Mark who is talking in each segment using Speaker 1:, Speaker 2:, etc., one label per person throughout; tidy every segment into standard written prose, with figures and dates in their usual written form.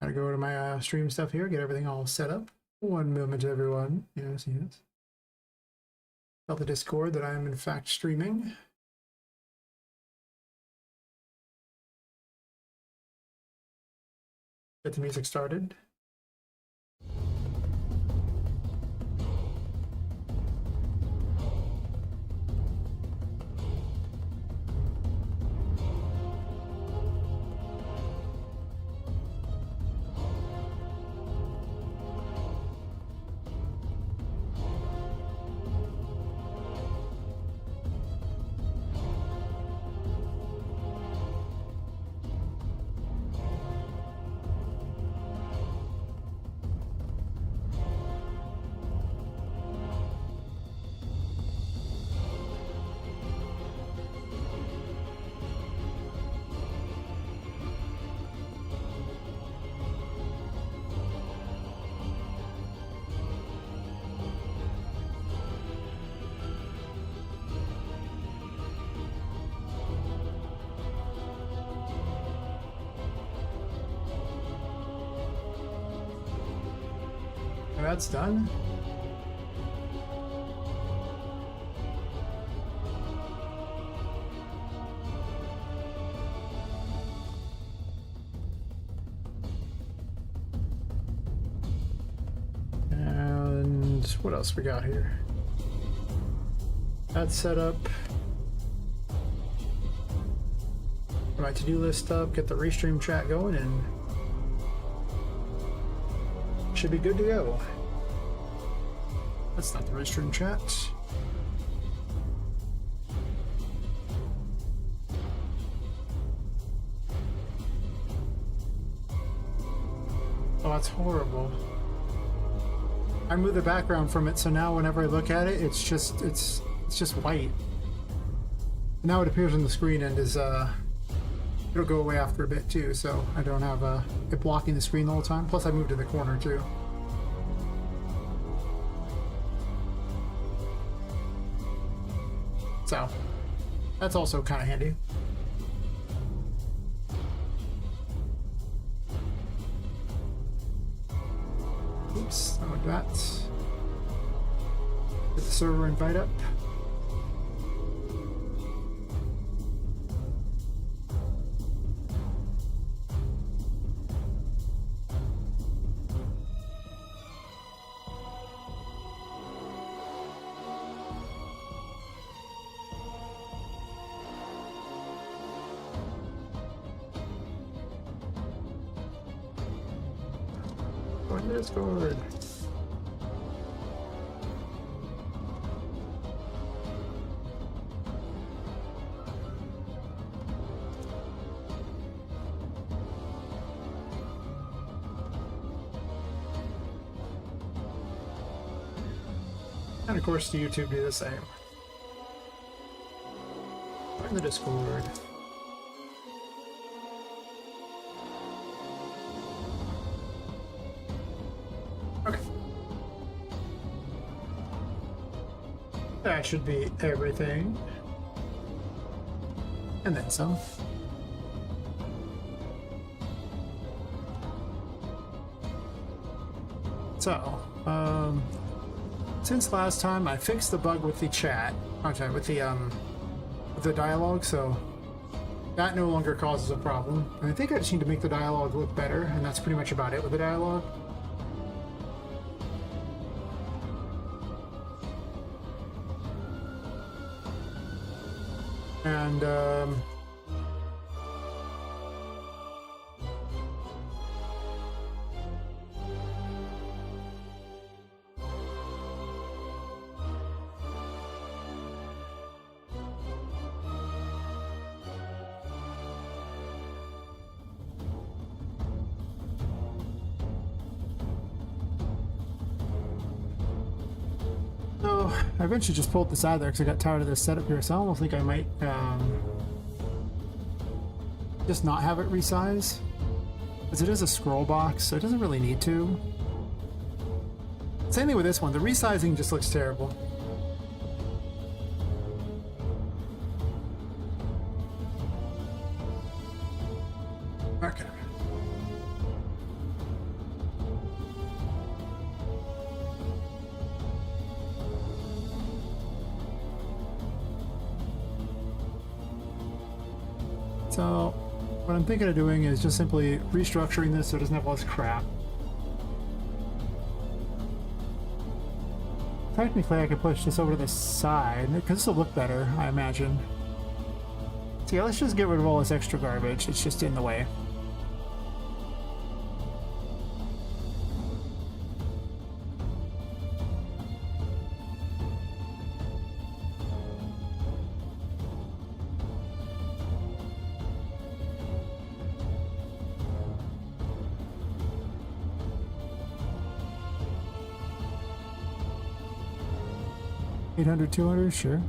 Speaker 1: Gotta go to my stream stuff here, get everything all set up. One moment, everyone. Yes, yes. Tell the Discord that I am in fact streaming. Get the music started. That's done. And what else we got here? That's set up. Get my to-do list up, get the restream chat going, and should be good to go. That's not the restream chat. Oh, that's horrible. I moved the background from it, so now whenever I look at it, it's just white. Now it appears on the screen and is it'll go away after a bit too, so I don't have it blocking the screen the whole time. Plus I moved to the corner too. So that's also kind of handy. Oops, not like that. Get the server invite up. Discord. And of course, the YouTube do the same. Join the Discord. Okay. That should be everything. And then some. So, since last time I fixed the bug with the chat, okay, with the dialogue, so that no longer causes a problem. And I think I just need to make the dialogue look better, and that's pretty much about it with the dialogue. And so I eventually just pulled this out of there because I got tired of this setup here, so I almost think I might just not have it resize, because it is a scroll box, so it doesn't really need to. Same thing with this one, the resizing just looks terrible. Okay. So what I'm thinking of doing is just simply restructuring this so it doesn't have all this crap. Technically I could push this over to the side, because this will look better, I imagine. So yeah, let's just get rid of all this extra garbage. It's just in the way. $800, $200, sure.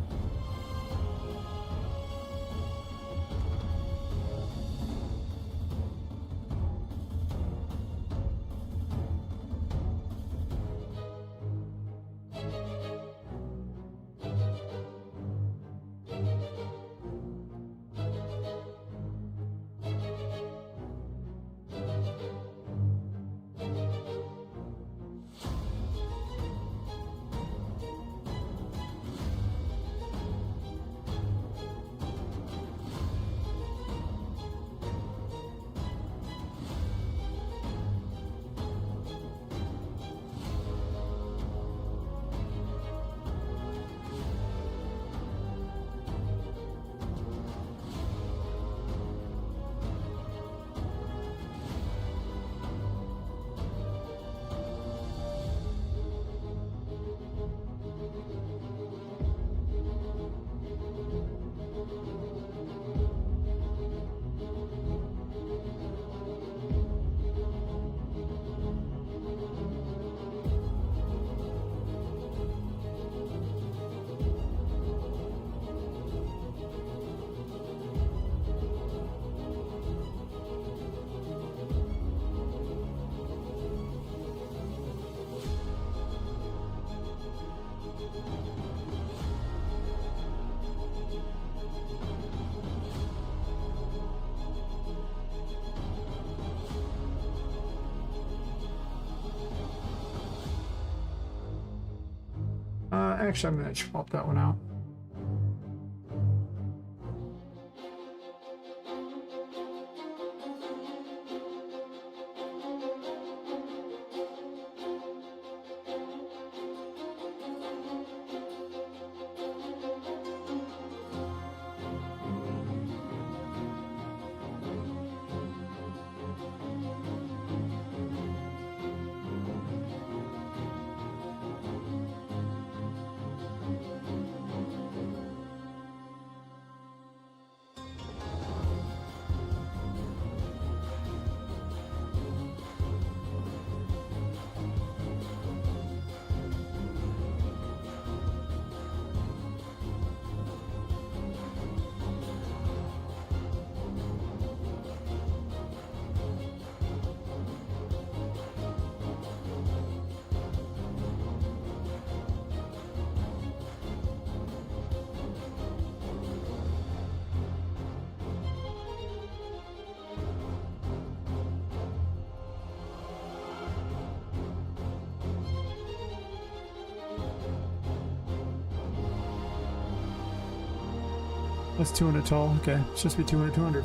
Speaker 1: Actually, I'm going to swap that one out. That's 200 tall. Okay, it's just be 200, 200.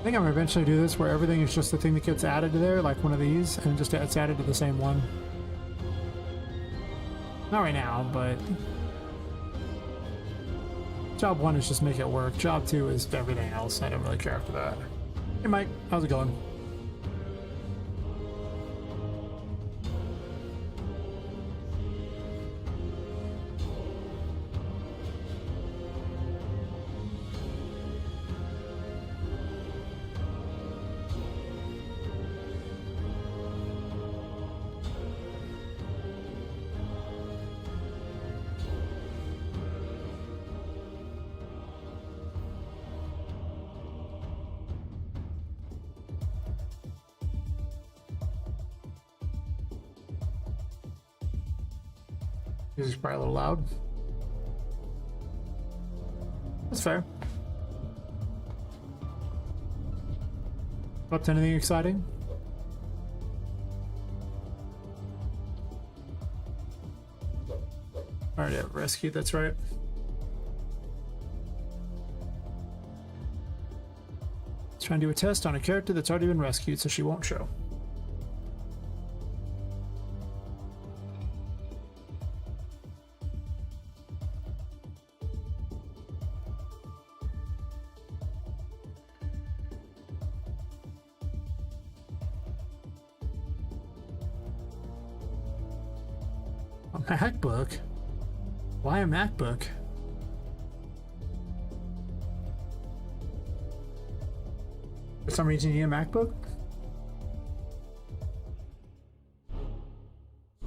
Speaker 1: I think I'm gonna eventually do this where everything is just the thing that gets added to there, like one of these, and just it's added to the same one. Not right now, but job 1 is just make it work. Job 2 is everything else. I don't really care after that. Hey Mike, how's it going? This is probably a little loud. That's fair. Up to anything exciting? Alright, yeah, rescue, that's right. Let's try and do a test on a character that's already been rescued so she won't show. A MacBook? Why a MacBook? For some reason you need a MacBook?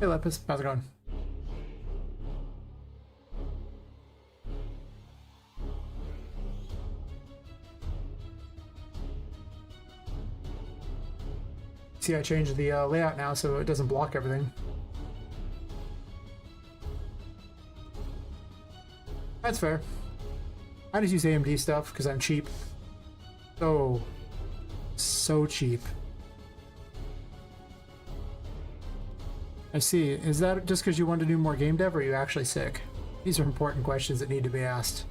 Speaker 1: Hey Lepus, how's it going? See, I changed the layout now so it doesn't block everything. That's fair. I just use AMD stuff because I'm cheap. So cheap. I see. Is that just because you want to do more game dev, or are you actually sick? These are important questions that need to be asked.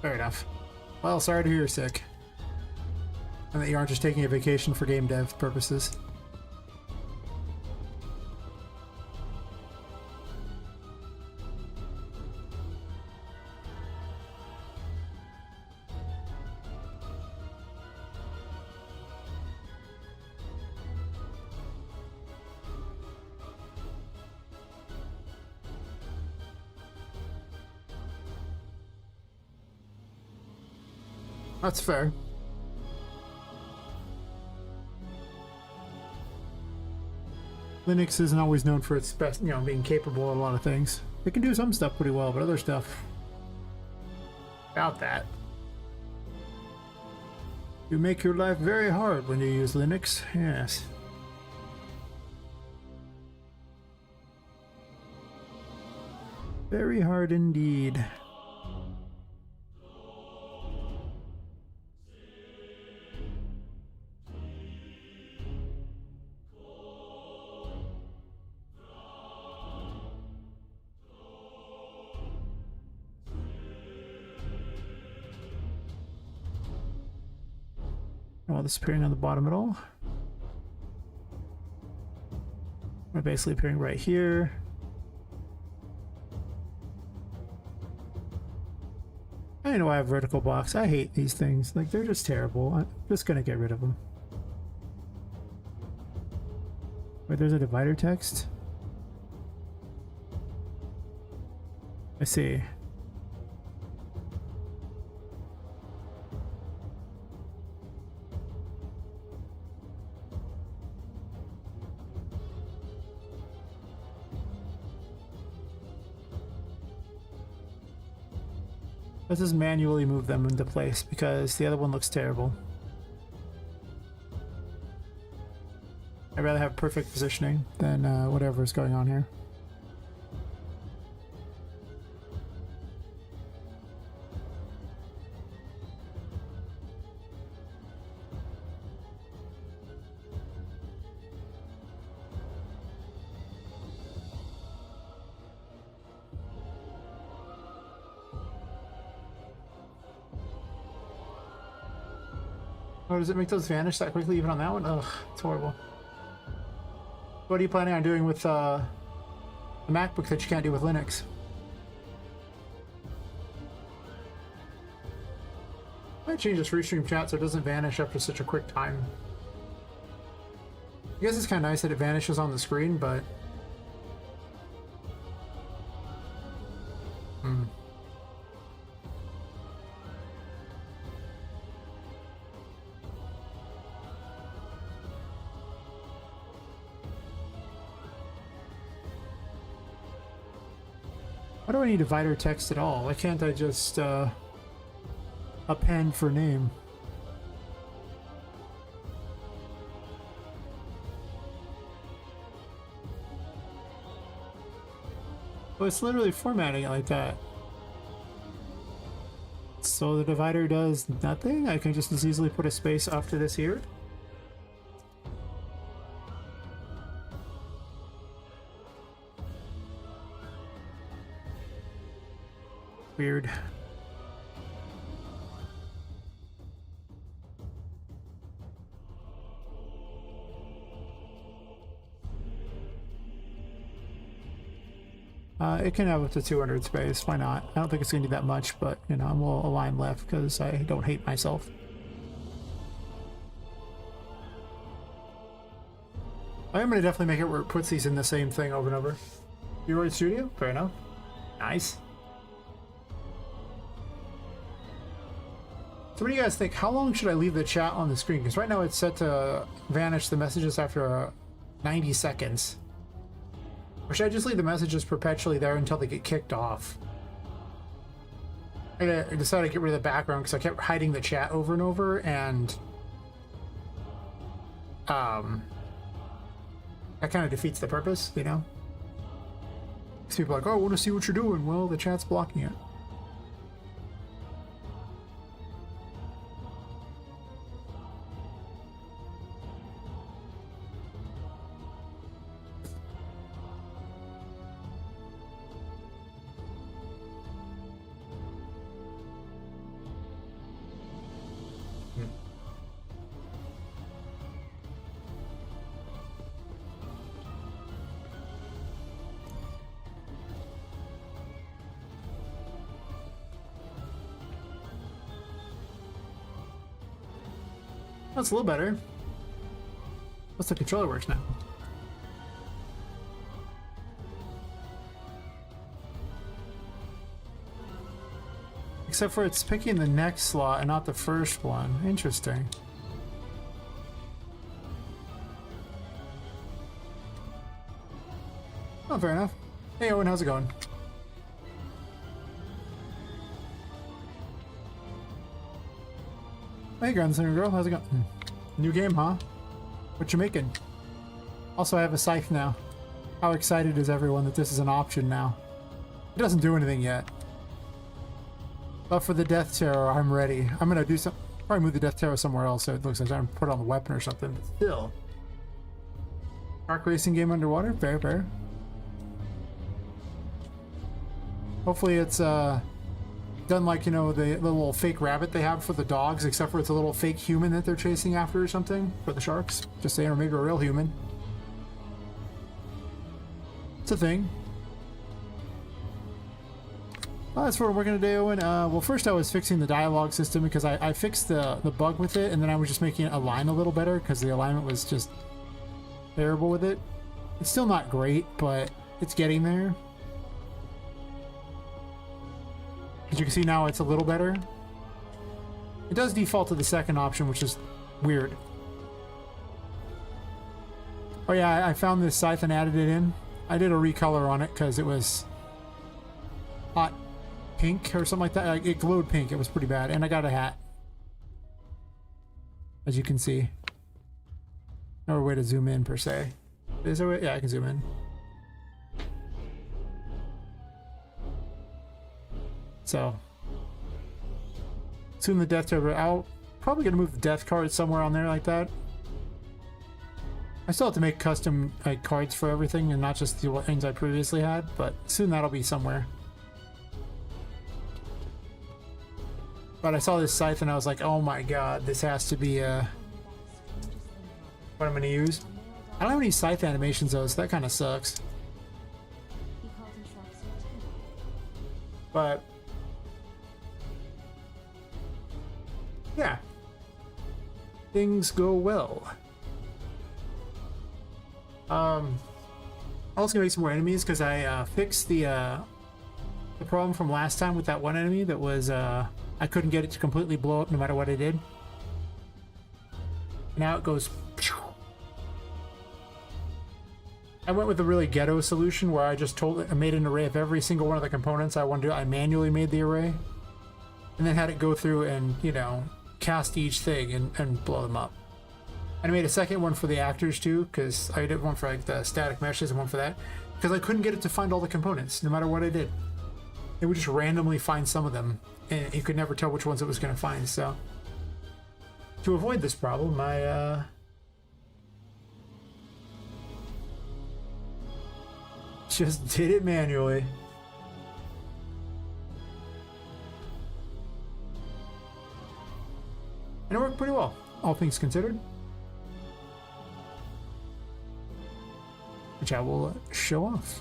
Speaker 1: Fair enough. Well, sorry to hear you're sick. And that you aren't just taking a vacation for game dev purposes. That's fair. Linux isn't always known for its best, being capable of a lot of things. It can do some stuff pretty well, but other stuff about that. You make your life very hard when you use Linux. Yes. Very hard indeed. All this appearing on the bottom at all. We're basically appearing right here. I know I have vertical blocks. I hate these things. Like, they're just terrible. I'm just gonna get rid of them. Wait, there's a divider text? I see. Let's just manually move them into place because the other one looks terrible. I'd rather have perfect positioning than whatever is going on here. Oh, does it make those vanish that quickly even on that one? Ugh, it's horrible. What are you planning on doing with the MacBook that you can't do with Linux? I might change this restream chat so it doesn't vanish after such a quick time. I guess it's kind of nice that it vanishes on the screen, but... Why do I need divider text at all? Why can't I just append for name? Well, it's literally formatting it like that. So the divider does nothing? I can just as easily put a space after this here? Weird. It can have up to 200 space. Why not? I don't think it's going to be that much, but, you know, I'm a little align left because I don't hate myself. I am going to definitely make it where it puts these in the same thing over and over. Droid Studio? Fair enough. Nice. So what do you guys think? How long should I leave the chat on the screen? Because right now it's set to vanish the messages after 90 seconds. Or should I just leave the messages perpetually there until they get kicked off? I decided to get rid of the background because I kept hiding the chat over and over, and that kind of defeats the purpose, you know? Because people are like, oh, I want to see what you're doing. Well, the chat's blocking it. That's a little better. What's the controller works now? Except for it's picking the next slot and not the first one. Interesting. Oh, fair enough. Hey Owen, how's it going? Hey Gunslinger Girl, how's it going? New game, huh? What you making? Also, I have a scythe now. How excited is everyone that this is an option now? It doesn't do anything yet. But for the Death Terror, I'm ready. I'm gonna do some... Probably move the Death Terror somewhere else so it looks like I'm put it on the weapon or something. But still. Shark racing game underwater? Fair, fair. Hopefully it's, done like, you know, the little fake rabbit they have for the dogs, except for it's a little fake human that they're chasing after or something for the sharks. Just saying, or maybe a real human. It's a thing. Well, that's what we're gonna do. And well, first I was fixing the dialogue system because I fixed the bug with it, and then I was just making it align a little better because the alignment was just terrible with it. It's still not great, but it's getting there. As you can see now, it's a little better. It does default to the second option, which is weird. Oh yeah, I found this scythe and added it in. I did a recolor on it because it was hot pink or something like that. Like, it glowed pink. It was pretty bad. And I got a hat, as you can see. No way to zoom in per se. Is there a way? Yeah, I can zoom in. So, soon the Death Terror out. Probably gonna move the death card somewhere on there like that. I still have to make custom like cards for everything and not just the things I previously had, but soon that'll be somewhere. But I saw this scythe and I was like, oh my god, this has to be what I'm going to use. I don't have any scythe animations though, so that kind of sucks. But yeah, things go well. I'm also gonna make some more enemies because I fixed the problem from last time with that one enemy that was I couldn't get it to completely blow up no matter what I did. Now it goes. I went with a really ghetto solution where I just I made an array of every single one of the components I wanted to do. I manually made the array and then had it go through and, you know, cast each thing and blow them up. And I made a second one for the actors too, because I did one for like the static meshes and one for that, because I couldn't get it to find all the components no matter what I did. It would just randomly find some of them and you could never tell which ones it was going to find. So to avoid this problem, I just did it manually. And it worked pretty well, all things considered. Which I will show off.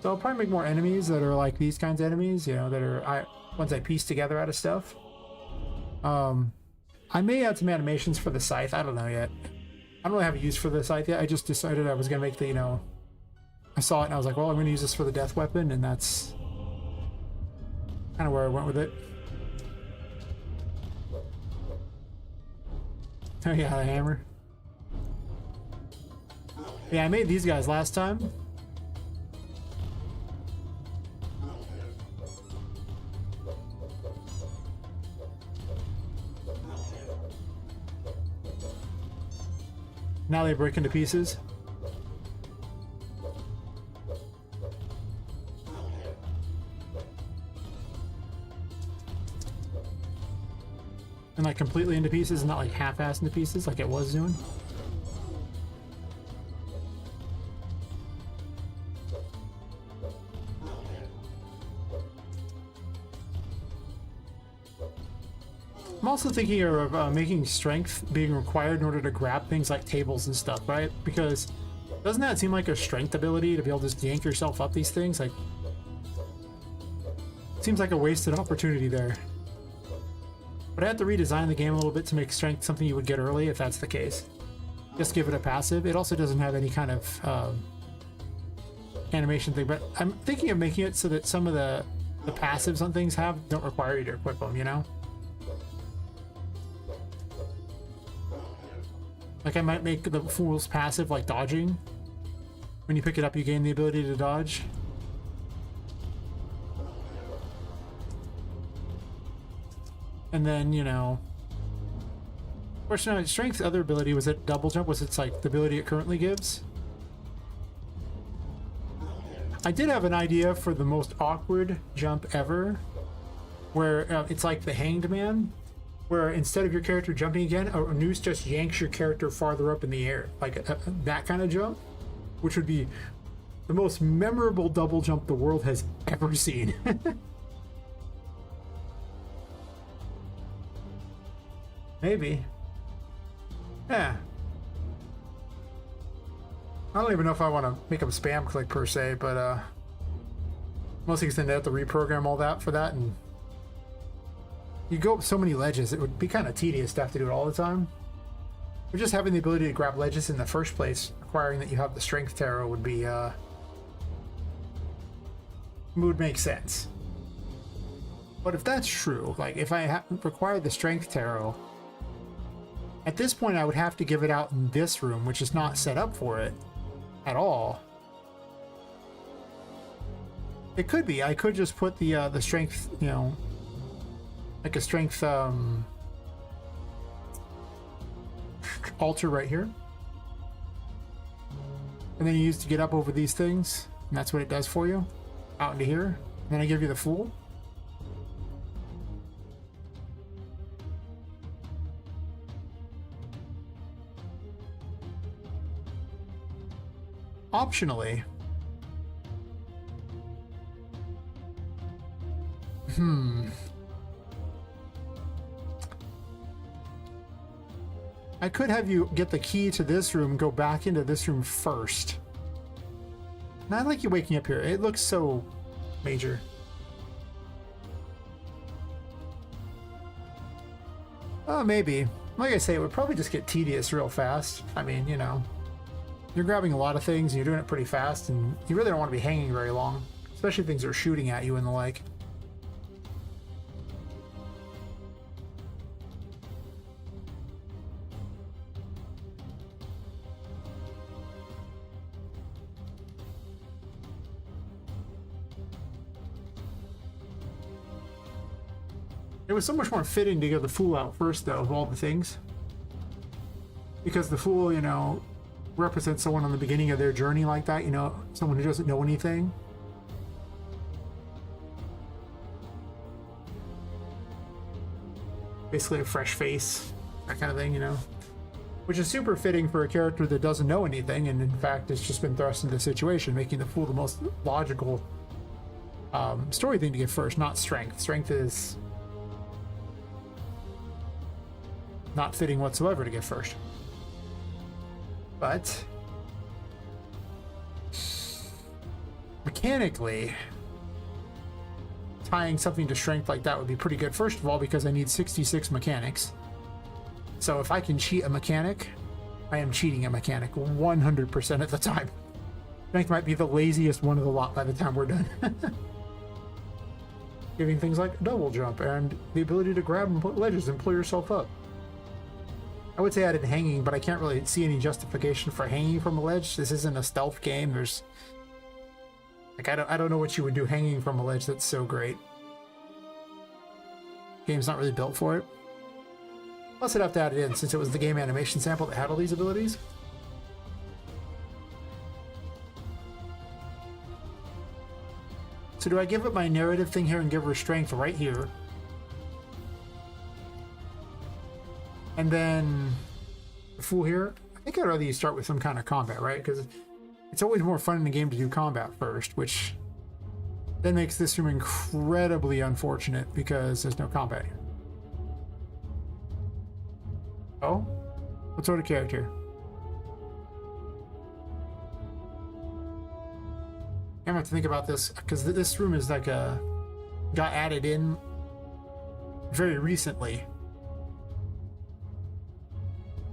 Speaker 1: So I'll probably make more enemies that are like these kinds of enemies, you know, that are ones I piece together out of stuff. I may add some animations for the scythe. I don't know yet. I don't really have a use for the scythe yet. I just decided I was going to make the, you know... I saw it and I was like, well, I'm going to use this for the death weapon, and that's kind of where I went with it. Oh yeah, the hammer. Yeah, I made these guys last time. Now they break into pieces. And like completely into pieces, not like half-assed into pieces like it was doing. I'm also thinking of making strength being required in order to grab things like tables and stuff, right? Because doesn't that seem like a strength ability to be able to just yank yourself up these things? Like, seems like a wasted opportunity there. But I have to redesign the game a little bit to make strength something you would get early if that's the case. Just give it a passive. It also doesn't have any kind of animation thing, but I'm thinking of making it so that some of the passives on things don't require you to equip them, you know? Like I might make the fool's passive like dodging. When you pick it up, you gain the ability to dodge. And then, you know... Of course, no, strength's other ability was it double jump? Was it like the ability it currently gives? I did have an idea for the most awkward jump ever, where it's like the Hanged Man, where instead of your character jumping again, a noose just yanks your character farther up in the air, like that kind of jump, which would be the most memorable double jump the world has ever seen. Maybe. Yeah. I don't even know if I want to make them spam click per se, but mostly because then they have to reprogram all that for that, and you go up so many ledges, it would be kind of tedious to have to do it all the time. But just having the ability to grab ledges in the first place, requiring that you have the strength tarot, would be would make sense. But if that's true, like if I required the strength tarot, at this point I would have to give it out in this room, which is not set up for it at all. It could be. I could just put the strength, you know, like a strength altar right here, and then you use to get up over these things, and that's what it does for you, out into here. And then I give you the Fool. Optionally, I could have you get the key to this room, go back into this room first. Not like you waking up here. It looks so major. Oh, maybe. Like I say, it would probably just get tedious real fast. I mean, you know, you're grabbing a lot of things and you're doing it pretty fast, and you really don't want to be hanging very long, especially things that are shooting at you and the like. It was so much more fitting to get the Fool out first, though, of all the things. Because the Fool, you know, represents someone on the beginning of their journey like that, you know, someone who doesn't know anything. Basically a fresh face, that kind of thing, you know. Which is super fitting for a character that doesn't know anything, and in fact has just been thrust into the situation, making the Fool the most logical story thing to get first, not strength. Strength is not fitting whatsoever to get first. But mechanically, tying something to strength like that would be pretty good. First of all, because I need 66 mechanics. So if I can cheat a mechanic, I am cheating a mechanic 100% of the time. Strength might be the laziest one of the lot by the time we're done. Giving things like double jump and the ability to grab and put ledges and pull yourself up. I would say I did hanging, but I can't really see any justification for hanging from a ledge. This isn't a stealth game. There's like I don't know what you would do hanging from a ledge that's so great. Game's not really built for it. Plus I'd have to add it in since it was the game animation sample that had all these abilities. So do I give it my narrative thing here and give her strength right here? And then the Fool here, I think I'd rather you start with some kind of combat, right? Because it's always more fun in the game to do combat first, which then makes this room incredibly unfortunate because there's no combat here. Oh? What sort of character? I'm gonna have to think about this because this room is like got added in very recently.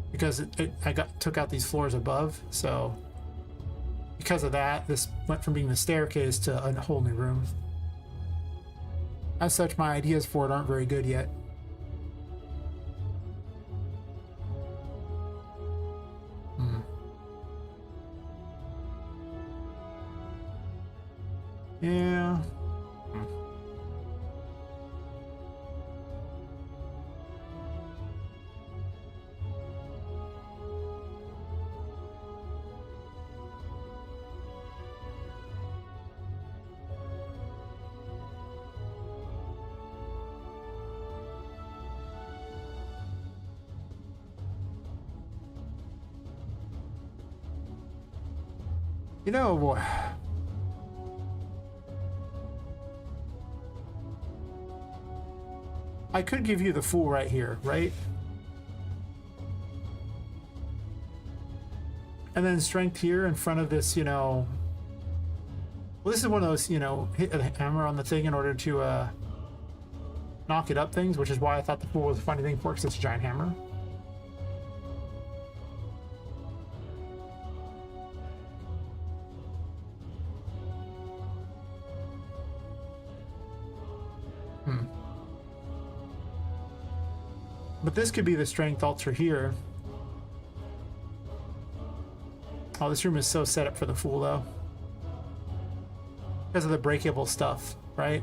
Speaker 1: Because I took out these floors above, so because of that, this went from being the staircase to a whole new room. As such, my ideas for it aren't very good yet. Yeah. You know, I could give you the Fool right here, right? And then strength here in front of this, you know... Well, this is one of those, you know, hit a hammer on the thing in order to knock it up things, which is why I thought the Fool was a funny thing for it, because it's a giant hammer. But this could be the strength altar here. Oh, this room is so set up for the Fool, though. Because of the breakable stuff, right?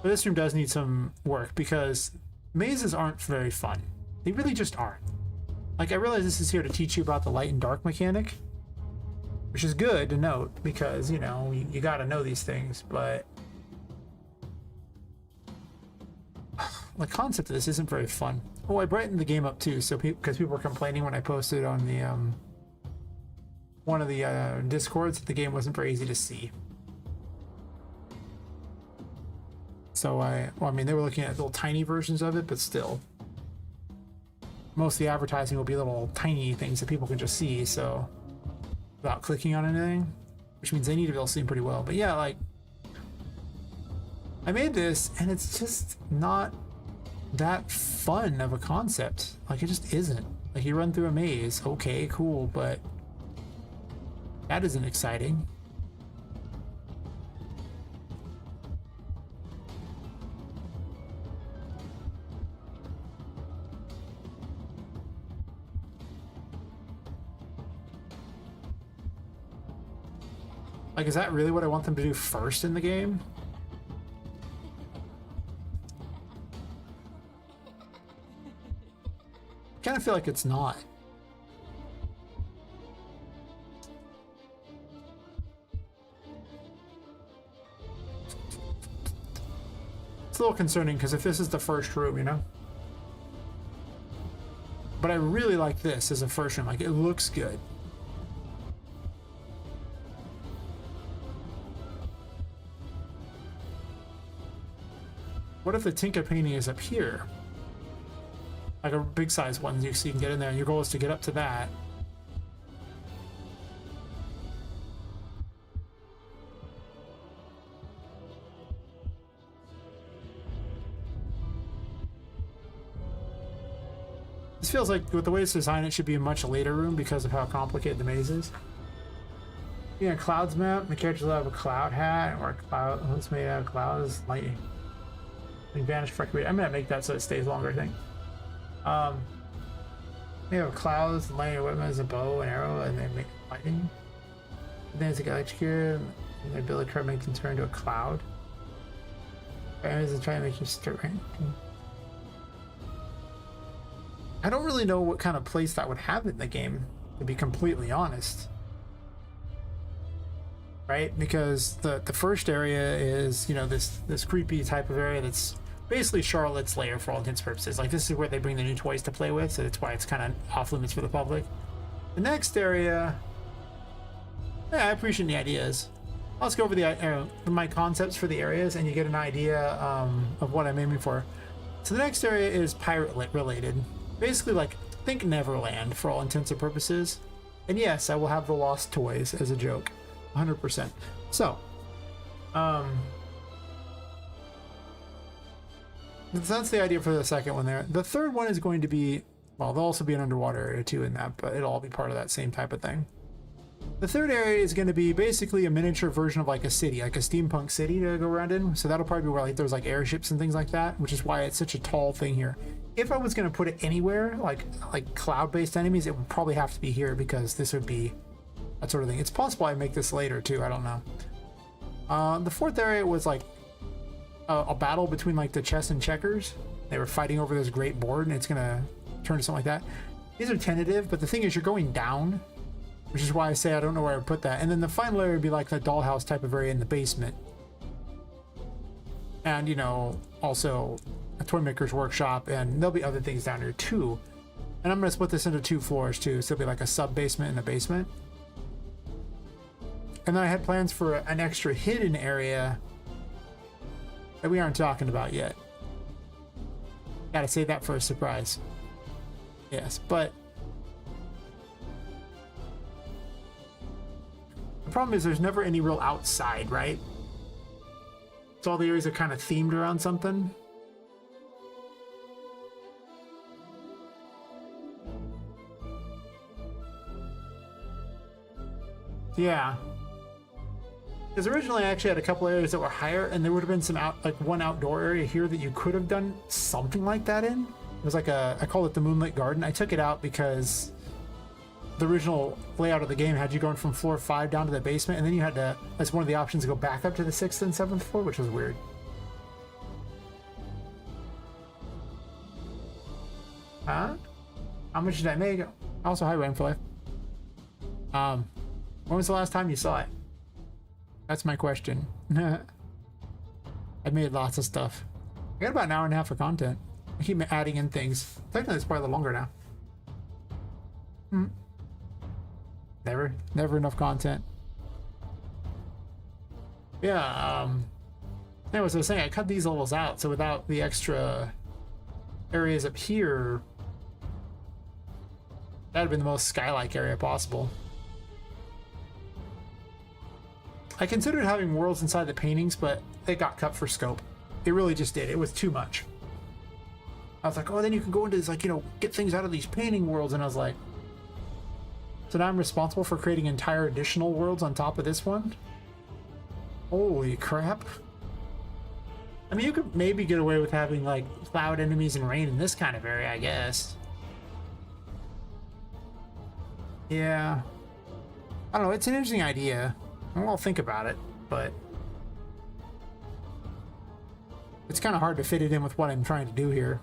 Speaker 1: But this room does need some work because mazes aren't very fun. They really just aren't. Like, I realize this is here to teach you about the light and dark mechanic, which is good to note because, you know, you gotta know these things, but the concept of this isn't very fun. Oh, I brightened the game up too, so because people were complaining when I posted on the one of the discords that the game wasn't very easy to see. So well, I mean, they were looking at little tiny versions of it, but still. Most of the advertising will be little tiny things that people can just see, so without clicking on anything, which means they need to be able to see them pretty well. But yeah, like, I made this and it's just not that fun of a concept. Like, it just isn't. Like, you run through a maze, okay, cool, but that isn't exciting. Like, is that really what I want them to do first in the game? I kind of feel like it's not. It's a little concerning because if this is the first room, you know? But I really like this as a first room. Like, it looks good. What if the Tinka painting is up here? Like a big size one, so you can get in there, and your goal is to get up to that. This feels like, with the way it's designed, it should be a much later room because of how complicated the maze is. Yeah, clouds map. The characters will have a cloud hat, or a cloud. What's made out of clouds? Lightning. Vanish for I'm gonna make that so it stays longer, I think. They have clouds, lightning equipment as a bow and arrow, and they make lightning. And then it's a electrocutor, and the ability to make them turn into a cloud. And is trying to make you start right. I don't really know what kind of place that would have in the game, to be completely honest. Right? Because the first area is, you know, this creepy type of area that's basically Charlotte's lair for all intents and purposes. Like, this is where they bring the new toys to play with, so that's why it's kind of off limits for the public. The next area, yeah, I appreciate the ideas. Let's go over my concepts for the areas, and you get an idea of what I'm aiming for. So the next area is pirate related. Basically, like, think Neverland for all intents and purposes. And yes, I will have the lost toys as a joke. 100%. So, that's the idea for the second one there. The third one is going to be, well, there'll also be an underwater area too in that, but it'll all be part of that same type of thing. The third area is going to be basically a miniature version of like a city, like a steampunk city to go around in. So that'll probably be where like there's like airships and things like that, which is why it's such a tall thing here. If I was going to put it anywhere, like cloud-based enemies, it would probably have to be here because this would be that sort of thing. It's possible I make this later too, I don't know. The fourth area was like a battle between like the chess and checkers. They were fighting over this great board, and it's gonna turn to something like that. These are tentative, but the thing is you're going down, which is why I say I don't know where I would put that. And then the final area would be like the dollhouse type of area in the basement. And, you know, also a toy maker's workshop, and there'll be other things down here too. And I'm gonna split this into 2 floors too, so it'll be like a sub basement and a basement. And then I had plans for an extra hidden area that we aren't talking about yet. Gotta save that for a surprise. Yes, but the problem is there's never any real outside, right? So all the areas are kind of themed around something. Yeah. Because originally I actually had a couple areas that were higher, and there would have been some one outdoor area here that you could have done something like that in. It was like I call it the Moonlit Garden. I took it out because the original layout of the game had you going from floor 5 down to the basement, and then you had to, as one of the options, to go back up to the 6th and 7th floor, which was weird. Huh? How much did I make? Also, hi, Rain for Life. When was the last time you saw it? That's my question. I made lots of stuff. I got about an hour and a half of content. I keep adding in things. Technically, it's probably a little longer now. Never enough content. Yeah, anyways, I was saying I cut these levels out, so without the extra areas up here, that'd have been the most sky-like area possible. I considered having worlds inside the paintings, but it got cut for scope. It really just did. It was too much. I was like, oh, then you can go into this, like, you know, get things out of these painting worlds, and I was like, so now I'm responsible for creating entire additional worlds on top of this one? Holy crap. I mean, you could maybe get away with having, like, cloud enemies and rain in this kind of area, I guess. Yeah. I don't know, it's an interesting idea. I'll think about it, but it's kind of hard to fit it in with what I'm trying to do here.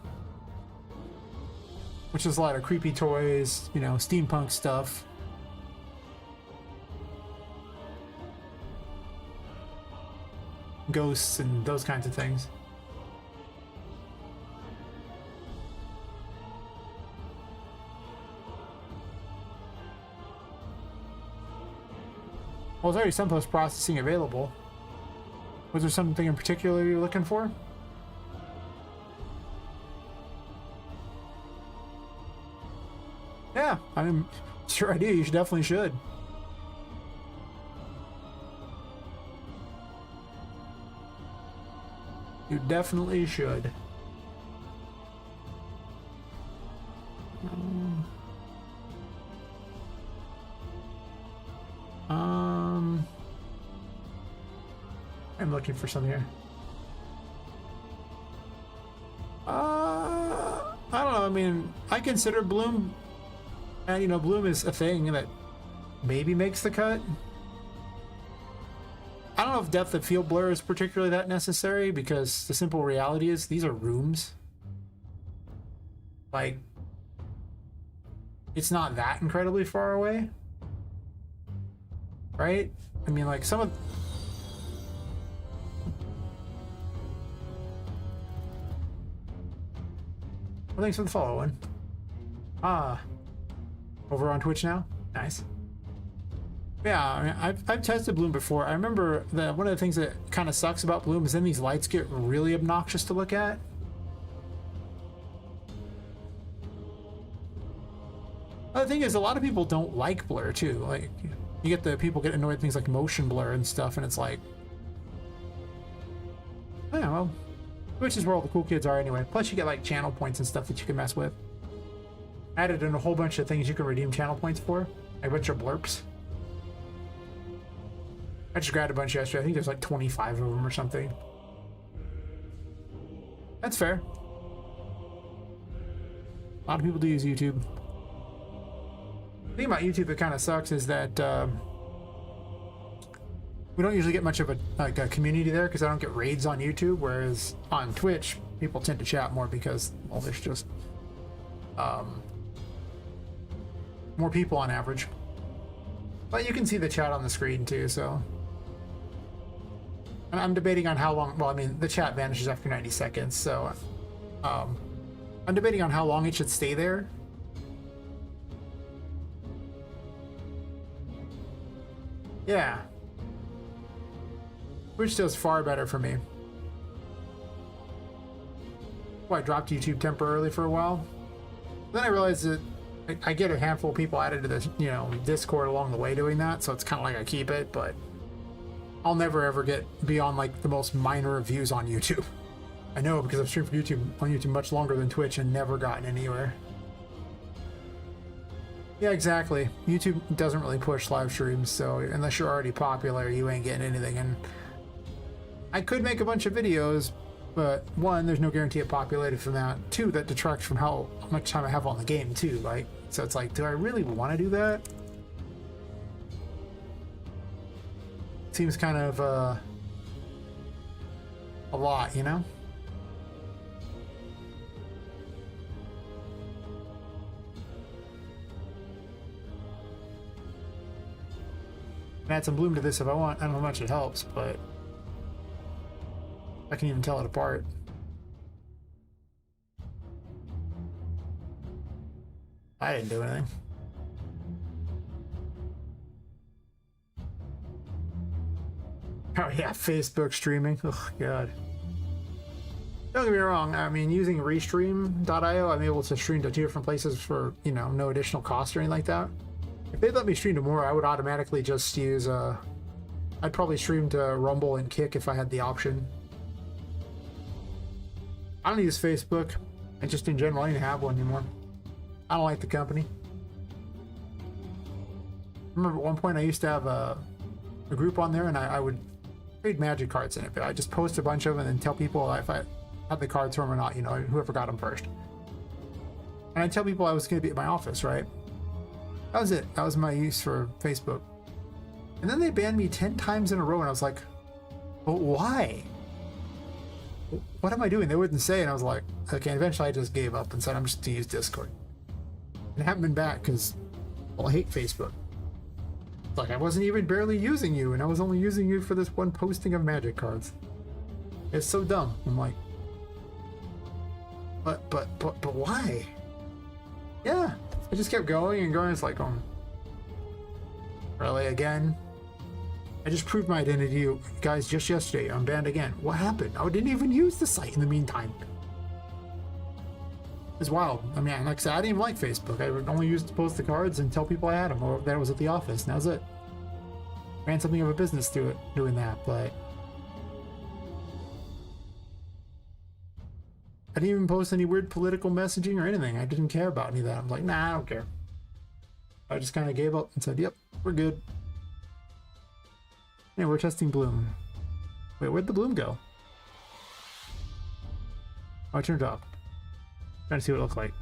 Speaker 1: Which is a lot of creepy toys, you know, steampunk stuff. Ghosts and those kinds of things. Well, there's already some post-processing available. Was there something in particular you're looking for? Yeah, I mean, sure I do. You definitely should. You definitely should. I'm looking for something here. I don't know. I mean, I consider Bloom, and you know, Bloom is a thing that maybe makes the cut. I don't know if depth of field blur is particularly that necessary, because the simple reality is these are rooms. Like, it's not that incredibly far away, right? I mean, like, some of... Well, thanks for the follow one. Ah, over on Twitch now? Nice. Yeah, I mean, I've tested Bloom before. I remember that one of the things that kind of sucks about Bloom is then these lights get really obnoxious to look at. The thing is, a lot of people don't like blur too. Like, you get the people get annoyed at things like motion blur and stuff, and it's like, oh, yeah, well, which is where all the cool kids are anyway. Plus, you get like channel points and stuff that you can mess with. Added in a whole bunch of things you can redeem channel points for, like a bunch of blurps. I just grabbed a bunch yesterday. I think there's like 25 of them or something. That's fair. A lot of people do use YouTube. The thing about YouTube that kind of sucks is that we don't usually get much of a community there, because I don't get raids on YouTube, whereas on Twitch people tend to chat more because, well, there's just more people on average. But you can see the chat on the screen too, so. And I'm debating on how long, well, I mean, the chat vanishes after 90 seconds, so I'm debating on how long it should stay there. Yeah. Which does far better for me. Well, I dropped YouTube temporarily for a while. Then I realized that I get a handful of people added to this, you know, Discord along the way doing that, so it's kind of like I keep it, but I'll never ever get beyond like the most minor views on YouTube. I know, because I've streamed for YouTube on YouTube much longer than Twitch and never gotten anywhere. Yeah, exactly. YouTube doesn't really push live streams, so unless you're already popular, you ain't getting anything. And I could make a bunch of videos, but one, there's no guarantee of popularity from that. Two, that detracts from how much time I have on the game too. Like, so it's like, do I really want to do that? Seems kind of a lot, you know? I can add some bloom to this if I want. I don't know how much it helps, but I can even tell it apart. I didn't do anything. Oh yeah, Facebook streaming. Oh god. Don't get me wrong. I mean, using Restream.io, I'm able to stream to 2 different places for, you know, no additional cost or anything like that. If they'd let me stream to more, I would automatically just use I'd probably stream to Rumble and Kick if I had the option. I don't use Facebook. I just in general I don't have one anymore. I don't like the company. I remember at one point I used to have a group on there, and I would trade magic cards in it, but I just post a bunch of them and then tell people if I had the cards for them or not, you know, whoever got them first. And I tell people I was going to be at my office, right? That was it. That was my use for Facebook. And then they banned me 10 times in a row, and I was like, well, why? What am I doing? They wouldn't say, and I was like, okay, eventually I just gave up and said I'm just to use Discord. And I haven't been back because, well, I hate Facebook. It's like I wasn't even barely using you, and I was only using you for this one posting of magic cards. It's so dumb. I'm like, but why? Yeah, I just kept going and going. It's like, really again? I just proved my identity to you guys just yesterday. I'm banned again. What happened? I didn't even use the site in the meantime. It's wild. I mean, like I said, I didn't even like Facebook. I would only use it to post the cards and tell people I had them, or that I was at the office, and that was it. Ran something of a business through it, doing that, but I didn't even post any weird political messaging or anything. I didn't care about any of that. I'm like, nah, I don't care. I just kind of gave up and said, yep, we're good. Yeah, we're testing Bloom. Wait, where'd the Bloom go? Oh, I turned it off. Trying to see what it looked like.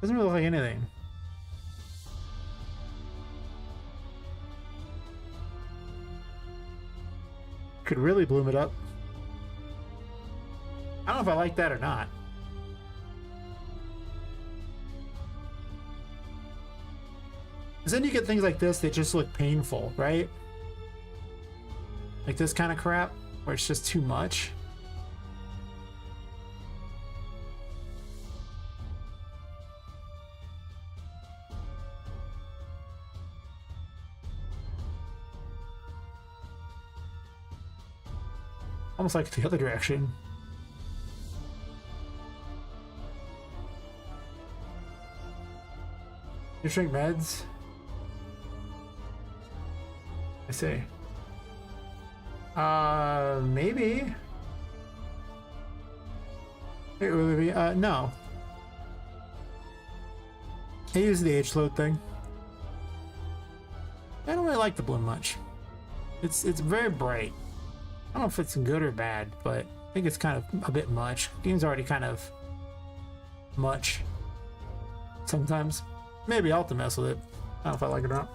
Speaker 1: Doesn't really look like anything. Could really bloom it up. I don't know if I like that or not. Because then you get things like this that just look painful, right? Like this kind of crap, where it's just too much. Almost like the other direction. You drink meds? I see. Maybe. It would be, no. I use the H-load thing. I don't really like the Bloom much. It's very bright. I don't know if it's good or bad, but I think it's kind of a bit much. The game's already kind of much sometimes. Maybe I'll have to mess with it. I don't know if I like it or not.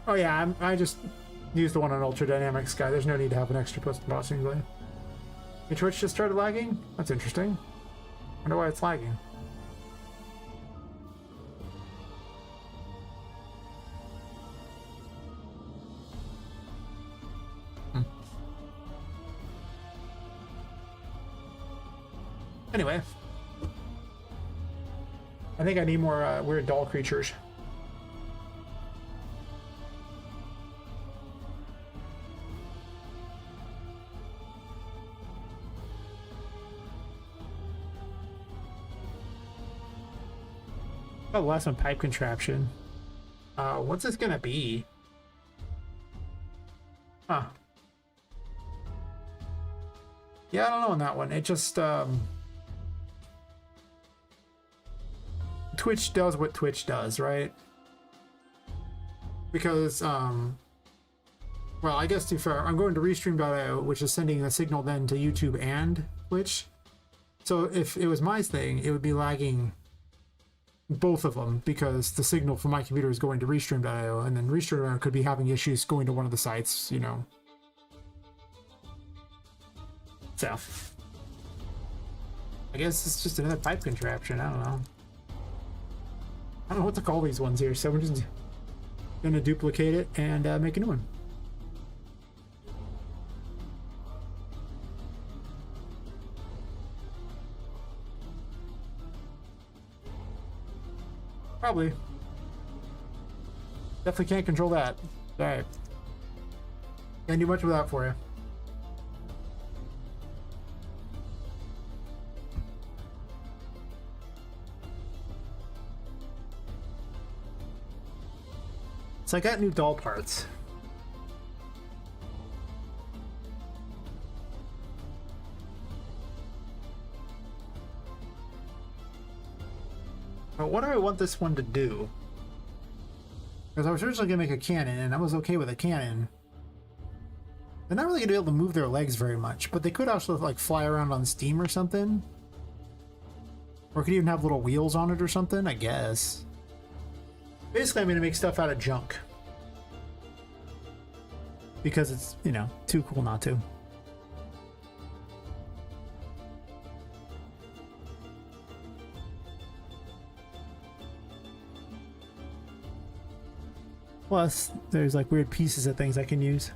Speaker 1: Oh yeah, I just used the one on Ultra Dynamics guy. There's no need to have an extra post-processing delay. Your Twitch just started lagging? That's interesting. Wonder why it's lagging. Anyway, I think I need more weird doll creatures. Oh, the last one, pipe contraption. What's this gonna be? Huh. Yeah, I don't know on that one. It just, Twitch does what Twitch does, right? Because, well, I guess to be fair, I'm going to Restream.io, which is sending a signal then to YouTube and Twitch. So if it was my thing, it would be lagging both of them because the signal from my computer is going to Restream.io, and then Restream.io could be having issues going to one of the sites, you know. So, I guess it's just another pipe contraption. I don't know. I don't know what to call these ones here, so we're just gonna duplicate it and make a new one. Probably. Definitely can't control that. Alright. Can't do much with that for you. So I got new doll parts. But what do I want this one to do? Because I was originally going to make a cannon, and I was okay with a cannon. They're not really going to be able to move their legs very much, but they could also like fly around on steam or something. Or could even have little wheels on it or something, I guess. Basically, I'm going to make stuff out of junk. Because it's, you know, too cool not to. Plus, there's like weird pieces of things I can use.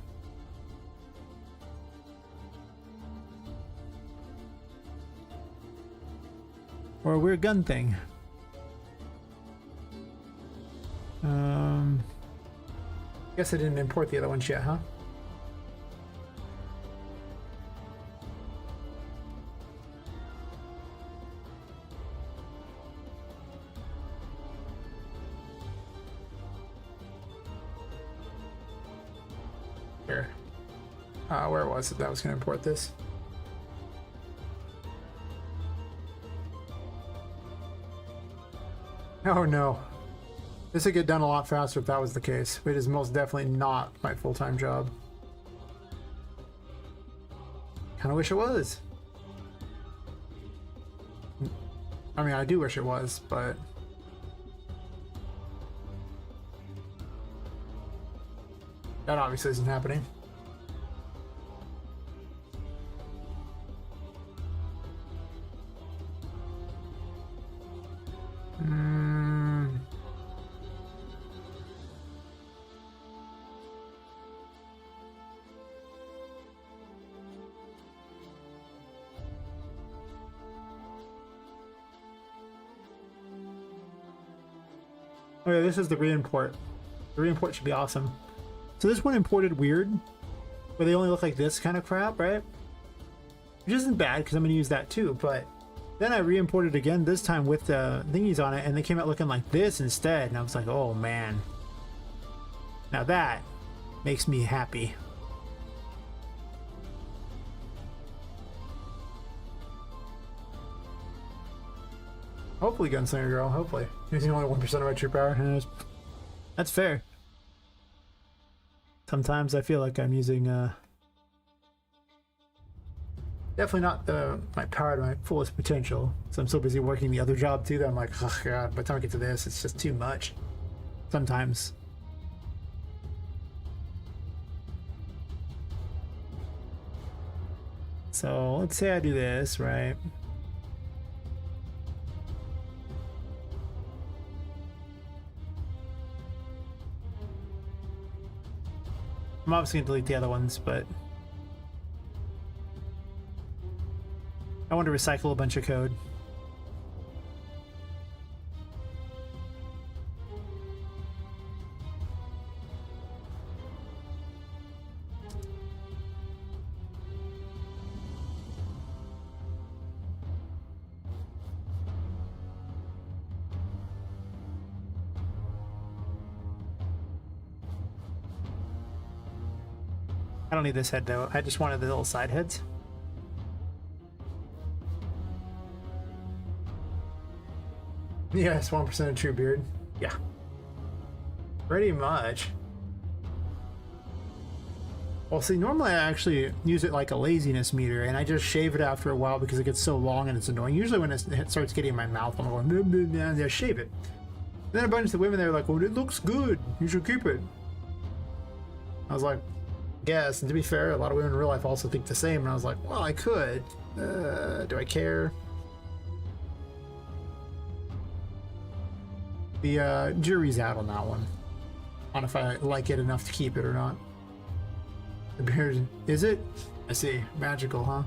Speaker 1: Or a weird gun thing. Guess I didn't import the other ones yet, huh? Here. Where was it that I was going to import this? Oh no. This would get done a lot faster if that was the case. It is most definitely not my full-time job. Kinda wish it was. I mean, I do wish it was, but... that obviously isn't happening. Oh yeah, this is the re-import. The re-import should be awesome. So this one imported weird, where they only look like this kind of crap, right? Which isn't bad, because I'm going to use that too, but then I re-imported again, this time with the thingies on it, and they came out looking like this instead, and I was like, oh man. Now that makes me happy. Hopefully Gunslinger Girl, hopefully. Using only 1% of my true power. That's fair. Sometimes I feel like I'm using definitely not my power to my fullest potential. So I'm so busy working the other job too that I'm like, oh god, by the time I get to this, it's just too much. Sometimes. So let's say I do this, right? I'm obviously going to delete the other ones, but I want to recycle a bunch of code. I don't need this head though. I just wanted the little side heads. Yes, 1% of true beard. Yeah. Pretty much. Well, see, normally I actually use it like a laziness meter, and I just shave it after a while because it gets so long and it's annoying. Usually when it starts getting in my mouth, I'm going, and I shave it. And then a bunch of the women, they were like, well, it looks good. You should keep it. I was like, guess, and to be fair, a lot of women in real life also think the same, and I was like, well, I could. Do I care? The jury's out on that one. On if I like it enough to keep it or not. The beard, is it? I see. Magical, huh?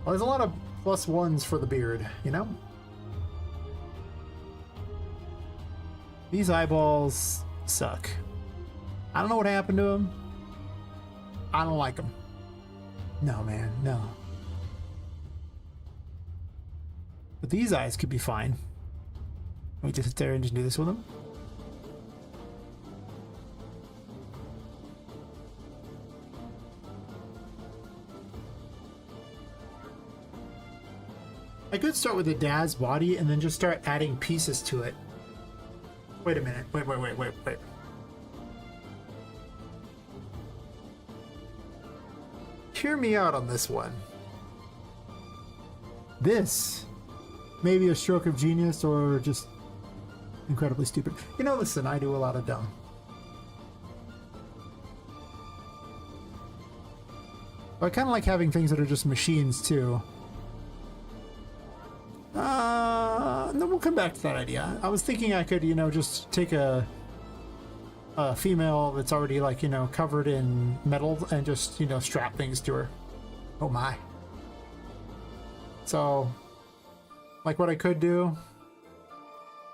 Speaker 1: Well, there's a lot of +1s for the beard, you know? These eyeballs suck. I don't know what happened to them. I don't like them. No, man, no. But these eyes could be fine. We just sit there and just do this with them. I could start with the dad's body and then just start adding pieces to it. Wait a minute. Wait. Hear me out on this one. This may be a stroke of genius or just incredibly stupid. You know, listen, I do a lot of dumb. I kind of like having things that are just machines too. No, we'll come back to that idea. I was thinking I could, you know, just take a female that's already, like, you know, covered in metal and just, you know, strap things to her. Oh my. So, like, what I could do,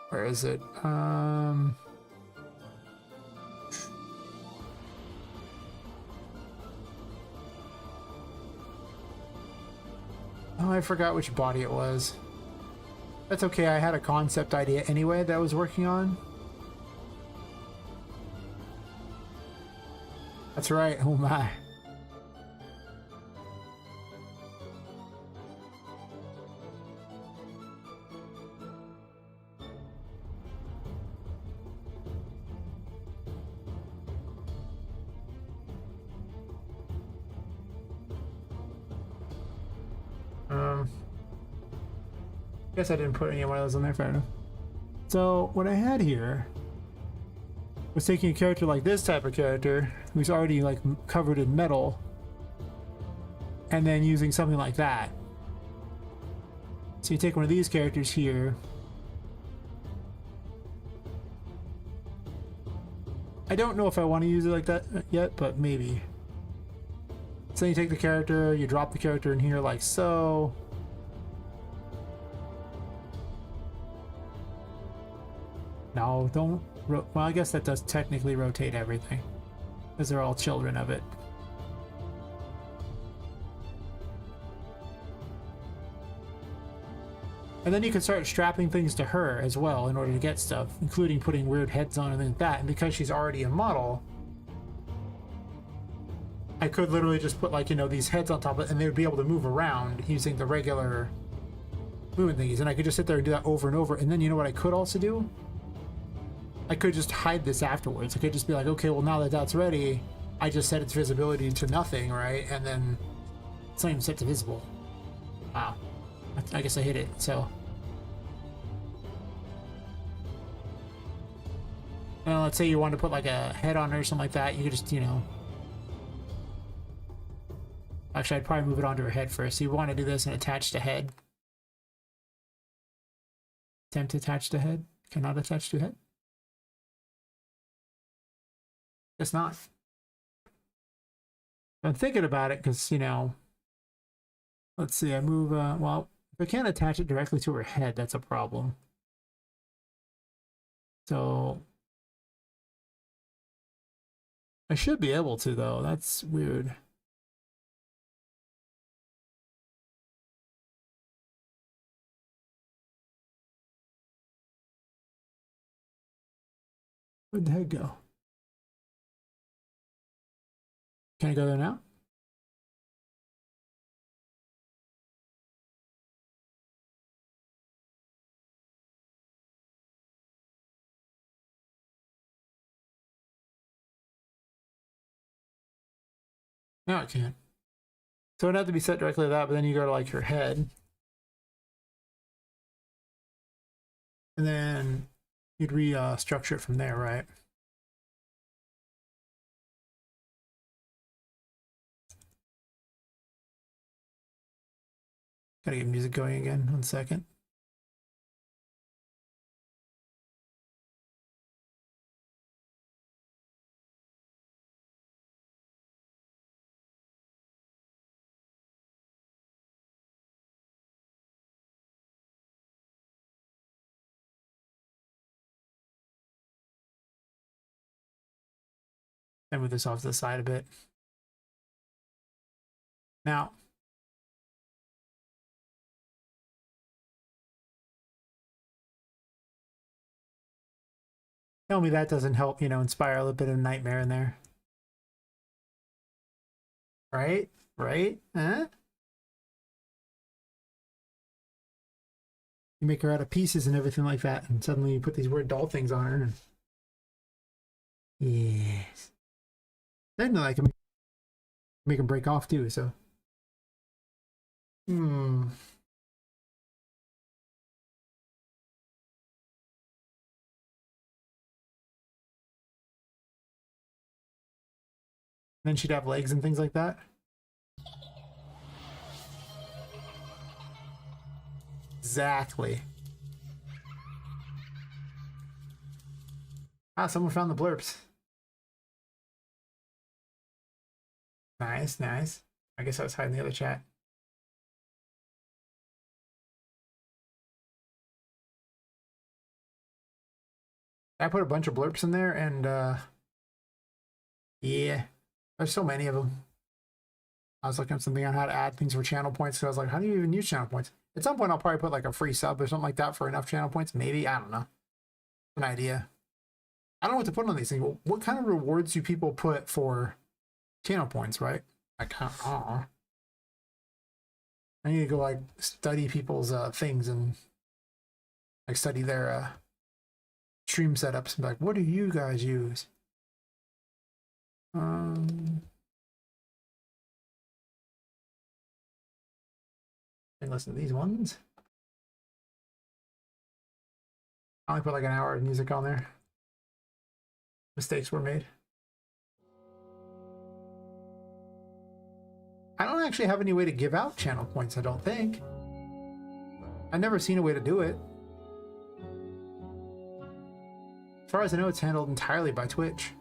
Speaker 1: where is it? Oh, I forgot which body it was. That's okay, I had a concept idea anyway that I was working on. That's right, oh my. Guess I didn't put any one of those in there, fair enough. So what I had here was taking a character like this type of character who's already like covered in metal and then using something like that. So you take one of these characters here. I don't know if I want to use it like that yet, but maybe. So you take the character, you drop the character in here like so. No, don't. Well, I guess that does technically rotate everything, because they're all children of it. And then you can start strapping things to her as well in order to get stuff, including putting weird heads on and things like that. And because she's already a model, I could literally just put, like, you know, these heads on top of it, and they would be able to move around using the regular movement thingies. And I could just sit there and do that over and over. And then you know what I could also do? I could just hide this afterwards. I could just be like, okay, well, now that that's ready, I just set its visibility to nothing, right? And then it's not even set to visible. Wow. I guess I hit it, so. Well, let's say you wanted to put like a head on her or something like that. You could just, you know. Actually, I'd probably move it onto her head first. So you want to do this and attach to head. Attempt to attach to head. Cannot attach to head. Guess not. I'm thinking about it because, you know, let's see, I move, well, if I can't attach it directly to her head, that's a problem. So I should be able to, though. That's weird. Where'd the head go? Can I go there now? No, I can't. So it'd have to be set directly to that, but then you go to like her head. And then you'd restructure it from there, right? Gotta get music going again. 1 second. And move this off to the side a bit. Now, tell me that doesn't help, you know, inspire a little bit of nightmare in there. Right? Right? Huh? You make her out of pieces and everything like that, and suddenly you put these weird doll things on her. And... yes. I know I can make them break off too, so. Hmm. Then she'd have legs and things like that. Exactly. Ah, someone found the blurps. Nice, nice. I guess I was hiding the other chat. I put a bunch of blurps in there, and yeah, there's so many of them. I was looking at something on how to add things for channel points, so I was like, how do you even use channel points? At some point, I'll probably put like a free sub or something like that for enough channel points. Maybe, I don't know. An idea. I don't know what to put on these things. What kind of rewards do people put for channel points, right? I can't. I need to go like study people's things and like study their stream setups and be like, what do you guys use? And listen to these ones. I only put like an hour of music on there. Mistakes were made. I don't actually have any way to give out channel points, I don't think. I've never seen a way to do it. As far as I know, it's handled entirely by Twitch.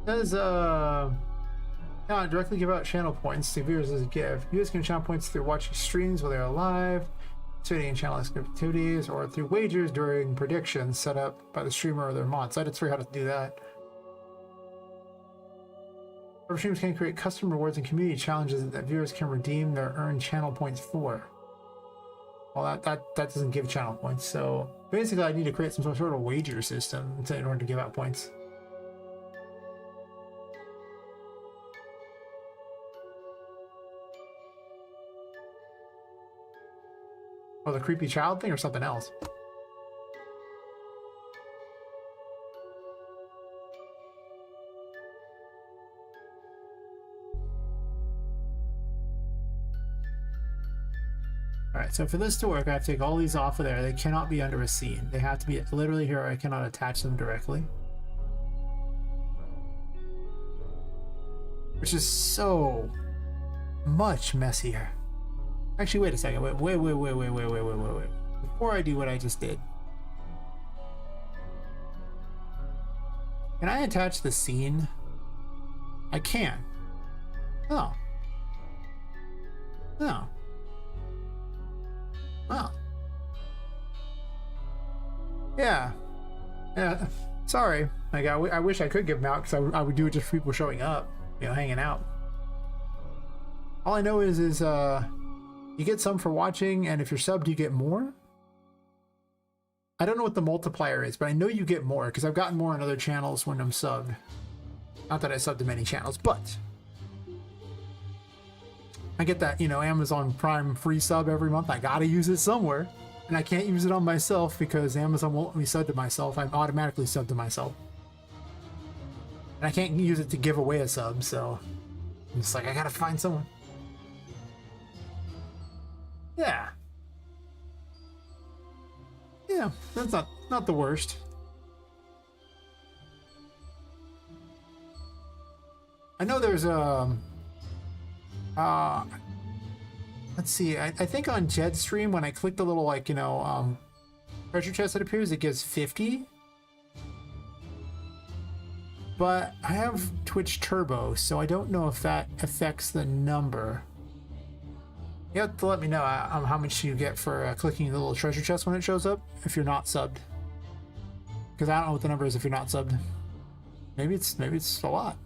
Speaker 1: Does not directly give out channel points to viewers as a gift. Viewers can channel points through watching streams while they are live, participating in channel activities, or through wagers during predictions set up by the streamer or their mods. I did figure out how to do that. Our streams can create custom rewards and community challenges that viewers can redeem their earned channel points for. Well, that doesn't give channel points, so basically I need to create some sort of wager system in order to give out points. Oh, the creepy child thing or something else? Alright, so for this to work, I have to take all these off of there. They cannot be under a scene. They have to be literally here. I cannot attach them directly. Which is so much messier. Actually, wait a second. Wait. Before I do what I just did, can I attach the scene? I can. Oh. Oh. Well. Yeah. Yeah. Sorry. Like, I wish I could give them out because I would do it just for people showing up, you know, hanging out. All I know is you get some for watching, and if you're subbed, you get more. I don't know what the multiplier is, but I know you get more because I've gotten more on other channels when I'm subbed. Not that I sub to many channels, but I get that, you know, Amazon Prime free sub every month. I gotta use it somewhere, and I can't use it on myself because Amazon won't let me sub to myself. I'm automatically sub to myself, and I can't use it to give away a sub. So I'm just like, I gotta find someone. Yeah. Yeah, that's not the worst. I know there's a. Uh, let's see. I think on Jed's stream when I click the little like treasure chest that appears, it gives 50. But I have Twitch Turbo, so I don't know if that affects the number. You have to let me know how much you get for clicking the little treasure chest when it shows up if you're not subbed. Because I don't know what the number is if you're not subbed. Maybe it's a lot.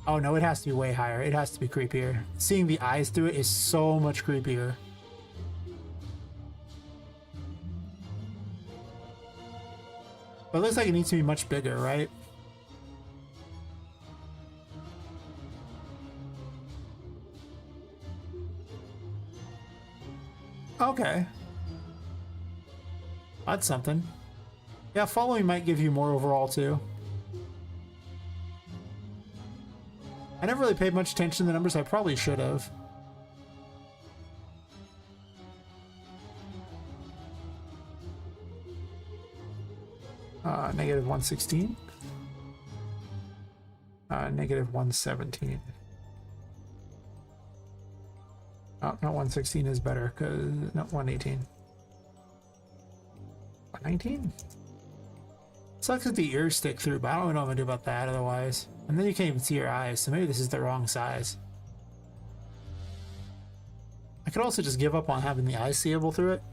Speaker 1: Oh no, it has to be way higher. It has to be creepier. Seeing the eyes through it is so much creepier. But it looks like it needs to be much bigger, right? Okay. That's something. Yeah, following might give you more overall too. I never really paid much attention to the numbers. I probably should have. Negative 116. Negative 117. Oh, not 116 is better, because not 118. 119? Sucks that the ears stick through, but I don't know what I'm gonna do about that otherwise. And then you can't even see your eyes, so maybe this is the wrong size. I could also just give up on having the eyes seeable through it.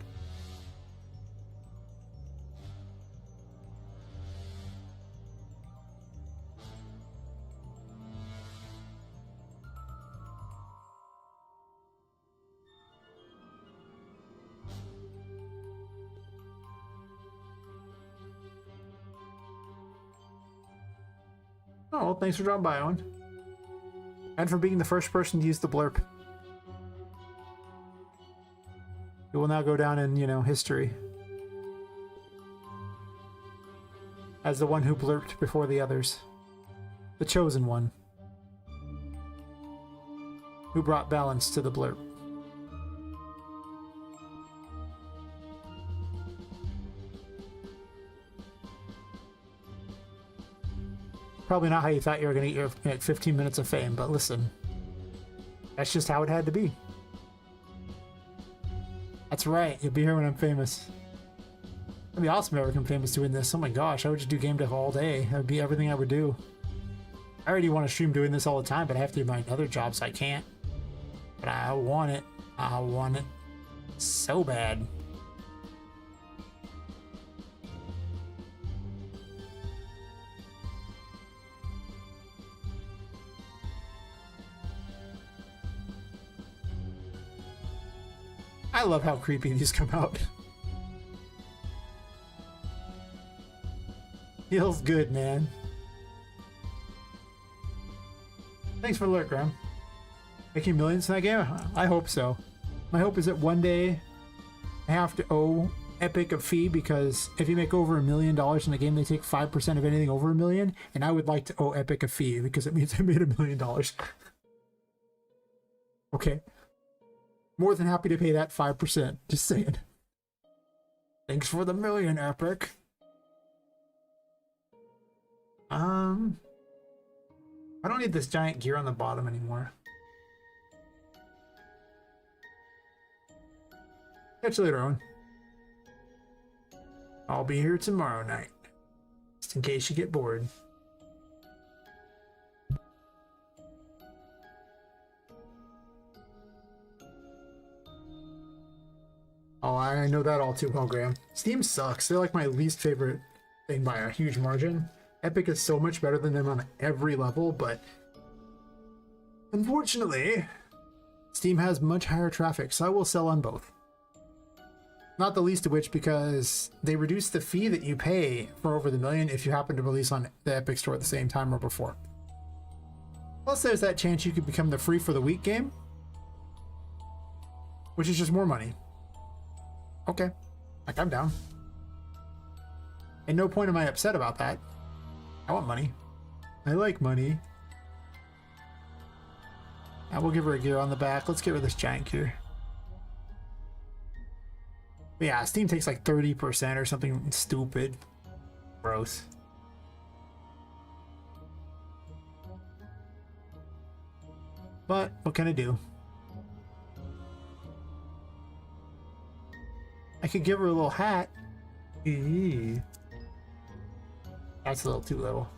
Speaker 1: Oh, well, thanks for dropping by, Owen. And for being the first person to use the blurb. It will now go down in, history. As the one who blurped before the others. The chosen one. Who brought balance to the blurb. Probably not how you thought you were going to get your 15 minutes of fame, but listen. That's just how it had to be. That's right, you'll be here when I'm famous. It'd be awesome if I ever become famous doing this. Oh my gosh, I would just do game dev all day. That would be everything I would do. I already want to stream doing this all the time, but I have to do my other job, so I can't. But I want it. I want it so bad. I love how creepy these come out. Feels good, man. Thanks for the alert, Graham. Making millions in that game? I hope so. My hope is that one day I have to owe Epic a fee, because if you make over $1 million in a game, they take 5% of anything over $1 million, and I would like to owe Epic a fee because it means I made $1 million. Okay. More than happy to pay that 5%. Just saying. Thanks for the million, Epic. I don't need this giant gear on the bottom anymore. Catch you later, Owen. I'll be here tomorrow night. Just in case you get bored. Oh, I know that all too well, Graham. Steam sucks. They're like my least favorite thing by a huge margin. Epic is so much better than them on every level, but unfortunately, Steam has much higher traffic, so I will sell on both. Not the least of which because they reduce the fee that you pay for over the million if you happen to release on the Epic Store at the same time or before. Plus, there's that chance you could become the free for the week game, which is just more money. Okay, like I'm down. At no point am I upset about that. I want money. I like money. I will give her a gear on the back. Let's get rid of this giant gear. But yeah, Steam takes like 30% or something stupid. Gross. But what can I do? I could give her a little hat. Eee. That's a little too little.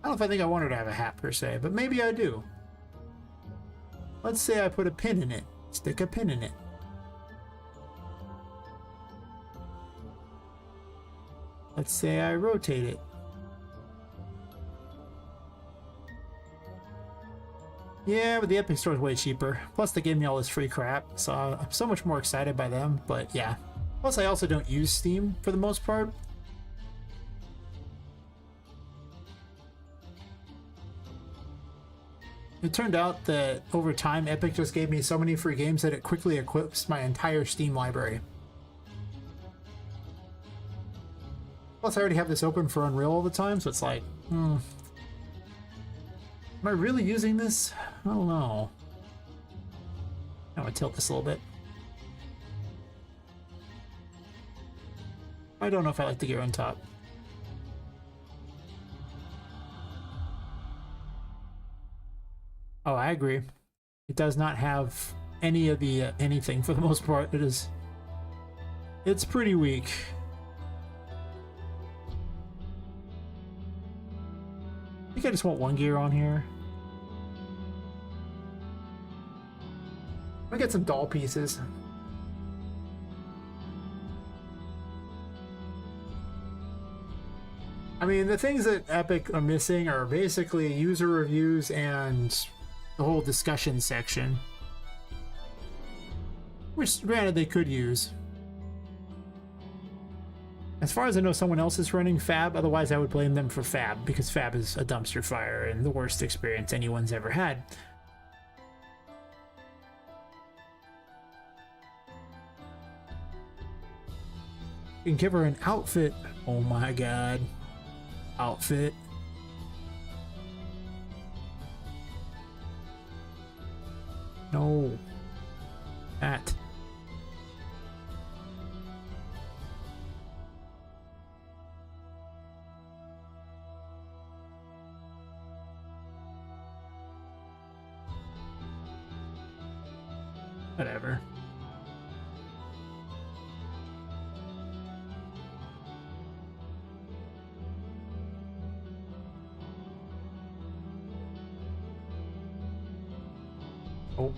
Speaker 1: I don't know if I think I want her to have a hat per se, but maybe I do. Let's say I put a pin in it. Stick a pin in it. Let's say I rotate it. Yeah, but the Epic Store is way cheaper. Plus, they gave me all this free crap, so I'm so much more excited by them, but yeah. Plus, I also don't use Steam for the most part. It turned out that over time, Epic just gave me so many free games that it quickly equips my entire Steam library. Plus, I already have this open for Unreal all the time, so it's like, am I really using this? I don't know. I'm gonna tilt this a little bit. I don't know if I like the gear on top. Oh, I agree. It does not have any of the anything for the most part. It's pretty weak. I think I just want one gear on here. I'm gonna get some doll pieces. I mean, the things that Epic are missing are basically user reviews and the whole discussion section. Which, granted, they could use. As far as I know, someone else is running Fab, otherwise I would blame them for Fab, because Fab is a dumpster fire and the worst experience anyone's ever had. You can give her an outfit. Oh my god. Outfit. No. That. Whatever. Oh.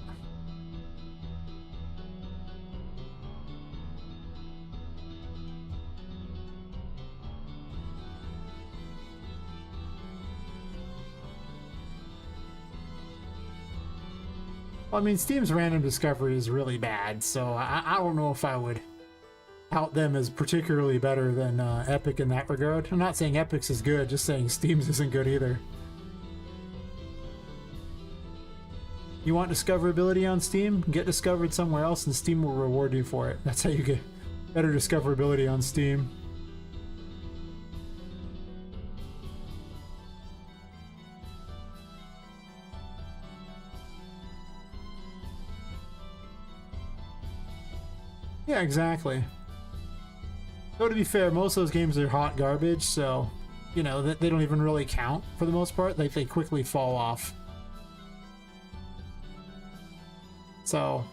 Speaker 1: Well, I mean, Steam's random discovery is really bad, so I don't know if I would tout them as particularly better than Epic in that regard. I'm not saying Epic's is good, just saying Steam's isn't good either. You want discoverability on Steam? Get discovered somewhere else and Steam will reward you for it. That's how you get better discoverability on Steam. Yeah, exactly. Though to be fair, most of those games are hot garbage, so, you know, they don't even really count for the most part. They quickly fall off. So,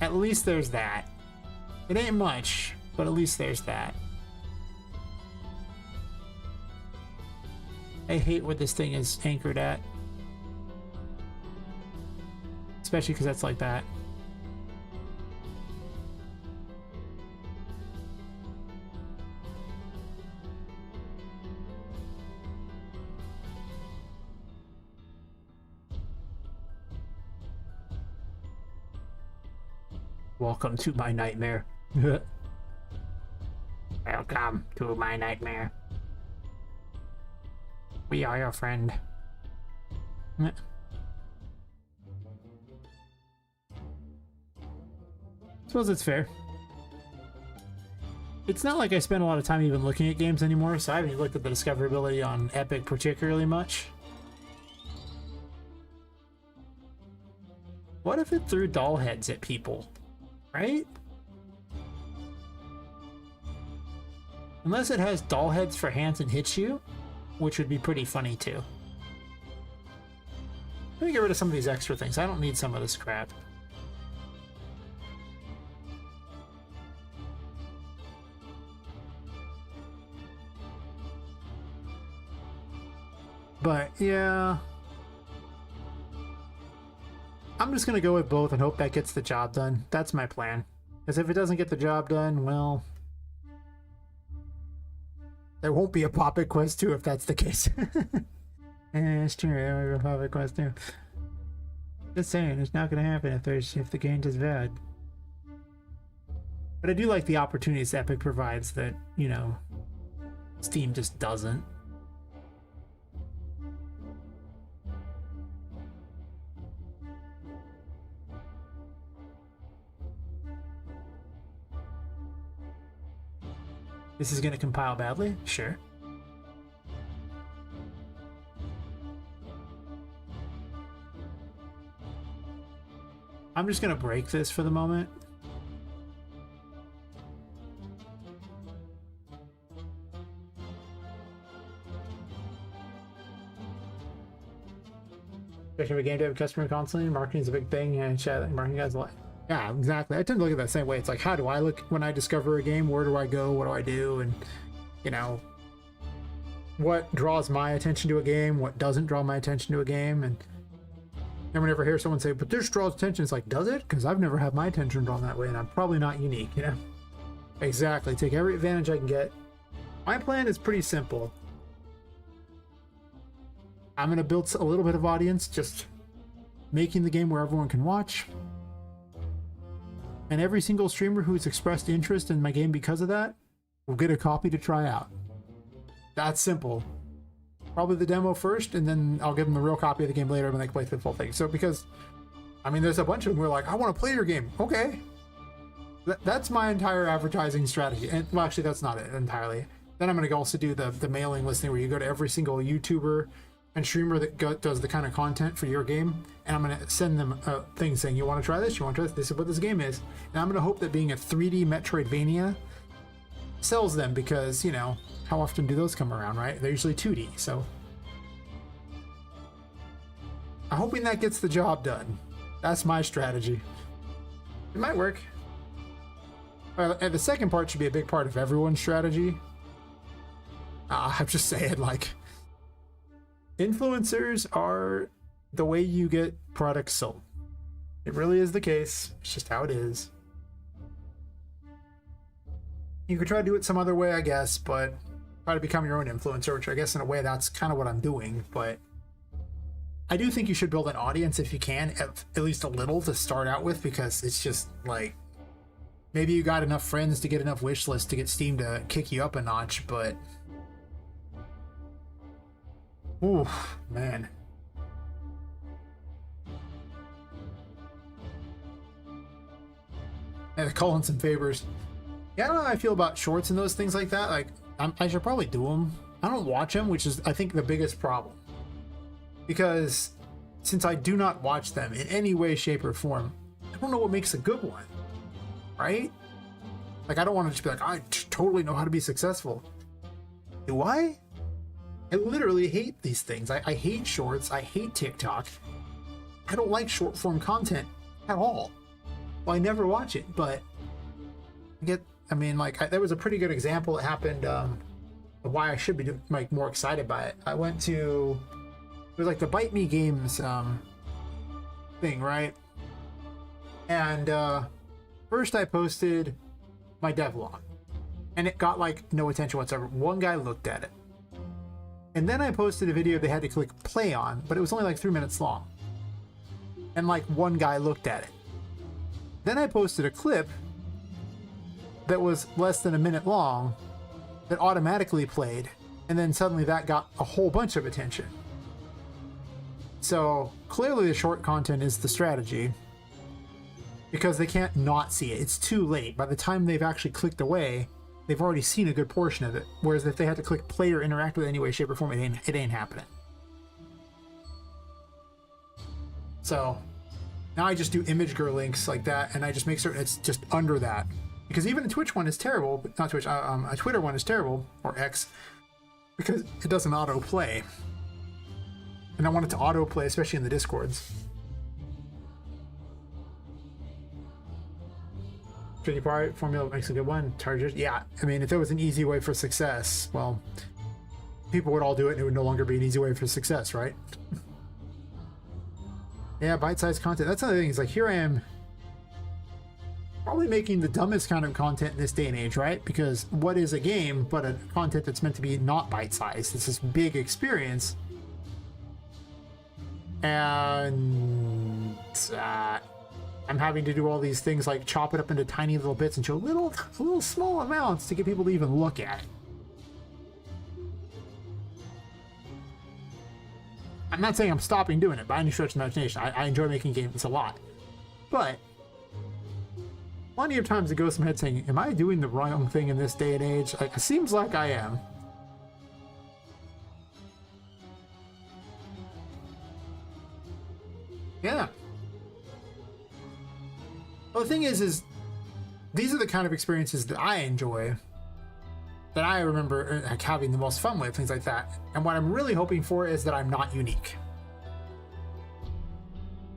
Speaker 1: at least there's that. It ain't much, but at least there's that. I hate what this thing is anchored at. Especially because that's like that. Welcome to my nightmare. Welcome to my nightmare. We are your friend. Suppose it's fair. It's not like I spend a lot of time even looking at games anymore, so I haven't looked at the discoverability on Epic particularly much. What if it threw doll heads at people? Right? Unless it has doll heads for hands and hits you, which would be pretty funny too. Let me get rid of some of these extra things. I don't need some of this crap. But yeah, I'm just gonna go with both and hope that gets the job done. That's my plan. Because if it doesn't get the job done, well, there won't be a Poppet Quest 2 if that's the case. Yeah, it's true. There won't be a Poppet Quest 2. Just saying, it's not gonna happen if the game is bad. But I do like the opportunities Epic provides that, you know, Steam just doesn't. This is going to compile badly? Sure. I'm just going to break this for the moment. Especially if a game to have customer constantly, marketing is a big thing, and marketing guys a lot. Yeah, exactly. I tend to look at that same way. It's like, how do I look when I discover a game? Where do I go? What do I do? And, you know, what draws my attention to a game? What doesn't draw my attention to a game? And then whenever I hear someone say, but this draws attention, it's like, does it? Because I've never had my attention drawn that way, and I'm probably not unique, you know? Exactly. Take every advantage I can get. My plan is pretty simple. I'm going to build a little bit of audience, just making the game where everyone can watch. And every single streamer who's expressed interest in my game because of that will get a copy to try out. That's simple. Probably the demo first, and then I'll give them the real copy of the game later when they play through the full thing. So because, I mean, there's a bunch of them who are like, I want to play your game. Okay. That's my entire advertising strategy. And well, actually, that's not it entirely. Then I'm going to also do the mailing listing where you go to every single YouTuber and streamer that does the kind of content for your game, and I'm going to send them a thing saying, you want to try this? You want to try this? This is what this game is. And I'm going to hope that being a 3D Metroidvania sells them because, you know, how often do those come around, right? They're usually 2D, so I'm hoping that gets the job done. That's my strategy. It might work. And the second part should be a big part of everyone's strategy. I'm just saying, like, influencers are the way you get products sold. It really is the case. It's just how it is. You could try to do it some other way, I guess, but try to become your own influencer, which I guess in a way that's kind of what I'm doing. But I do think you should build an audience if you can, at least a little to start out with, because it's just like, maybe you got enough friends to get enough wish lists to get Steam to kick you up a notch, but ooh, man. And calling some favors. Yeah, I don't know how I feel about shorts and those things like that. Like, I should probably do them. I don't watch them, which is, I think, the biggest problem. Because since I do not watch them in any way, shape, or form, I don't know what makes a good one. Right? Like, I don't want to just be like, I totally know how to be successful. Do I? I literally hate these things. I hate shorts. I hate TikTok. I don't like short form content at all. Well, I never watch it, but I mean, like, there was a pretty good example that happened of why I should be like more excited by it. I went to, it was like the Bite Me Games thing, right? And first I posted my devlog, and it got like no attention whatsoever. One guy looked at it. And then I posted a video they had to click play on, but it was only like 3 minutes long. And like one guy looked at it. Then I posted a clip that was less than a minute long that automatically played, and then suddenly that got a whole bunch of attention. So clearly the short content is the strategy, because they can't not see it. It's too late. By the time they've actually clicked away, they've already seen a good portion of it. Whereas if they had to click play or interact with it in any way, shape, or form, it ain't happening. So, Now I just do image girl links like that, and I just make certain it's just under that. Because even a Twitch one is terrible, but not Twitch, a Twitter one is terrible, or X, because it doesn't auto-play. And I want it to auto-play, especially in the Discords. Tricky part, formula makes a good one. Target, yeah. I mean, if there was an easy way for success, well, people would all do it, and it would no longer be an easy way for success, right? Yeah, bite-sized content. That's another thing. Is like, here I am, probably making the dumbest kind of content in this day and age, right? Because what is a game but a content that's meant to be not bite-sized? It's this big experience, and I'm having to do all these things like chop it up into tiny little bits and show little small amounts to get people to even look at it. I'm not saying I'm stopping doing it by any stretch of the imagination. I enjoy making games a lot. But plenty of times it goes to my head saying, am I doing the wrong thing in this day and age? Like, it seems like I am. Yeah. Well, the thing is these are the kind of experiences that I enjoy, that I remember like having the most fun with, things like that. And what I'm really hoping for is that I'm not unique.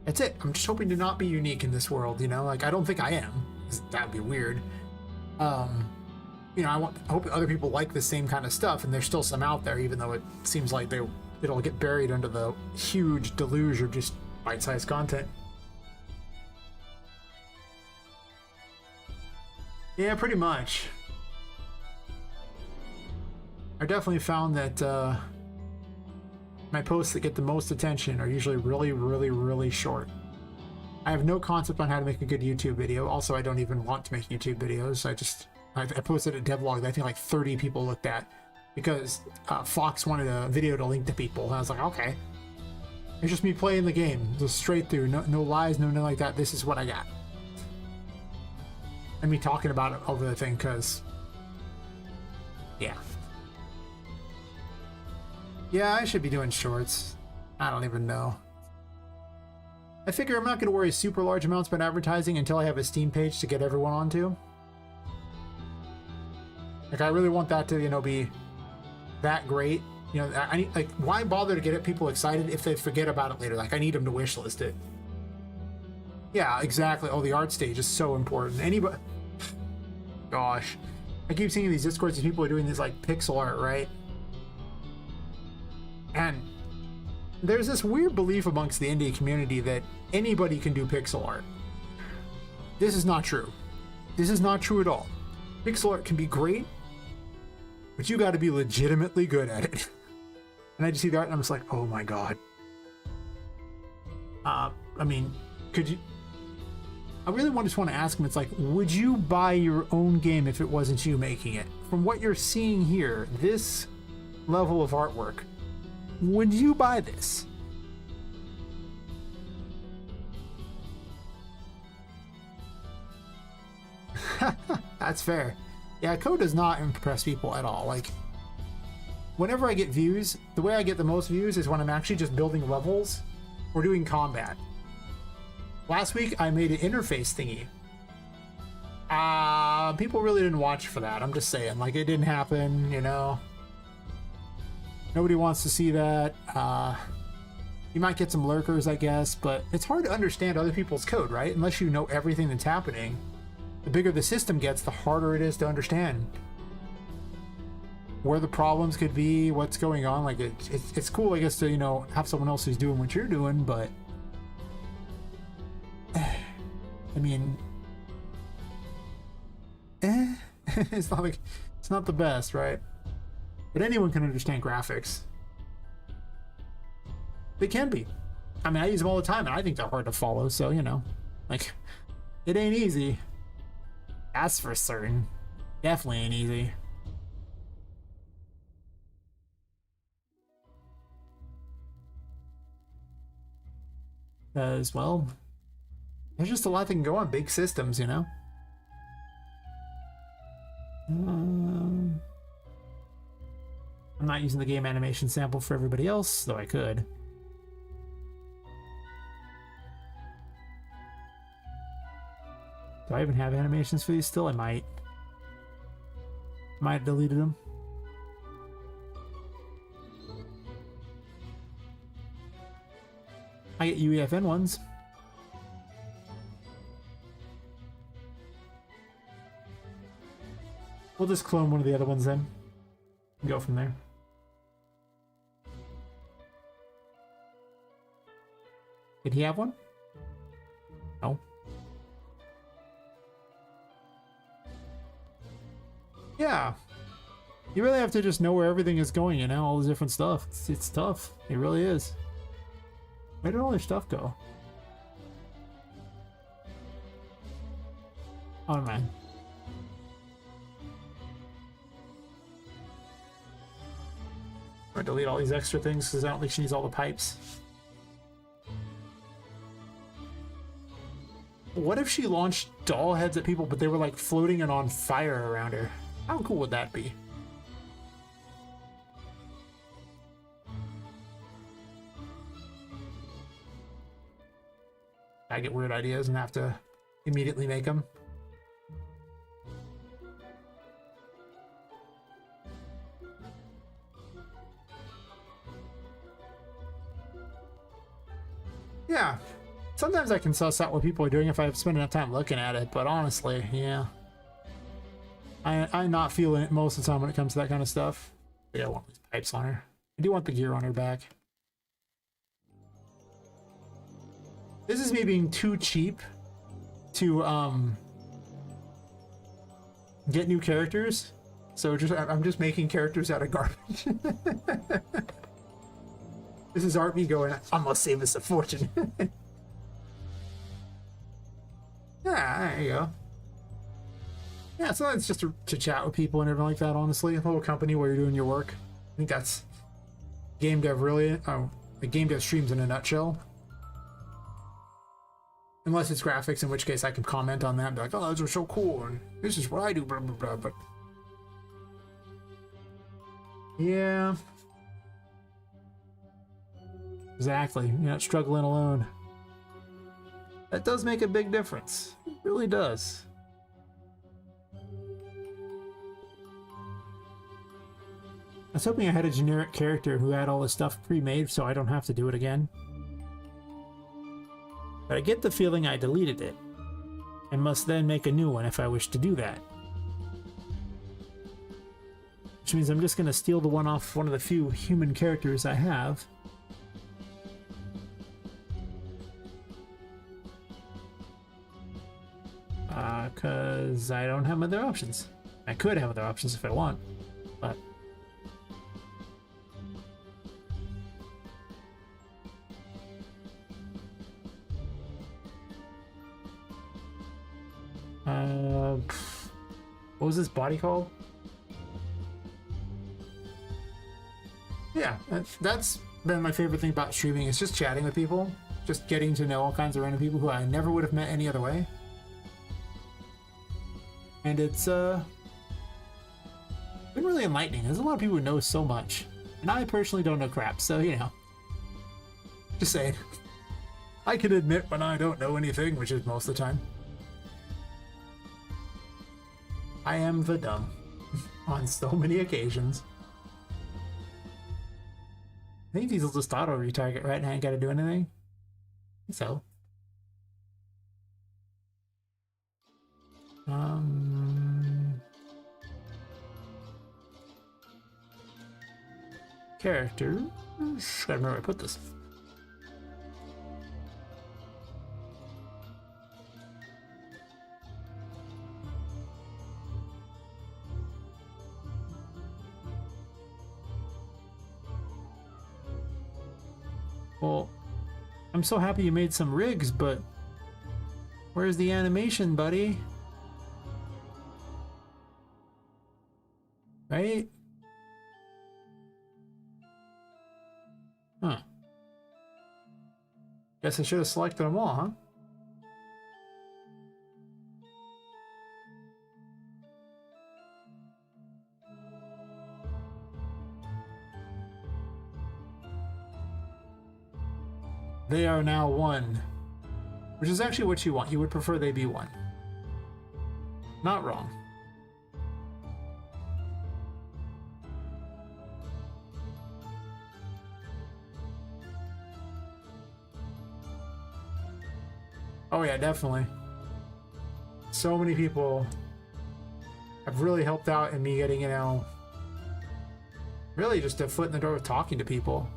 Speaker 1: That's it. I'm just hoping to not be unique in this world, you know? Like, I don't think I am. That would be weird. You know, I hope other people like the same kind of stuff, and there's still some out there, even though it seems like it'll get buried under the huge deluge of just bite-sized content. Yeah, pretty much. I definitely found that my posts that get the most attention are usually really short. I have no concept on how to make a good YouTube video. Also, I don't even want to make YouTube videos. I posted a devlog that I think like 30 people looked at because Fox wanted a video to link to people. And I was like, okay. It's just me playing the game, just straight through. No lies, no nothing like that. This is what I got. And me talking about it over the thing, because yeah. Yeah, I should be doing shorts. I don't even know. I figure I'm not going to worry super large amounts about advertising until I have a Steam page to get everyone onto. Like, I really want that to, you know, be that great. You know, I need, like, why bother to get people excited if they forget about it later? Like, I need them to wishlist it. Yeah, exactly. Oh, the art stage is so important. Anybody... Gosh. I keep seeing these Discords and people are doing this, like, pixel art, right? And there's this weird belief amongst the indie community that anybody can do pixel art. This is not true. This is not true at all. Pixel art can be great, but you got to be legitimately good at it. And I just see that and I'm just like, oh my god. I mean, could you... I really just want to ask him, it's like, would you buy your own game if it wasn't you making it? From what you're seeing here, this level of artwork, would you buy this? That's fair. Yeah, code does not impress people at all. Like, whenever I get views, the way I get the most views is when I'm actually just building levels or doing combat. Last week, I made an interface thingy. People really didn't watch for that. I'm just saying, like, it didn't happen, you know? Nobody wants to see that. You might get some lurkers, I guess, but it's hard to understand other people's code, right? Unless you know everything that's happening. The bigger the system gets, the harder it is to understand where the problems could be, what's going on. Like, it's cool, I guess, to, you know, have someone else who's doing what you're doing, but I mean, it's not like, it's not the best, right? But anyone can understand graphics. They can be. I mean, I use them all the time, and I think they're hard to follow, so, you know, like, it ain't easy. That's for certain. Definitely ain't easy. As well, there's just a lot that can go on big systems, you know? I'm not using the game animation sample for everybody else, though I could. Do I even have animations for these still? I might. Might have deleted them. I get UEFN ones. We'll just clone one of the other ones then. And go from there. Did he have one? No. Yeah. You really have to just know where everything is going, you know, all the different stuff. It's tough. It really is. Where did all their stuff go? Oh, man. I'm gonna delete all these extra things because I don't think she needs all the pipes. What if she launched doll heads at people, but they were like floating and on fire around her? How cool would that be? I get weird ideas and have to immediately make them. Yeah. Sometimes I can suss out what people are doing if I spend enough time looking at it, but honestly, yeah. I'm not feeling it most of the time when it comes to that kind of stuff. Yeah, I want these pipes on her. I do want the gear on her back. This is me being too cheap to get new characters. So I'm just making characters out of garbage. This is art me going, I'm gonna save us a fortune. Yeah, there you go. Yeah, so it's just to chat with people and everything like that, honestly. A little company where you're doing your work. I think that's game dev really, the game dev streams in a nutshell. Unless it's graphics, in which case I can comment on that and be like, oh, those are so cool, and this is what I do, blah, blah, blah, but... Yeah. Exactly. You're not struggling alone. That does make a big difference. It really does. I was hoping I had a generic character who had all this stuff pre-made so I don't have to do it again. But I get the feeling I deleted it, and must then make a new one if I wish to do that. Which means I'm just going to steal the one off one of the few human characters I have. Because I don't have other options. I could have other options if I want, but... what was this body called? Yeah, that's been my favorite thing about streaming, is just chatting with people, just getting to know all kinds of random people who I never would have met any other way. And it's been really enlightening. There's a lot of people who know so much, and I personally don't know crap, so you know, just saying. I can admit when I don't know anything, which is most of the time. I am the dumb on so many occasions. I think these will just auto retarget, right? And I ain't gotta do anything. So. Character. Gotta remember where I put this. Well, I'm so happy you made some rigs, but where's the animation, buddy? Right? Huh. Guess I should have selected them all, huh? They are now one. Which is actually what you want. You would prefer they be one. Not wrong. Oh yeah, definitely. So many people have really helped out in me getting, you know, really just a foot in the door with talking to people.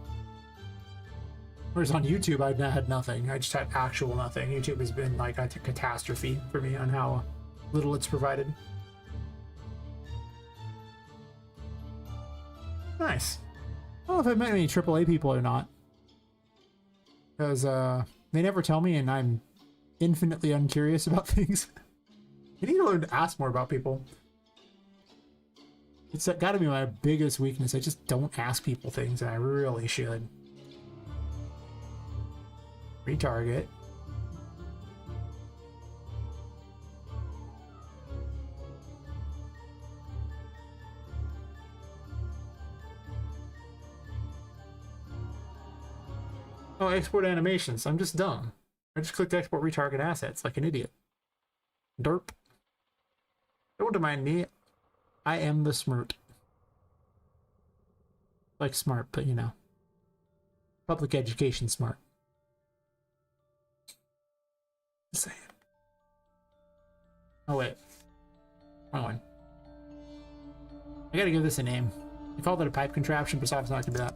Speaker 1: Whereas on YouTube, I had nothing. I just had actual nothing. YouTube has been like a catastrophe for me on how little it's provided. Nice. I don't know if I've met any AAA people or not. Because they never tell me, and I'm infinitely uncurious about things. I need to learn to ask more about people. It's got to be my biggest weakness. I just don't ask people things, and I really should. Retarget. Oh, export animations. I'm just dumb. I just clicked export retarget assets like an idiot. Derp. Don't mind me. I am the smart. Like smart, but you know. Public education smart. Just saying. Oh wait. Wrong one. I gotta give this a name. I called it a pipe contraption, but it's not gonna be that.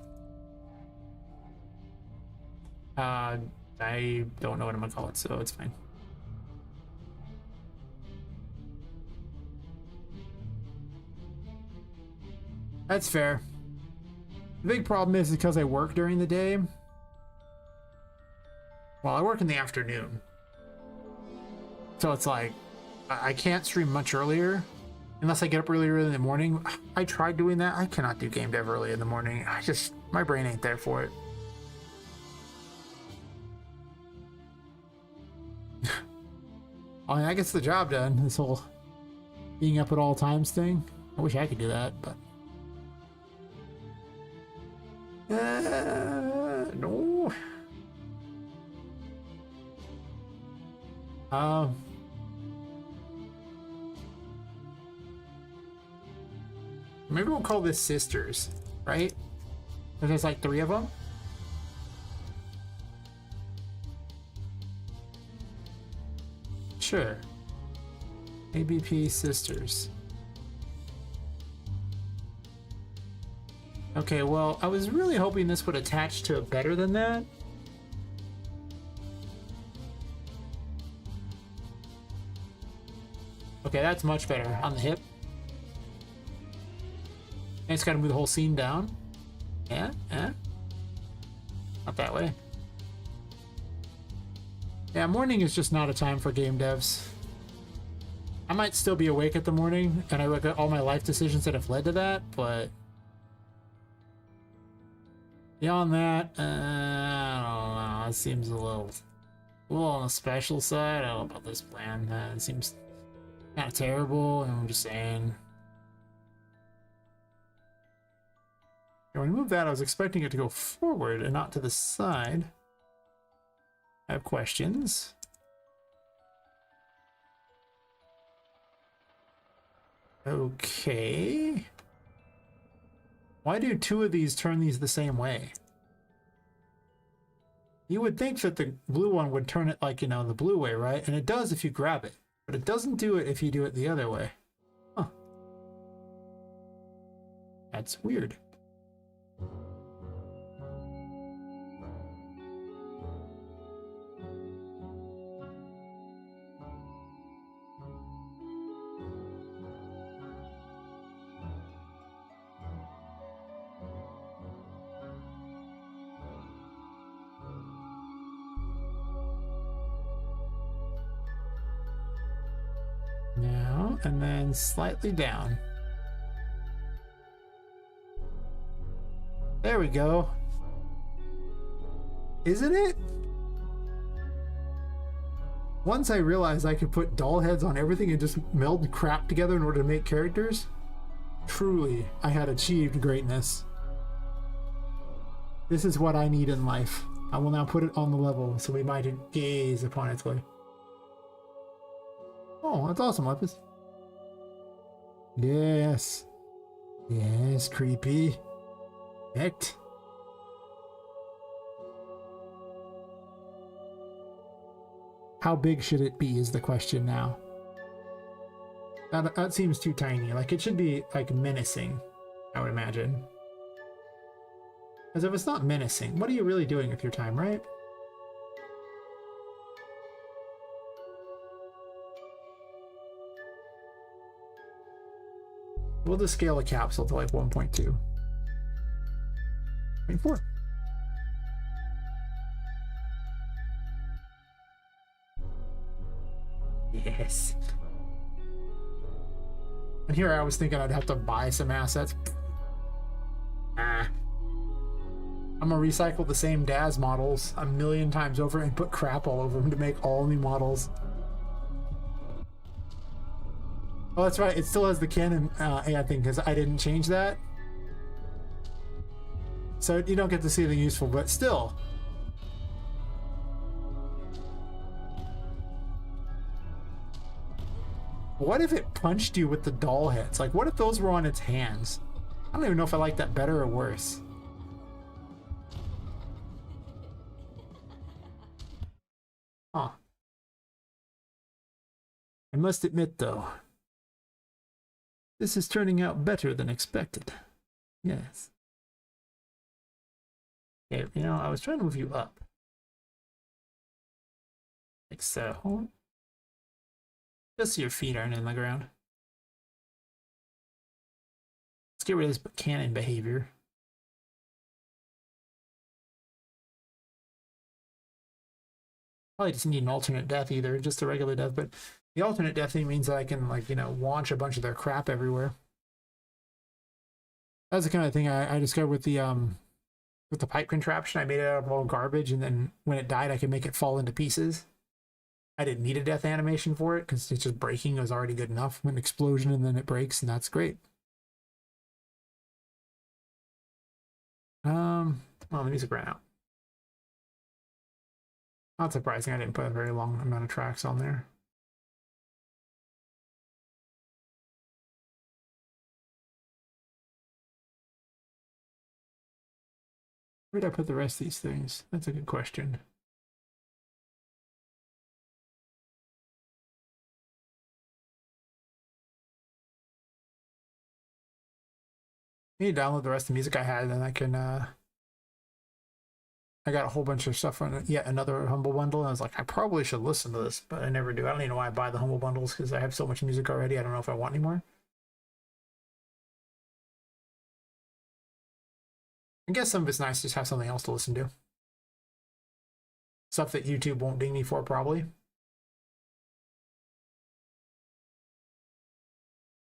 Speaker 1: I don't know what I'm gonna call it, so it's fine. That's fair. The big problem is because I work during the day. Well, I work in the afternoon. So it's like, I can't stream much earlier unless I get up really early in the morning. I tried doing that. I cannot do game dev early in the morning. My brain ain't there for it. I mean, that gets the job done, this whole being up at all times thing. I wish I could do that, but... no. Maybe we'll call this Sisters, right? There's like 3 of them. Sure. ABP Sisters. Okay, well, I was really hoping this would attach to it better than that. Okay, that's much better on the hip. I just gotta move the whole scene down. Yeah, yeah. Not that way. Yeah, morning is just not a time for game devs. I might still be awake at the morning, and I look at all my life decisions that have led to that, but... beyond that, I don't know. It seems a little on the special side. I don't know about this plan. It seems kind of terrible, and I'm just saying... when we move that, I was expecting it to go forward and not to the side. I have questions. Okay. Why do 2 of these turn these the same way? You would think that the blue one would turn it like, you know, the blue way, right? And it does if you grab it, but it doesn't do it if you do it the other way. Huh. That's weird. Now, and then slightly down. There we go. Isn't it? Once I realized I could put doll heads on everything and just meld crap together in order to make characters, truly, I had achieved greatness. This is what I need in life. I will now put it on the level so we might gaze upon its way. Oh, that's awesome, Lepus. Yes. Yes, creepy. Heck. How big should it be is the question now. That seems too tiny. Like, it should be, like, menacing, I would imagine. Because if it's not menacing, what are you really doing with your time, right? We'll just scale a capsule to, like, 1.2. 0.4. Yes. And here I was thinking I'd have to buy some assets. Ah. I'm gonna recycle the same DAS models a million times over and put crap all over them to make all new models. Oh, that's right. It still has the canon AI thing because I didn't change that. So you don't get to see anything useful, but still. What if it punched you with the doll heads? Like, what if those were on its hands? I don't even know if I like that better or worse. Huh. I must admit, though, this is turning out better than expected. Yes. Okay, you know, I was trying to move you up. Like so. Just so your feet aren't in the ground. Let's get rid of this cannon behavior. Probably just need an alternate death either, just a regular death, but the alternate death thing means that I can, like, you know, launch a bunch of their crap everywhere. That's the kind of thing I discovered with the pipe contraption. I made it out of all garbage, and then when it died, I could make it fall into pieces. I didn't need a death animation for it because it's just breaking was already good enough. An explosion and then it breaks, and that's great. Well, the music ran out. Not surprising. I didn't put a very long amount of tracks on there. Where did I put the rest of these things? That's a good question. I need to download the rest of the music I had, and then I can I got a whole bunch of stuff on yet another Humble Bundle. And I was like, I probably should listen to this, but I never do. I don't even know why I buy the Humble Bundles because I have so much music already. I don't know if I want any more. I guess some of it's nice to just have something else to listen to. Stuff that YouTube won't ding me for, probably.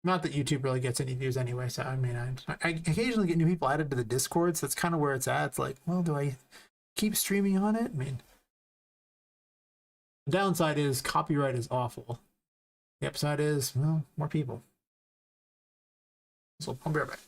Speaker 1: Not that YouTube really gets any views anyway. So I mean, I occasionally get new people added to the Discord. So that's kind of where it's at. It's like, well, do I keep streaming on it? I mean, the downside is copyright is awful. The upside is, well, more people. So I'll be right back.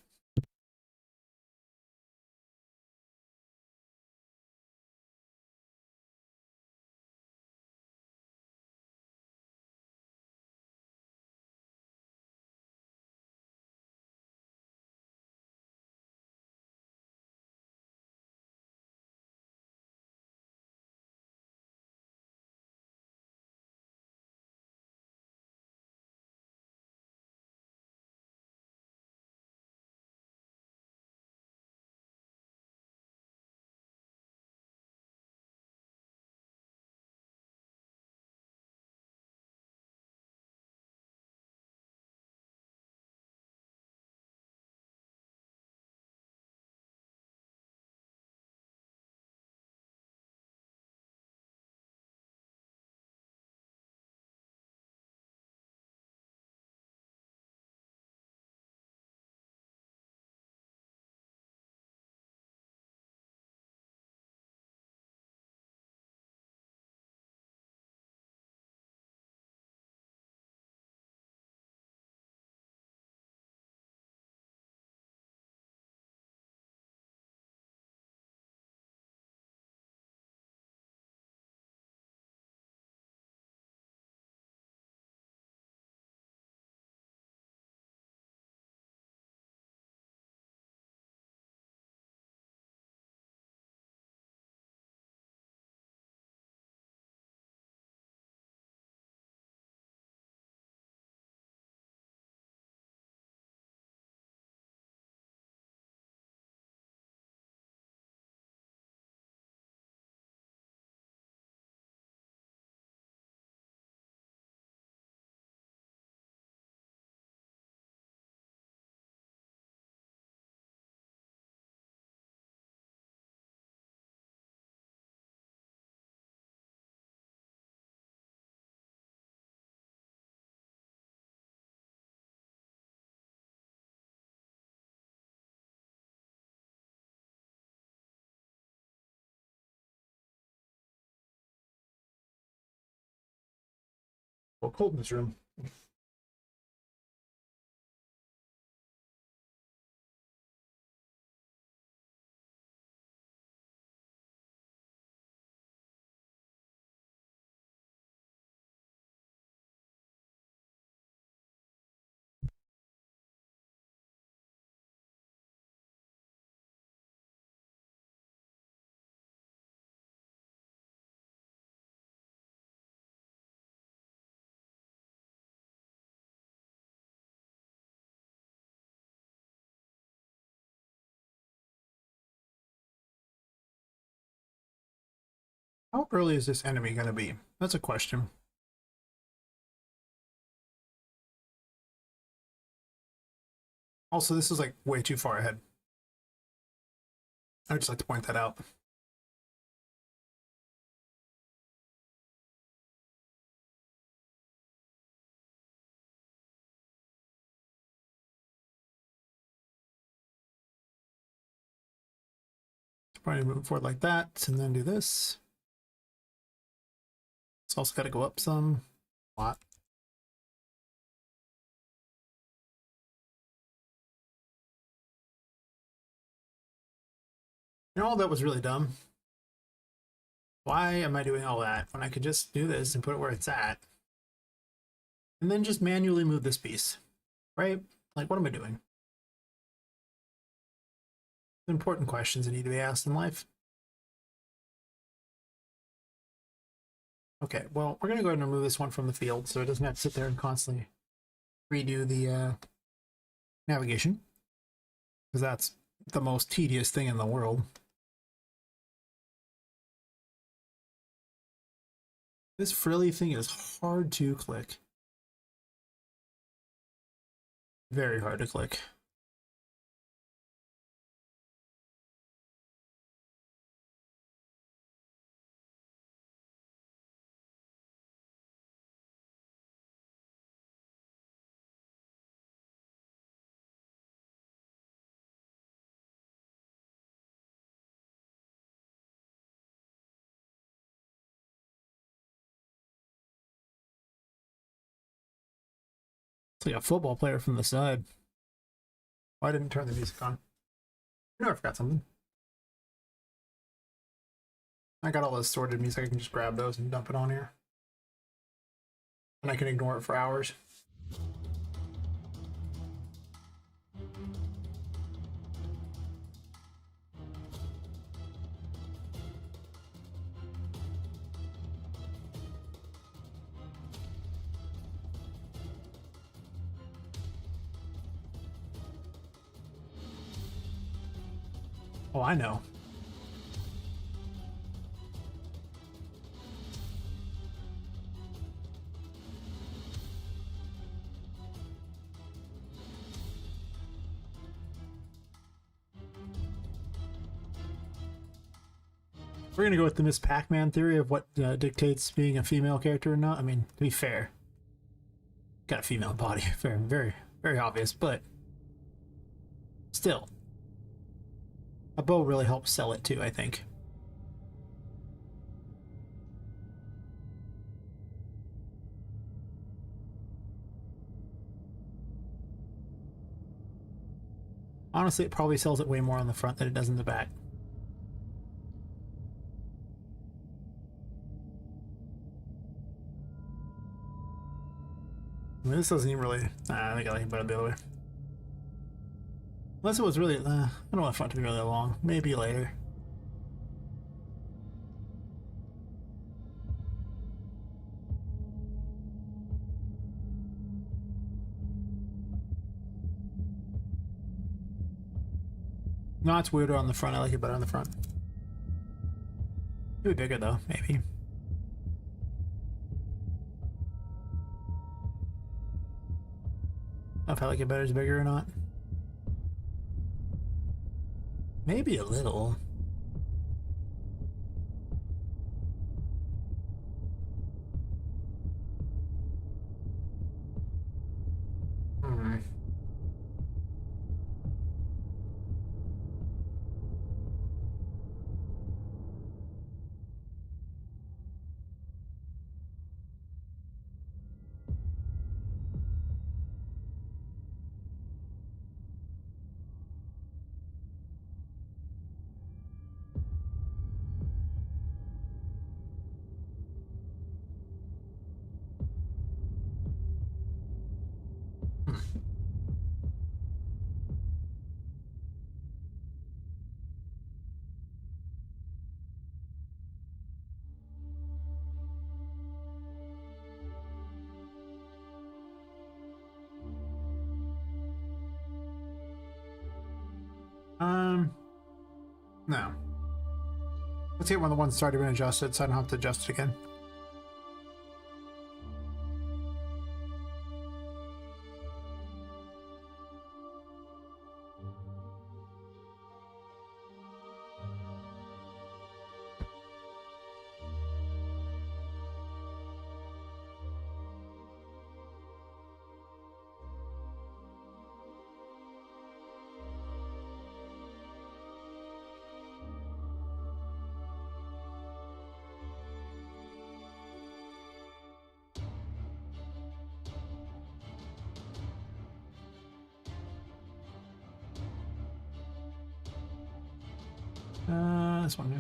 Speaker 1: Oh, cold in this room. How early is this enemy going to be? That's a question. Also, this is like way too far ahead. I'd just like to point that out. Probably move forward like that, and then do this. It's also got to go up some. A lot. And all that was really dumb. Why am I doing all that when I could just do this and put it where it's at? And then just manually move this piece, right? Like, what am I doing? Important questions that need to be asked in life. Okay, well, we're going to go ahead and remove this one from the field so it doesn't have to sit there and constantly redo the navigation, because that's the most tedious thing in the world. This frilly thing is hard to click. Very hard to click. It's like a football player from the side. Why didn't turn the music on? I know I forgot something. I got all this sorted music. I can just grab those and dump it on here. And I can ignore it for hours. Oh, I know. We're gonna go with the Miss Pac-Man theory of what dictates being a female character or not. I mean, to be fair, got a female body, fair, very, very obvious, but still, a bow really helps sell it too, I think. Honestly, it probably sells it way more on the front than it does in the back. I mean, this doesn't even really. I think I like it better the other way. Unless it was really. I don't want the front to be really long. Maybe later. No, it's weirder on the front. I like it better on the front. Maybe bigger though, maybe. I don't know if I like it better as bigger or not. Maybe a little. Hmm. No. Let's get when the one's already been adjusted so I don't have to adjust it again. This one, yeah.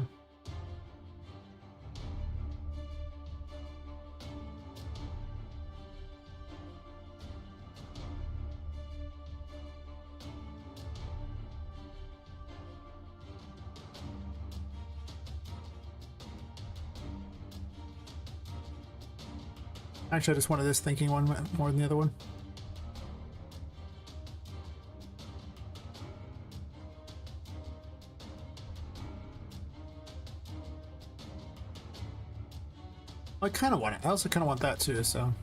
Speaker 1: Actually, I just wanted this thinking one more than the other one. I kind of want it. I also kind of want that too, so.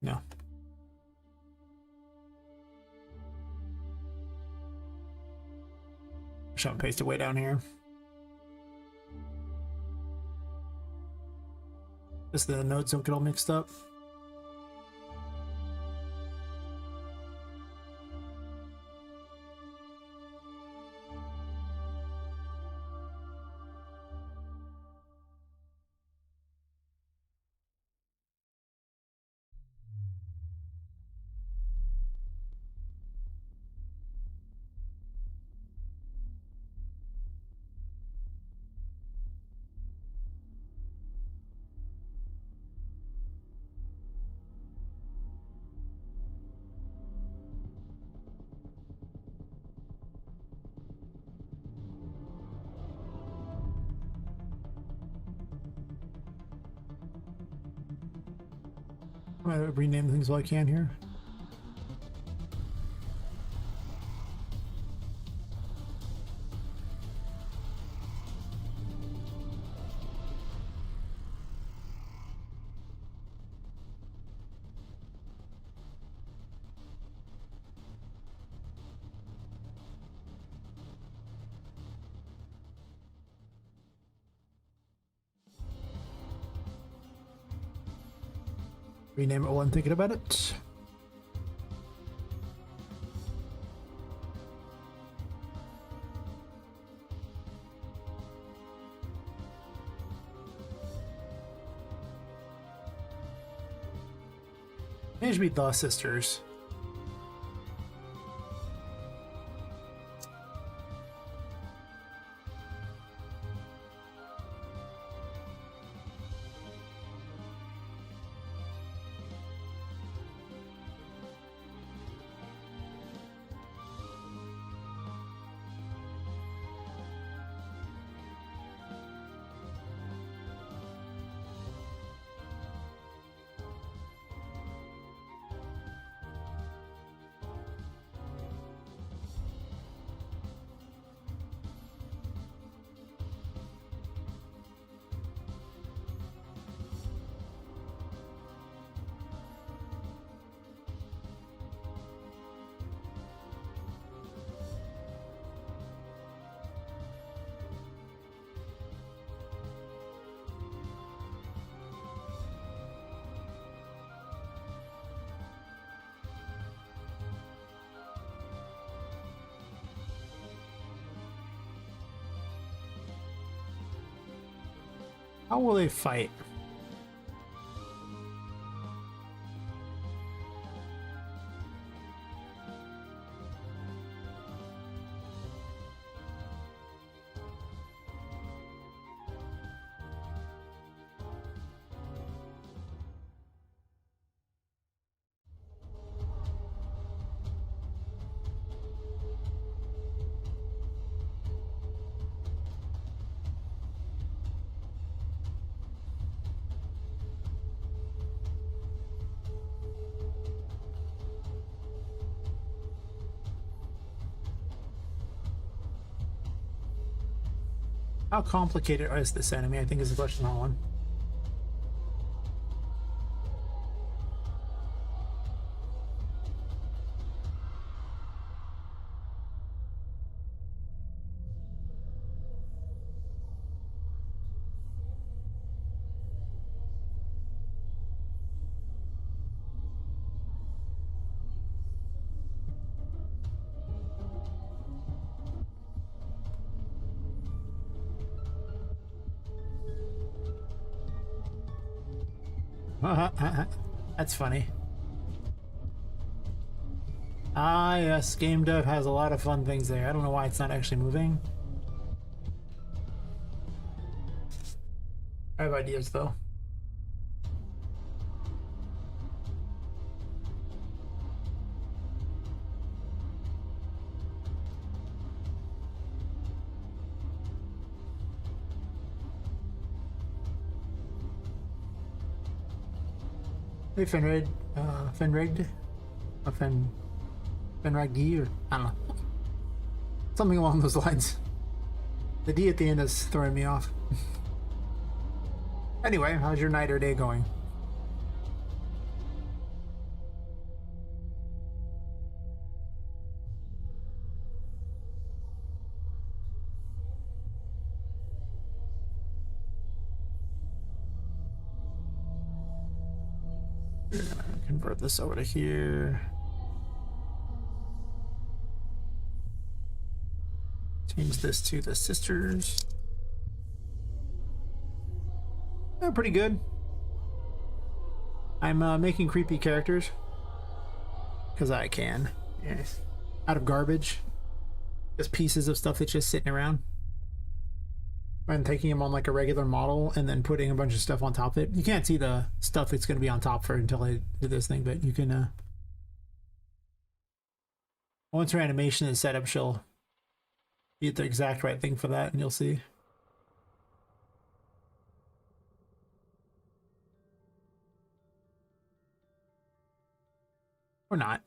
Speaker 1: No. Shall paste it way down here. Just the nodes don't get all mixed up. I'm gonna rename things while I can here. Rename it while I'm thinking about it. It should be The Sisters. How will they fight? How complicated is this enemy? I think is the question on one. That's funny. Ah, yes, game dev has a lot of fun things there. I don't know why it's not actually moving. I have ideas though. Hey, Fenrig, Fenrigged, or Fenraggy, or I don't know, something along those lines. The D at the end is throwing me off. Anyway, how's your night or day going? Convert this over to here. Change this to the sisters. Pretty good. I'm making creepy characters because I can. Yes. Out of garbage, just pieces of stuff that's just sitting around. And taking them on like a regular model and then putting a bunch of stuff on top of it. You can't see the stuff that's going to be on top for until I do this thing, but you can. Once her animation is set up, she'll get the exact right thing for that, and you'll see. Or not.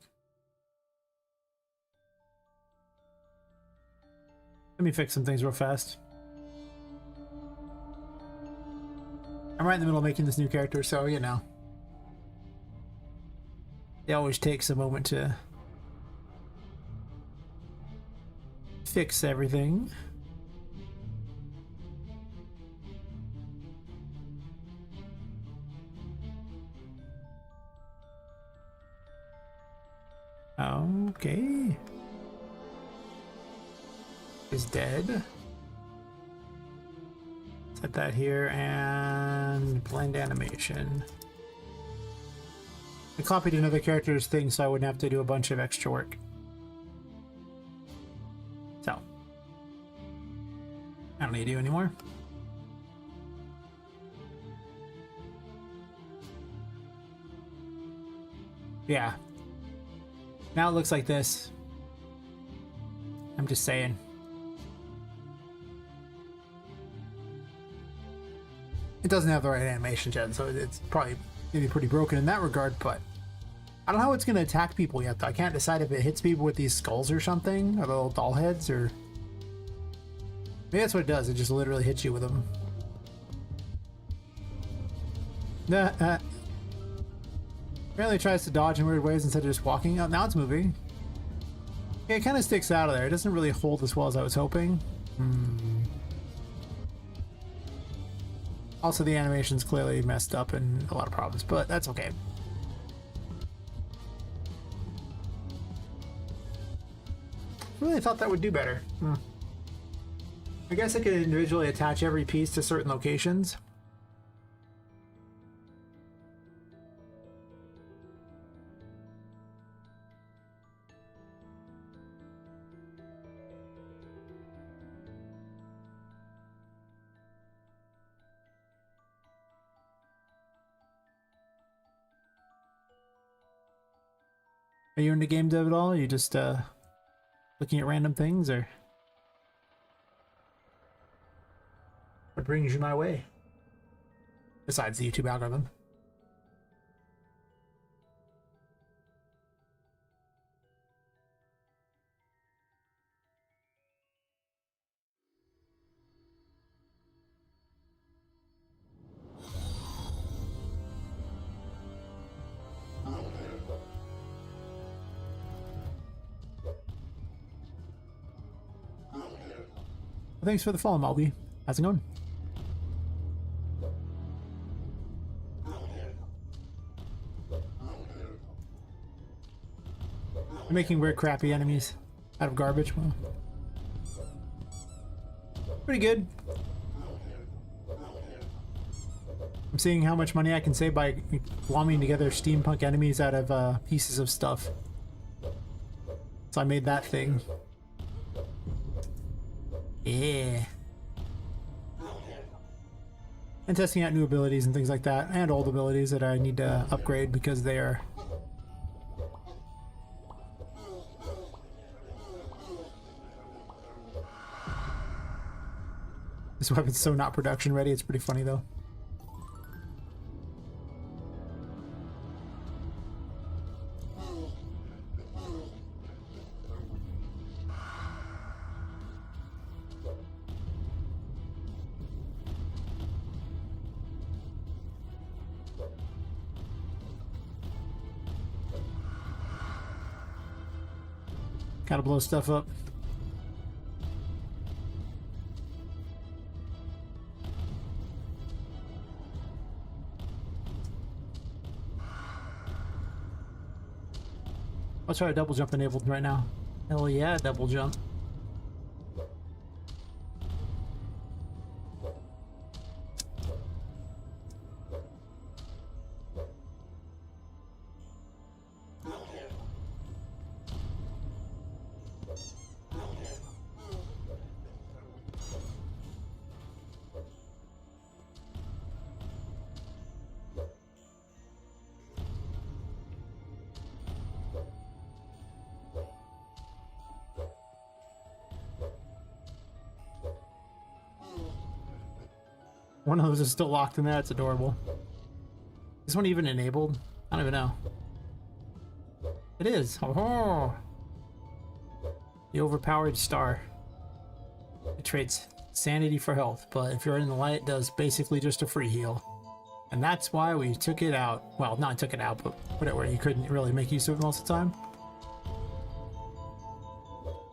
Speaker 1: Let me fix some things real fast. I'm right in the middle of making this new character, so you know. It always takes a moment to fix everything. Okay. Is dead. Set that here and blend animation. I copied another character's thing so I wouldn't have to do a bunch of extra work. So, I don't need you anymore. Yeah. Now it looks like this. I'm just saying. It doesn't have the right animation yet, so it's probably maybe pretty broken in that regard, but I don't know how it's going to attack people yet, though. I can't decide if it hits people with these skulls or something, or the little doll heads, or maybe that's what it does. It just literally hits you with them. Apparently it tries to dodge in weird ways instead of just walking. Oh, now it's moving. Yeah, it kind of sticks out of there. It doesn't really hold as well as I was hoping. Also, the animation's clearly messed up and a lot of problems, but that's okay. Really thought that would do better. I guess I could individually attach every piece to certain locations. Are you into game dev at all? Are you just looking at random things, or what brings you my way? Besides the YouTube algorithm. Thanks for the follow, Malby. How's it going? I'm making weird, crappy enemies out of garbage. Well, pretty good. I'm seeing how much money I can save by glomming together steampunk enemies out of pieces of stuff. So I made that thing. Yeah. And testing out new abilities and things like that, and old abilities that I need to upgrade because they are... This weapon's so not production ready, it's pretty funny though. Gotta blow stuff up. Let's try a double jump enabled right now. Hell yeah, double jump. One of those is still locked in there. It's adorable. Is this one even enabled? I don't even know. It is. Oh, the overpowered star. It trades sanity for health, but if you're in the light, it does basically just a free heal. And that's why we took it out. Well, not took it out, but put it where you couldn't really make use of it most of the time.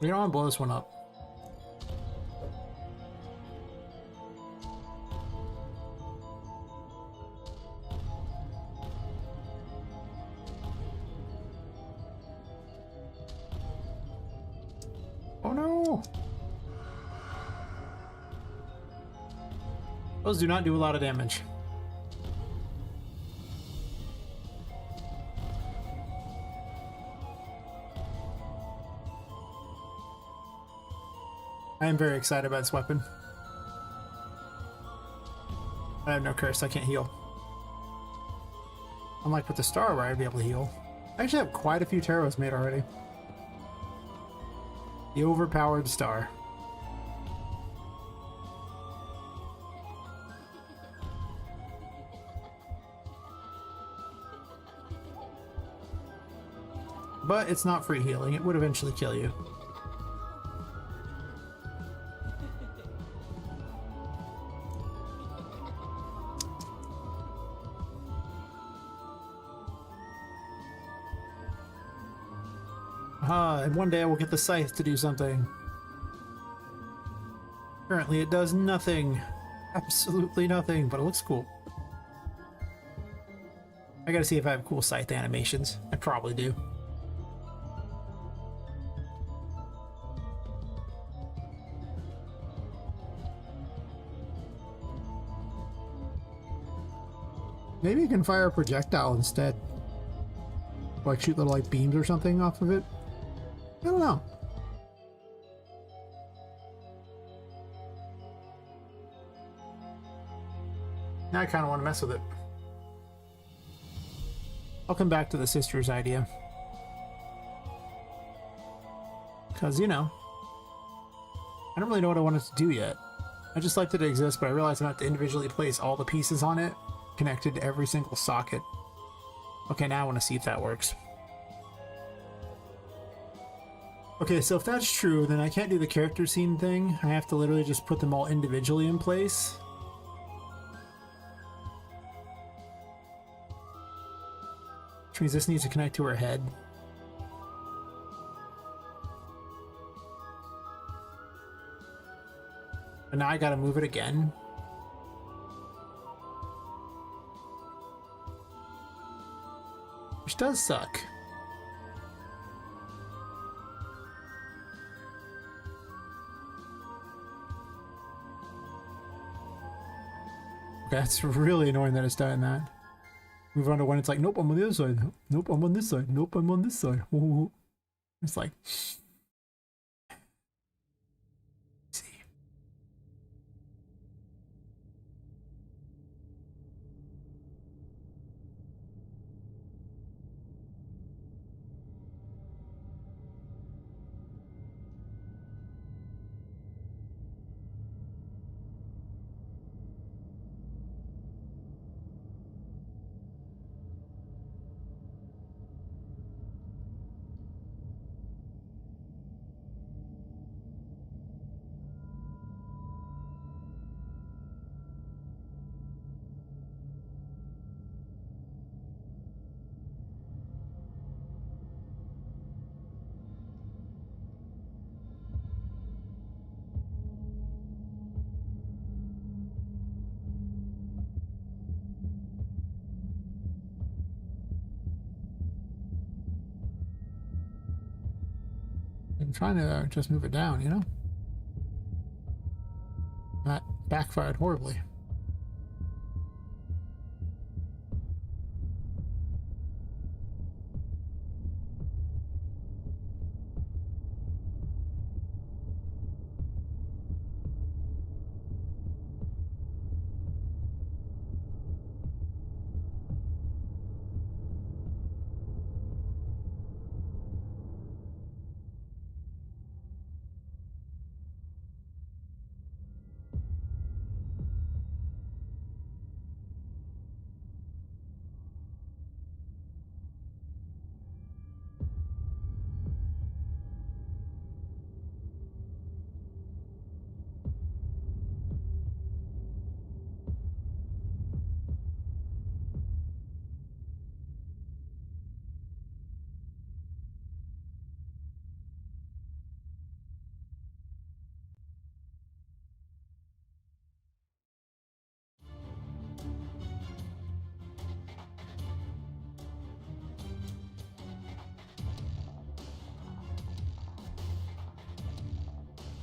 Speaker 1: We don't want to blow this one up. Oh no! Those do not do a lot of damage. I am very excited about this weapon. I have no curse, I can't heal. Unlike with the star where I'd be able to heal. I actually have quite a few tarots made already. The overpowered star. But it's not free healing, it would eventually kill you. And one day I will get the scythe to do something. Currently it does nothing. Absolutely nothing, but it looks cool. I gotta see if I have cool scythe animations. I probably do. Maybe you can fire a projectile instead. Like shoot little like beams or something off of it. I don't know. Now I kind of want to mess with it. I'll come back to the sister's idea. Because, you know, I don't really know what I want it to do yet. I just like that it exists, but I realize I have to individually place all the pieces on it, connected to every single socket. Okay, now I want to see if that works. Okay, so if that's true, then I can't do the character scene thing. I have to literally just put them all individually in place. Which means this needs to connect to her head. But now I gotta move it again. Which does suck. Okay, that's really annoying that it's done that. Move on to when it's like, nope, I'm on the other side. Nope, I'm on this side. Nope, I'm on this side. Ooh. It's like... see. I'm trying to just move it down, you know? That backfired horribly.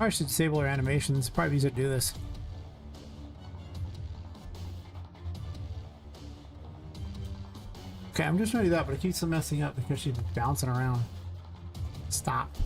Speaker 1: I should disable our animations. Probably easier to do this. Okay, I'm just trying to do that, but it keeps messing up because she's bouncing around. Stop.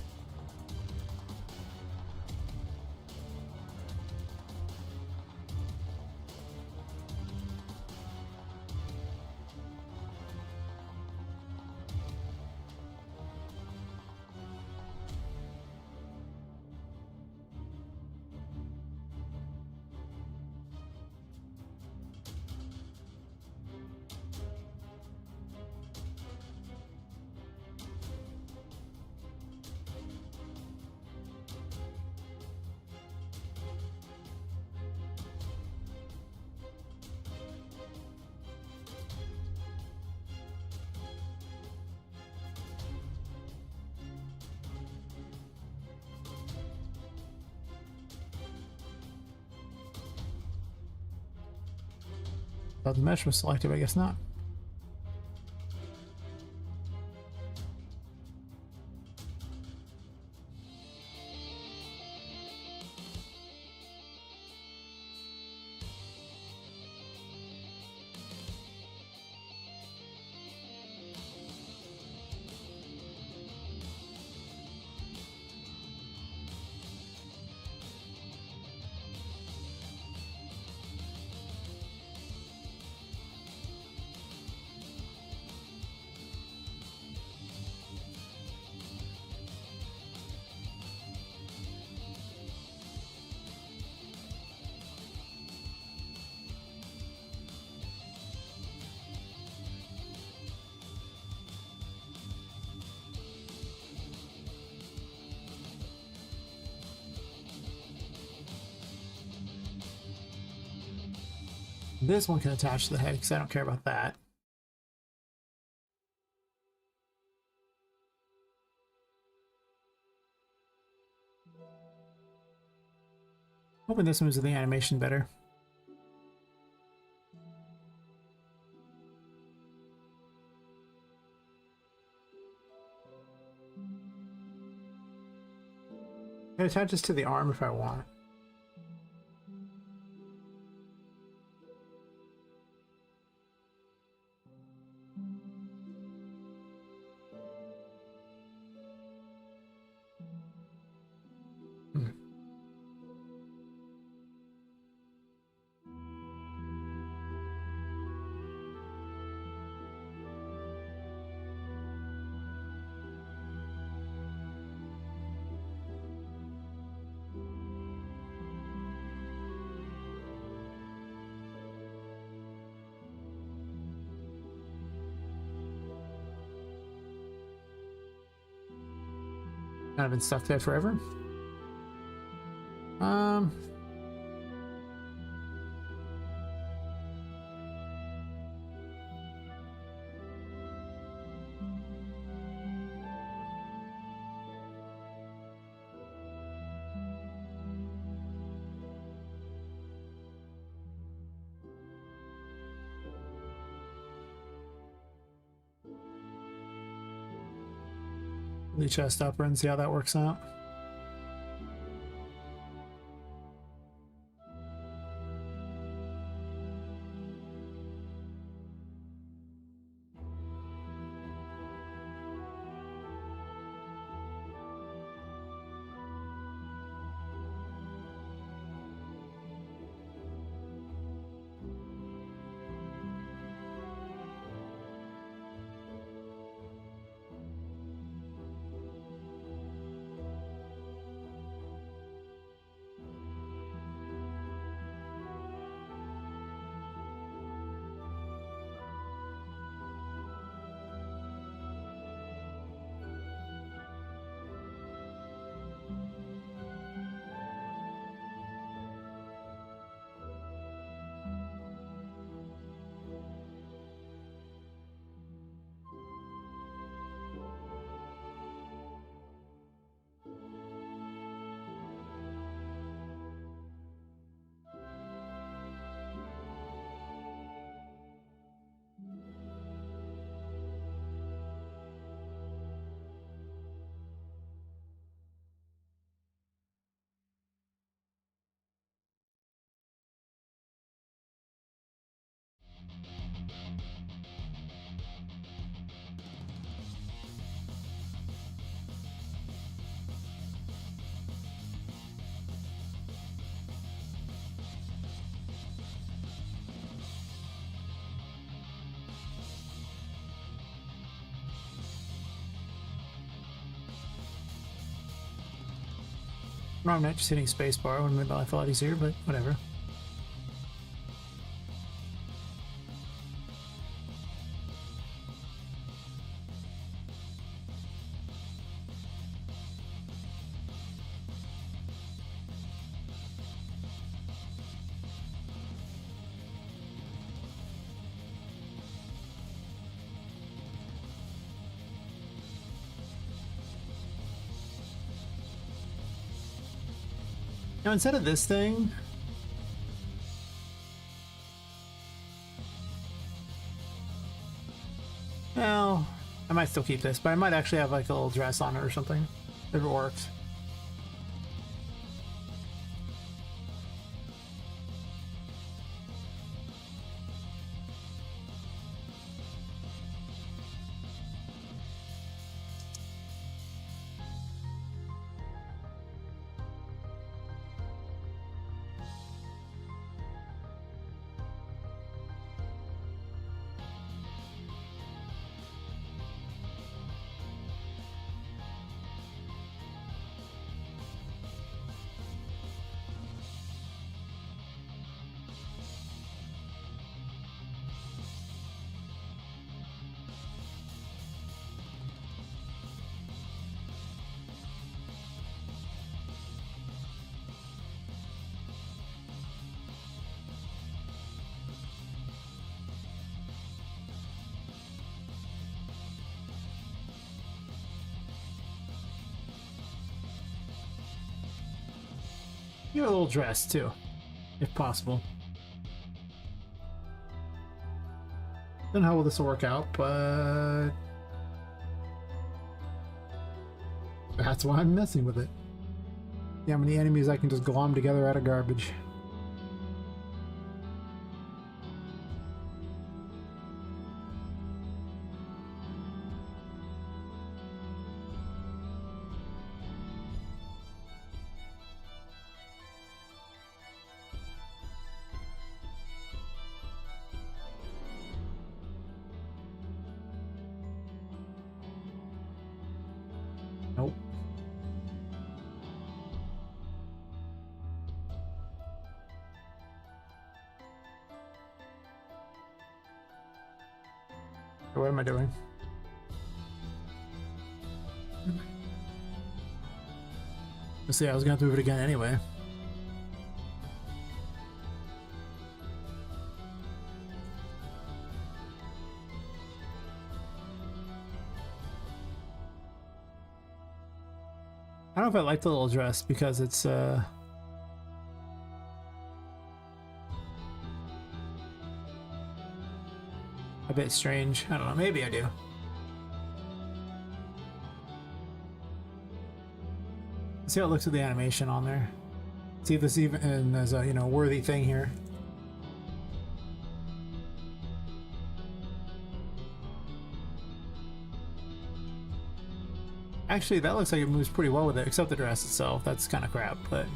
Speaker 1: Thought the mesh was selected, I guess not. This one can attach to the head because I don't care about that. Hoping this moves with the animation better. It attaches to the arm if I want. Kind of been stuck there forever. The chest upper and see how that works out. I'm not just hitting spacebar would make my life a lot easier, but whatever. Now instead of this thing, well, I might still keep this, but I might actually have like a little dress on it or something if it works. Give it a little dress too, if possible. Don't know how well this will work out, but that's why I'm messing with it. See how many enemies I can just glom together out of garbage. Nope. What am I doing? Let's see, I was gonna have to move it again anyway. I don't know if I like the little dress because it's a bit strange. I don't know, maybe I do. See how it looks with the animation on there. See if this even is a, you know, worthy thing here. Actually, that looks like it moves pretty well with it, except the dress itself. That's kind of crap, but...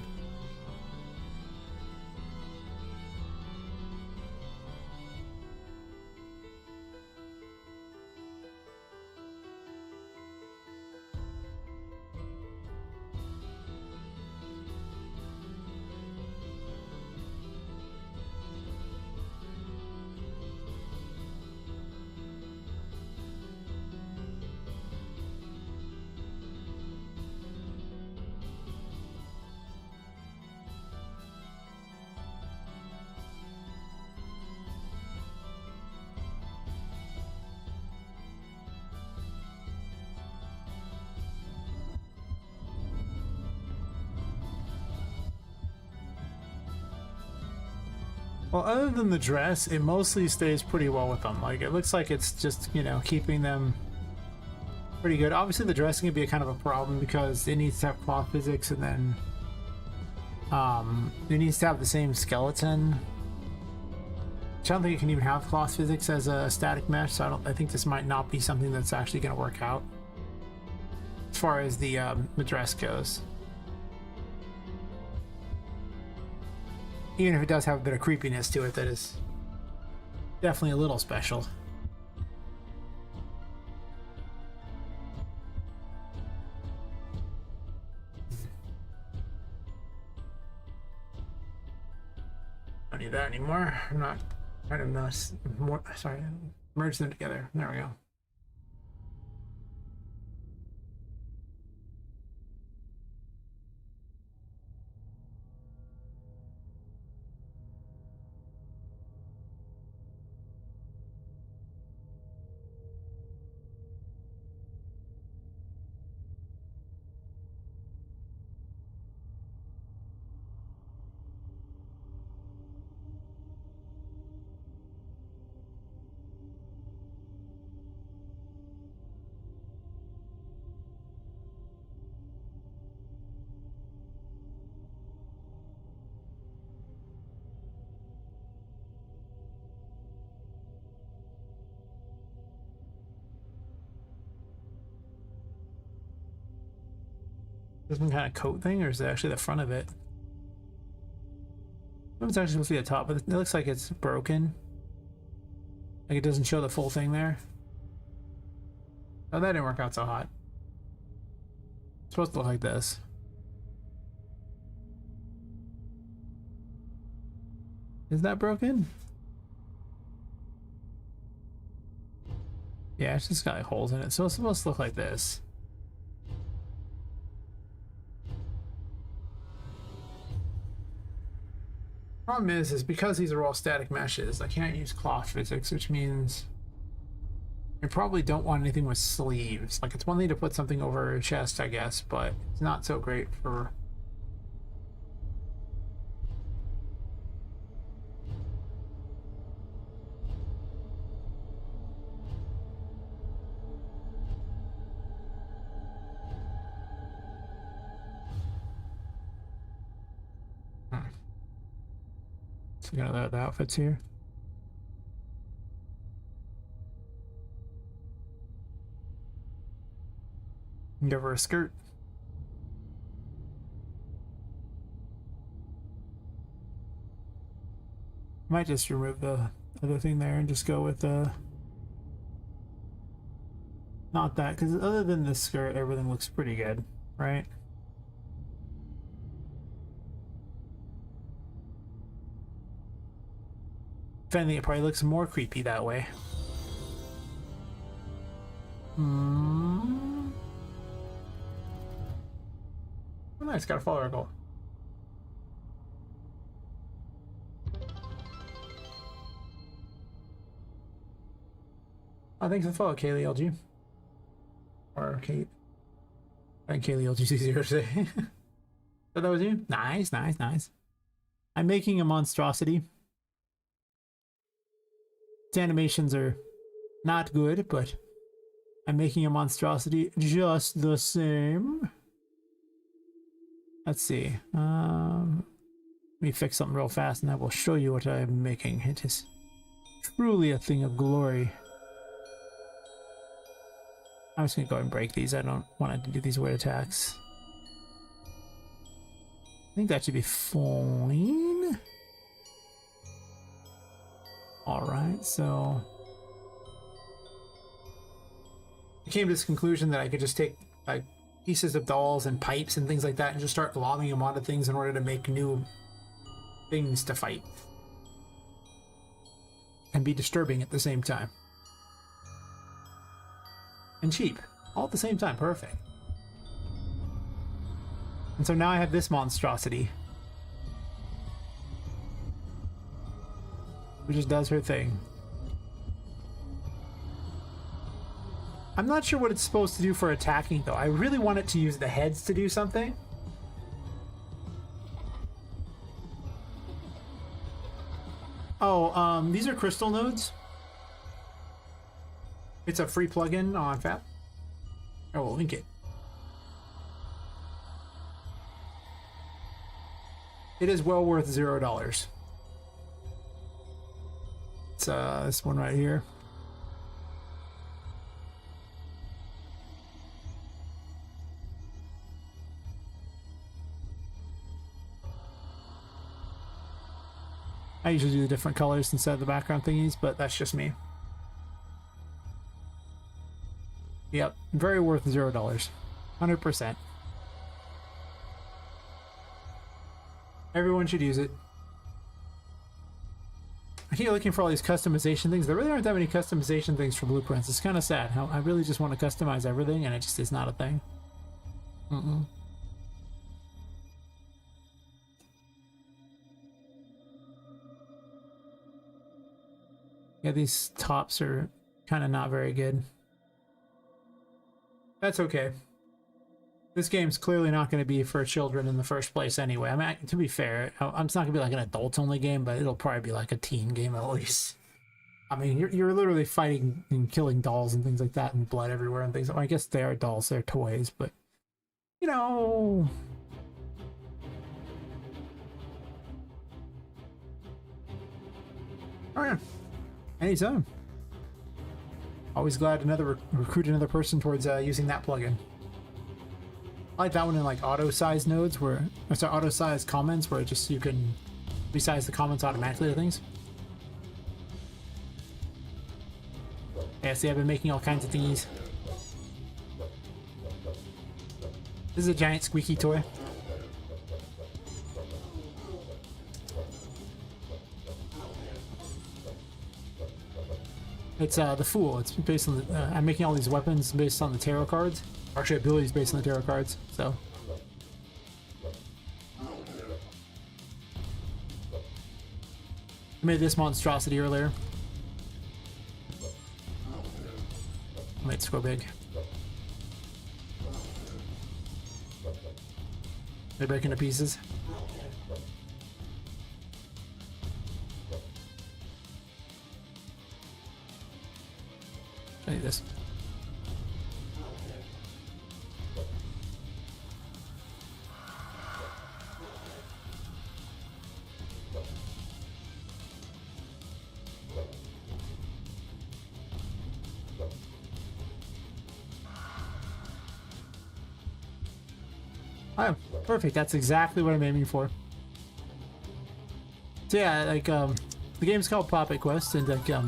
Speaker 1: Well, other than the dress, it mostly stays pretty well with them. Like, it looks like it's just, you know, keeping them pretty good. Obviously, the dressing can be a kind of a problem because it needs to have cloth physics, and then it needs to have the same skeleton. Which I don't think it can even have cloth physics as a static mesh, so I think this might not be something that's actually going to work out as far as the dress goes. Even if it does have a bit of creepiness to it, that is definitely a little special. Don't need that anymore. I'm not trying to more. Sorry, merge them together. There we go. Some kind of coat thing, or is it actually the front of it? It's actually supposed to be the top, but it looks like it's broken. Like it doesn't show the full thing there. Oh, that didn't work out so hot. It's supposed to look like this. Is that broken? Yeah, it's just got like holes in it, so it's supposed to look like this. Problem is because these are all static meshes, I can't use cloth physics, which means you probably don't want anything with sleeves. Like, it's one thing to put something over a chest, I guess, but it's not so great for Looking at the outfits here. Give her a skirt. Might just remove the other thing there and just go with not that, because other than this skirt, everything looks pretty good, right? If anything, it probably looks more creepy that way. Oh, nice, got a follower goal. Oh, thanks for the follow, Kaylee LG. Or Kate. I think Kaylee LG is easier to say. So that was you? Nice, nice, nice. I'm making a monstrosity. Its animations are not good, but I'm making a monstrosity just the same. Let's see. Let me fix something real fast and I will show you what I'm making. It is truly a thing of glory. I'm just gonna go and break these. I don't want to do these weird attacks. I think that should be fine. Alright, so I came to this conclusion that I could just take like pieces of dolls and pipes and things like that and just start lobbing them onto things in order to make new things to fight. And be disturbing at the same time. And cheap. All at the same time. Perfect. And so now I have this monstrosity. Who just does her thing. I'm not sure what it's supposed to do for attacking though. I really want it to use the heads to do something. Oh, these are crystal nodes. It's a free plugin on FAP. I will link it. It is well worth $0. It's this one right here. I usually do the different colors instead of the background thingies, but that's just me. Yep, very worth $0. 100%. Everyone should use it. I keep looking for all these customization things. There really aren't that many customization things for blueprints. It's kind of sad. I really just want to customize everything, and it just is not a thing. Yeah, these tops are kind of not very good. That's okay. This game's clearly not going to be for children in the first place anyway. I mean, to be fair, it's not going to be like an adult-only game, but it'll probably be like a teen game at least. I mean, you're literally fighting and killing dolls and things like that and blood everywhere and things. Well, I guess they are dolls, they're toys, but, you know... Oh yeah, anytime. Always glad to recruit another person towards using that plugin. I like that one in like auto-size nodes where, or sorry, auto-size comments where just you can resize the comments automatically to things. Yeah, see, I've been making all kinds of thingies. This is a giant squeaky toy. It's the Fool. It's based on the, I'm making all these weapons based on the tarot cards. Actually, abilities based on the tarot cards, so. I made this monstrosity earlier. I made it go big. They break into pieces. I need this. Oh, perfect. That's exactly what I'm aiming for. So yeah, like, the game's called Poppet Quest, and like, you're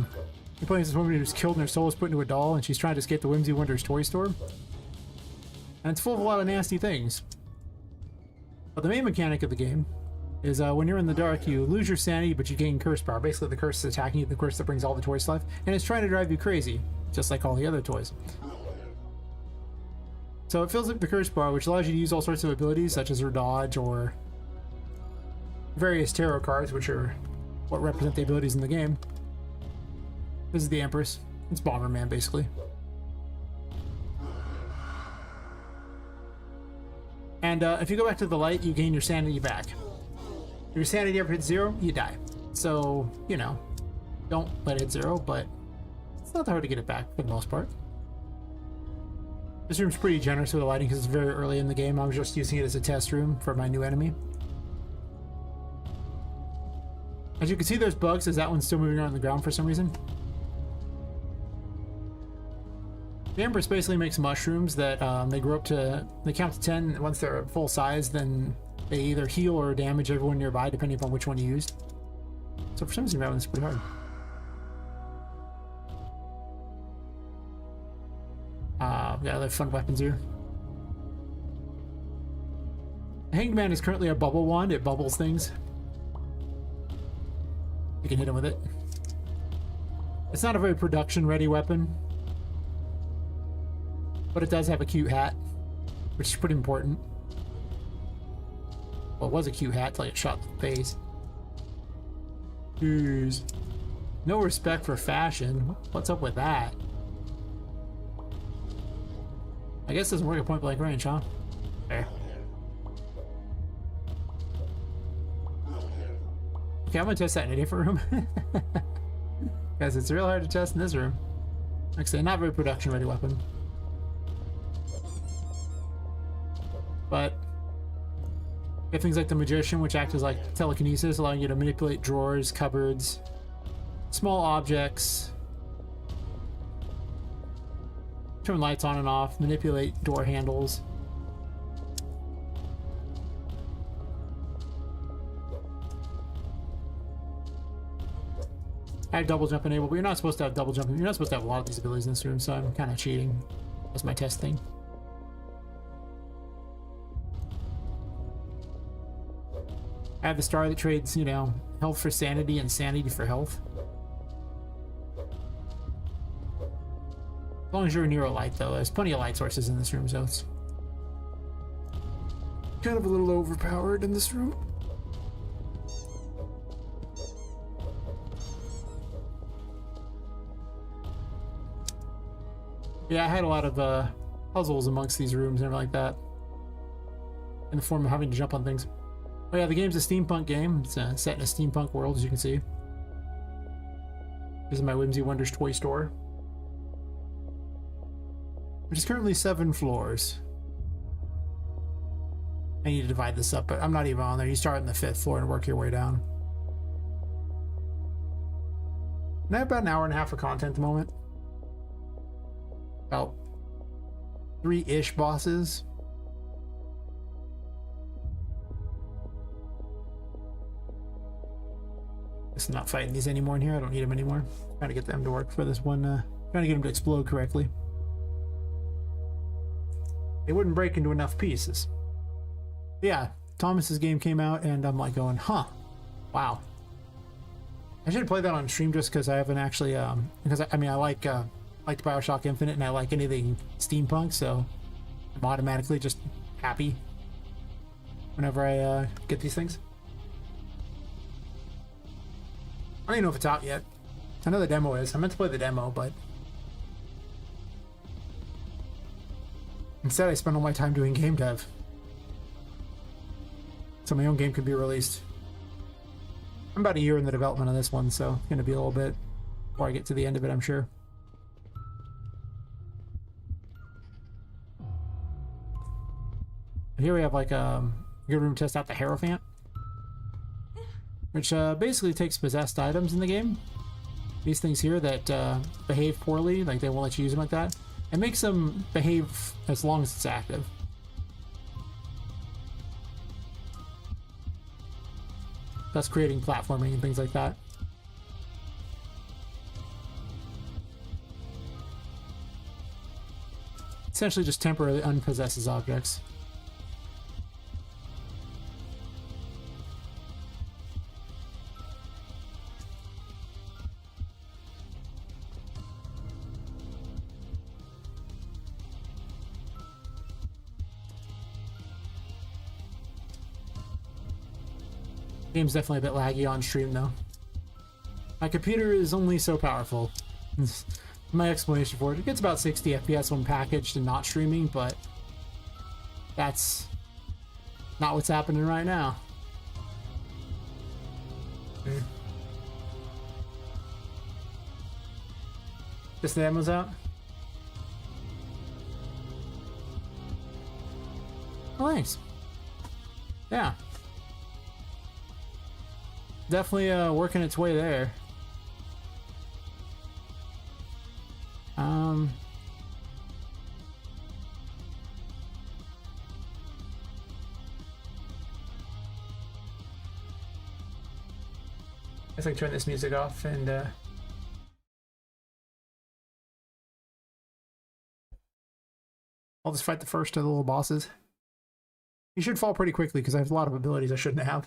Speaker 1: playing this woman who's killed and her soul is put into a doll, and she's trying to escape the Whimsy Wonders toy store. And it's full of a lot of nasty things. But the main mechanic of the game is when you're in the dark, you lose your sanity, but you gain curse power. Basically, the curse is attacking you, the curse that brings all the toys to life, and it's trying to drive you crazy, just like all the other toys. So it fills up the curse bar, which allows you to use all sorts of abilities, such as her dodge or various tarot cards, which are what represent the abilities in the game. This is the Empress. It's Bomberman, basically. And if you go back to the light, you gain your sanity back. If your sanity ever hits 0, you die. So, you know, don't let it hit 0, but it's not that hard to get it back for the most part. This room's pretty generous with the lighting because it's very early in the game. I was just using it as a test room for my new enemy. As you can see, there's bugs as that one's still moving around on the ground for some reason. The Empress basically makes mushrooms that they grow up to, they count to 10. Once they're full size, then they either heal or damage everyone nearby, depending upon which one you used. So for some reason, that one's pretty hard. We got other fun weapons here. The Hanged Man is currently a bubble wand. It bubbles things. You can hit him with it. It's not a very production-ready weapon, but it does have a cute hat, which is pretty important. Well, it was a cute hat until it shot in the face. Jeez. No respect for fashion. What's up with that? I guess it doesn't work at point blank range, huh? There. Okay, I'm gonna test that in a different room. Guys, it's real hard to test in this room. Like I say, not very production ready weapon. But you have things like the Magician, which act as like telekinesis, allowing you to manipulate drawers, cupboards, small objects, turn lights on and off, manipulate door handles. I have double jump enabled, but you're not supposed to have double jump. You're not supposed to have a lot of these abilities in this room, so I'm kind of cheating. That's my test thing. I have the star that trades, you know, health for sanity and sanity for health. As long as you're near a light, though. There's plenty of light sources in this room, so it's kind of a little overpowered in this room. Yeah, I had a lot of puzzles amongst these rooms and everything like that, in the form of having to jump on things. Oh yeah, the game's a steampunk game. It's set in a steampunk world, as you can see. This is my Whimsy Wonders toy store, which is currently 7 floors. I need to divide this up, but I'm not even on there. You start on the 5th floor and work your way down. And I have about an hour and a half of content at the moment. About 3-ish bosses. I'm not fighting these anymore in here. I don't need them anymore. Trying to get them to work for this one. Trying to get them to explode correctly. They wouldn't break into enough pieces. Yeah, Thomas's game came out, and I'm like going, huh, wow. I should play that on stream just because I haven't actually, because I mean I like Bioshock Infinite and I like anything steampunk, so I'm automatically just happy whenever I get these things. I don't even know if it's out yet. I know the demo is. I meant to play the demo, but instead I spend all my time doing game dev, so my own game could be released. I'm about a year in the development of this one, so it's going to be a little bit before I get to the end of it, I'm sure. Here we have like a good room to test out the Hierophant, which basically takes possessed items in the game. These things here that behave poorly, like they won't let you use them like that, and makes them behave as long as it's active. thus creating platforming and things like that. Essentially just temporarily unpossesses objects. Game's definitely a bit laggy on stream though. My computer is only so powerful. My explanation for it. It gets about 60 FPS when packaged and not streaming, but that's not what's happening right now. Just the ammo's out? Oh, thanks. Yeah. Definitely working its way there. I guess I can turn this music off and I'll just fight the first of the little bosses. He should fall pretty quickly because I have a lot of abilities I shouldn't have.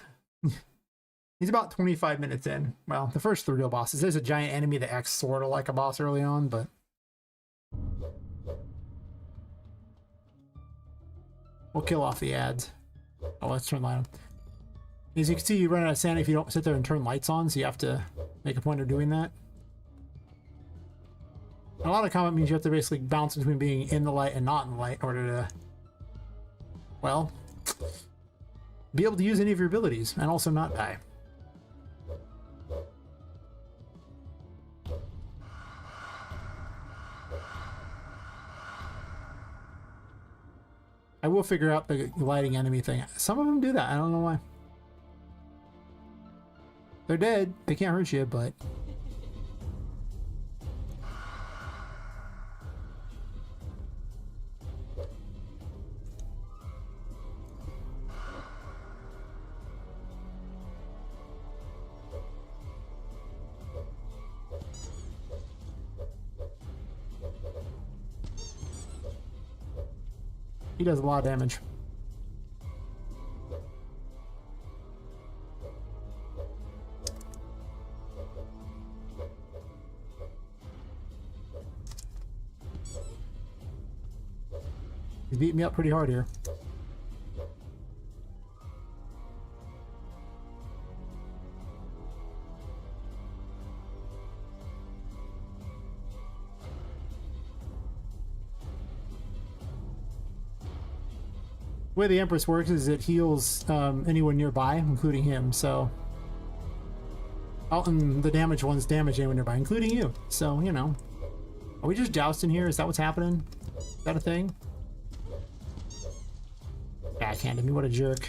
Speaker 1: He's about 25 minutes in. Well, the first 3 real bosses. There's a giant enemy that acts sort of like a boss early on, but we'll kill off the ads. Oh, let's turn light on. As you can see, you run out of sanity if you don't sit there and turn lights on, so you have to make a point of doing that. And a lot of combat means you have to basically bounce between being in the light and not in the light in order to, well, be able to use any of your abilities and also not die. I will figure out the lighting enemy thing. Some of them do that. I don't know why. They're dead. They can't hurt you, but... he does a lot of damage. He's beating me up pretty hard here. The way the Empress works is it heals anyone nearby, including him, so... and the damaged ones damage anyone nearby, including you. So, you know. Are we just jousting here? Is that what's happening? Is that a thing? Backhanded me, what a jerk.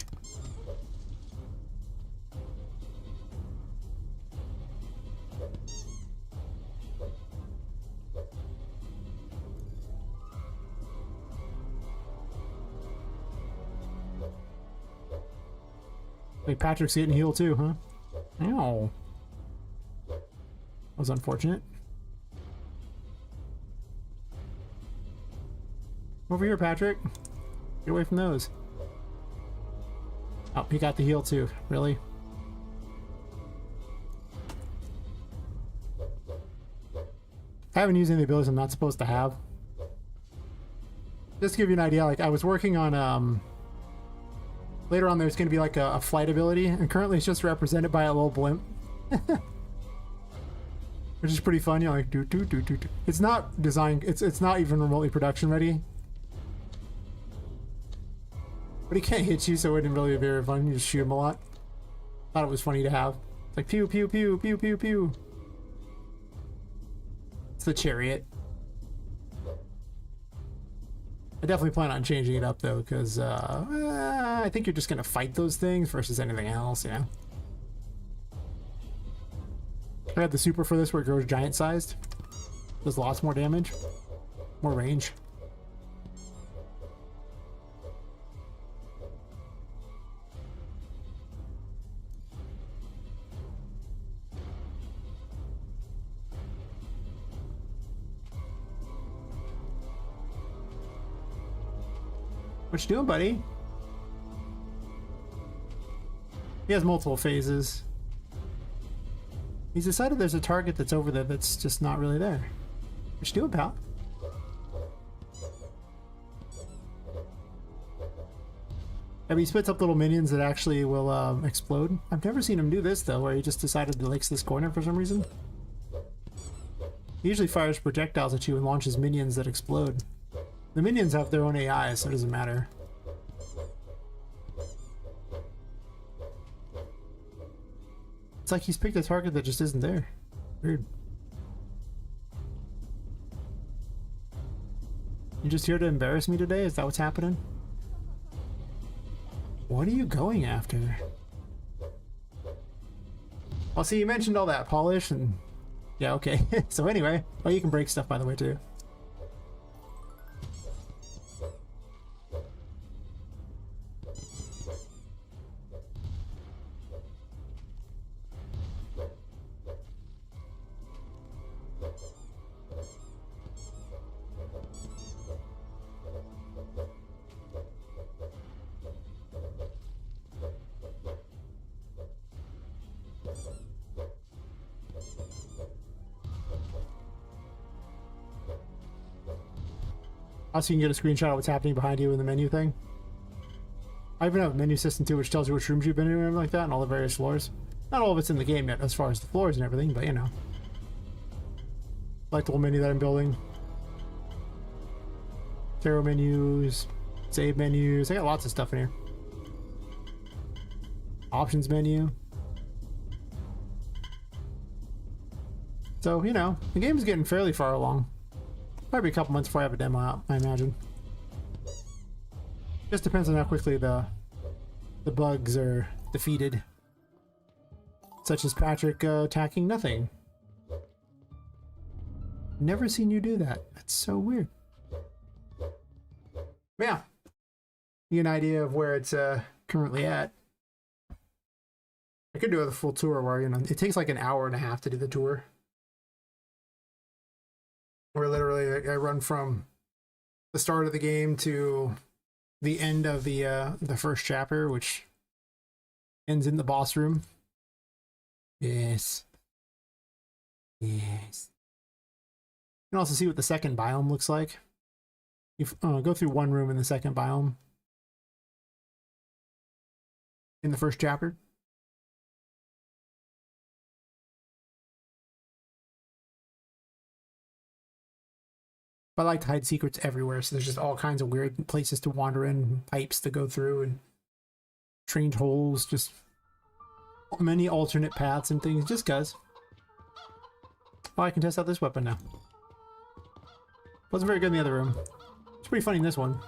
Speaker 1: Like Patrick's getting healed too, huh? Ow. That was unfortunate. Over here, Patrick. Get away from those. Oh, he got the heal too. Really? I haven't used any of the abilities I'm not supposed to have. Just to give you an idea, like I was working on later on there's going to be like a flight ability, and currently it's just represented by a little blimp. Which is pretty fun, you know, like do. It's not designed, it's not even remotely production ready. But he can't hit you, so it wouldn't really be very fun. You just shoot him a lot. Thought it was funny to have. It's like pew pew pew pew pew pew. It's the chariot. I definitely plan on changing it up though, because I think you're just gonna fight those things versus anything else, you know. I got the super for this where it grows giant sized. Does lots more damage, more range. What you doing, buddy? He has multiple phases. He's decided there's a target that's over there that's just not really there. What you doing, pal? I mean, he spits up little minions that actually will explode. I've never seen him do this, though, where he just decided to likes this corner for some reason. He usually fires projectiles at you and launches minions that explode. The minions have their own AI, so it doesn't matter. It's like he's picked a target that just isn't there. Weird. You just here to embarrass me today? Is that what's happening? What are you going after? Well, see, you mentioned all that polish and... yeah, okay. So anyway, oh, you can break stuff, by the way, too. Also, you can get a screenshot of what's happening behind you in the menu thing. I even have a menu system too, which tells you which rooms you've been in and everything like that, and all the various floors. Not all of it's in the game yet, as far as the floors and everything, but you know. Like the little menu that I'm building. Tarot menus, save menus. I got lots of stuff in here. Options menu. So, you know, the game's getting fairly far along. Probably a couple months before I have a demo out, I imagine. Just depends on how quickly the bugs are defeated. Such as Patrick attacking nothing. Never seen you do that. That's so weird. But yeah. You get an idea of where it's currently at. I could do a full tour where, you know, it takes like an hour and a half to do the tour. Where literally I run from the start of the game to the end of the first chapter, which ends in the boss room. Yes. Yes. You can also see what the second biome looks like. You go through one room in the second biome in the first chapter. But I like to hide secrets everywhere, so there's just all kinds of weird places to wander in, pipes to go through, and strange holes, just many alternate paths and things, just cuz. Oh, I can test out this weapon now. Wasn't very good in the other room. It's pretty funny in this one.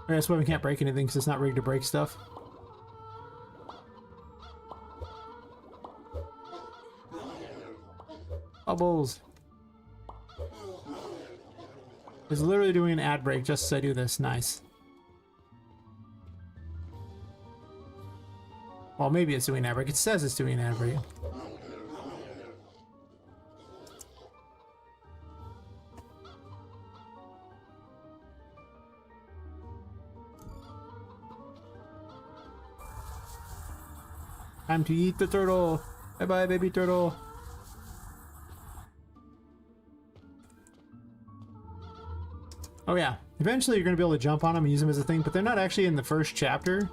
Speaker 1: Okay, this weapon can't break anything because it's not rigged to break stuff. Bubbles. It's literally doing an ad break just as I do this. Nice. Well, maybe it's doing an ad break. It says it's doing an ad break. Time to eat the turtle. Bye bye, baby turtle. Oh yeah, eventually you're going to be able to jump on them and use them as a thing, but they're not actually in the first chapter.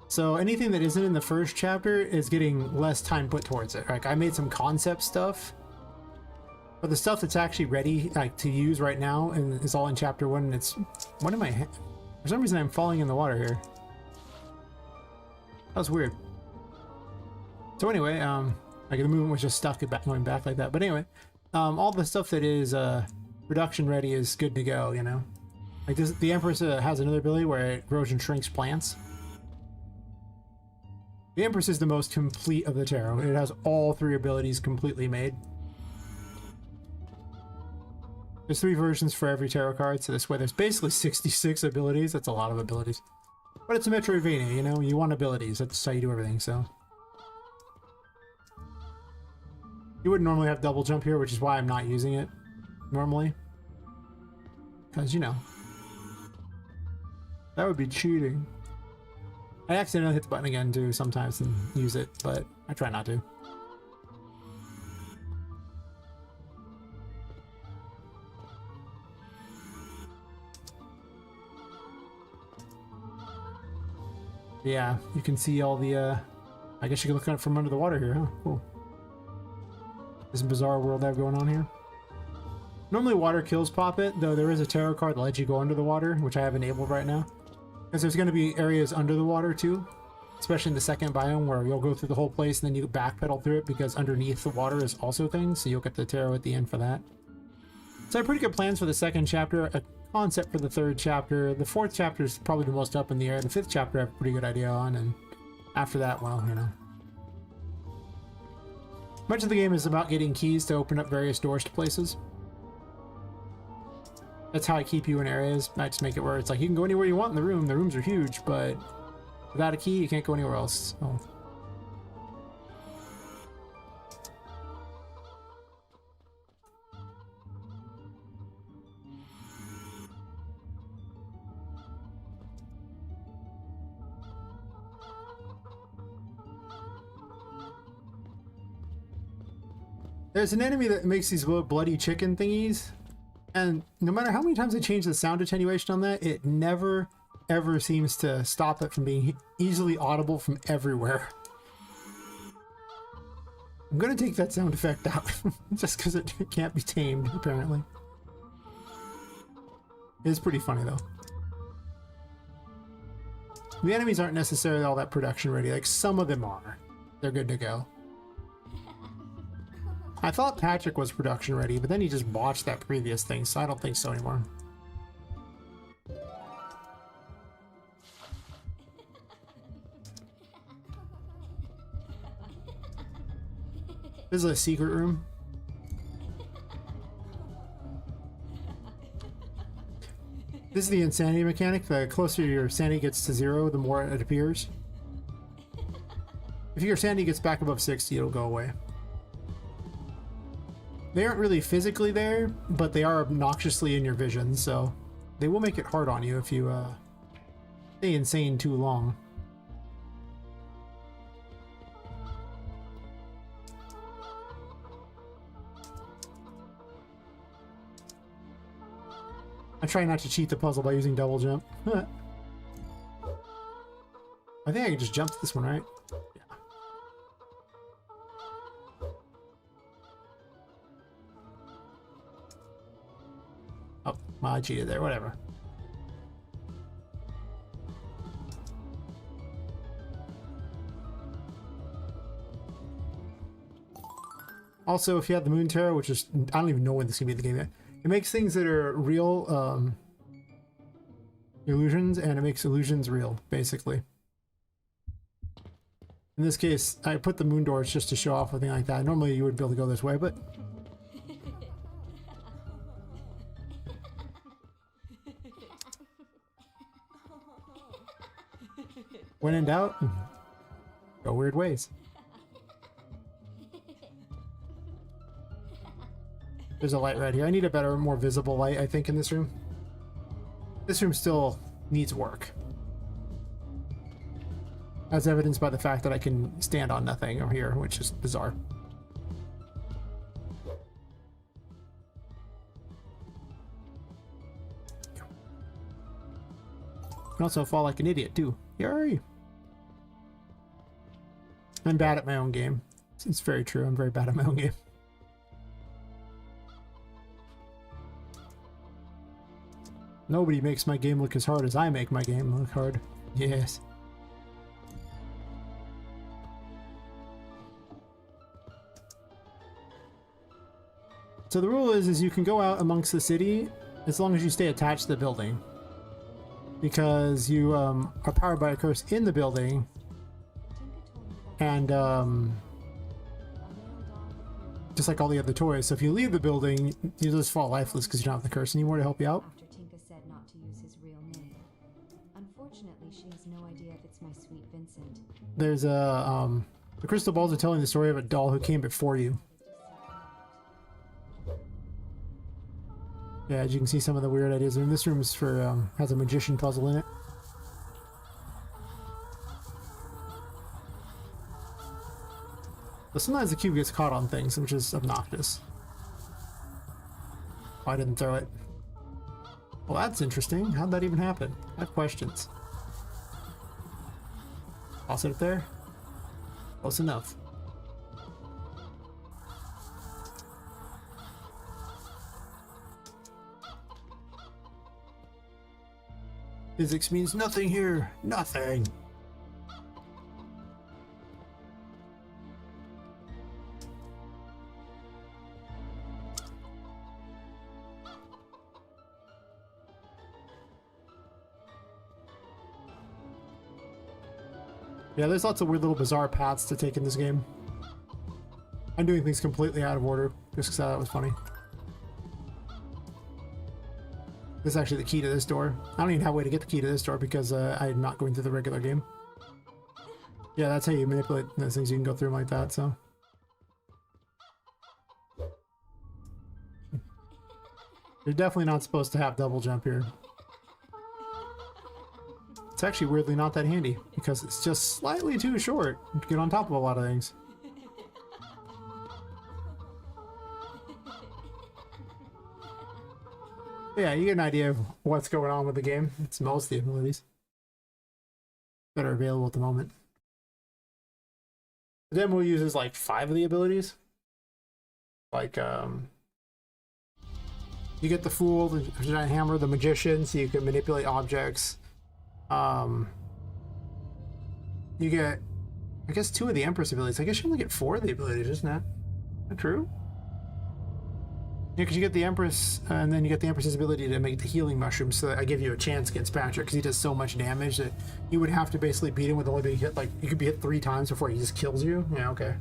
Speaker 1: So anything that isn't in the first chapter is getting less time put towards it. Like I made some concept stuff, but the stuff that's actually ready like to use right now and is all in chapter 1. And it's what am I? For some reason I'm falling in the water here. That was weird. So anyway, like the movement was just stuck going back like that. But anyway, all the stuff that is production ready is good to go, you know. Like this, the Empress has another ability where it grows and shrinks plants. The Empress is the most complete of the tarot. It has all 3 abilities completely made. There's 3 versions for every tarot card, so this way there's basically 66 abilities. That's a lot of abilities. But it's a Metroidvania, you know? You want abilities. That's how you do everything, so. You wouldn't normally have double jump here, which is why I'm not using it. normally. Because, you know, that would be cheating. I accidentally hit the button again too sometimes and use it, but I try not to. Yeah, you can see all the, I guess you can look at it from under the water here, huh? Cool. This bizarre world I have going on here. Normally water kills Poppet, though there is a tarot card that lets you go under the water, which I have enabled right now. Because there's going to be areas under the water too, especially in the second biome where you'll go through the whole place and then you backpedal through it because underneath the water is also things, so you'll get the tarot at the end for that. So I have pretty good plans for the second chapter, a concept for the third chapter. The fourth chapter is probably the most up in the air. The fifth chapter I have a pretty good idea on, and after that, well, you know. Much of the game is about getting keys to open up various doors to places. That's how I keep you in areas. I just make it where it's like you can go anywhere you want in the room. The rooms are huge, but without a key, you can't go anywhere else. So. There's an enemy that makes these little bloody chicken thingies, and no matter how many times I change the sound attenuation on that, it never ever seems to stop it from being easily audible from everywhere. I'm gonna take that sound effect out just because it can't be tamed, apparently. It's pretty funny though. The enemies aren't necessarily all that production ready, like some of them are. They're good to go. I thought Patrick was production ready, but then he just botched that previous thing, so I don't think so anymore. This is a secret room. This is the insanity mechanic. The closer your sanity gets to 0, the more it appears. If your sanity gets back above 60, it'll go away. They aren't really physically there, but they are obnoxiously in your vision, so they will make it hard on you if you stay insane too long. I try not to cheat the puzzle by using double jump. I think I can just jump to this one, right? Yeah. Oh, well, I cheated there, whatever. Also, if you have the Moon Tarot, which is, I don't even know when this can be in the game yet, it makes things that are real illusions, and it makes illusions real, basically. In this case, I put the moon doors just to show off a thing like that. Normally you would be able to go this way, but... when in doubt, go weird ways. There's a light right here. I need a better, more visible light, I think, in this room. This room still needs work. As evidenced by the fact that I can stand on nothing over here, which is bizarre. I can also fall like an idiot, too. Yay! I'm bad at my own game. It's very true. I'm very bad at my own game. Nobody makes my game look as hard as I make my game look hard. Yes. So the rule is you can go out amongst the city as long as you stay attached to the building. Because you are powered by a curse in the building. And just like all the other toys. So if you leave the building, you just fall lifeless because you don't have the curse anymore to help you out. There's a the crystal balls are telling the story of a doll who came before you. Yeah, as you can see some of the weird ideas. And this room is for, has a magician puzzle in it. But sometimes the cube gets caught on things, which is obnoxious. Oh, I didn't throw it. Well, that's interesting. How'd that even happen? I have questions. Toss it up there. Close enough. Physics means nothing here. Nothing. Yeah, there's lots of weird little bizarre paths to take in this game. I'm doing things completely out of order, just because that was funny. This is actually the key to this door. I don't even have a way to get the key to this door because I'm not going through the regular game. Yeah, that's how you manipulate those things. You can go through them like that, so. You're definitely not supposed to have double jump here. It's actually weirdly not that handy because it's just slightly too short to get on top of a lot of things. Yeah, you get an idea of what's going on with the game. It's most of the abilities that are available at the moment. The demo uses like 5 of the abilities. Like, you get the Fool, the Giant Hammer, the Magician, so you can manipulate objects. You get, I guess, 2 of the Empress abilities. I guess you only get 4 of the abilities, isn't that? Is that true? Yeah, because you get the Empress, and then you get the Empress's ability to make the healing mushroom, so that I give you a chance against Patrick, because he does so much damage that you would have to basically beat him with only being hit, like, you could be hit 3 times before he just kills you. Yeah, okay.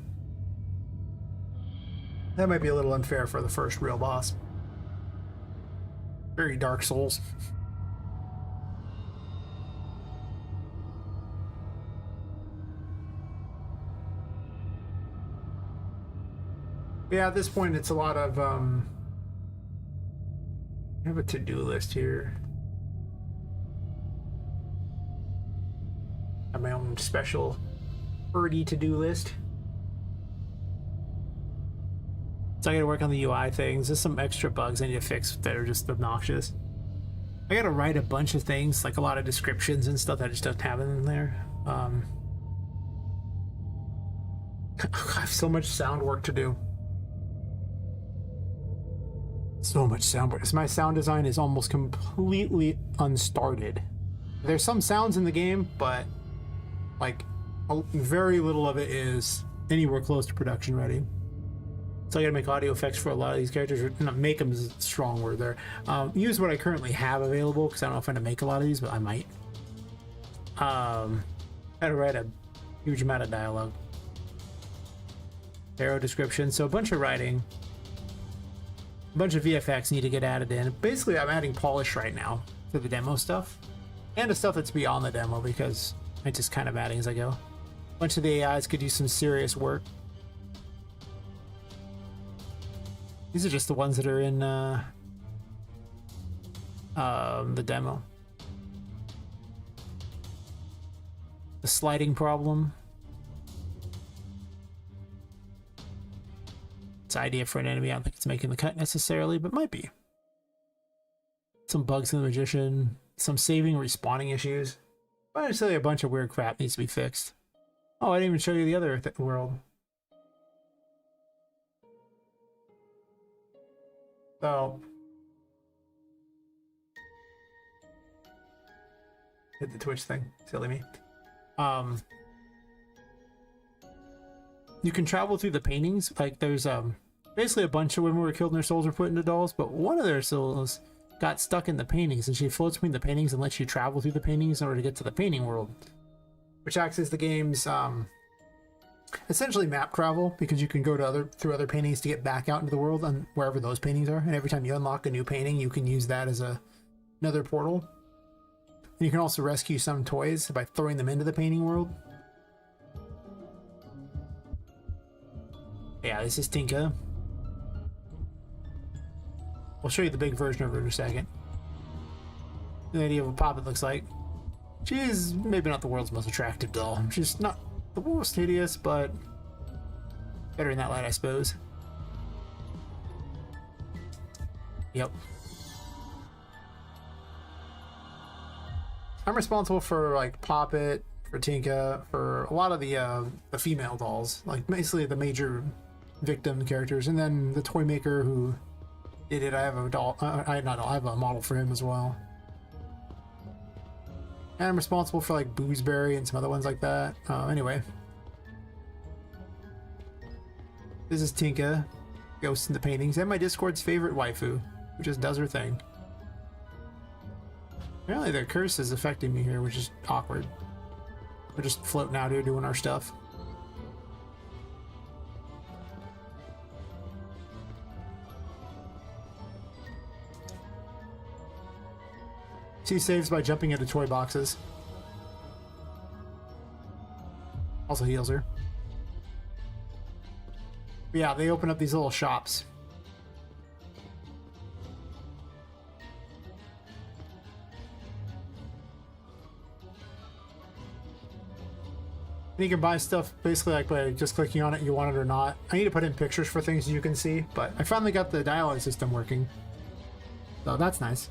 Speaker 1: That might be a little unfair for the first real boss. Very Dark Souls. Yeah, at this point it's a lot of I have a to-do list here. I have my own special birdie to-do list. So I gotta work on the UI things. There's some extra bugs I need to fix that are just obnoxious. I gotta write a bunch of things, like a lot of descriptions and stuff that I just don't have in there. I have so much sound work to do. So much sound work. My sound design is almost completely unstarted. There's some sounds in the game, but like very little of it is anywhere close to production ready. So I gotta make audio effects for a lot of these characters, or not make them is a strong word there. Use what I currently have available, because I don't know if I'm gonna make a lot of these, but I might. I gotta write a huge amount of dialogue. Arrow description, so a bunch of writing. A bunch of VFX need to get added in. Basically, I'm adding polish right now to the demo stuff, and the stuff that's beyond the demo, because I'm just kind of adding as I go. A bunch of the AIs could do some serious work. These are just the ones that are in the demo. The sliding problem. It's an idea for an enemy. I don't think it's making the cut necessarily, but might be. Some bugs in the Magician. Some saving respawning issues. But I'd say a bunch of weird crap needs to be fixed. Oh, I didn't even show you the other world. So, hit the Twitch thing, silly me. You can travel through the paintings. Like there's basically a bunch of women who were killed and their souls were put into dolls, but one of their souls got stuck in the paintings, and she floats between the paintings and lets you travel through the paintings in order to get to the painting world, which acts as the game's essentially map travel, because you can go to through other paintings to get back out into the world and wherever those paintings are. And every time you unlock a new painting, you can use that as another portal. And you can also rescue some toys by throwing them into the painting world. Yeah, this is Tinka. I'll show you the big version of her in a second. The idea of what Poppet looks like. She is maybe not the world's most attractive doll. She's not the most hideous, but better in that light, I suppose. Yep. I'm responsible for like Poppet, for Tinka, for a lot of the female dolls, like basically the major victim characters, and then the toy maker who did it. I have a doll. I have a model for him as well. And I'm responsible for like Boosberry and some other ones like that. Anyway, this is Tinka, Ghosts in the Paintings, and my Discord's favorite waifu, who just does her thing. Apparently the curse is affecting me here, which is awkward. We're just floating out here doing our stuff. She saves by jumping into toy boxes. Also heals her. But yeah, they open up these little shops. And you can buy stuff basically like by just clicking on it, you want it or not. I need to put in pictures for things you can see, but I finally got the dialogue system working. So that's nice.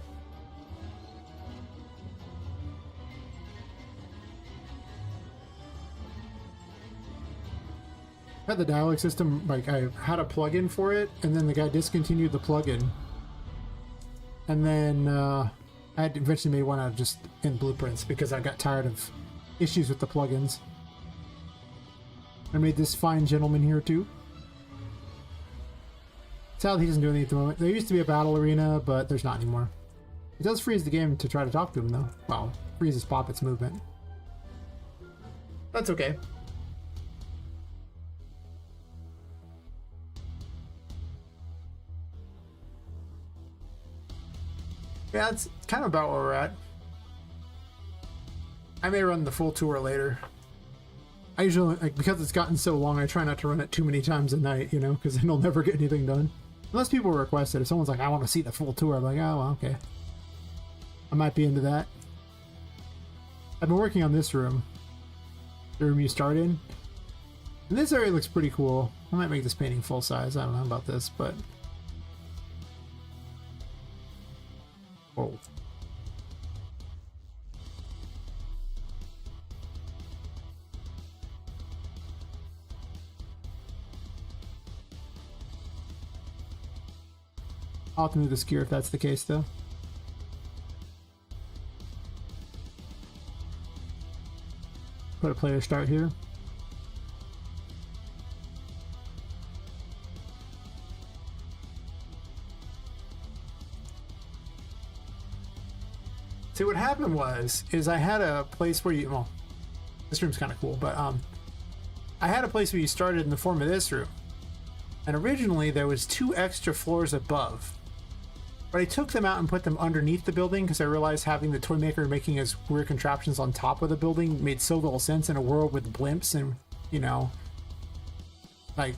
Speaker 1: I had the dialogue system, like I had a plugin for it, and then the guy discontinued the plugin. And then I had eventually made one out of just in blueprints because I got tired of issues with the plugins. I made this fine gentleman here too. Sadly, he doesn't do anything at the moment. There used to be a battle arena, but there's not anymore. It does freeze the game to try to talk to him though. Well, freezes Poppet's movement. That's okay. Yeah, that's kind of about where we're at. I may run the full tour later. I usually, like, because it's gotten so long, I try not to run it too many times a night, you know, because then I'll never get anything done. Unless people request it. If someone's like, I want to see the full tour, I'm like, oh, well, okay. I might be into that. I've been working on this room. The room you start in. And this area looks pretty cool. I might make this painting full size. I don't know about this, but... Whoa. I'll have to move this gear if that's the case, though. Put a player start here. See, what happened is I had a place where you, well, this room's kind of cool, but I had a place where you started in the form of this room. And originally there was 2 extra floors above. But I took them out and put them underneath the building because I realized having the toy maker making his weird contraptions on top of the building made so little sense in a world with blimps and, you know, like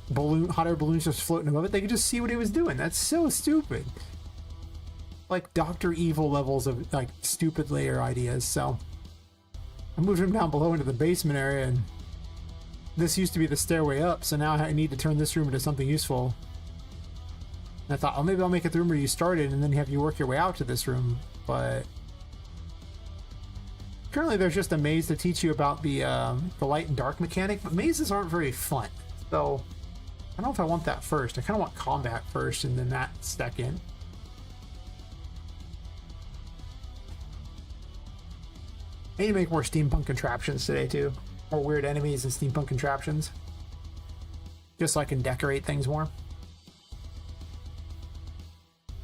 Speaker 1: hot air balloons just floating above it. They could just see what he was doing. That's so stupid. Like Dr. Evil levels of like stupid layer ideas. So I moved him down below into the basement area, and this used to be the stairway up, so now I need to turn this room into something useful. And I thought, oh, maybe I'll make it the room where you started and then have you work your way out to this room. But currently there's just a maze to teach you about the light and dark mechanic, but mazes aren't very fun. So I don't know if I want that first. I kind of want combat first and then that second. I need to make more steampunk contraptions today too. More weird enemies and steampunk contraptions. Just so I can decorate things more.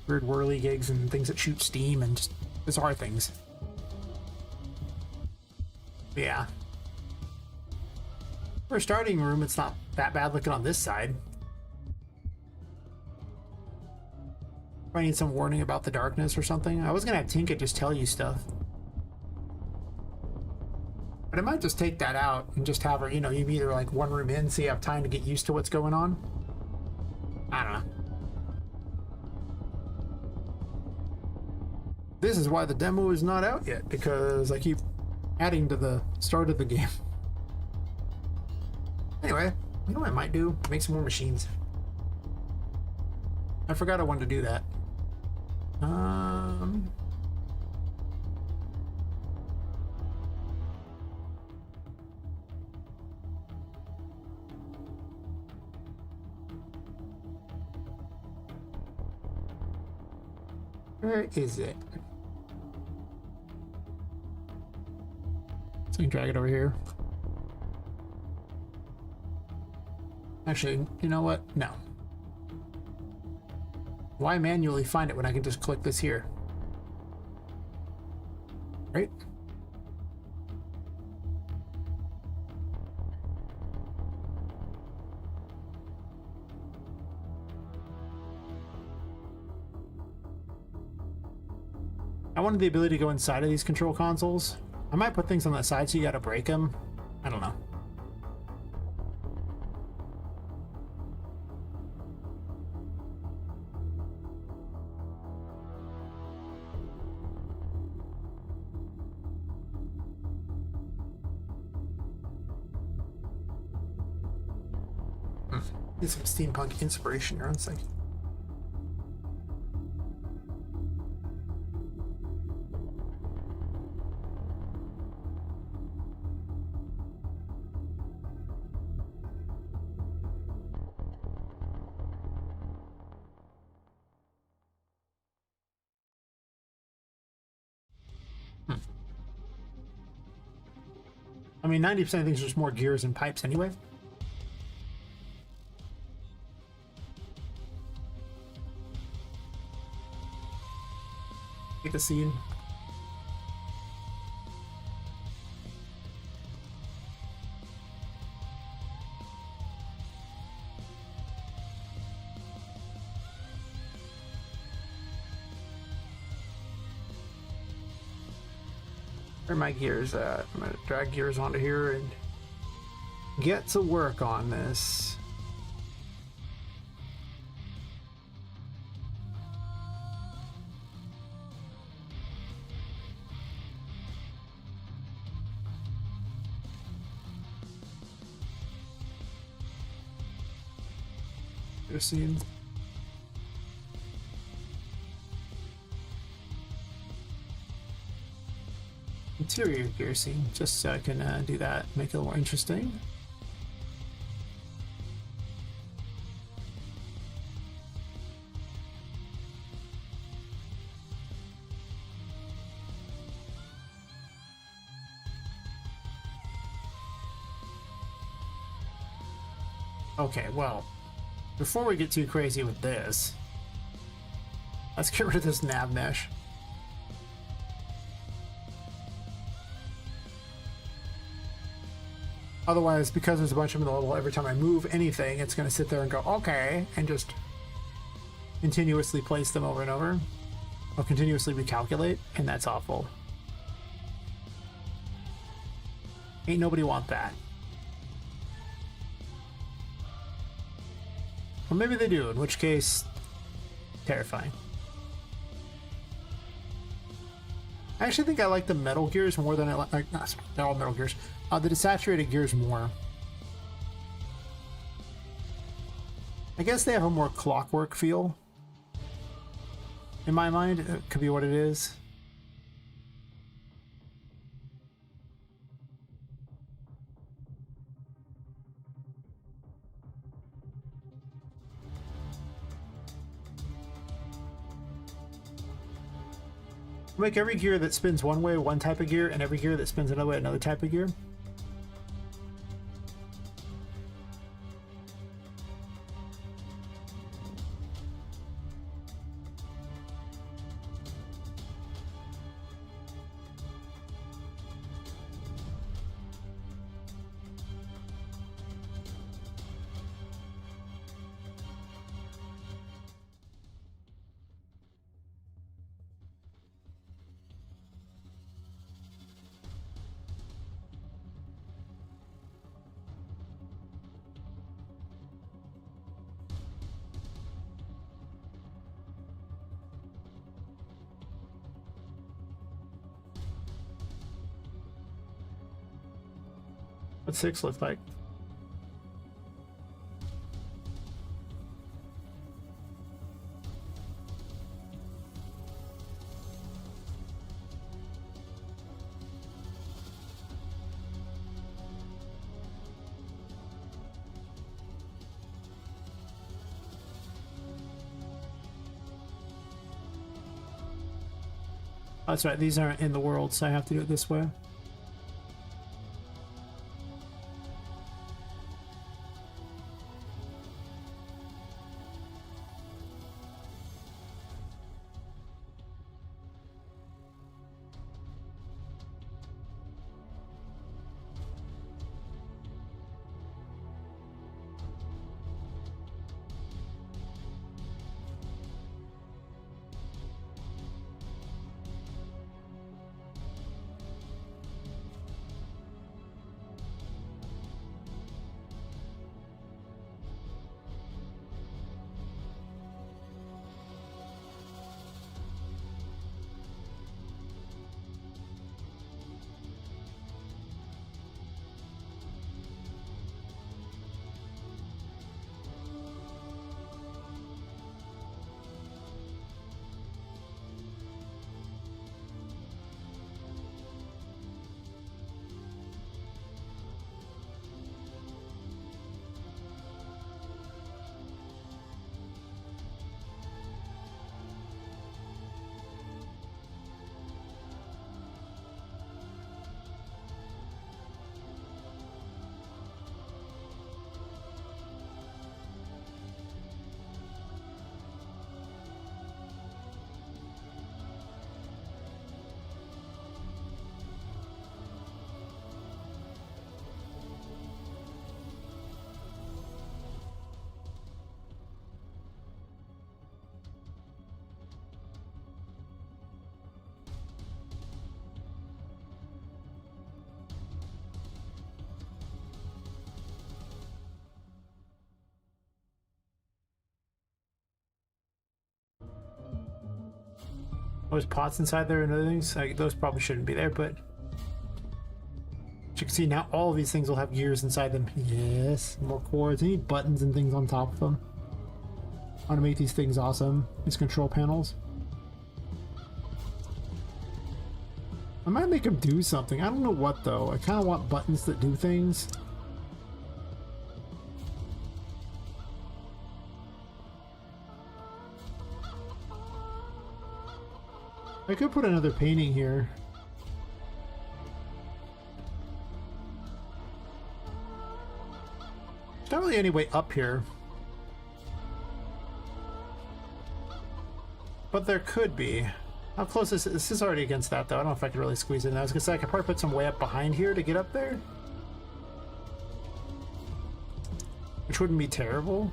Speaker 1: Weird whirly gigs and things that shoot steam and just bizarre things. But yeah. For a starting room, it's not that bad looking on this side. I need some warning about the darkness or something. I was gonna have Tinka just tell you stuff. But I might just take that out and just have her, you know, you either like one room in so you have time to get used to what's going on. I don't know. This is why the demo is not out yet, because I keep adding to the start of the game. Anyway, you know what I might do? Make some more machines. I forgot I wanted to do that. Where is it? So we can drag it over here. Actually, you know what? No. Why manually find it when I can just click this here? Right? I wanted the ability to go inside of these control consoles. I might put things on the side so you gotta break them. I don't know. Get some steampunk inspiration here. One second. I mean, 90% of things are just more gears and pipes anyway. Get the scene. Where are my gears at? I'm gonna drag gears onto here and get to work on this. Scene. Interior gear scene, just so I can do that, make it a little more interesting. Okay, well, before we get too crazy with this, let's get rid of this nav mesh. Otherwise, because there's a bunch of them in the level, every time I move anything, it's going to sit there and go, okay, and just continuously place them over and over. Or continuously recalculate, and that's awful. Ain't nobody want that. Well, maybe they do, in which case, terrifying. I actually think I like the metal gears more than I like, they're all metal gears, the desaturated gears more. I guess they have a more clockwork feel. In my mind, it could be what it is. Make every gear that spins one way one type of gear, and every gear that spins another way another type of gear. What 6 look like? Oh, that's right, these aren't in the world, so I have to do it this way. Oh, there's pots inside there and other things. Like, those probably shouldn't be there, but as you can see now, all of these things will have gears inside them. Yes, more cords. I need buttons and things on top of them. I want to make these things awesome. These control panels. I might make them do something. I don't know what though. I kind of want buttons that do things. I could put another painting here. There's not really any way up here. But there could be. How close is this? Is already against that though. I don't know if I could really squeeze in. I was gonna say I could probably put some way up behind here to get up there. Which wouldn't be terrible.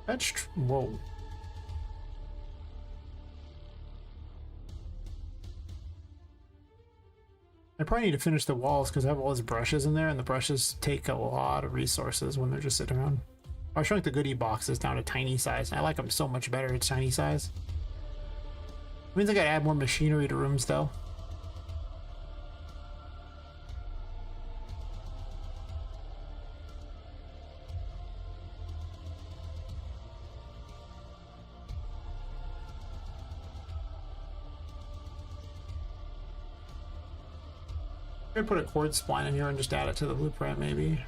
Speaker 1: That's whoa. I probably need to finish the walls because I have all those brushes in there, and the brushes take a lot of resources when they're just sitting around. I shrunk the goodie boxes down to tiny size. I like them so much better at tiny size. Means I gotta add more machinery to rooms though. I'm gonna put a cord spline in here and just add it to the blueprint, maybe.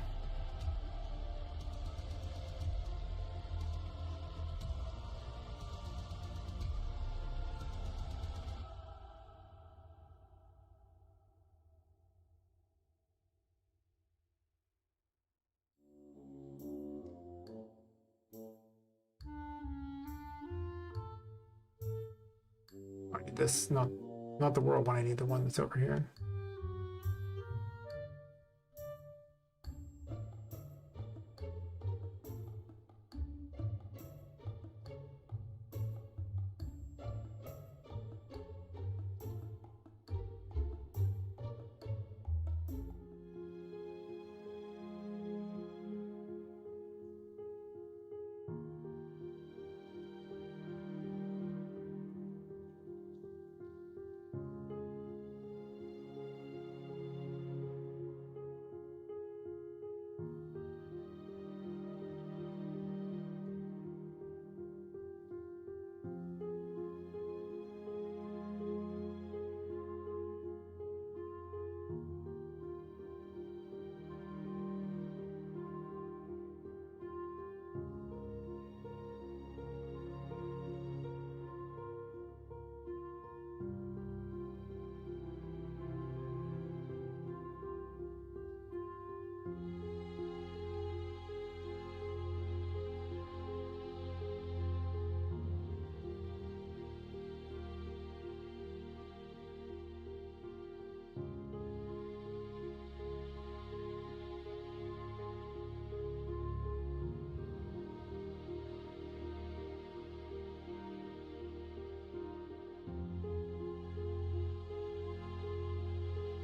Speaker 1: I need this, not the world one. I need the one that's over here.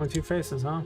Speaker 1: With two faces, huh?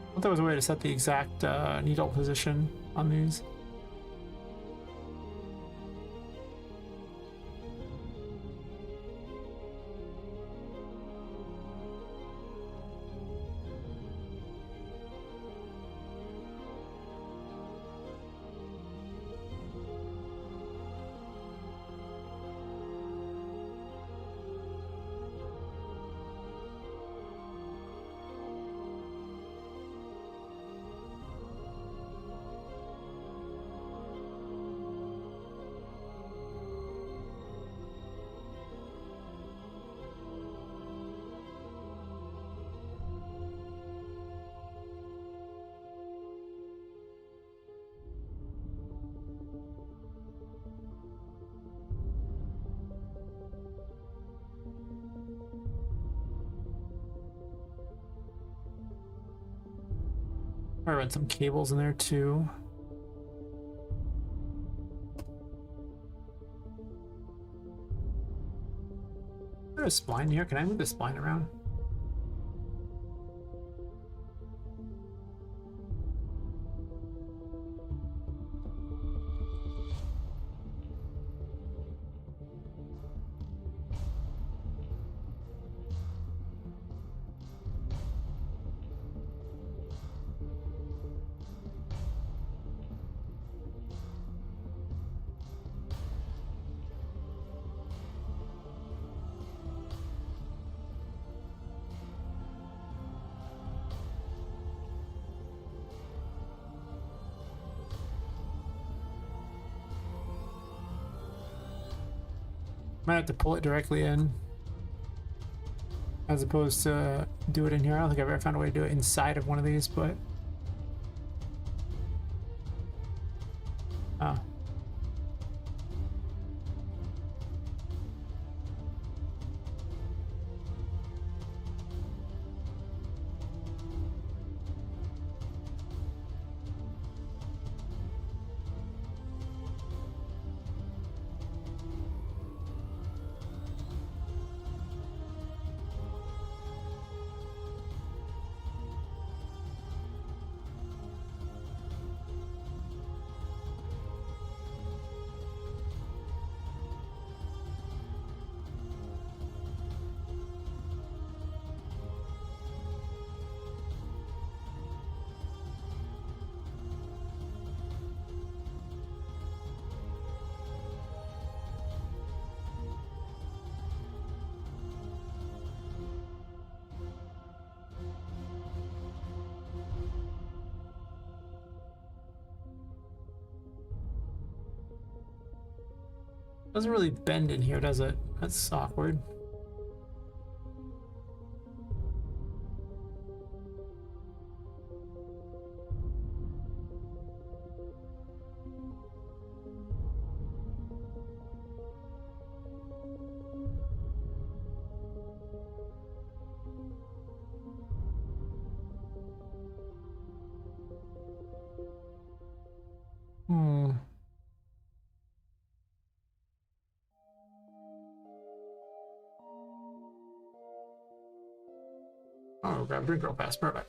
Speaker 1: I thought there was a way to set the exact needle position on these. I read some cables in there too. Is there a spline here? Can I move the spline around? Might have to pull it directly in as opposed to do it in here. I don't think I've ever found a way to do it inside of one of these, but oh. Doesn't really bend in here, does it? That's awkward. Oh, grab a drink real fast. Perfect.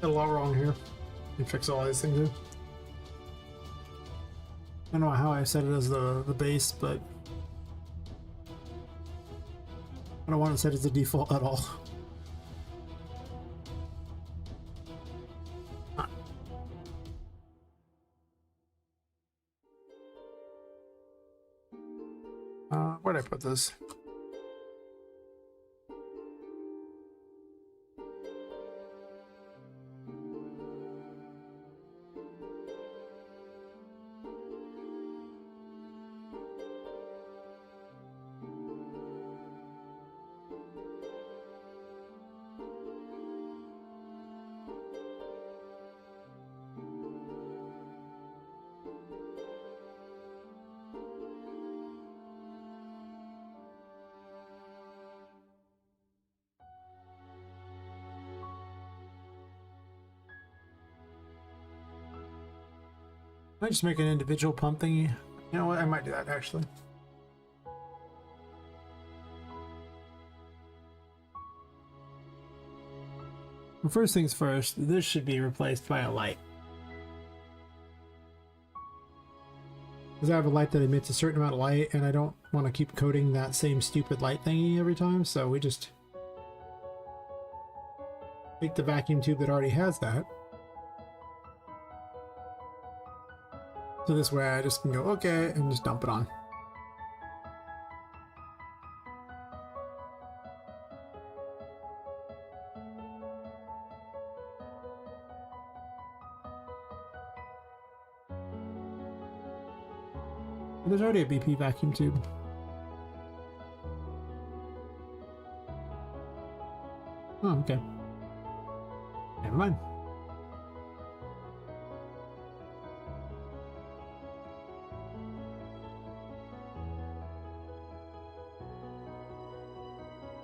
Speaker 1: Got a lot wrong here. You fix all these things here. I don't know how I set it as the base, but I don't want it set as the default at all. Where'd I put this? I might just make an individual pump thingy. You know what? I might do that actually. Well, first things first, this should be replaced by a light. Because I have a light that emits a certain amount of light, and I don't want to keep coding that same stupid light thingy every time, so we just take the vacuum tube that already has that. So this way I just can go, okay, and just dump it on. There's already a BP vacuum tube. Oh, okay. Never mind.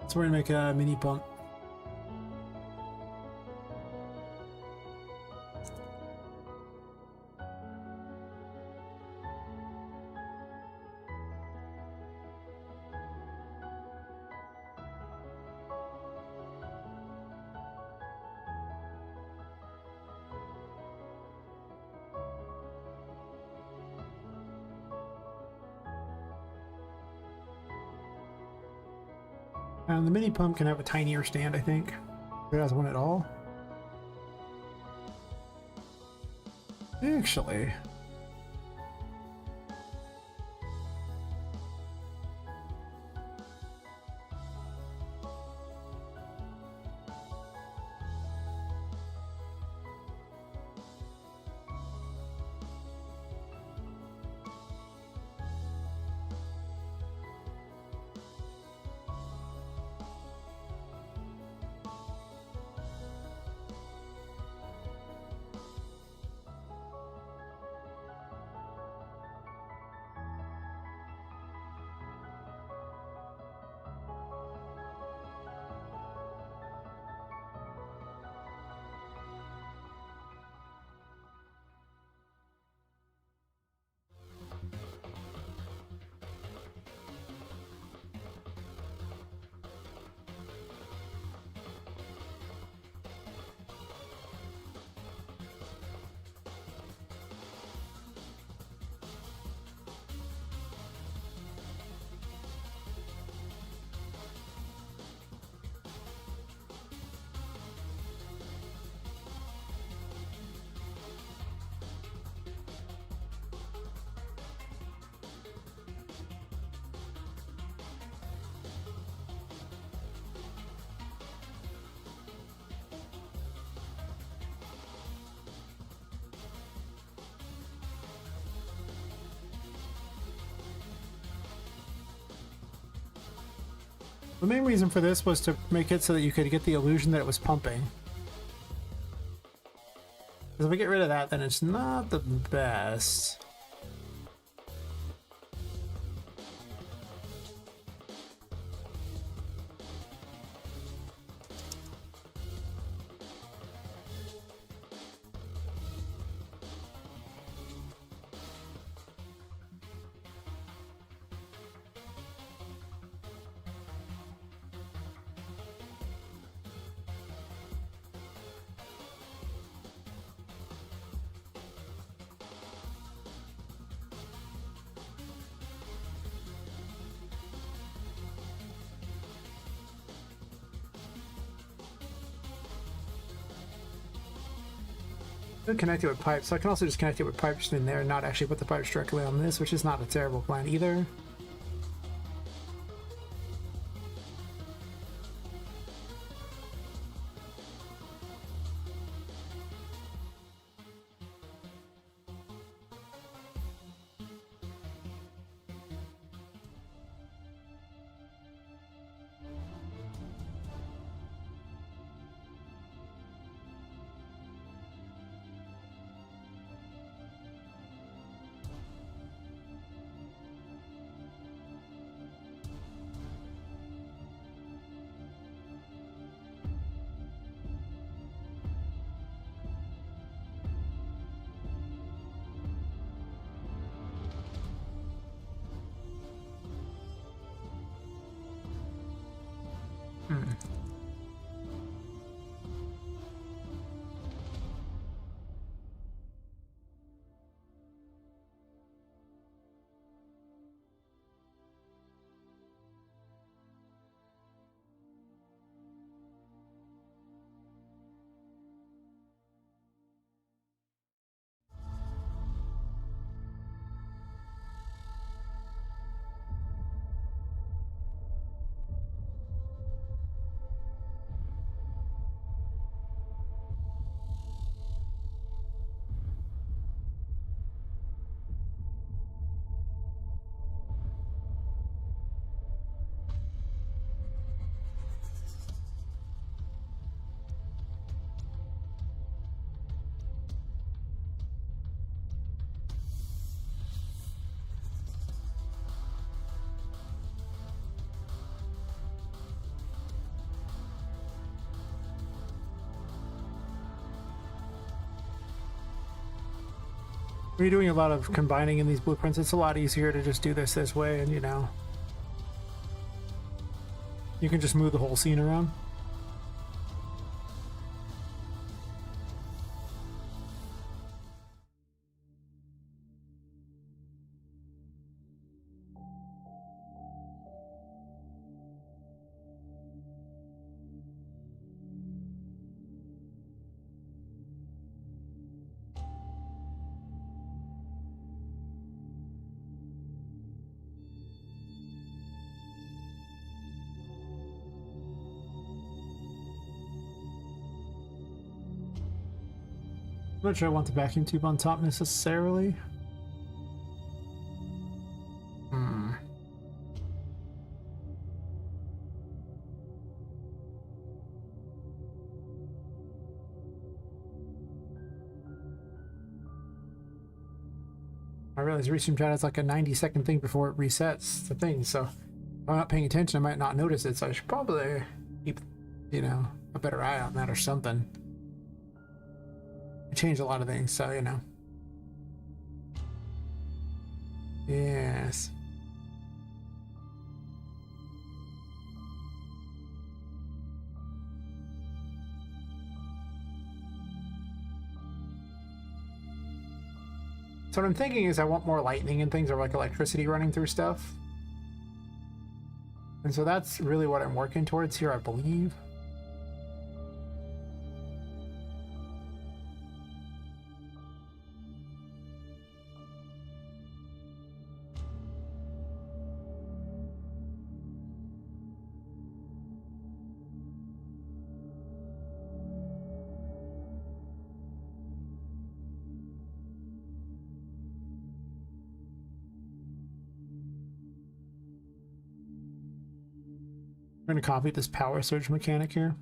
Speaker 1: So we're gonna make a mini pump. The mini pump can have a tinier stand, I think. If it has one at all. Actually, the main reason for this was to make it so that you could get the illusion that it was pumping. Because if we get rid of that, then it's not the best. Could connect it with pipes, so I can also just connect it with pipes in there and not actually put the pipes directly on this, which is not a terrible plan either. When you're doing a lot of combining in these blueprints, it's a lot easier to just do this way, and you know, you can just move the whole scene around. I'm not sure I want the vacuum tube on top necessarily. I realize Restream Chat has like a 90-second thing before it resets the thing, so if I'm not paying attention, I might not notice it, so I should probably keep, you know, a better eye on that or something. I changed a lot of things, so, you know. Yes. So what I'm thinking is I want more lightning and things, or like electricity running through stuff. And so that's really what I'm working towards here, I believe. I'm going to copy this power surge mechanic here.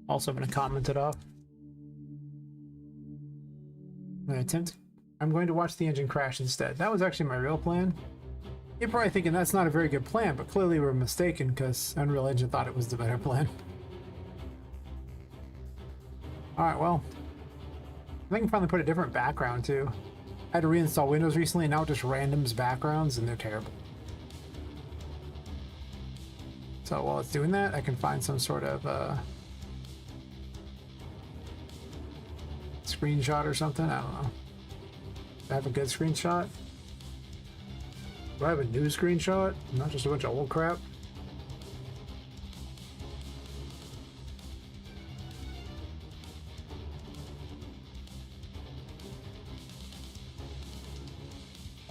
Speaker 1: Also, I'm going to comment it off. I'm going to watch the engine crash instead. That was actually my real plan. You're probably thinking that's not a very good plan, but clearly we're mistaken because Unreal Engine thought it was the better plan. Alright, well, I can finally put a different background too. I had to reinstall Windows recently, and now it just randoms backgrounds, and they're terrible. So while it's doing that, I can find some sort of screenshot or something. I don't know. Do I have a good screenshot? Do I have a new screenshot? Not just a bunch of old crap?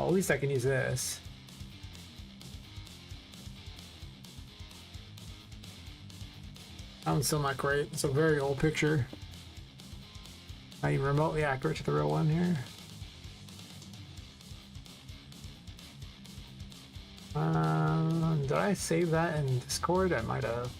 Speaker 1: Well, at least I can use this. That one's still not great. It's a very old picture. Not even remotely accurate to the real one here. Did I save that in Discord? I might have.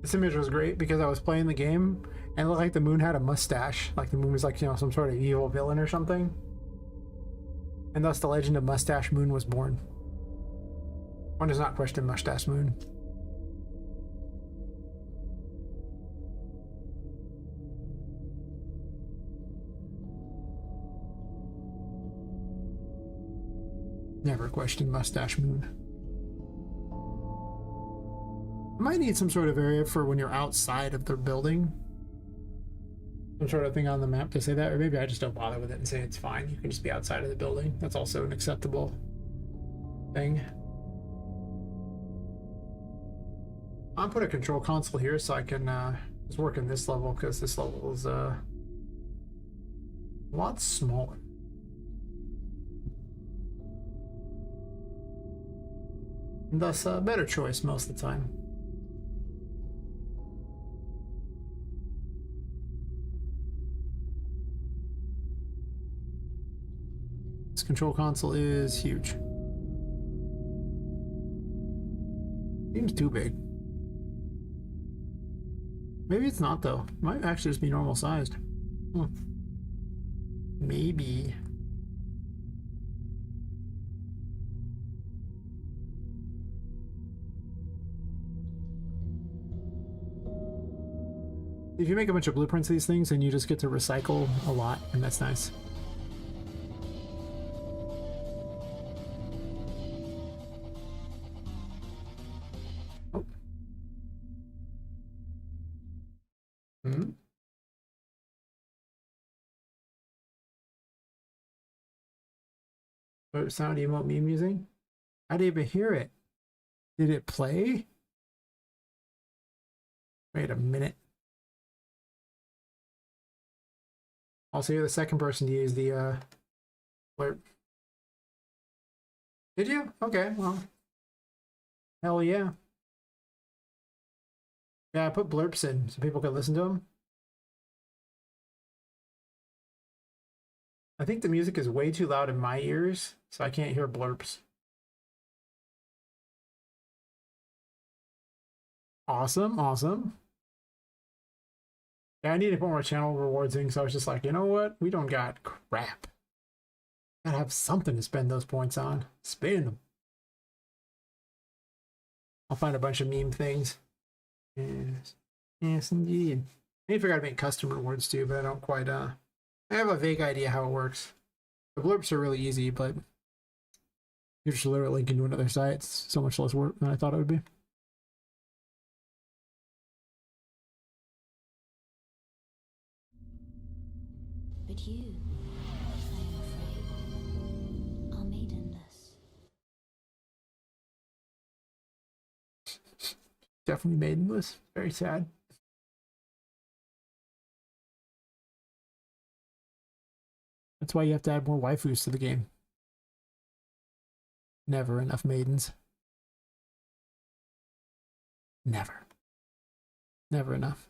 Speaker 1: This image was great because I was playing the game and it looked like the moon had a mustache. Like the moon was like, you know, some sort of evil villain or something. And thus the legend of Mustache Moon was born. One does not question Mustache Moon. Never question Mustache Moon. I might need some sort of area for when you're outside of the building. Some sort of thing on the map to say that, or maybe I just don't bother with it and say it's fine. You can just be outside of the building. That's also an acceptable thing. I'll put a control console here so I can just work in this level because this level is a lot smaller. And thus a better choice most of the time. This control console is huge. Seems too big. Maybe it's not though. It might actually just be normal sized. Maybe. If you make a bunch of blueprints of these things, then you just get to recycle a lot, and that's nice. Oh. What sound emote meme using? I didn't even hear it. Did it play? Wait a minute. Also, you're the second person to use the blurb. Did you? Okay, well. Hell yeah. Yeah, I put blurps in so people can listen to them. I think the music is way too loud in my ears, so I can't hear blurps. Awesome, awesome. Yeah, I need to put more channel rewards in, so I was just like, you know what? We don't got crap. Gotta have something to spend those points on. Spend them. I'll find a bunch of meme things. Yes. Yes, indeed. I need to figure out how to make custom rewards too, but I don't quite, I have a vague idea how it works. The blurps are really easy, but you're just literally linking to another site. It's so much less work than I thought it would be.
Speaker 2: But you, I am afraid, are maidenless.
Speaker 1: Definitely maidenless. Very sad. That's why you have to add more waifus to the game. Never enough maidens. Never. Never enough.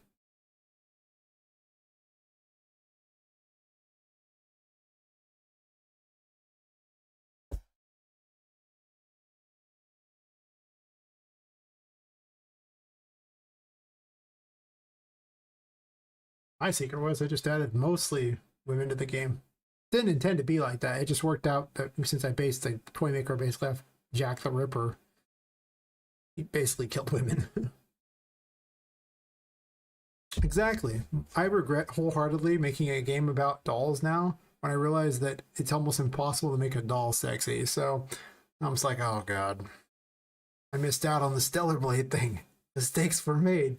Speaker 1: My secret was I just added mostly women to the game. Didn't intend to be like that. It just worked out that since I based the toy maker basically off Jack the Ripper, he basically killed women. Exactly. I regret wholeheartedly making a game about dolls now when I realized that it's almost impossible to make a doll sexy. So I'm just like, oh god. I missed out on the Stellar Blade thing. Mistakes were made.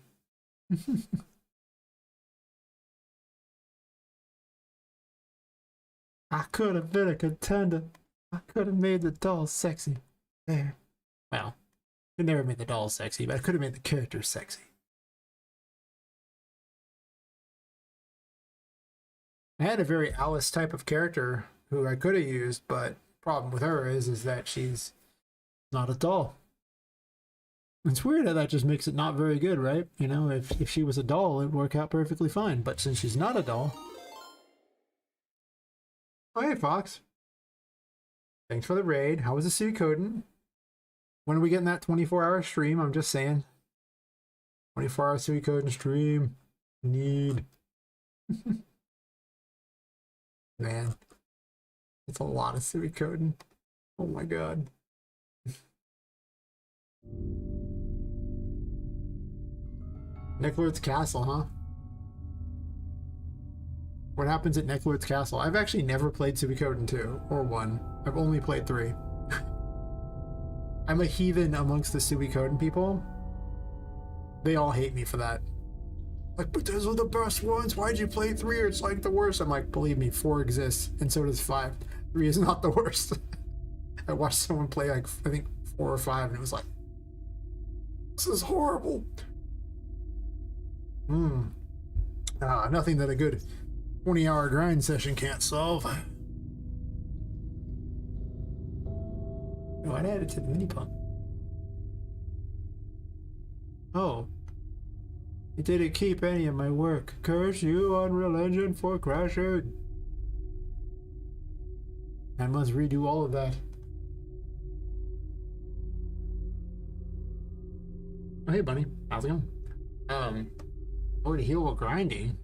Speaker 1: I could have been a contender. I could have made the doll sexy. There. Well, I never made the doll sexy, but I could have made the characters sexy. I had a very Alice type of character who I could have used, but problem with her is that she's not a doll. It's weird how that just makes it not very good, right? You know, if she was a doll, it'd work out perfectly fine. But since she's not a doll... Oh, hey, Fox. Thanks for the raid. How was the Suikoden? When are we getting that 24-hour stream? I'm just saying. 24-hour Suikoden stream. Need. Man. It's a lot of Suikoden. Oh my god. Necklord's Castle, huh? What happens at Necklord's Castle? I've actually never played Suikoden 2 or 1. I've only played 3. I'm a heathen amongst the Suikoden people. They all hate me for that. Like, but those are the best ones. Why'd you play 3? It's like the worst. I'm like, believe me, 4 exists, and so does 5. 3 is not the worst. I watched someone play like, I think 4 or 5, and it was like, this is horrible. Nothing that a good 20-hour grind session can't solve. Oh, I'd add it to the mini pump. Oh. It didn't keep any of my work. Curse you, Unreal Engine, for crashing. I must redo all of that. Oh, hey, Bunny. How's it going? Already heal while grinding.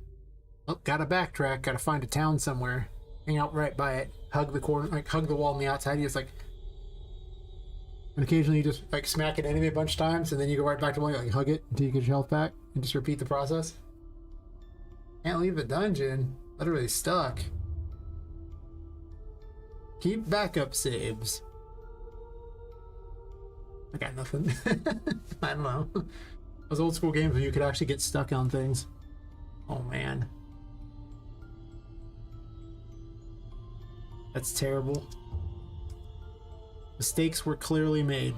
Speaker 1: Oh, gotta backtrack. Gotta find a town somewhere. Hang out right by it. Hug the corner, like hug the wall on the outside. You just like, and occasionally you just like smack an enemy a bunch of times, and then you go right back to one. You like hug it until you get your health back, and just repeat the process. Can't leave the dungeon. Literally stuck. Keep backup saves. I got nothing. I don't know. Those old school games where you could actually get stuck on things. Oh man. That's terrible. Mistakes were clearly made.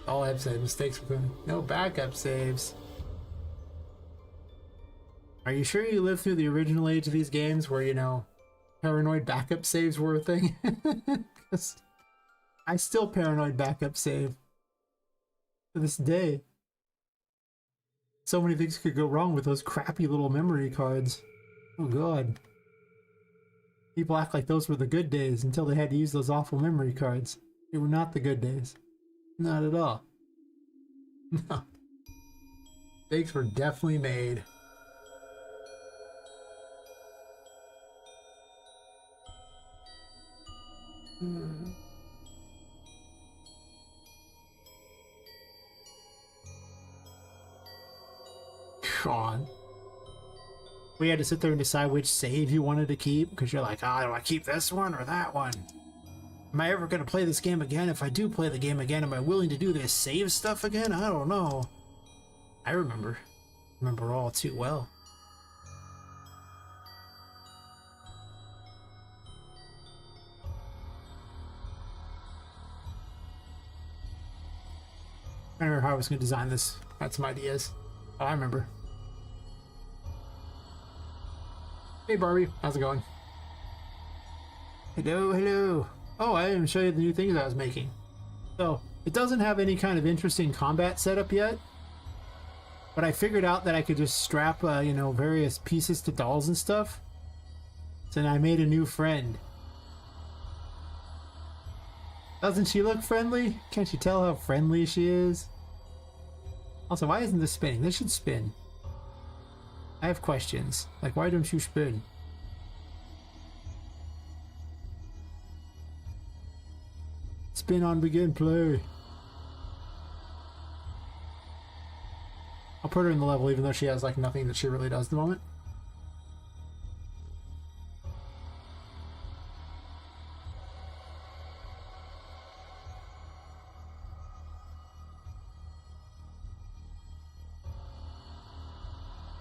Speaker 1: All I've said, mistakes were clearly made. No backup saves. Are you sure you lived through the original age of these games where, you know, paranoid backup saves were a thing? Because I still paranoid backup save to this day. So many things could go wrong with those crappy little memory cards. Oh god. People act like those were the good days until they had to use those awful memory cards. They were not the good days. Not at all. No. Mistakes were definitely made. On. We had to sit there and decide which save you wanted to keep because you're like, oh, do I keep this one or that one? Am I ever going to play this game again? If I do play the game again, am I willing to do this save stuff again? I don't know. I remember all too well. I remember how I was going to design this. Had some ideas. Oh, I remember. Hey Barbie, how's it going? Hello, hello. Oh, I didn't show you the new things I was making. So, it doesn't have any kind of interesting combat setup yet. But I figured out that I could just strap, you know, various pieces to dolls and stuff. So then I made a new friend. Doesn't she look friendly? Can't you tell how friendly she is? Also, why isn't this spinning? This should spin. I have questions. Like, why don't you spin? Spin on begin play. I'll put her in the level even though she has like nothing that she really does at the moment.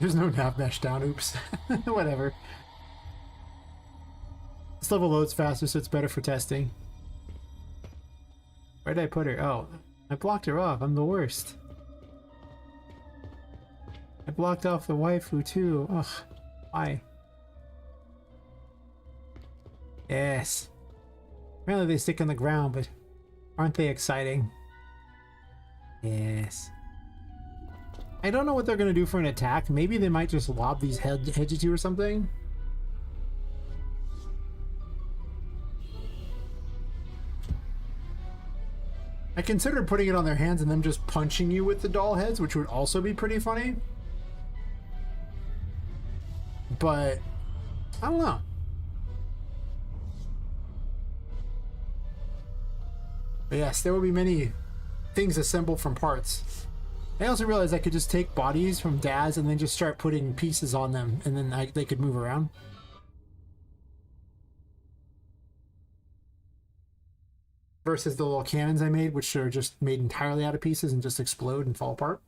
Speaker 1: There's no nav mesh down, oops. Whatever. This level loads faster, so it's better for testing. Where did I put her? Oh, I blocked her off. I'm the worst. I blocked off the waifu too. Ugh, why? Yes. Apparently they stick on the ground, but aren't they exciting? Yes. I don't know what they're going to do for an attack. Maybe they might just lob these hedges at you or something. I considered putting it on their hands and them just punching you with the doll heads, which would also be pretty funny. But I don't know. But yes, there will be many things assembled from parts. I also realized I could just take bodies from Daz and then just start putting pieces on them, and then they could move around. Versus the little cannons I made, which are just made entirely out of pieces and just explode and fall apart.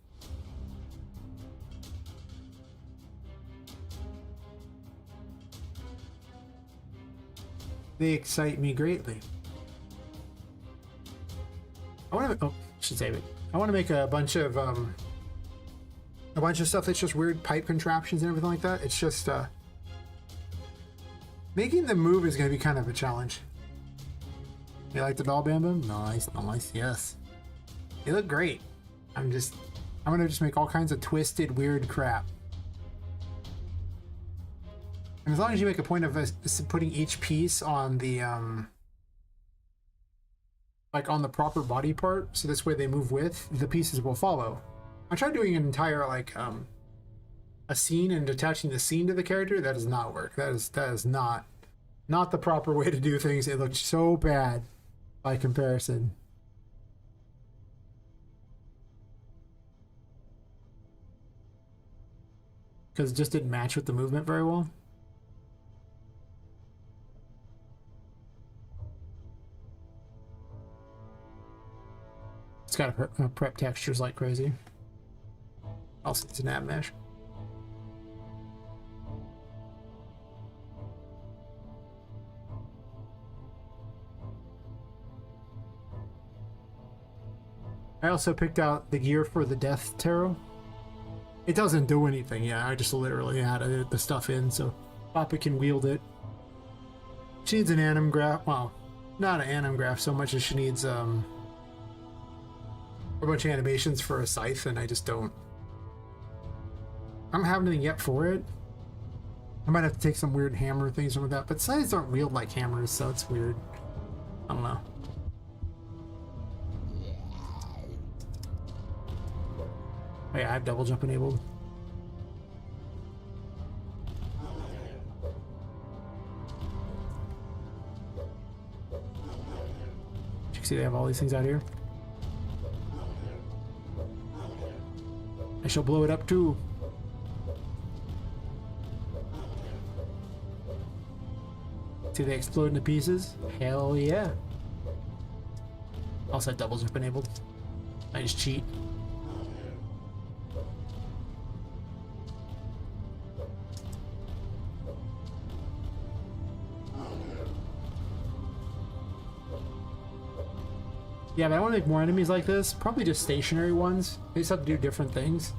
Speaker 1: They excite me greatly. I want to. Oh, I should save it. I want to make a bunch of stuff that's just weird pipe contraptions and everything like that. It's just making them move is going to be kind of a challenge. You like the doll, Bam Bam? Nice, nice, yes. They look great. I'm gonna just make all kinds of twisted, weird crap. And as long as you make a point of putting each piece on the like on the proper body part, so this way they move with, the pieces will follow. I tried doing an entire like a scene and attaching the scene to the character. That does not work. That is not the proper way to do things. It looked so bad by comparison. Because it just didn't match with the movement very well. It's got to prep textures like crazy. Also, it's an ab mesh. I also picked out the gear for the Death Tarot. It doesn't do anything, yeah, I just literally added the stuff in so Poppet can wield it. She needs an anim graph, well, not an anim graph so much as she needs a bunch of animations for a scythe, and I just don't have anything yet for it. I might have to take some weird hammer things from that, but scythes aren't wielded like hammers, so it's weird. I don't know. Oh yeah, I have double jump enabled. You can see they have all these things out here. I shall blow it up too. See they explode into pieces? Hell yeah. Also have double jump enabled. I just cheat. Yeah, but I want to make more enemies like this. Probably just stationary ones. They just have to do different things.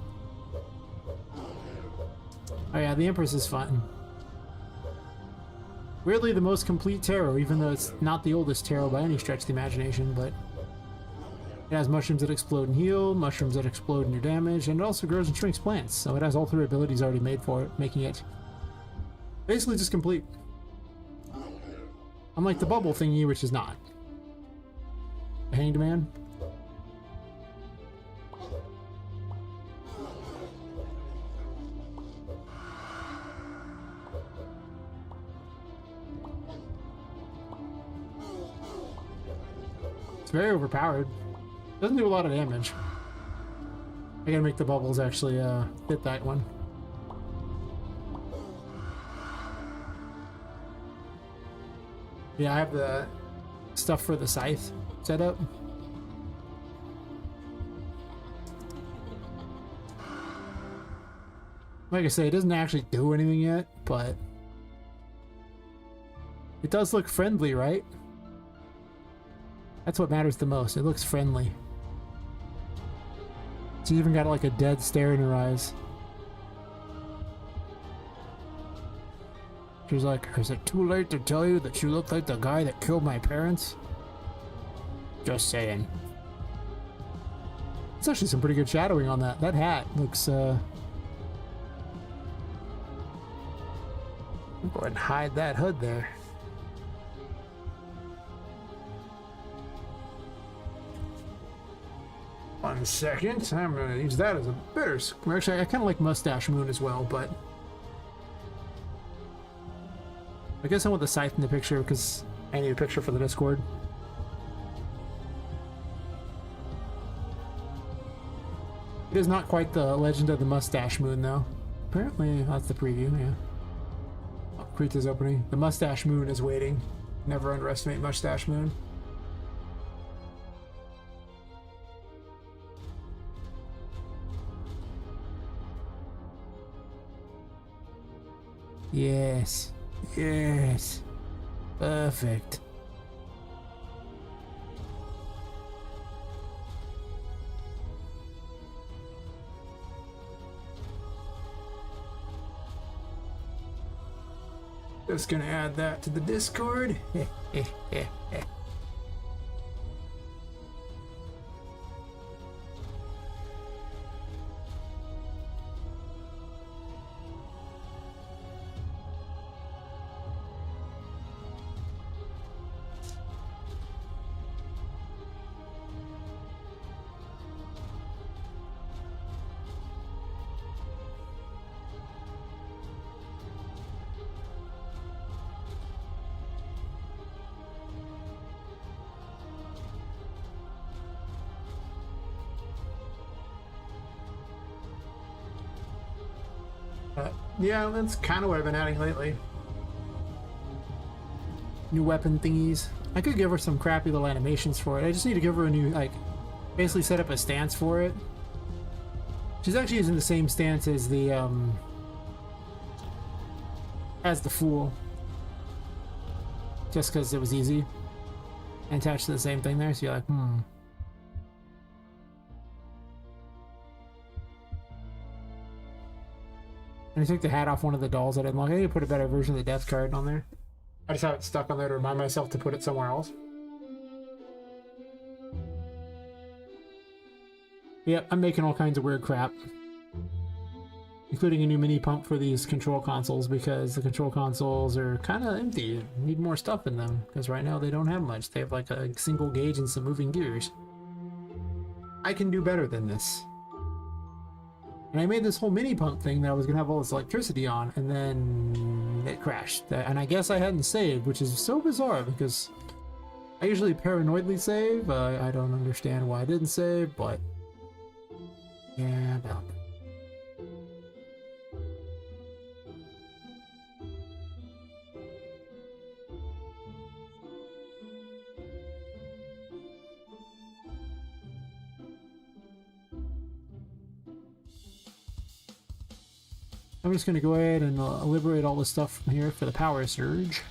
Speaker 1: Oh yeah, the Empress is fun. Weirdly the most complete tarot, even though it's not the oldest tarot by any stretch of the imagination, but it has mushrooms that explode and heal, mushrooms that explode and do damage, and it also grows and shrinks plants, so it has all three abilities already made for it, making it basically just complete. Unlike the bubble thingy, which is not. The Hanged Man. It's very overpowered. Doesn't do a lot of damage. I gotta make the bubbles actually hit that one. Yeah, I have the stuff for the scythe set up. Like I say, it doesn't actually do anything yet, but it does look friendly, right? That's what matters the most. It looks friendly. It's even got like a dead stare in her eyes. She's like, is it too late to tell you that you look like the guy that killed my parents? Just saying. It's actually some pretty good shadowing on that. That hat looks, I'll go ahead and hide that hood there. One second. I'm going to use that as a better... Actually, I kind of like Mustache Moon as well, but... I guess I want the scythe in the picture because I need a picture for the Discord. It is not quite the Legend of the Mustache Moon, though. Apparently, that's the preview, yeah. Oh, Krita's opening. The Mustache Moon is waiting. Never underestimate Mustache Moon. Yes. Yes. Perfect. Just gonna add that to the Discord. Yeah, that's kind of what I've been adding lately. New weapon thingies. I could give her some crappy little animations for it. I just need to give her a new, like, basically set up a stance for it. She's actually using the same stance as the Fool. Just because it was easy. And attached to the same thing there, so you're like, And I took the hat off one of the dolls I didn't like. I need to put a better version of the death card on there. I just have it stuck on there to remind myself to put it somewhere else. Yep, I'm making all kinds of weird crap. Including a new mini pump for these control consoles because the control consoles are kind of empty. Need more stuff in them because right now they don't have much. They have like a single gauge and some moving gears. I can do better than this. And I made this whole mini pump thing that I was going to have all this electricity on, and then it crashed. And I guess I hadn't saved, which is so bizarre because I usually paranoidly save. I don't understand why I didn't save, but yeah, about that. I'm just going to go ahead and liberate all the stuff from here for the power surge.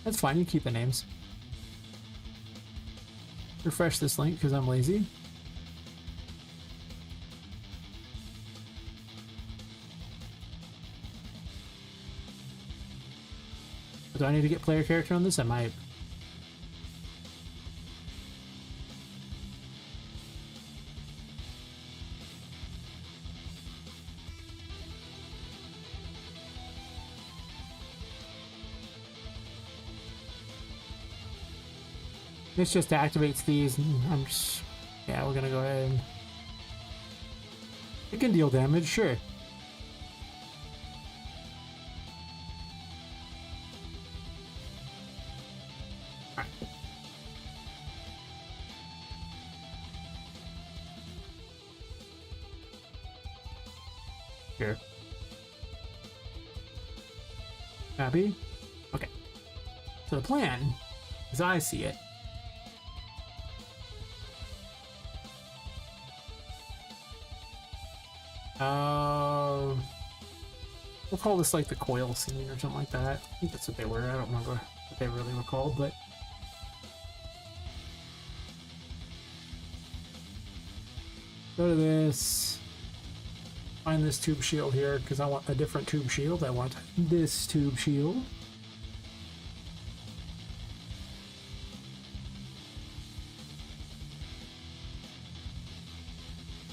Speaker 1: That's fine, you keep the names. Refresh this link because I'm lazy. Do I need to get player character on this? I might. This just activates these, and I'm just... Yeah, we're gonna go ahead and... It can deal damage, sure. Alright. Here. Happy? Okay. So the plan, as I see it, we'll call this like the coil scene or something like that. I think that's what they were. I don't remember what they really were called, but go to this. Find this tube shield here because I want a different tube shield. I want this tube shield.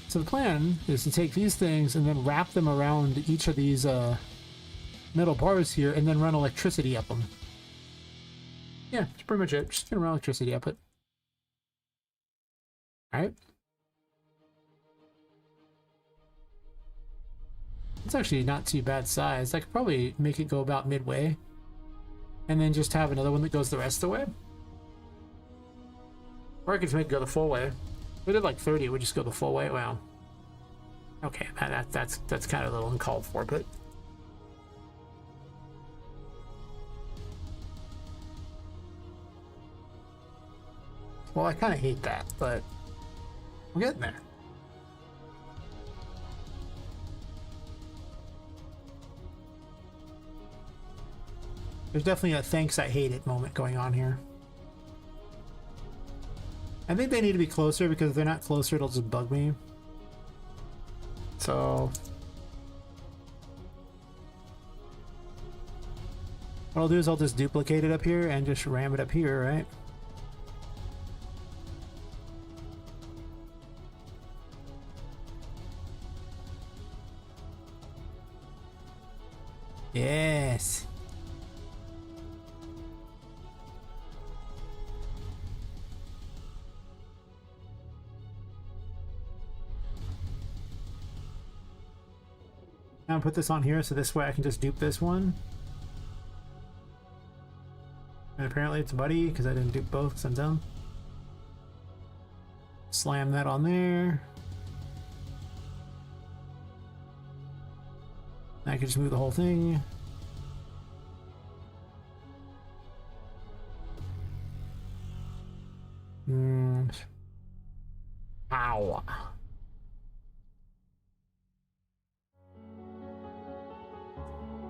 Speaker 1: So the plan is to take these things and then wrap them around each of these metal bars here and then run electricity up them. Yeah, that's pretty much it. Just gonna run electricity up it. Alright. It's actually not too bad size. I could probably make it go about midway. And then just have another one that goes the rest of the way. Or I could just make it go the full way. If we did like 30, it would just go the full way. Wow. Okay, that's kind of a little uncalled for, but... Well, I kind of hate that, but we're getting there. There's definitely a thanks I hate it moment going on here. I think they need to be closer because if they're not closer, it'll just bug me. So... what I'll do is I'll just duplicate it up here and just ram it up here, right? Yes. Now I'll put this on here so this way I can just dupe this one. And apparently it's a buddy because I didn't dupe both because I'm dumb. Slam that on there. I can just move the whole thing. Ow.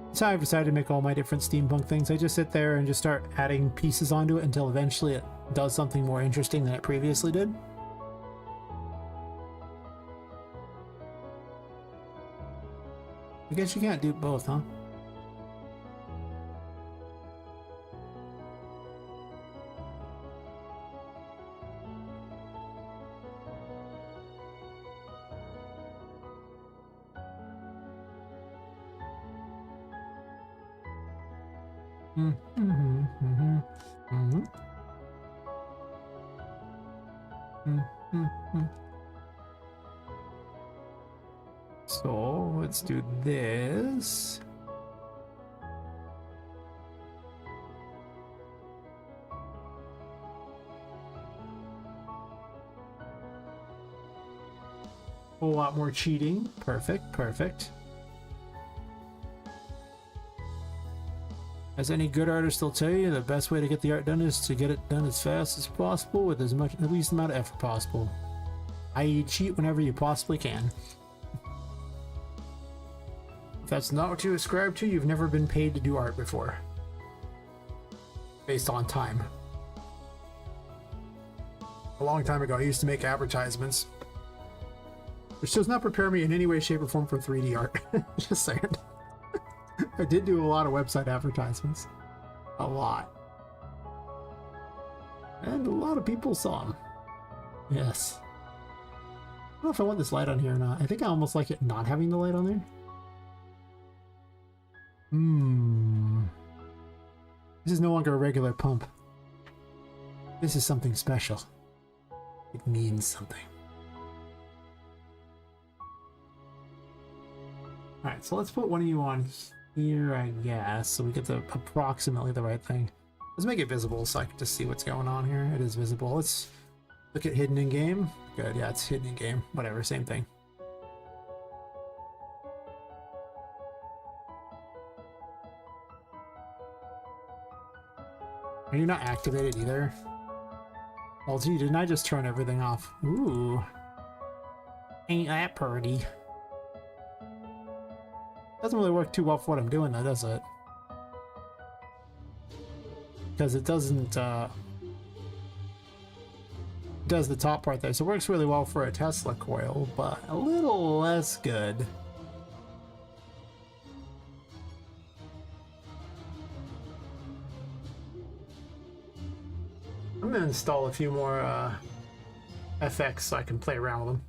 Speaker 1: That's how I've decided to make all my different steampunk things. I just sit there and just start adding pieces onto it until eventually it does something more interesting than it previously did. I guess you can't do both, huh? So let's do this. A whole lot more cheating. Perfect, perfect. As any good artist will tell you, the best way to get the art done is to get it done as fast as possible with the least amount of effort possible. I.e. cheat whenever you possibly can. If that's not what you ascribe to, you've never been paid to do art before. Based on time. A long time ago, I used to make advertisements. Which does not prepare me in any way, shape, or form for 3D art. Just saying. I did do a lot of website advertisements. A lot. And a lot of people saw them. Yes. I don't know if I want this light on here or not. I think I almost like it not having the light on there. This is no longer a regular pump. This is something special. It means something. Alright, so let's put one of you on here, I guess, so we get the approximately the right thing. Let's make it visible so I can just see what's going on here. It is visible. Let's look at hidden in game. Good, yeah, it's hidden in game. Whatever, same thing. Are you not activated either? Well, gee, didn't I just turn everything off? Ooh. Ain't that pretty? Doesn't really work too well for what I'm doing though, does it? Because it doesn't, does the top part there. So it works really well for a Tesla coil, but a little less good. I'm gonna install a few more FX so I can play around with them.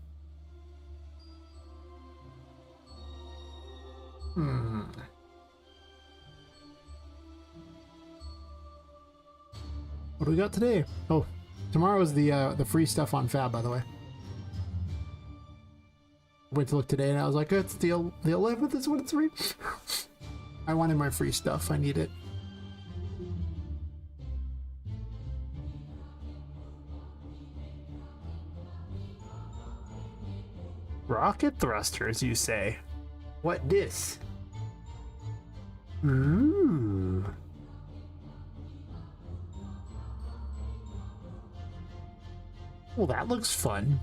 Speaker 1: What do we got today? Oh, tomorrow is the free stuff on Fab, by the way. Went to look today and I was like, it's the 11th is when it's free. I wanted my free stuff. I need it. Rocket thrusters, you say? What dis? Ooh. Well, that looks fun.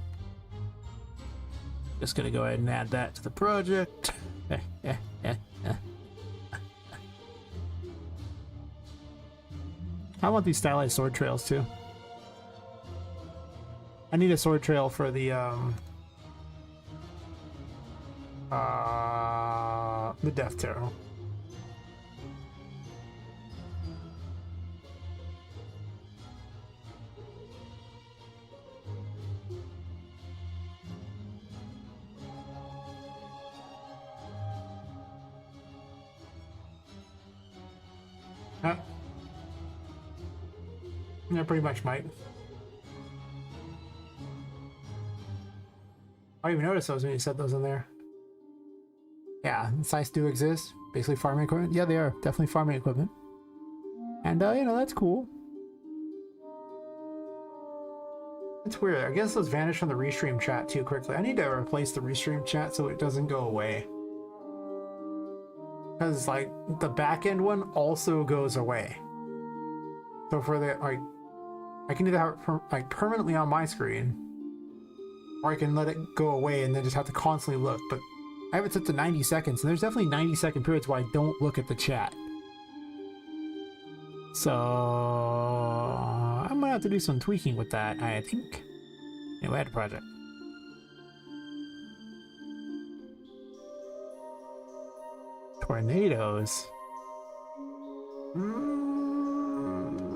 Speaker 1: Just gonna go ahead and add that to the project. I want these stylized sword trails too. I need a sword trail for the Death Tarot. Yeah, pretty much might. I didn't even notice those when you said those in there. Yeah, sites do exist. Basically farming equipment. Yeah, they are. Definitely farming equipment. And, you know, that's cool. It's weird. I guess those vanish from the restream chat too quickly. I need to replace the restream chat so it doesn't go away. Because, like, the back end one also goes away. So for the, like, I can either have it like permanently on my screen, or I can let it go away and then just have to constantly look. But I have it set to 90 seconds, and there's definitely 90-second periods where I don't look at the chat. So I'm gonna have to do some tweaking with that, I think. Anyway, add a project. Tornadoes.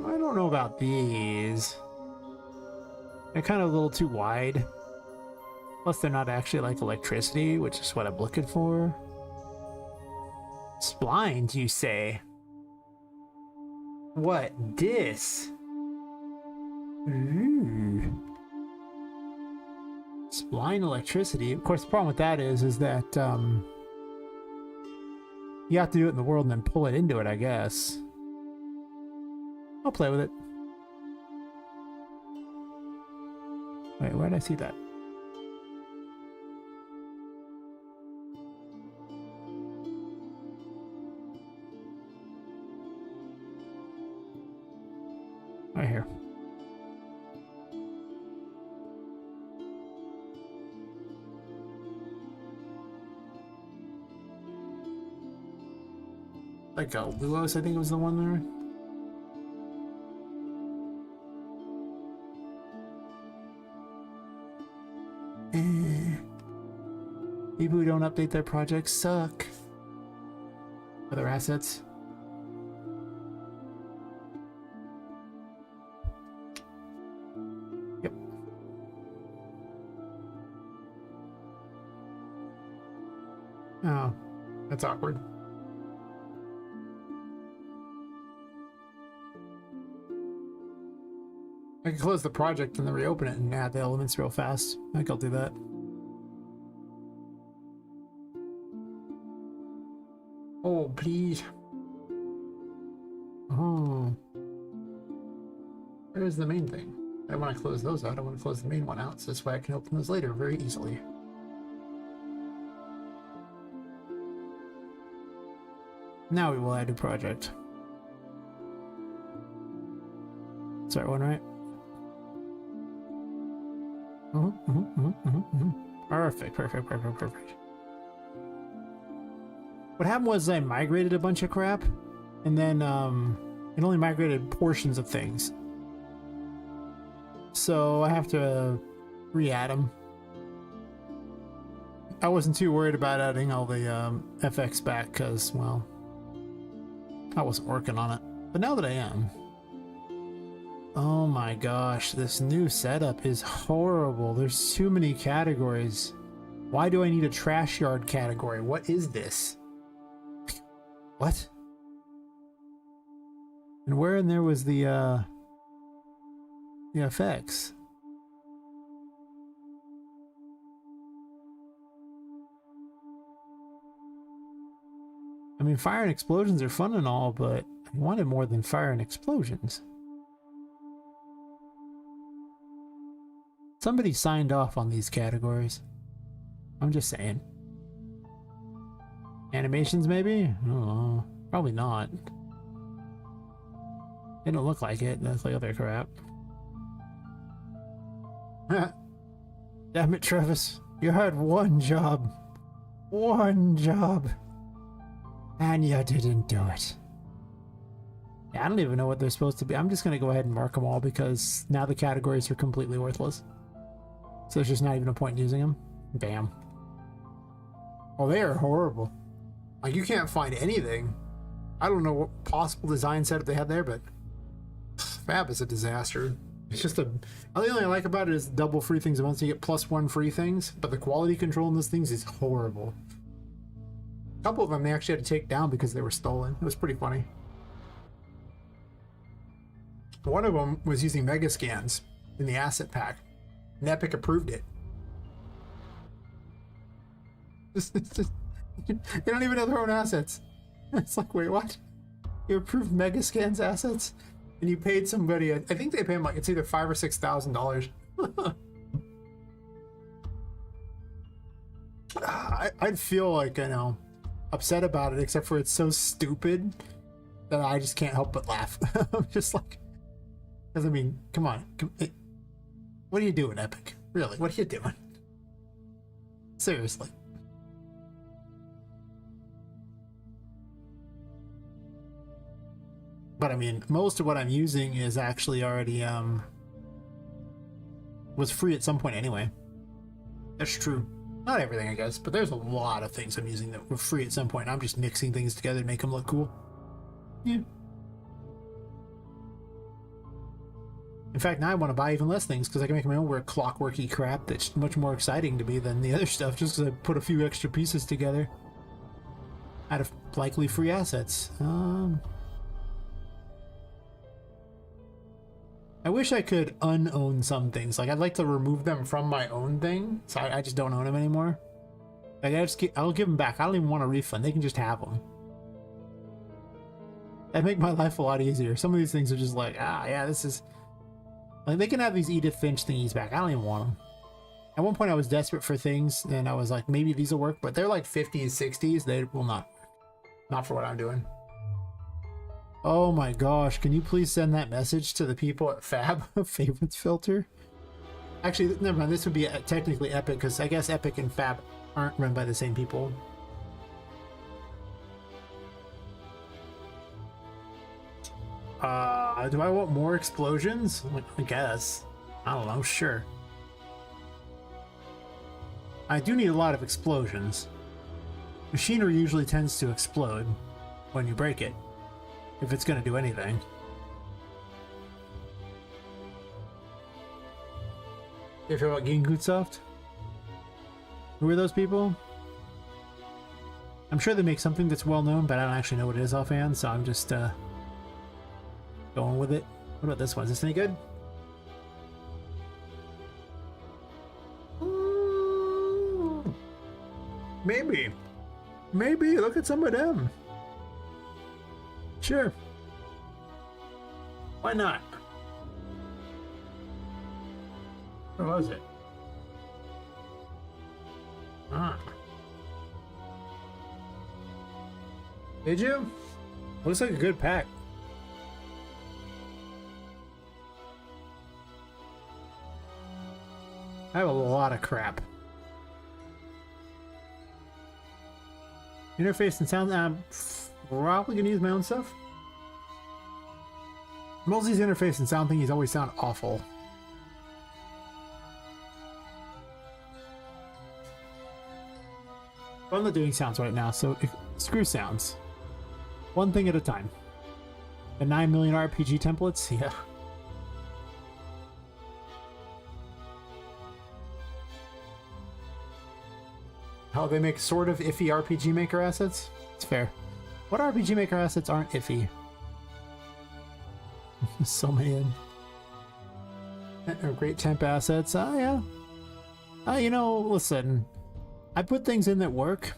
Speaker 1: I don't know about these. They're kind of a little too wide. Plus, they're not actually like electricity, which is what I'm looking for. Splines, you say? What? This? Ooh. Spline electricity. Of course, the problem with that is that you have to do it in the world and then pull it into it, I guess. I'll play with it. Wait, where did I see that? Right here. Like Luos, I think was the one there. People who don't update their projects suck. Other assets. Yep. Oh, that's awkward. I can close the project and then reopen it and add the elements real fast. I think I'll do that. Oh, please. Oh. Where's the main thing? I want to close those out. I want to close the main one out, so this way I can open those later very easily. Now we will add a project. That's the right one, right? Perfect, perfect, perfect, perfect. What happened was I migrated a bunch of crap, and then it only migrated portions of things. So I have to re-add them. I wasn't too worried about adding all the FX back because, well, I wasn't working on it. But now that I am, oh my gosh, this new setup is horrible. There's too many categories. Why do I need a trash yard category? What is this? What? And where in there was the FX? I mean, fire and explosions are fun and all, but I wanted more than fire and explosions. Somebody signed off on these categories. I'm just saying. Animations, maybe? I don't know. Probably not. They don't look like it. That's like other crap. Damn it, Travis. You had one job. One job. And you didn't do it. Yeah, I don't even know what they're supposed to be. I'm just going to go ahead and mark them all because now the categories are completely worthless. So there's just not even a point in using them. Bam. Oh, they are horrible. Like, you can't find anything. I don't know what possible design setup they had there, but Fab is a disaster. It's just a... The only thing I like about it is double free things at once. You get +1 free things, but the quality control in those things is horrible. A couple of them they actually had to take down because they were stolen. It was pretty funny. One of them was using mega scans in the asset pack, and Epic approved it. They don't even know their own assets. It's like, wait, what? You approved mega scans assets, and you paid somebody. I think they paid him like it's either $5,000 or $6,000. I'd feel like, you know, upset about it, except for it's so stupid that I just can't help but laugh. I'm just like, because I mean, come on, what are you doing, Epic? Really, what are you doing? Seriously. But I mean, most of what I'm using is actually already was free at some point anyway. That's true. Not everything, I guess, but there's a lot of things I'm using that were free at some point. I'm just mixing things together to make them look cool. Yeah. In fact, now I want to buy even less things because I can make my own weird clockworky crap that's much more exciting to me than the other stuff, just because I put a few extra pieces together out of likely free assets. I wish I could unown some things. Like, I'd like to remove them from my own thing, so I just don't own them anymore. Like, I'll give them back. I don't even want a refund. They can just have them. That'd make my life a lot easier. Some of these things are just like, yeah, this is... Like, they can have these Edith Finch thingies back. I don't even want them. At one point, I was desperate for things, and I was like, maybe these will work, but they're like 50s, 60s. They will not. Not for what I'm doing. Oh my gosh, can you please send that message to the people at Fab? Favorites filter? Actually, never mind, this would be technically Epic, because I guess Epic and Fab aren't run by the same people. Do I want more explosions? I guess. I don't know, sure. I do need a lot of explosions. Machinery usually tends to explode when you break it, if it's gonna do anything. You hear about Gingutsoft? Who are those people? I'm sure they make something that's well known, but I don't actually know what it is offhand, so I'm just going with it. What about this one? Is this any good? Maybe. Maybe. Look at some of them. Sure. Why not? Where was it? Did you? Looks like a good pack. I have a lot of crap. Interface and sound. I'm probably gonna use my own stuff. Most of these interface and sound things always sound awful. I'm not doing sounds right now, so screw sounds. One thing at a time. The 9 million RPG templates? Yeah. How they make sort of iffy RPG Maker assets? It's fair. What RPG Maker assets aren't iffy? So many. Great temp assets. Yeah. You know, listen. I put things in that work,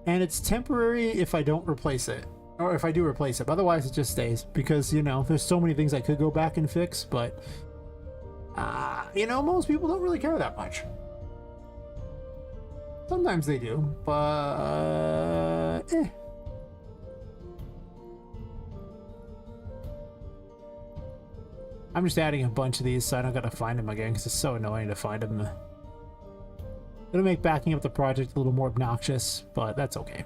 Speaker 1: and it's temporary if I don't replace it. Or if I do replace it. Otherwise, it just stays. Because, you know, there's so many things I could go back and fix, but... you know, most people don't really care that much. Sometimes they do, but... I'm just adding a bunch of these so I don't gotta find them again, because it's so annoying to find them. It'll make backing up the project a little more obnoxious, but that's okay.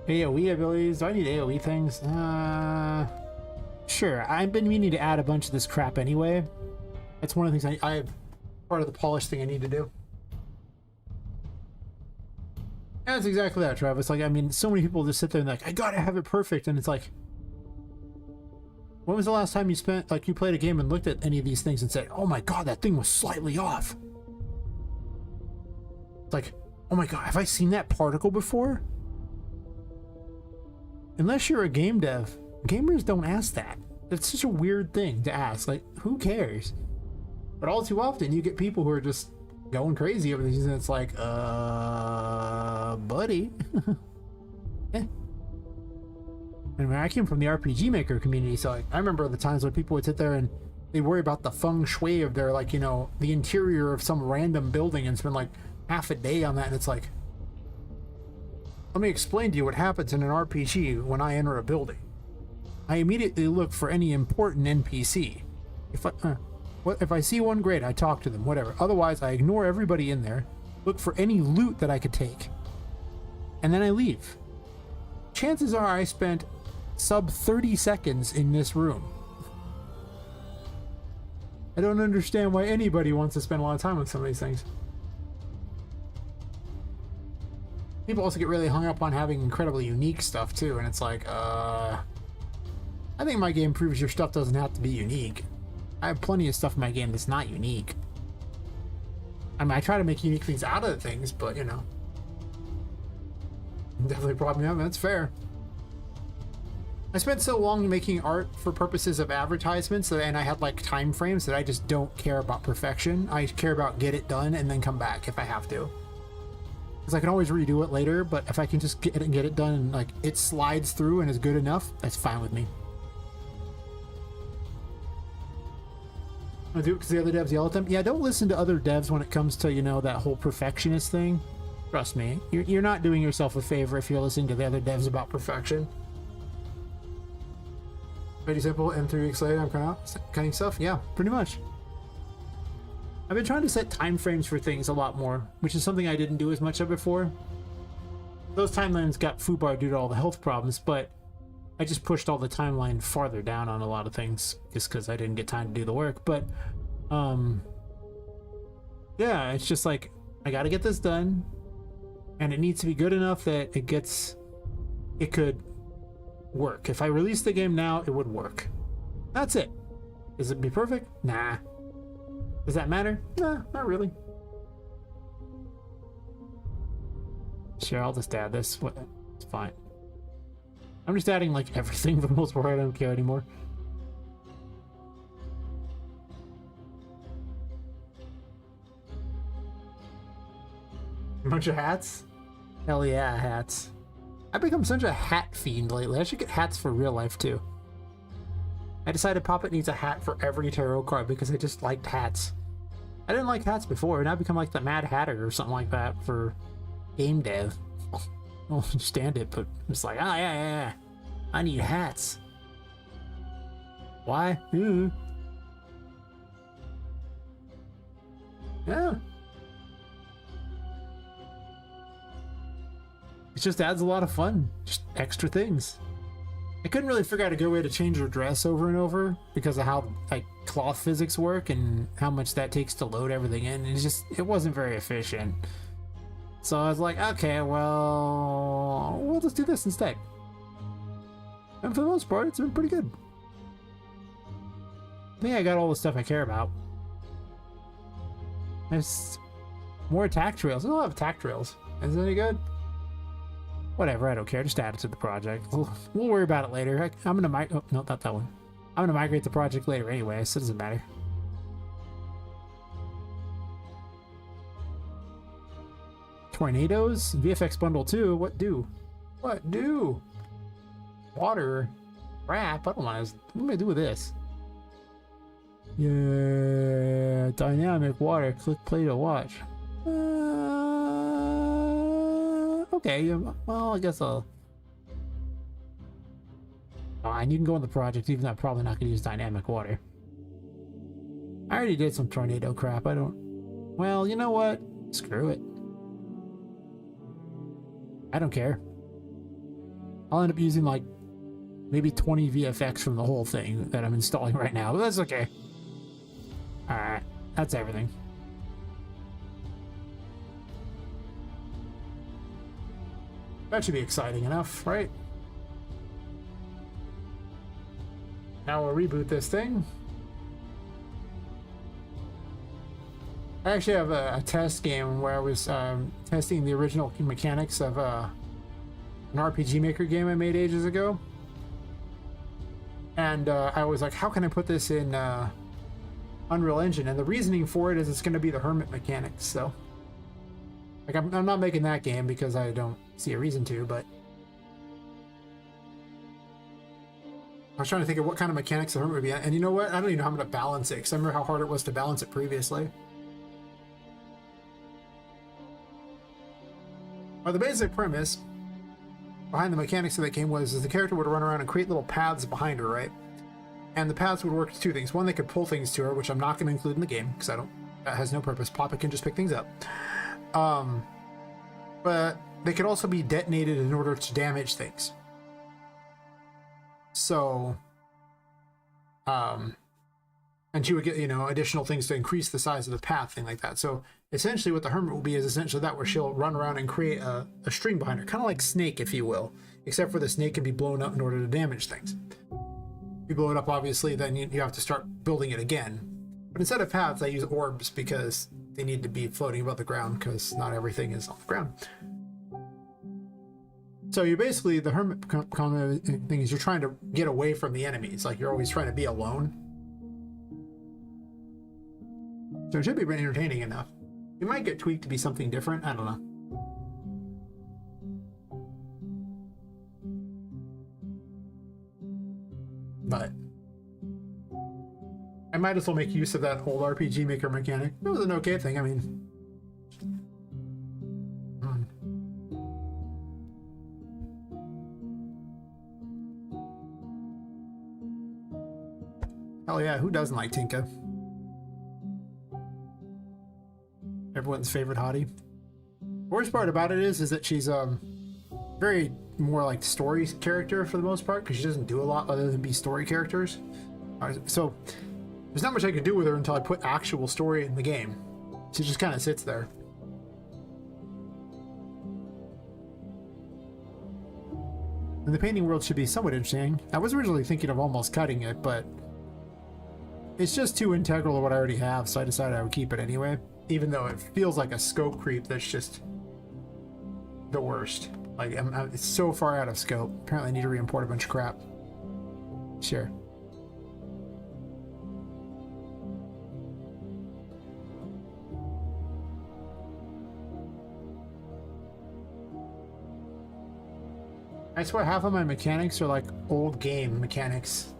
Speaker 1: AoE abilities? Do I need AoE things? Sure. I've been meaning to add a bunch of this crap anyway. That's one of the things I have part of the polish thing I need to do. Yeah, that's exactly that, Travis. Like, I mean, so many people just sit there and like, I gotta have it perfect, and it's like, when was the last time you spent, like, you played a game and looked at any of these things and said, oh my god, that thing was slightly off? It's like, oh my god, have I seen that particle before? Unless you're a game dev, gamers don't ask that. It's such a weird thing to ask. Like, who cares? But all too often, you get people who are just going crazy over these, and it's like, buddy. Eh. And I came from the RPG Maker community, so I remember the times when people would sit there and they'd worry about the feng shui of their, like, you know, the interior of some random building and spend like half a day on that, and it's like, let me explain to you what happens in an RPG when I enter a building. I immediately look for any important NPC. If I see one, great, I talk to them, whatever. Otherwise, I ignore everybody in there, look for any loot that I could take, and then I leave. Chances are I spent sub 30 seconds in this room. I don't understand why anybody wants to spend a lot of time with some of these things. People also get really hung up on having incredibly unique stuff too, and it's like, I think my game proves your stuff doesn't have to be unique. I have plenty of stuff in my game that's not unique. I mean, I try to make unique things out of the things, but you know. Definitely a problem, yeah, that's fair. I spent so long making art for purposes of advertisements, and I had like time frames that I just don't care about perfection. I care about get it done and then come back if I have to. Because I can always redo it later, but if I can just get it done and like it slides through and is good enough, that's fine with me. I do it because the other devs yell at them. Yeah, don't listen to other devs when it comes to, you know, that whole perfectionist thing. Trust me, you're not doing yourself a favor if you're listening to the other devs about perfection. Pretty simple, and 3 weeks later I'm cutting stuff? Yeah, pretty much. I've been trying to set time frames for things a lot more, which is something I didn't do as much of before. Those timelines got foobarred due to all the health problems, but I just pushed all the timeline farther down on a lot of things just because I didn't get time to do the work. But yeah, it's just like, I gotta get this done, and it needs to be good enough that it could work. If I release the game now, it would work. That's it. Does it be perfect? Nah. Does that matter? Nah, not really. Sure, I'll just add this. It's fine. I'm just adding like everything for the most part. I don't care anymore. A bunch of hats? Hell yeah, hats. I've become such a hat fiend lately. I should get hats for real life too. I decided Poppet needs a hat for every tarot card because I just liked hats. I didn't like hats before, and I've become like the Mad Hatter or something like that for game dev. I don't understand it, but it's like, ah, yeah. I need hats. Why? Yeah. It just adds a lot of fun. Just extra things. I couldn't really figure out a good way to change her dress over and over because of how like cloth physics work and how much that takes to load everything in. It wasn't very efficient. So I was like, okay, well, we'll just do this instead. And for the most part, it's been pretty good. I think I got all the stuff I care about. There's more attack trails. I don't have attack trails. Is it any good? Whatever, I don't care. Just add it to the project. We'll worry about it later. I'm gonna migrate. Oh, no, not that one. I'm gonna migrate the project later anyway, so it doesn't matter. Tornadoes? VFX bundle 2? What do? What do? Water? Crap, I don't want to. What am I do with this? Yeah, dynamic water. Click play to watch. Okay, well, I guess I'll... Fine, you can go in the project, even though I'm probably not going to use dynamic water. I already did some tornado crap, I don't... Well, you know what? Screw it. I don't care. I'll end up using, like, maybe 20 VFX from the whole thing that I'm installing right now, but that's okay. Alright, that's everything. That should be exciting enough, right? Now we'll reboot this thing. I actually have a test game where I was testing the original mechanics of an RPG Maker game I made ages ago. And I was like, how can I put this in Unreal Engine? And the reasoning for it is it's going to be the hermit mechanics, so... Like, I'm not making that game because I don't see a reason to, but... I was trying to think of what kind of mechanics the hermit would be. And you know what? I don't even know how I'm going to balance it, because I remember how hard it was to balance it previously. Well, the basic premise behind the mechanics of that game was the character would run around and create little paths behind her, right? And the paths would work as two things. One, they could pull things to her, which I'm not going to include in the game, because that has no purpose. Poppet can just pick things up. But they could also be detonated in order to damage things. So, and she would get, additional things to increase the size of the path, thing like that. So essentially what the hermit will be is essentially that, where she'll run around and create a string behind her, kind of like Snake, if you will, except for the snake can be blown up in order to damage things. If you blow it up, obviously, then you have to start building it again. But instead of paths, I use orbs because they need to be floating above the ground, because not everything is on the ground. So you're basically, the hermit thing is you're trying to get away from the enemies. Like, you're always trying to be alone. So it should be pretty entertaining enough. It might get tweaked to be something different. I don't know. But I might as well make use of that old RPG Maker mechanic. It was an okay thing, I mean. Hell yeah, who doesn't like Tinka? Everyone's favorite hottie. Worst part about it is that she's very more like story character for the most part, because she doesn't do a lot other than be story characters. So there's not much I could do with her until I put actual story in the game. She just kind of sits there. And the painting world should be somewhat interesting. I was originally thinking of almost cutting it, but it's just too integral to what I already have, so I decided I would keep it anyway. Even though it feels like a scope creep that's just the worst. Like, it's so far out of scope. Apparently I need to re-import a bunch of crap. Sure. I swear half of my mechanics are like old game mechanics.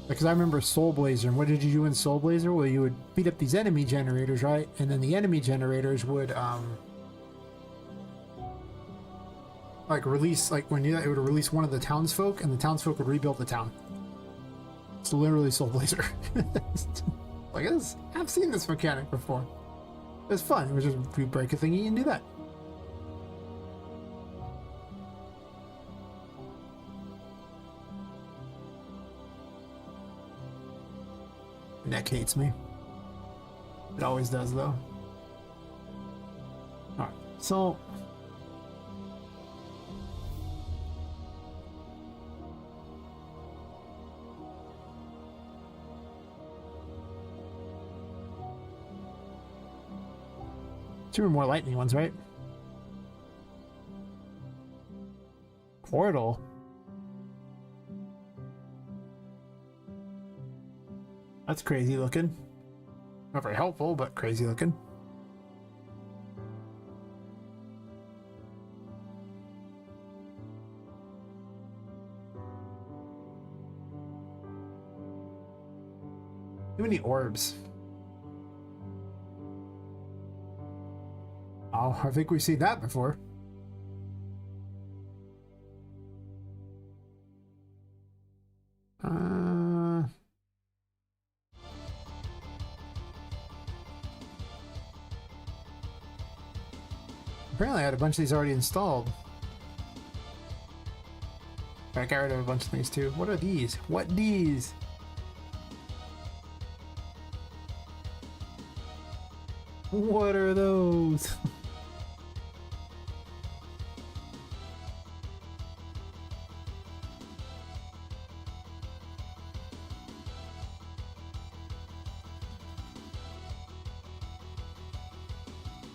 Speaker 1: Because I remember Soul Blazer, and what did you do in Soul Blazer? Well, you would beat up these enemy generators, right? And then the enemy generators would, like release, like when you, it would release one of the townsfolk, and the townsfolk would rebuild the town. It's literally Soul Blazer. Like this, I've seen this mechanic before. It's fun. It was just you break a thingy and do that. Neck hates me. It always does, though. Alright, so... two more lightning ones, right? Portal? That's crazy looking. Not very helpful, but crazy looking. Too many orbs. Oh, I think we've seen that before. Apparently I had a bunch of these already installed. I got rid of a bunch of these too. What are these? What these? What are those?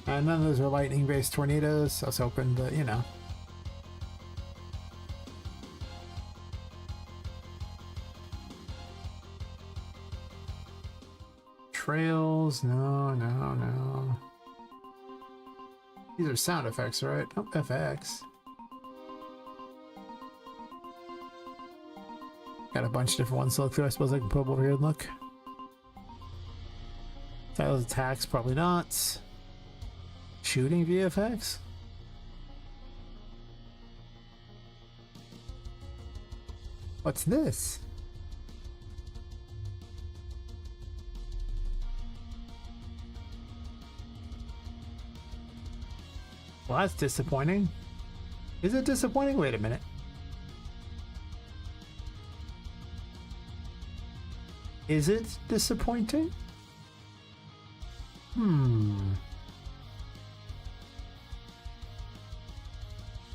Speaker 1: None of those are lightning-based tornadoes. I was hoping, but you know. Trails, no. These are sound effects, right? Oh, FX. Got a bunch of different ones to look through. I suppose I can put them over here and look. Styles attacks, probably not. Shooting VFX? What's this? Well, that's disappointing. Is it disappointing? Wait a minute. Is it disappointing?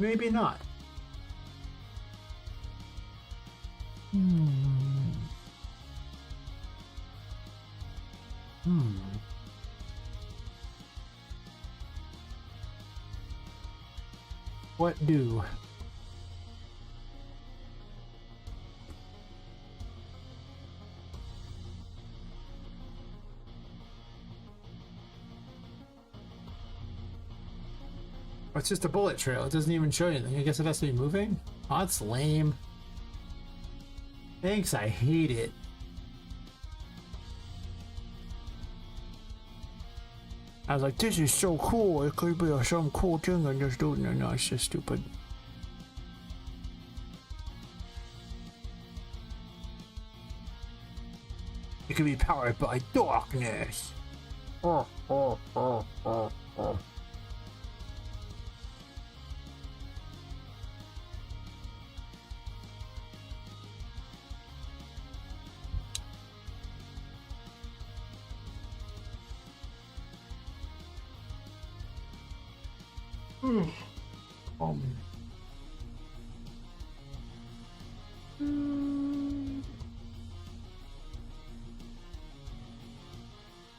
Speaker 1: Maybe not. What do? Oh, it's just a bullet trail. It doesn't even show you anything. I guess it has to be moving? Oh, that's lame. Thanks, I hate it. I was like, this is so cool. It could be some cool thing and just doing it. No, it's just stupid. It can be powered by darkness. Oh.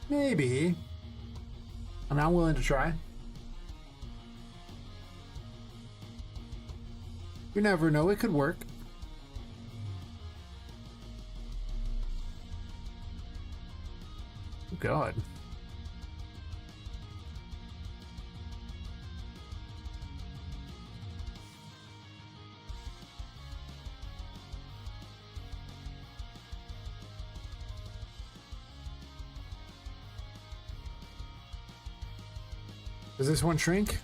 Speaker 1: Maybe. I'm not willing to try. You never know, it could work. Oh, God. Does this one shrink?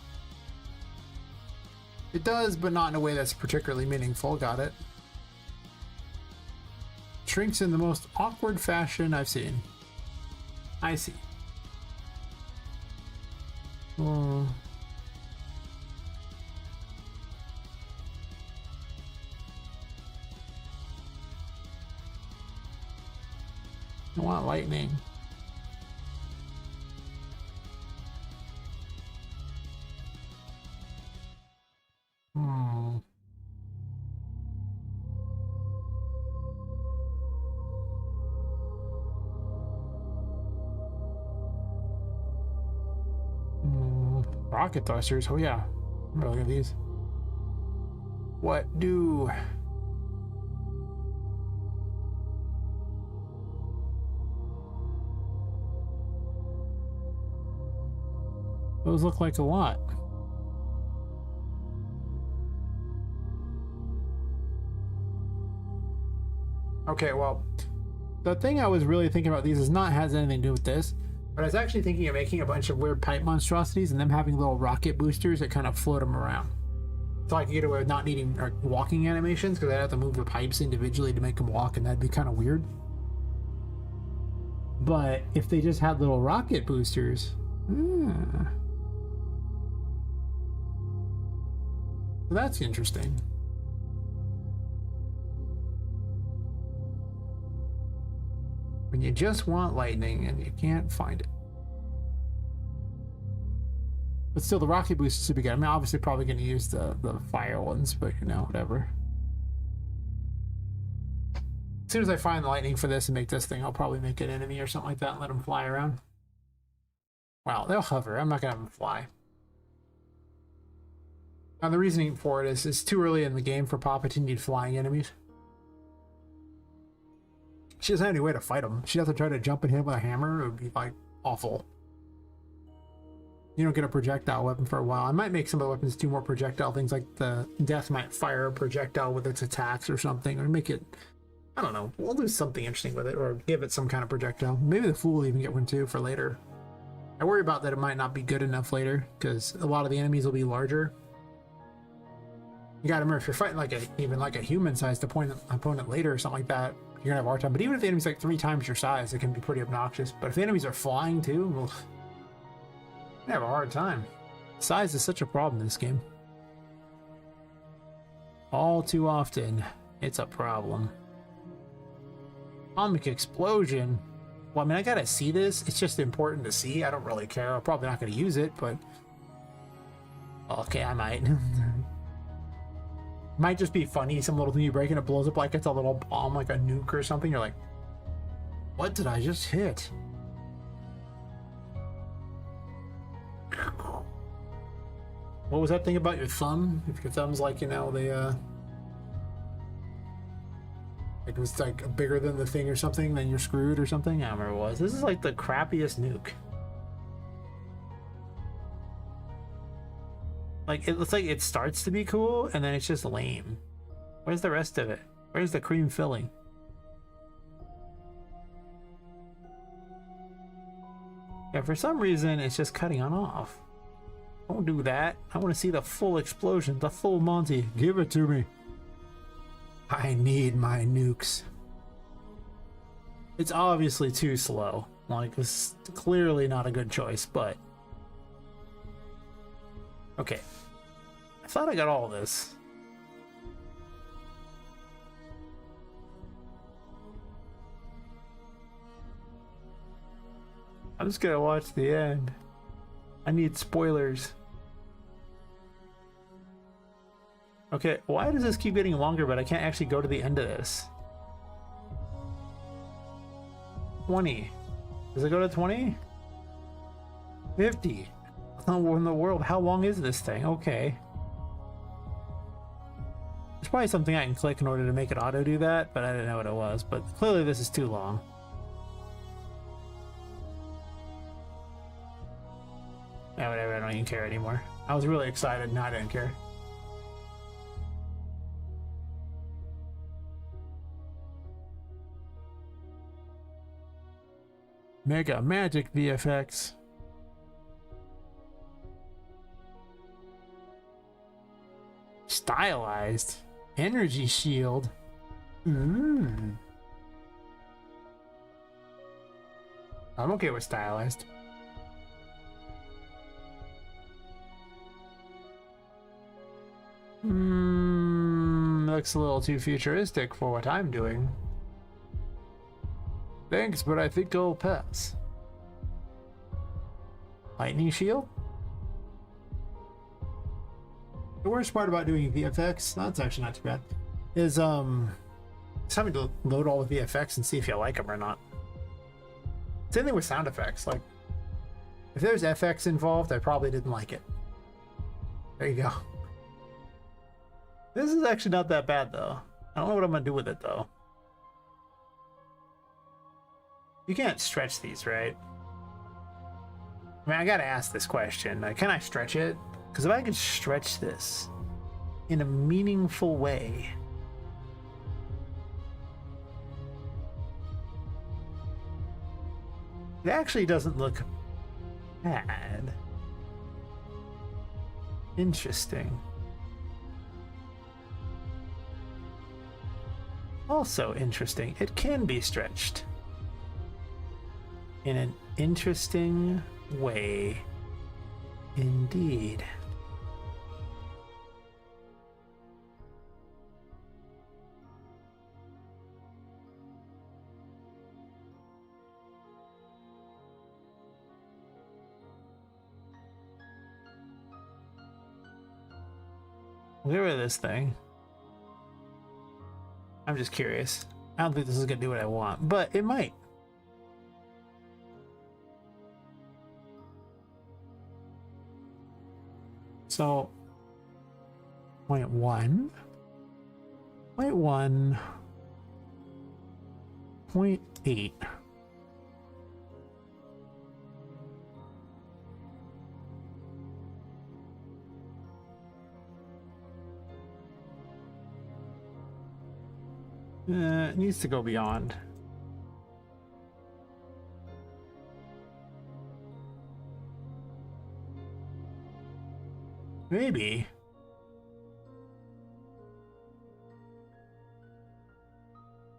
Speaker 1: It does, but not in a way that's particularly meaningful. Got it. Shrinks in the most awkward fashion I've seen. I see. Oh. I want lightning. Hmm. Rocket thrusters. Oh yeah. Remember, look at these. What do? Those look like a lot. Okay, well, the thing I was really thinking about these is not has anything to do with this, but I was actually thinking of making a bunch of weird pipe monstrosities and them having little rocket boosters that kind of float them around. So I could get away with not needing walking animations because I'd have to move the pipes individually to make them walk, and that'd be kind of weird. But if they just had little rocket boosters, so that's interesting. When you just want lightning and you can't find it. But still, the rocket boosters should be good. I mean, obviously probably going to use the fire ones, but you know, whatever. As soon as I find the lightning for this and make this thing, I'll probably make an enemy or something like that and let them fly around. Wow, they'll hover. I'm not going to have them fly. Now, the reasoning for it is it's too early in the game for Poppet to need flying enemies. She doesn't have any way to fight them. She'd have to try to jump and hit him with a hammer. It would be, like, awful. You don't get a projectile weapon for a while. I might make some of the weapons do more projectile things, like the death might fire a projectile with its attacks or something, or make it, I don't know, we'll do something interesting with it, or give it some kind of projectile. Maybe the Fool will even get one too for later. I worry about that it might not be good enough later, because a lot of the enemies will be larger. You gotta remember, if you're fighting like even like a human-sized opponent later or something like that, you're gonna have a hard time. But even if the enemy's like 3 times your size, it can be pretty obnoxious. But if the enemies are flying too, well, you have a hard time. Size is such a problem in this game. All too often, it's a problem. Atomic explosion. Well, I mean, I gotta see this. It's just important to see. I don't really care. I'm probably not gonna use it, but okay, I might. Might just be funny. Some little thing you break and it blows up like it's a little bomb, like a nuke or something. You're like, what did I just hit? What was that thing about your thumb? If your thumb's like, you know, it was like bigger than the thing or something, then you're screwed or something. I don't remember what it was. This is like the crappiest nuke. Like, it looks like it starts to be cool, and then it's just lame. Where's the rest of it? Where's the cream filling? Yeah, for some reason, it's just cutting on off. Don't do that. I want to see the full explosion, the full Monty. Give it to me. I need my nukes. It's obviously too slow. Like, this is clearly not a good choice, but... okay. I thought I got all this. I'm just gonna watch the end. I need spoilers. Okay, why does this keep getting longer, but I can't actually go to the end of this? 20. Does it go to 20? 50. Oh, in the world, how long is this thing? Okay. There's probably something I can click in order to make it auto do that, but I didn't know what it was. But clearly this is too long. Yeah, whatever, I don't even care anymore. I was really excited, now I didn't care. Mega Magic VFX. Stylized. Energy shield. I'm okay with stylized. Looks a little too futuristic for what I'm doing. Thanks, but I think I'll pass. Lightning shield? The worst part about doing VFX, that's actually not too bad, is just having to load all the VFX and see if you like them or not. Same thing with sound effects. Like, if there's FX involved, I probably didn't like it. There you go. This is actually not that bad, though. I don't know what I'm gonna do with it, though. You can't stretch these, right? I mean, I gotta ask this question. Like, can I stretch it? Because if I could stretch this in a meaningful way, it actually doesn't look bad. Interesting. Also interesting, it can be stretched in an interesting way indeed. Get rid of this thing. I'm just curious. I don't think this is gonna do what I want, but it might. So, point one, point 8. It needs to go beyond. Maybe.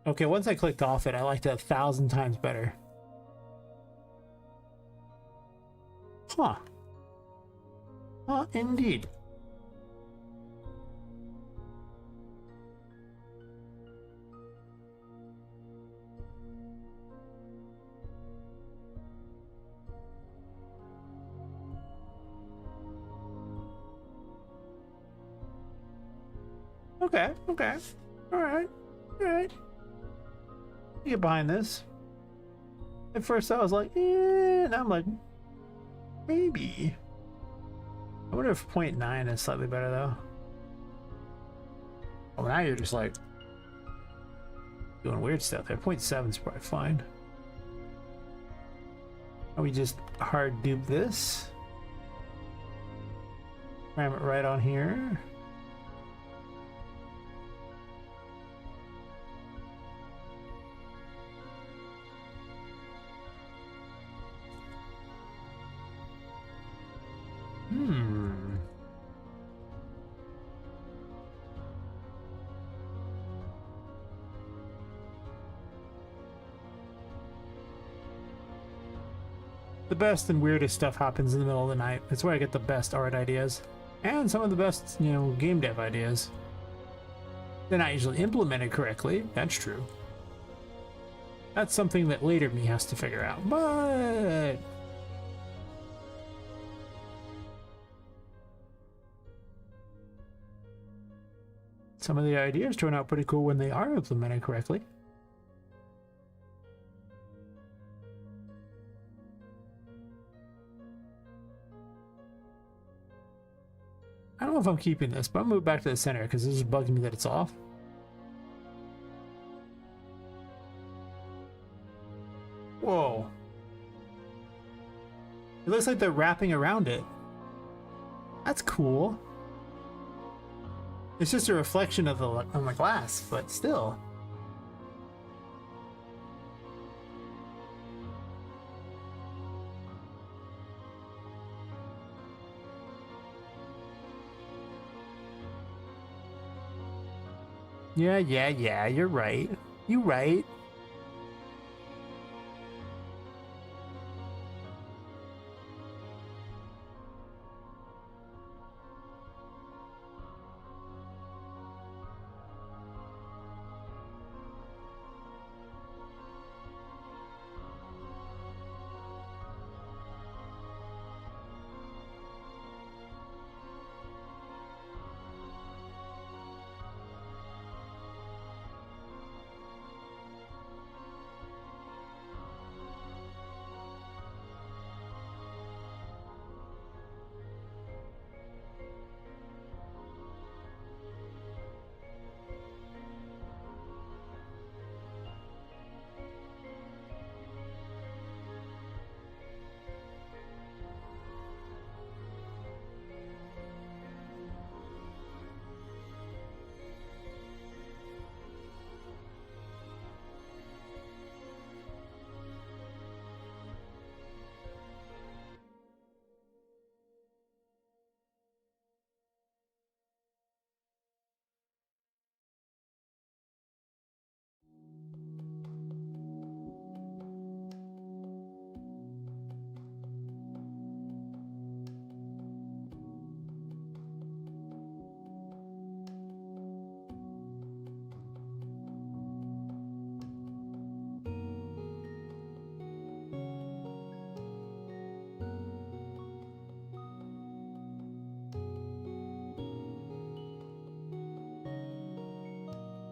Speaker 1: Okay, once I clicked off it, I liked it 1,000 times better. Huh. Huh, indeed. Okay, okay. Alright. Alright. Get behind this. At first I was like, eh, and I'm like, maybe. I wonder if 0.9 is slightly better though. Oh, now you're just like doing weird stuff there. 0.7 is probably fine. Are we just hard dupe this? Ram it right on here. The best and weirdest stuff happens in the middle of the night. It's where I get the best art ideas. And some of the best, game dev ideas. They're not usually implemented correctly, that's true. That's something that later me has to figure out, but... some of the ideas turn out pretty cool when they are implemented correctly. I don't know if I'm keeping this, but I'll move back to the center because this is bugging me that it's off. Whoa. It looks like they're wrapping around it. That's cool. It's just a reflection of the glass, but still. Yeah, you're right. You right.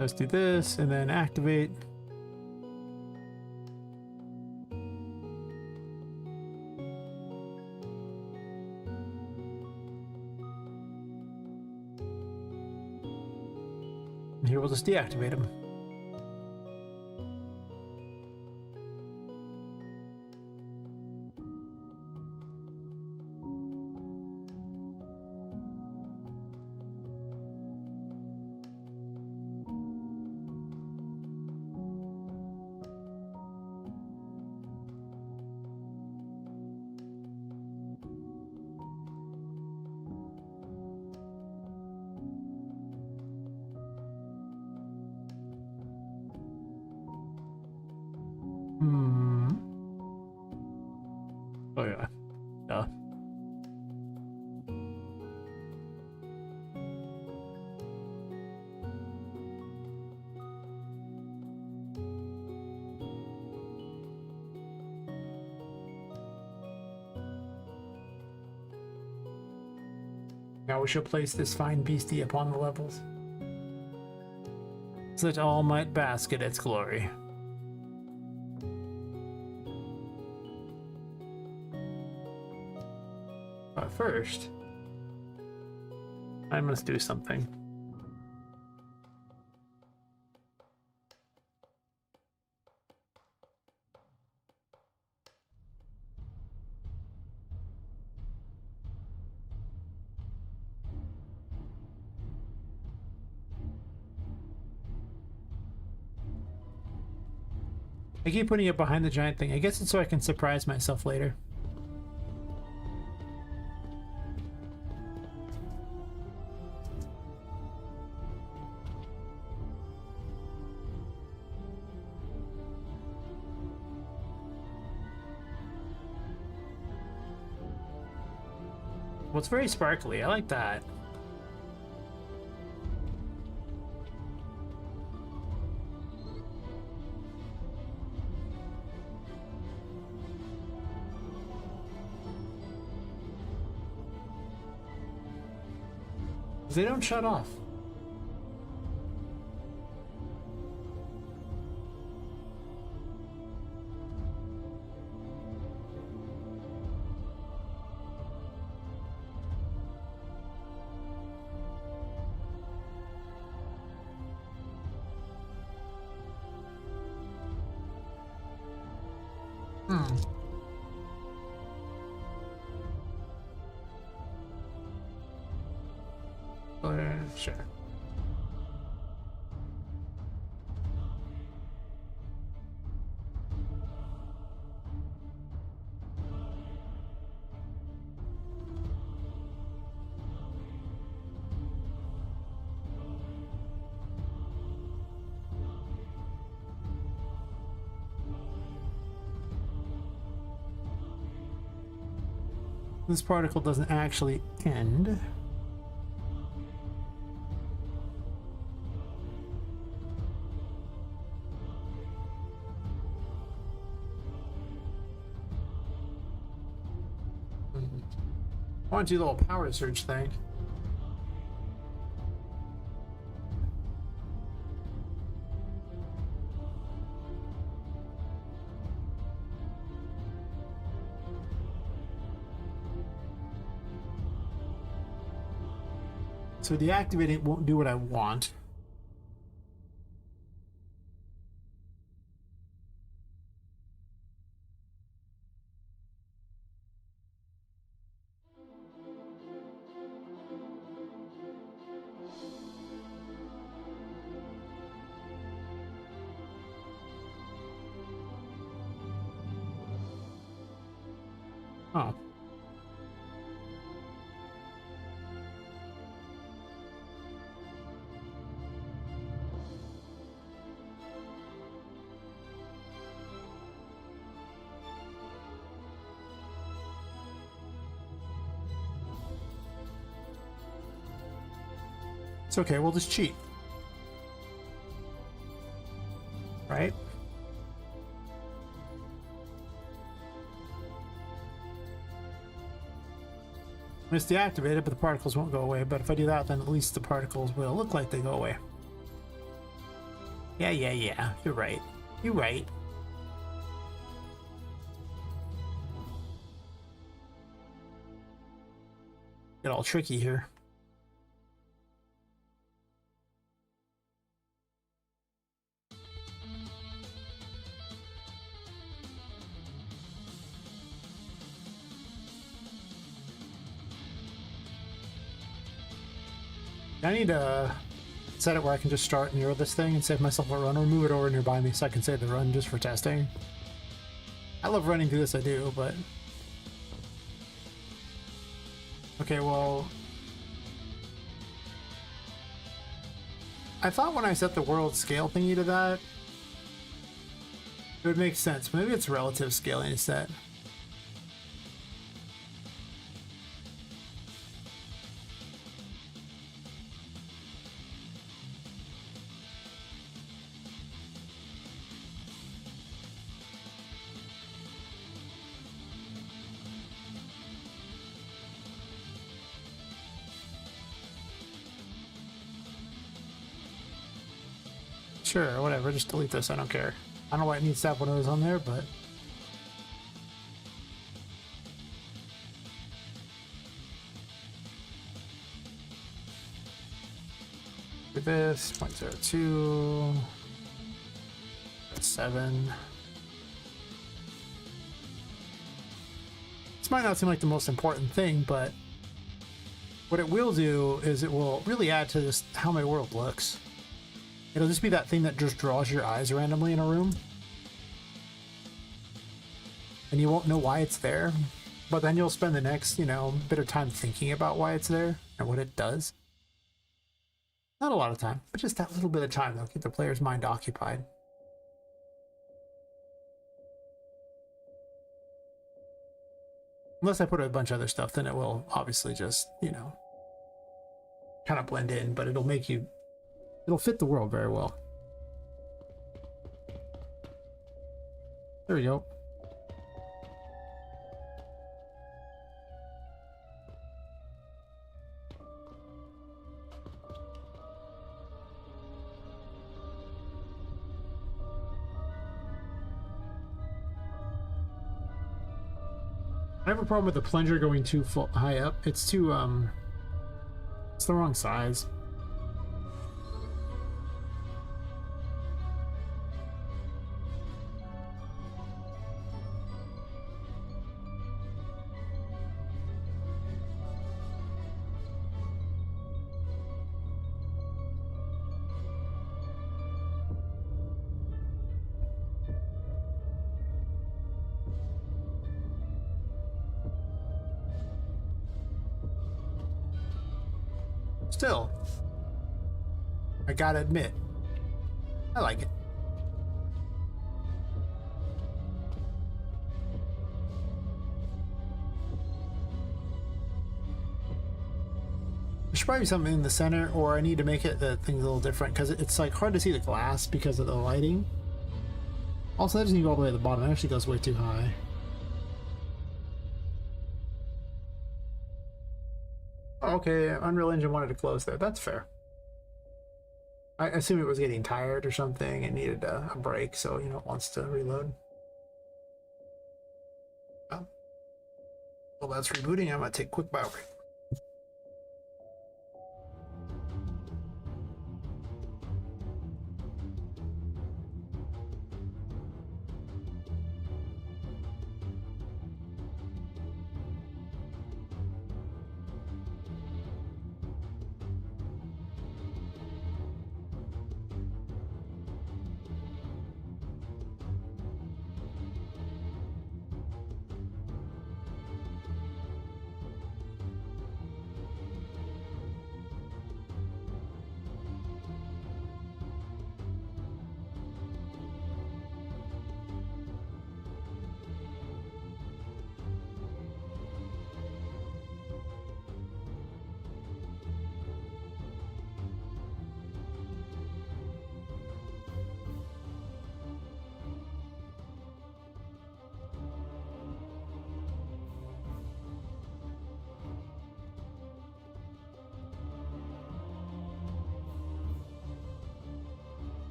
Speaker 1: Let's do this and then activate. And here we'll just deactivate them. Oh yeah. Duh. Now we shall place this fine beastie upon the levels, so that all might bask in its glory. But first, I must do something. I keep putting it behind the giant thing. I guess it's so I can surprise myself later. Well, it's very sparkly. I like that. They don't shut off. Sure. This particle doesn't actually end. I want to do the little power surge thing. So deactivating it won't do what I want. Oh. It's okay, we'll just cheat. Right? It's deactivated, but the particles won't go away. But if I do that, then at least the particles will look like they go away. Yeah. You're right. You're right. Get all tricky here. I need to set it where I can just start near this thing and save myself a run, or move it over nearby me so I can save the run just for testing. I love running through this, I do, but... Okay, well... I thought when I set the world scale thingy to that, it would make sense. Maybe it's relative scaling set. Sure, whatever, just delete this, I don't care. I don't know why it needs to have one of those on there, but... Do this, 0.02... That's 7... This might not seem like the most important thing, but... What it will do is it will really add to this, how my world looks. It'll just be that thing that just draws your eyes randomly in a room. And you won't know why it's there. But then you'll spend the next, you know, bit of time thinking about why it's there and what it does. Not a lot of time, but just that little bit of time that'll keep the player's mind occupied. Unless I put a bunch of other stuff, then it will obviously just, you know, kind of blend in, but it'll make you... It'll fit the world very well. There we go. I have a problem with the plunger going too high up. It's too, it's the wrong size. Still, I gotta admit, I like it. probably be something in the center, or I need to make it the thing's a little different because it's like hard to see the glass because of the lighting. Also, that doesn't go all the way to the bottom. It actually goes way too high. Okay, Unreal Engine wanted to close there. That's fair. I assume it was getting tired or something and needed a break, so you know it wants to reload. Oh. Well, that's rebooting. I'm gonna take a quick bio break.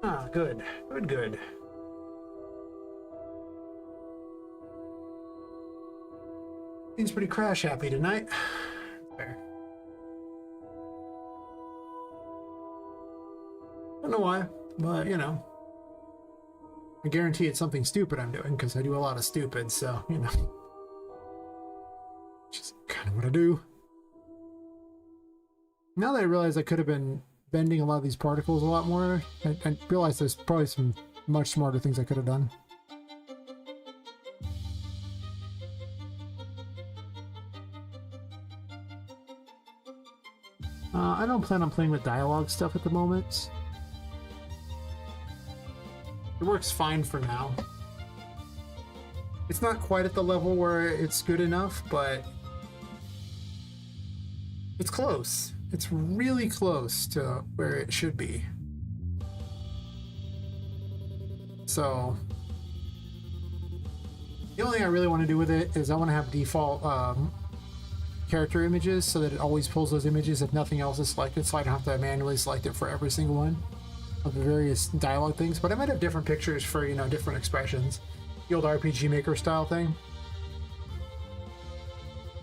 Speaker 1: Ah, good. Good, good. Seems pretty crash happy tonight. Fair. Don't know why, but you know. I guarantee it's something stupid I'm doing because I do a lot of stupid, so you know. Just kind of what I do. Now that I realize I could have been bending a lot of these particles a lot more, I realize there's probably some much smarter things I could have done. I don't plan on playing with dialogue stuff at the moment. It works fine for now. It's not quite at the level where it's good enough, but it's close. It's really close to where it should be. So the only thing I really want to do with it is I want to have default character images so that it always pulls those images if nothing else is selected, so I don't have to manually select it for every single one of the various dialogue things. But I might have different pictures for, you know, different expressions. The old RPG Maker style thing.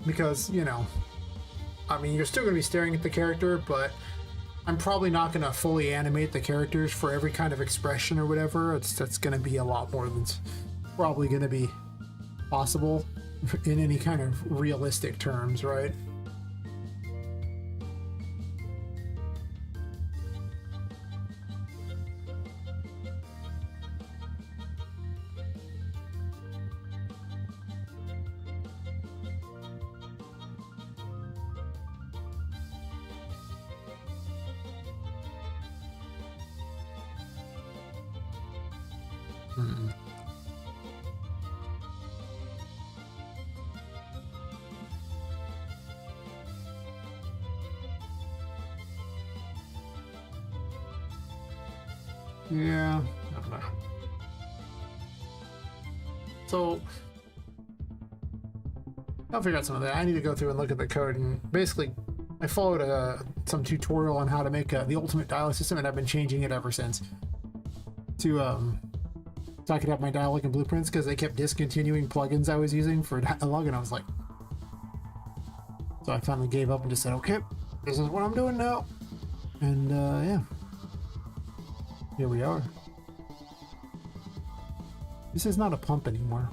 Speaker 1: Because, you know, I mean, you're still going to be staring at the character, but I'm probably not going to fully animate the characters for every kind of expression or whatever. That's going to be a lot more than's probably going to be possible in any kind of realistic terms, right? Yeah, I don't know. So I'll figure out some of that. I need to go through and look at the code, and basically I followed some tutorial on how to make the ultimate dialogue system, and I've been changing it ever since to so I could have my dialogue and blueprints, because they kept discontinuing plugins I was using for dialogue, and I was like, so I finally gave up and just said, okay, this is what I'm doing now. And yeah, here we are. This is not a pump anymore.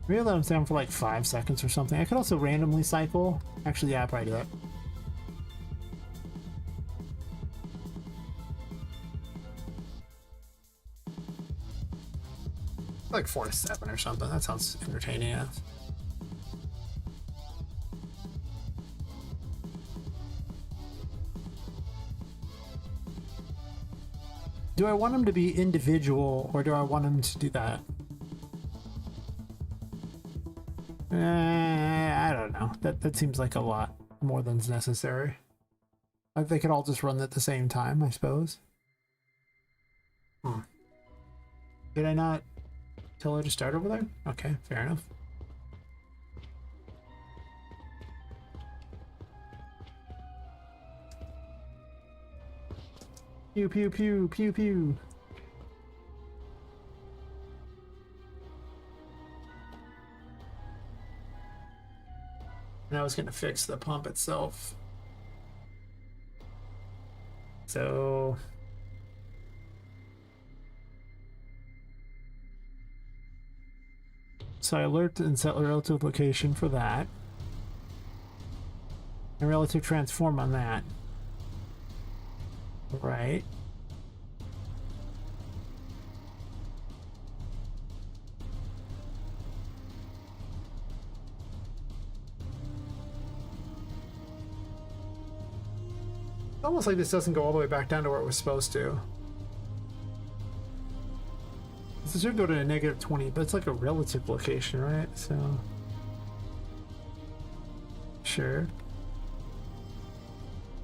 Speaker 1: Maybe let them sound for like 5 seconds or something. I could also randomly cycle. Actually, yeah, I'll probably do that. Like 4 to 7 or something. That sounds entertaining enough. Do I want them to be individual, or do I want them to do that? I don't know. That seems like a lot more than's necessary. They could all just run at the same time, I suppose. Did I not tell her to start over there? Okay, fair enough. Pew pew pew pew pew. And I was going to fix the pump itself. So I alert and set the relative location for that. And relative transform on that. Right. Almost like this doesn't go all the way back down to where it was supposed to. This should go to a -20, but it's like a relative location, right? So sure.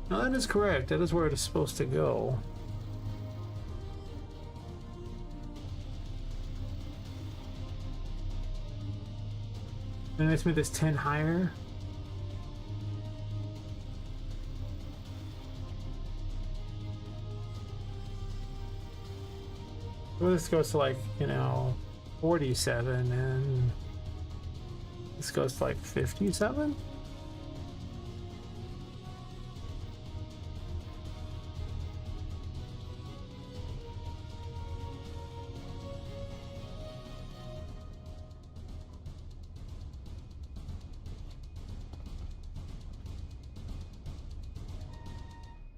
Speaker 1: No, that is correct. That is where it is supposed to go. And let's move this 10 higher. Well, this goes to like, you know, 47, and this goes to like 57?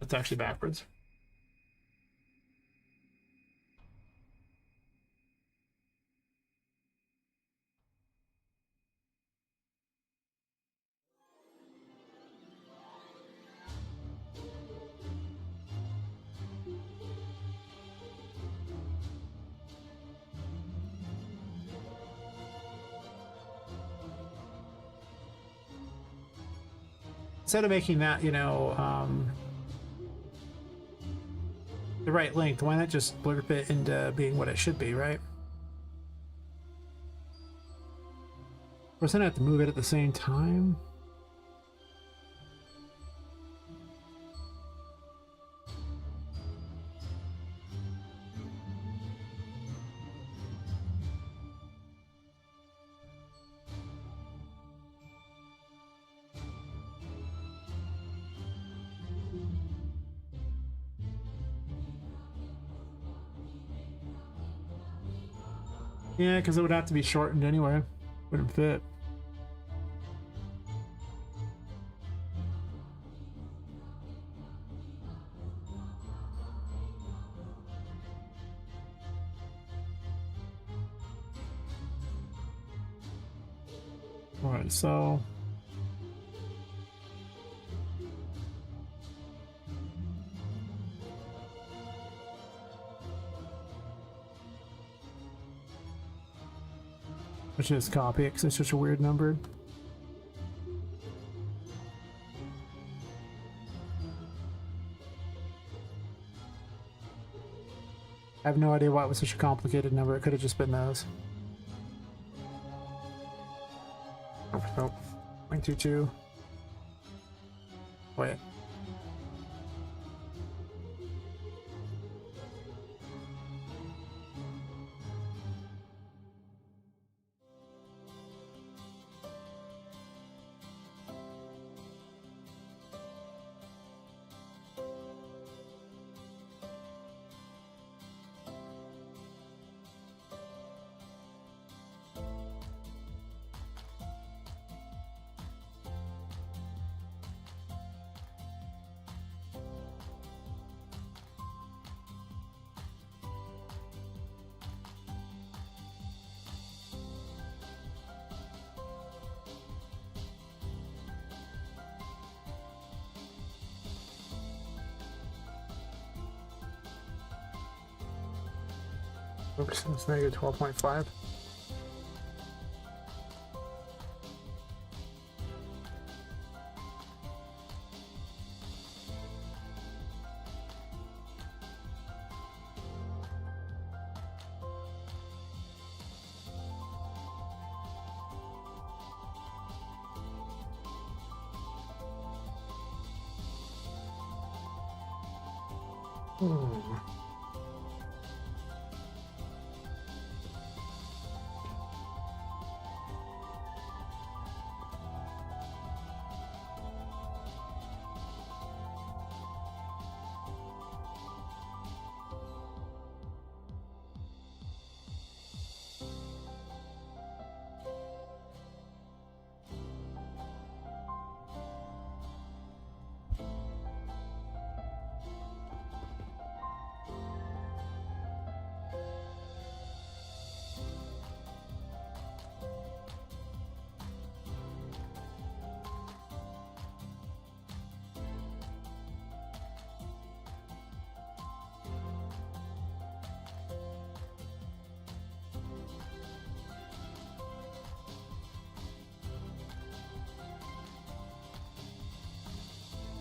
Speaker 1: It's actually backwards. Instead of making that, the right length, why not just blurb it into being what it should be, right? Of course, then I have to move it at the same time. Yeah, because it would have to be shortened anyway. Wouldn't fit. Alright, so... Which is copy, because it's such a weird number. I have no idea why it was such a complicated number. It could have just been those. Oh, nope. 0.22. Wait. Oops, it's negative 12.5.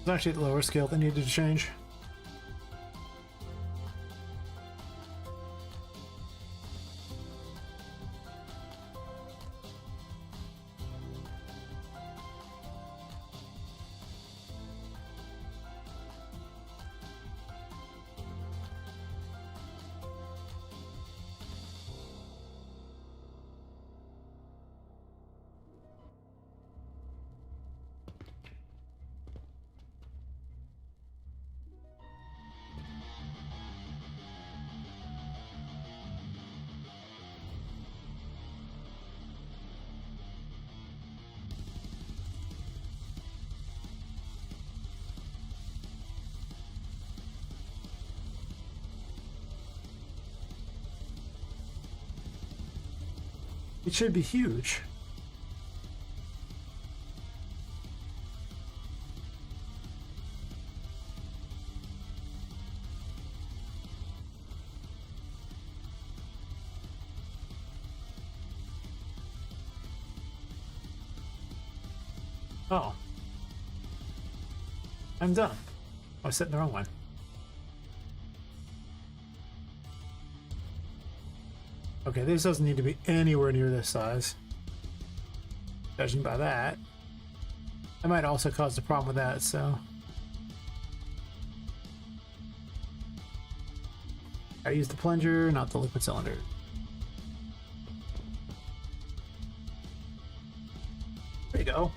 Speaker 1: It's actually the lower scale that needed to change. It should be huge. Oh. I'm done. I was setting the wrong one. Okay, this doesn't need to be anywhere near this size. Judging by that. I might also cause a problem with that, so... I use the plunger, not the liquid cylinder. There you go.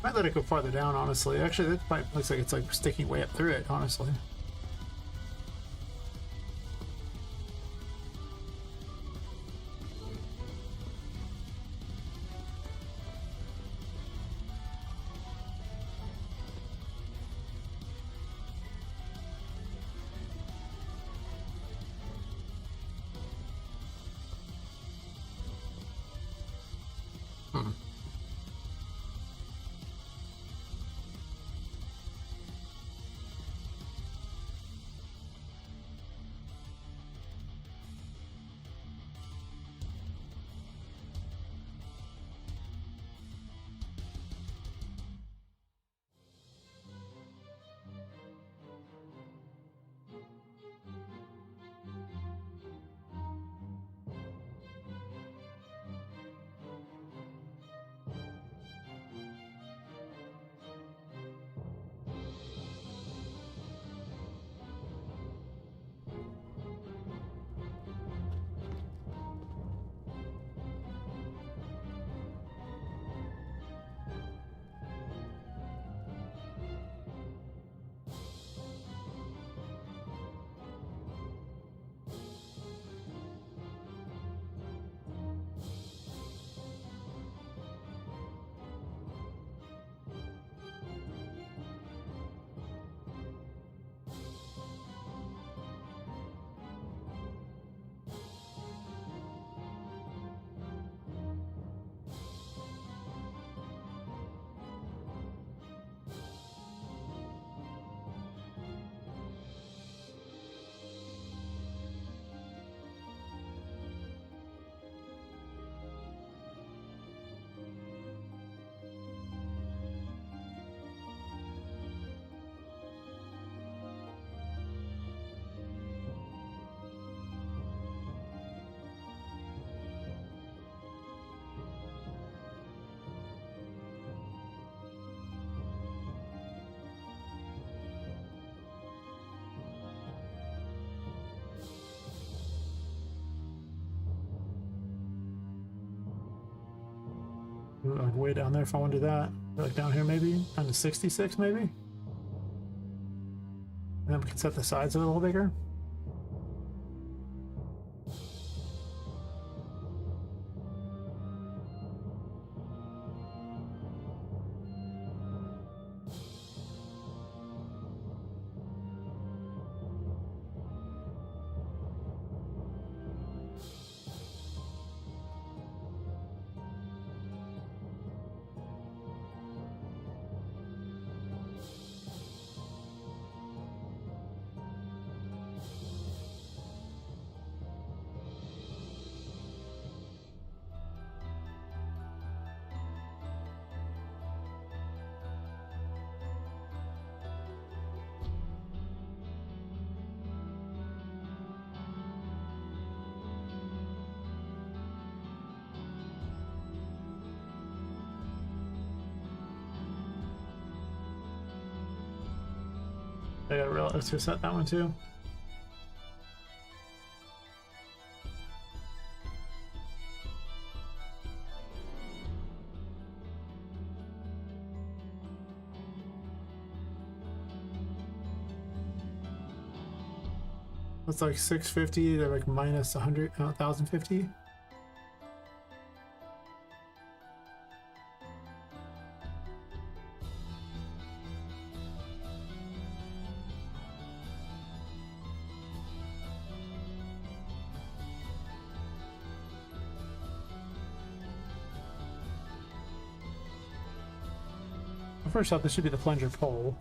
Speaker 1: Might let it go farther down, honestly. Actually, that might, looks like it's like sticking way up through it, honestly. Like way down there if I want to do that. Like down here maybe? Down to 66 maybe? And then we can set the sides a little bigger. I gotta realize to set that one too. That's like 650. They're like minus 100, 1050. First off, this should be the plunger pole.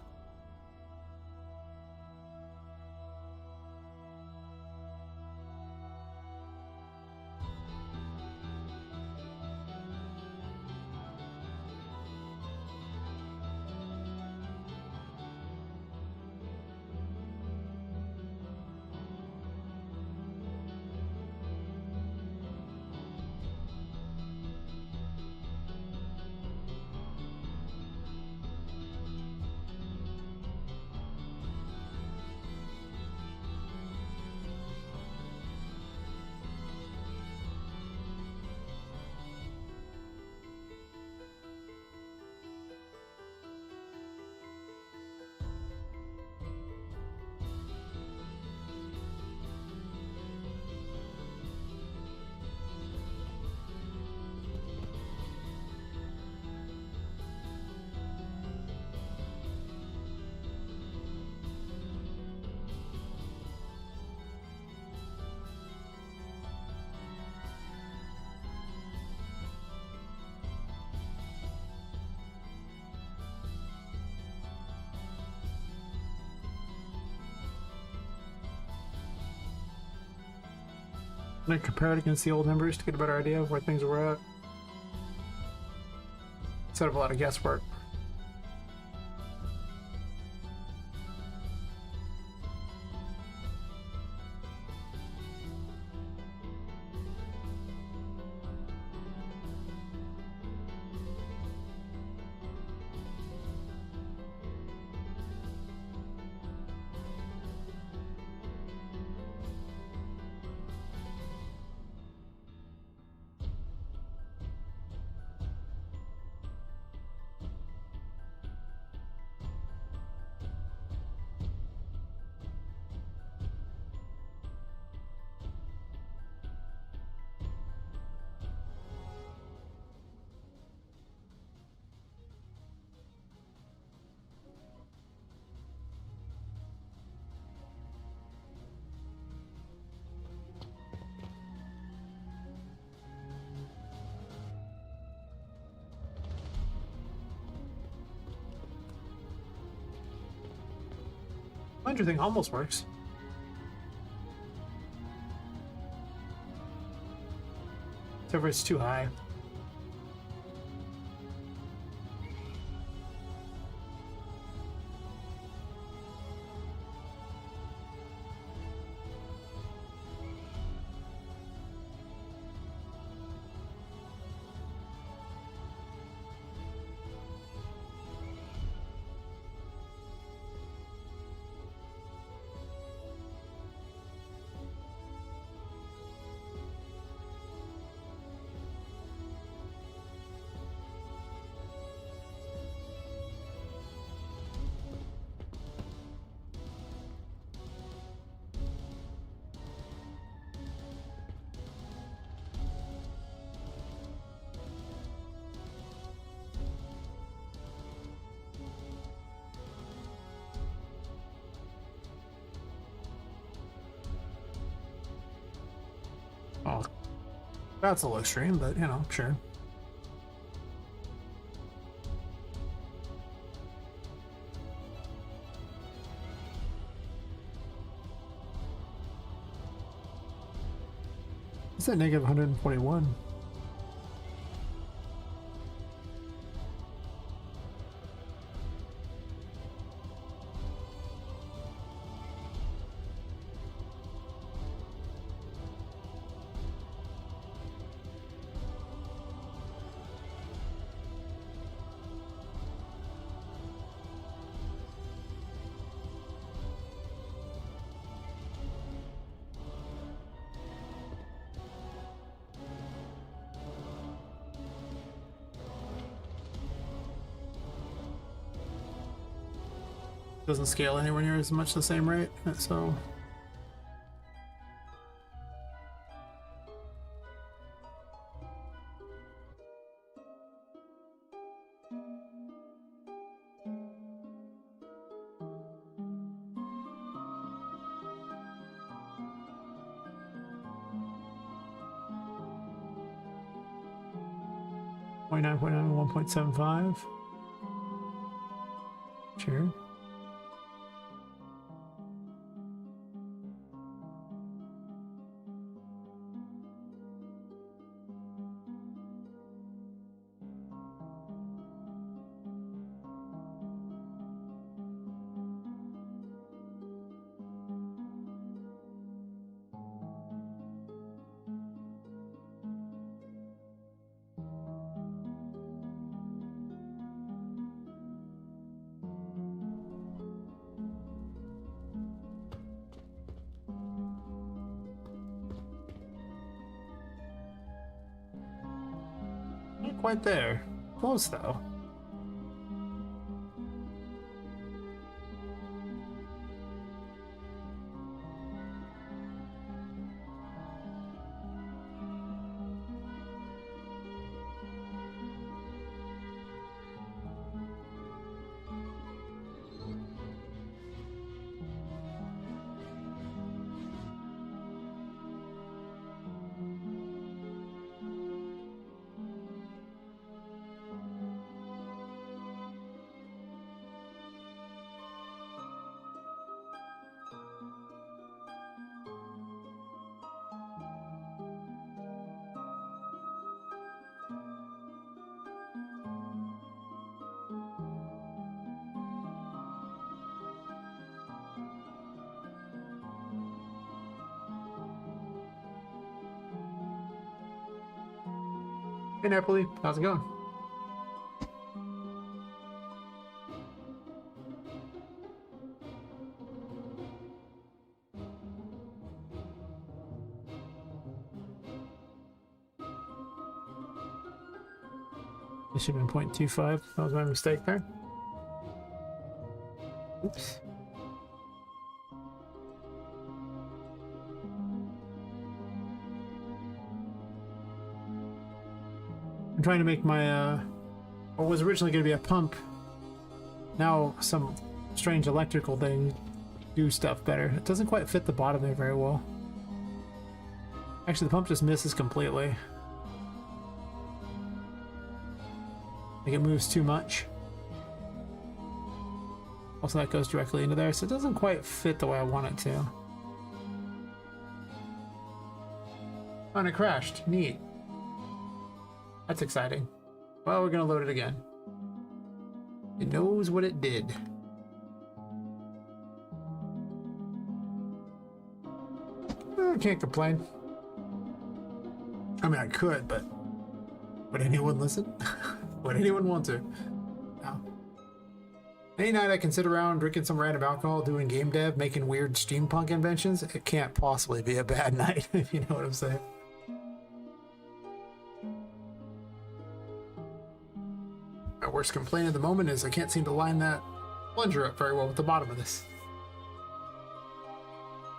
Speaker 1: I'm gonna compare it against the old numbers to get a better idea of where things were at. Instead of a lot of guesswork. Plunger thing almost works. Except for it's too high. Oh, that's a little extreme, but you know, sure. It's at negative 141. Doesn't scale anywhere near as much the same rate, so .9.9 1.75. Sure. Not quite there. Close though. Hey Napoli, how's it going? It should have been 0.25. That was my mistake there. Oops. I'm trying to make my, what was originally going to be a pump, now some strange electrical thing, do stuff better. It doesn't quite fit the bottom there very well. Actually, the pump just misses completely. I think it moves too much. Also, that goes directly into there, so it doesn't quite fit the way I want it to. Oh, and it crashed. Neat. That's exciting. Well, we're gonna load it again. It knows what it did. I can't complain. I mean, I could, but would anyone listen? Would anyone want to? No. Any night I can sit around drinking some random alcohol, doing game dev, making weird steampunk inventions, it can't possibly be a bad night, if you know what I'm saying. My worst complaint at the moment is I can't seem to line that plunger up very well with the bottom of this.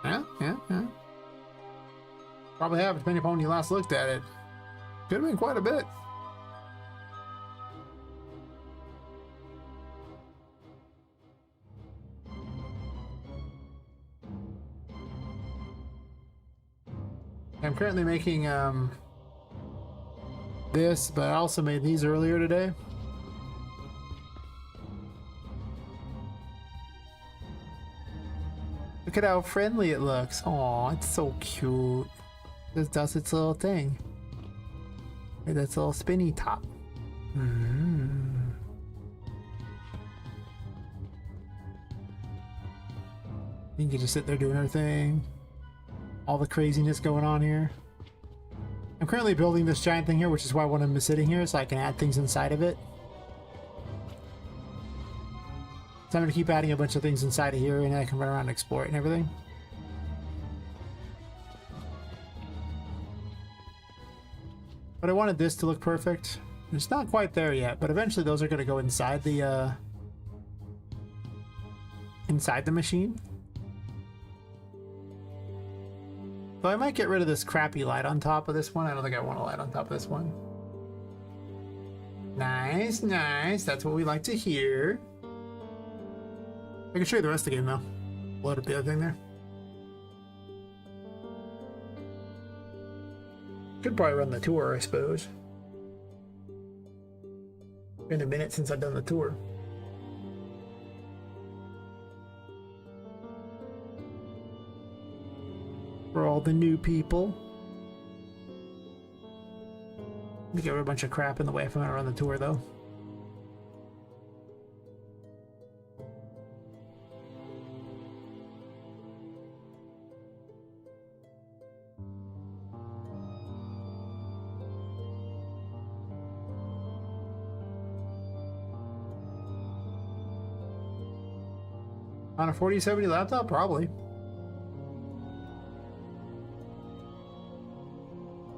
Speaker 1: Yeah. Probably have, depending upon when you last looked at it. Could have been quite a bit. I'm currently making this, but I also made these earlier today. Look at how friendly it looks. Aw, it's so cute. It does its little thing. With its little spinny top. You can just sit there doing her thing. All the craziness going on here. I'm currently building this giant thing here, which is why one of them is sitting here, so I can add things inside of it. So I'm going to keep adding a bunch of things inside of here, and I can run around and explore it and everything. But I wanted this to look perfect. It's not quite there yet, but eventually those are going to go inside the machine. So I might get rid of this crappy light on top of this one. I don't think I want a light on top of this one. Nice, nice. That's what we like to hear. I can show you the rest of the game though. Load up the other thing there. Could probably run the tour, I suppose. Been a minute since I've done the tour. For all the new people. Let me get rid of a bunch of crap in the way if I'm gonna run the tour though. On a 4070 laptop? Probably.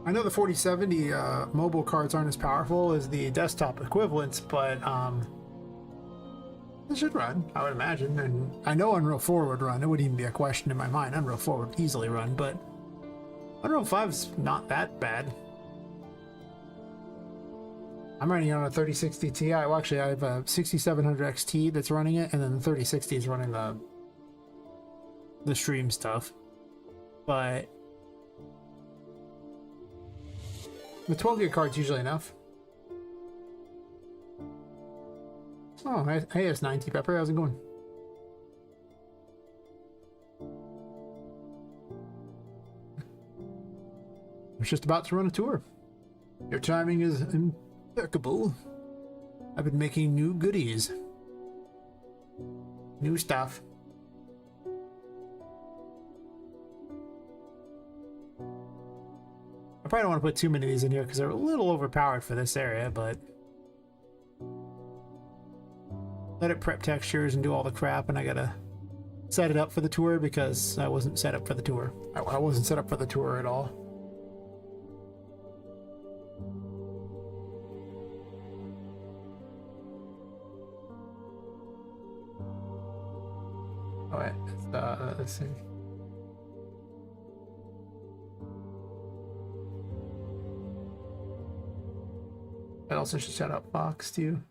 Speaker 1: I know the 4070 mobile cards aren't as powerful as the desktop equivalents, but it should run, I would imagine. And I know Unreal 4 would run. It wouldn't even be a question in my mind. Unreal 4 would easily run, but Unreal 5's not that bad. I'm running on a 3060 Ti. Well, actually, I have a 6700 XT that's running it, and then the 3060 is running the stream stuff. But the 12 gig card's usually enough. Oh, hey, it's 90 Pepper. How's it going? I was just about to run a tour. Your timing is impeccable. I've been making new goodies. New stuff. I probably don't want to put too many of these in here because they're a little overpowered for this area, but let it prep textures and do all the crap, and I gotta set it up for the tour because I wasn't set up for the tour. I wasn't set up for the tour at all. All right, let's see. I also should shout out Fox too.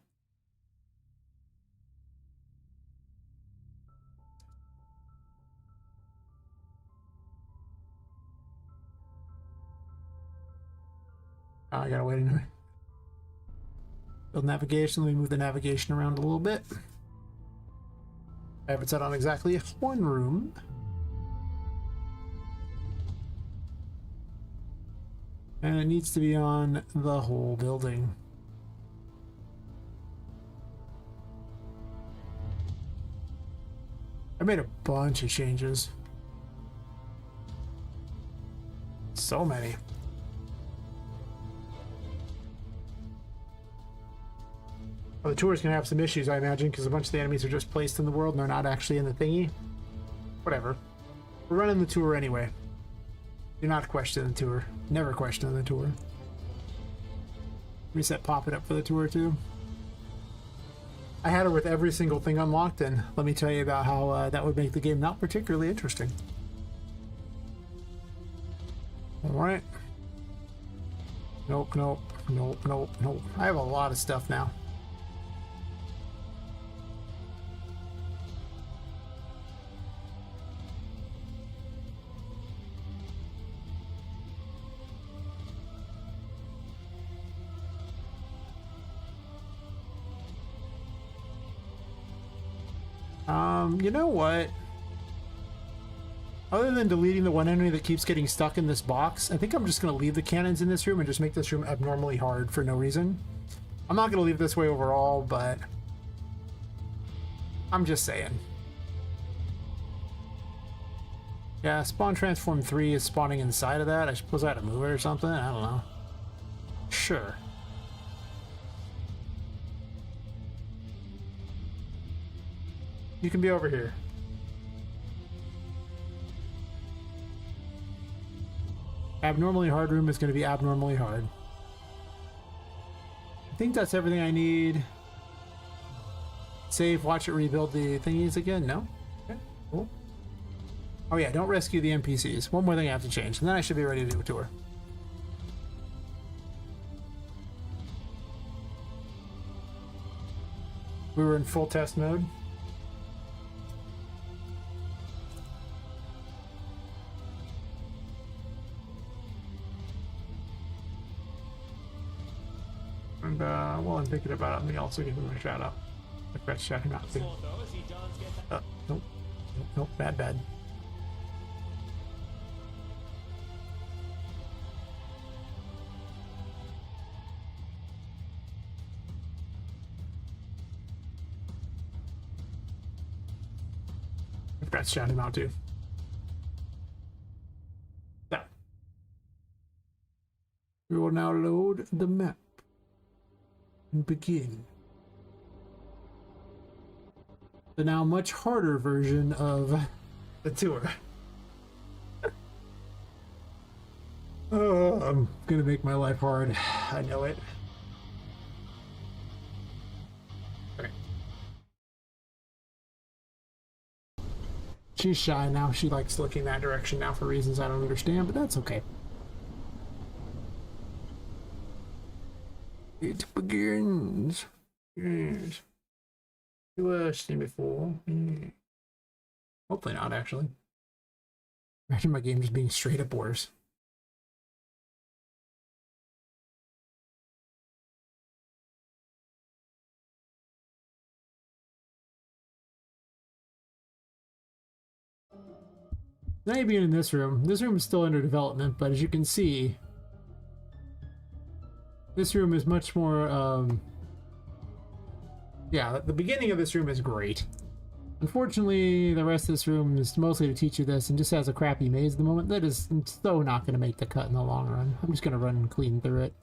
Speaker 1: Oh, I gotta wait anyway. Build navigation. Let me move the navigation around a little bit. I have it set on exactly one room. And it needs to be on the whole building. I made a bunch of changes. So many. Well, the tour's gonna have some issues, I imagine, because a bunch of the enemies are just placed in the world and they're not actually in the thingy. Whatever. We're running the tour anyway. Do not question the tour. Never question the tour. Reset Poppet up for the tour too. I had her with every single thing unlocked, and let me tell you about how that would make the game not particularly interesting. Alright. Nope, nope, nope, nope, nope. I have a lot of stuff now. You know what? Other than deleting the one enemy that keeps getting stuck in this box, I think I'm just going to leave the cannons in this room and just make this room abnormally hard for no reason. I'm not going to leave it this way overall, but I'm just saying. Yeah, Spawn Transform 3 is spawning inside of that. I suppose I had to move it or something. I don't know. Sure. You can be over here. Abnormally hard room is going to be abnormally hard. I think that's everything I need. Save, watch it rebuild the thingies again. No? Okay, cool. Oh yeah, don't rescue the NPCs. One more thing I have to change, and then I should be ready to do a tour. We were in full test mode. And while I'm thinking about it, let me also give him a shout out. I forgot to shout him out too. Nope. Nope, nope, bad. I forgot to shout him out too. Now, we will now load the map and begin the now much harder version of the tour. Oh, I'm gonna make my life hard. I know it. Okay. She's shy now. She likes looking that direction now for reasons I don't understand, but that's okay. It begins. Yes. Worse than before. Hopefully not, actually. Imagine my game just being straight up worse. Now you begin in this room. This room is still under development, but as you can see, this room is much more, yeah, the beginning of this room is great. Unfortunately, the rest of this room is mostly to teach you this and just has a crappy maze at the moment. That is so not going to make the cut in the long run. I'm just going to run clean through it.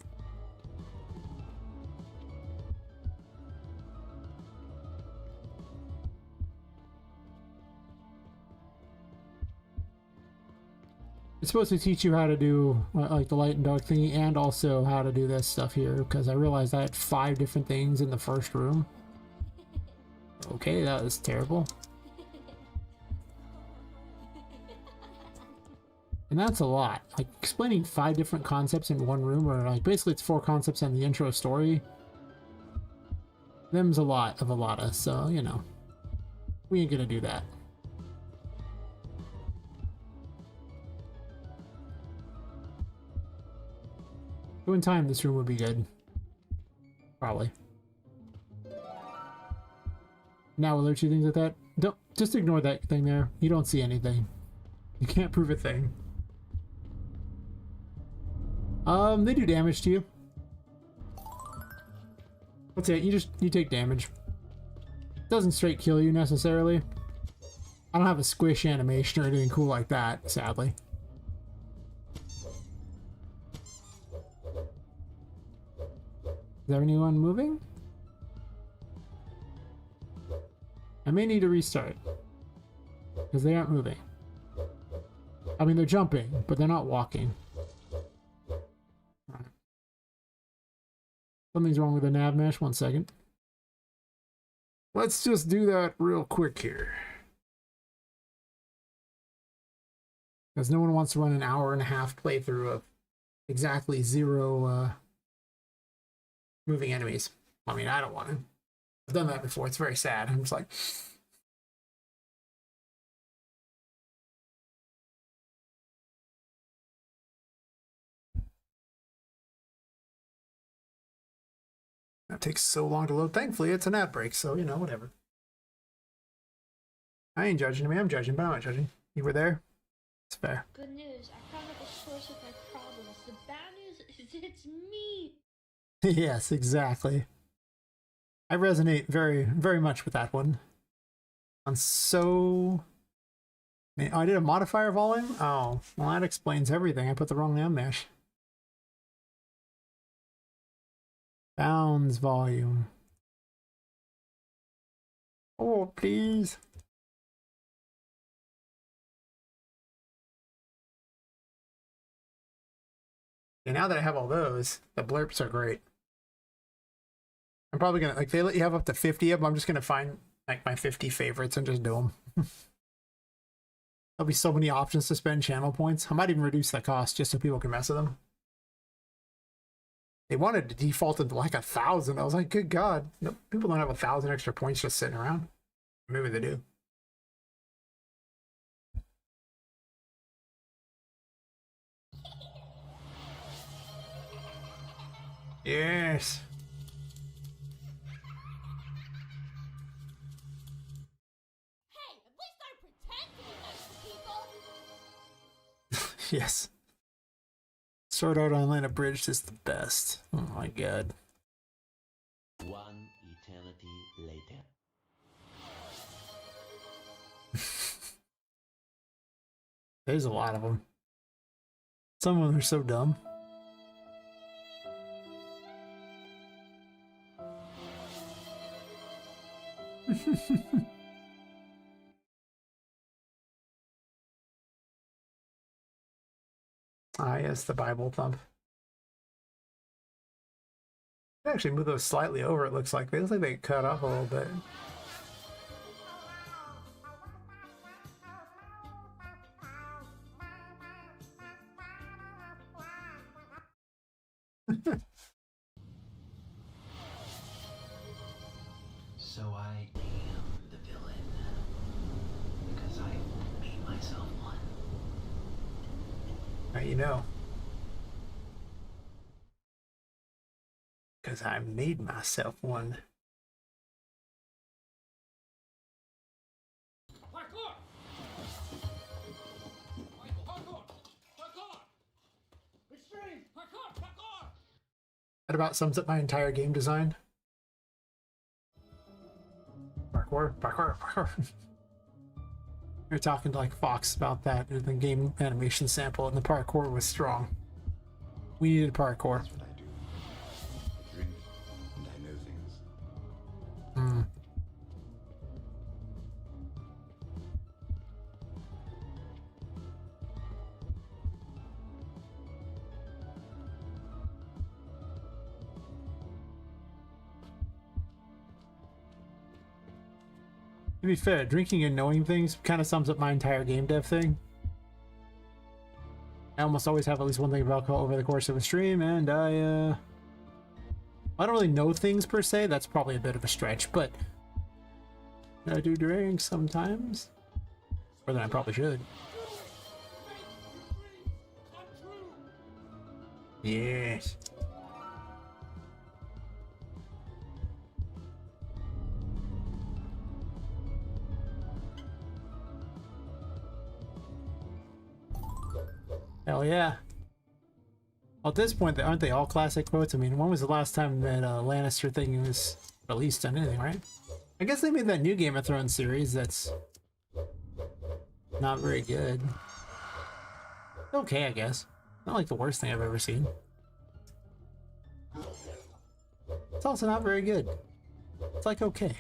Speaker 1: It's supposed to teach you how to do like the light and dark thingy and also how to do this stuff here because I realized I had 5 different things in the first room. Okay, that was terrible. And that's a lot. Like explaining 5 different concepts in one room, or like basically it's 4 concepts in the intro story. Them's a lot of a lotta, so you know, we ain't gonna do that. So in time, this room would be good. Probably. Now alert you things like that. Don't just ignore that thing there. You don't see anything. You can't prove a thing. They do damage to you. That's it. You take damage. Doesn't straight kill you necessarily. I don't have a squish animation or anything cool like that, sadly. Is there anyone moving? I may need to restart because they aren't moving. I mean, they're jumping, but they're not walking. Right. Something's wrong with the nav mesh. 1 second. Let's just do that real quick here. Because no one wants to run an 1.5-hour playthrough of exactly 0 moving enemies. I mean, I don't want to. I've done that before. It's very sad. I'm just like... That takes so long to load. Thankfully, it's an ad break, so, you know, whatever. I ain't judging. I mean, I'm judging, but I'm not judging. You were there? It's fair.
Speaker 3: Good news. I found out the source of my problems. The bad news is it's me.
Speaker 1: Yes, exactly. I resonate very, very much with that one. I'm so... Oh, I did a modifier volume? Oh, well, that explains everything. I put the wrong nav mesh. Bounds volume. Oh, please. Okay, now that I have all those, the blurps are great. I'm probably gonna, like, they let you have up to 50 of them. I'm just gonna find, like, my 50 favorites and just do them. There'll be so many options to spend channel points. I might even reduce the cost just so people can mess with them. They wanted to default it to like 1,000. I was like, good God. No, people don't have 1,000 extra points just sitting around. Maybe they do. Yes.
Speaker 3: Hey, at least I pretend to be nice to people.
Speaker 1: Yes. Sword Art Online Abridged is the best. Oh my God.
Speaker 4: 1 eternity later.
Speaker 1: There's a lot of them. Some of them are so dumb. Ah, yes, the Bible thump. I actually move those slightly over, it looks like. They look like they cut off a little bit.
Speaker 4: So I am the villain because I made myself one.
Speaker 1: Now you know. Because I made myself one.
Speaker 5: Parkour! Parkour! Parkour! Extreme! Parkour! Parkour!
Speaker 1: That about sums up my entire game design. Parkour, parkour, parkour. We were talking to like Fox about that in the game animation sample, and the parkour was strong. We needed parkour.
Speaker 6: That's what I do. I drink and I know things.
Speaker 1: Hmm. To be fair, drinking and knowing things kind of sums up my entire game dev thing. I almost always have at least one thing of alcohol over the course of a stream, and I don't really know things per se. That's probably a bit of a stretch, but I do drink sometimes. More than I probably should. Yes. Hell yeah. Well, at this point, aren't they all classic quotes? I mean, when was the last time that Lannister thing was released on anything, right? I guess they made that new Game of Thrones series that's not very good. Okay, I guess. Not like the worst thing I've ever seen. It's also not very good. It's like okay.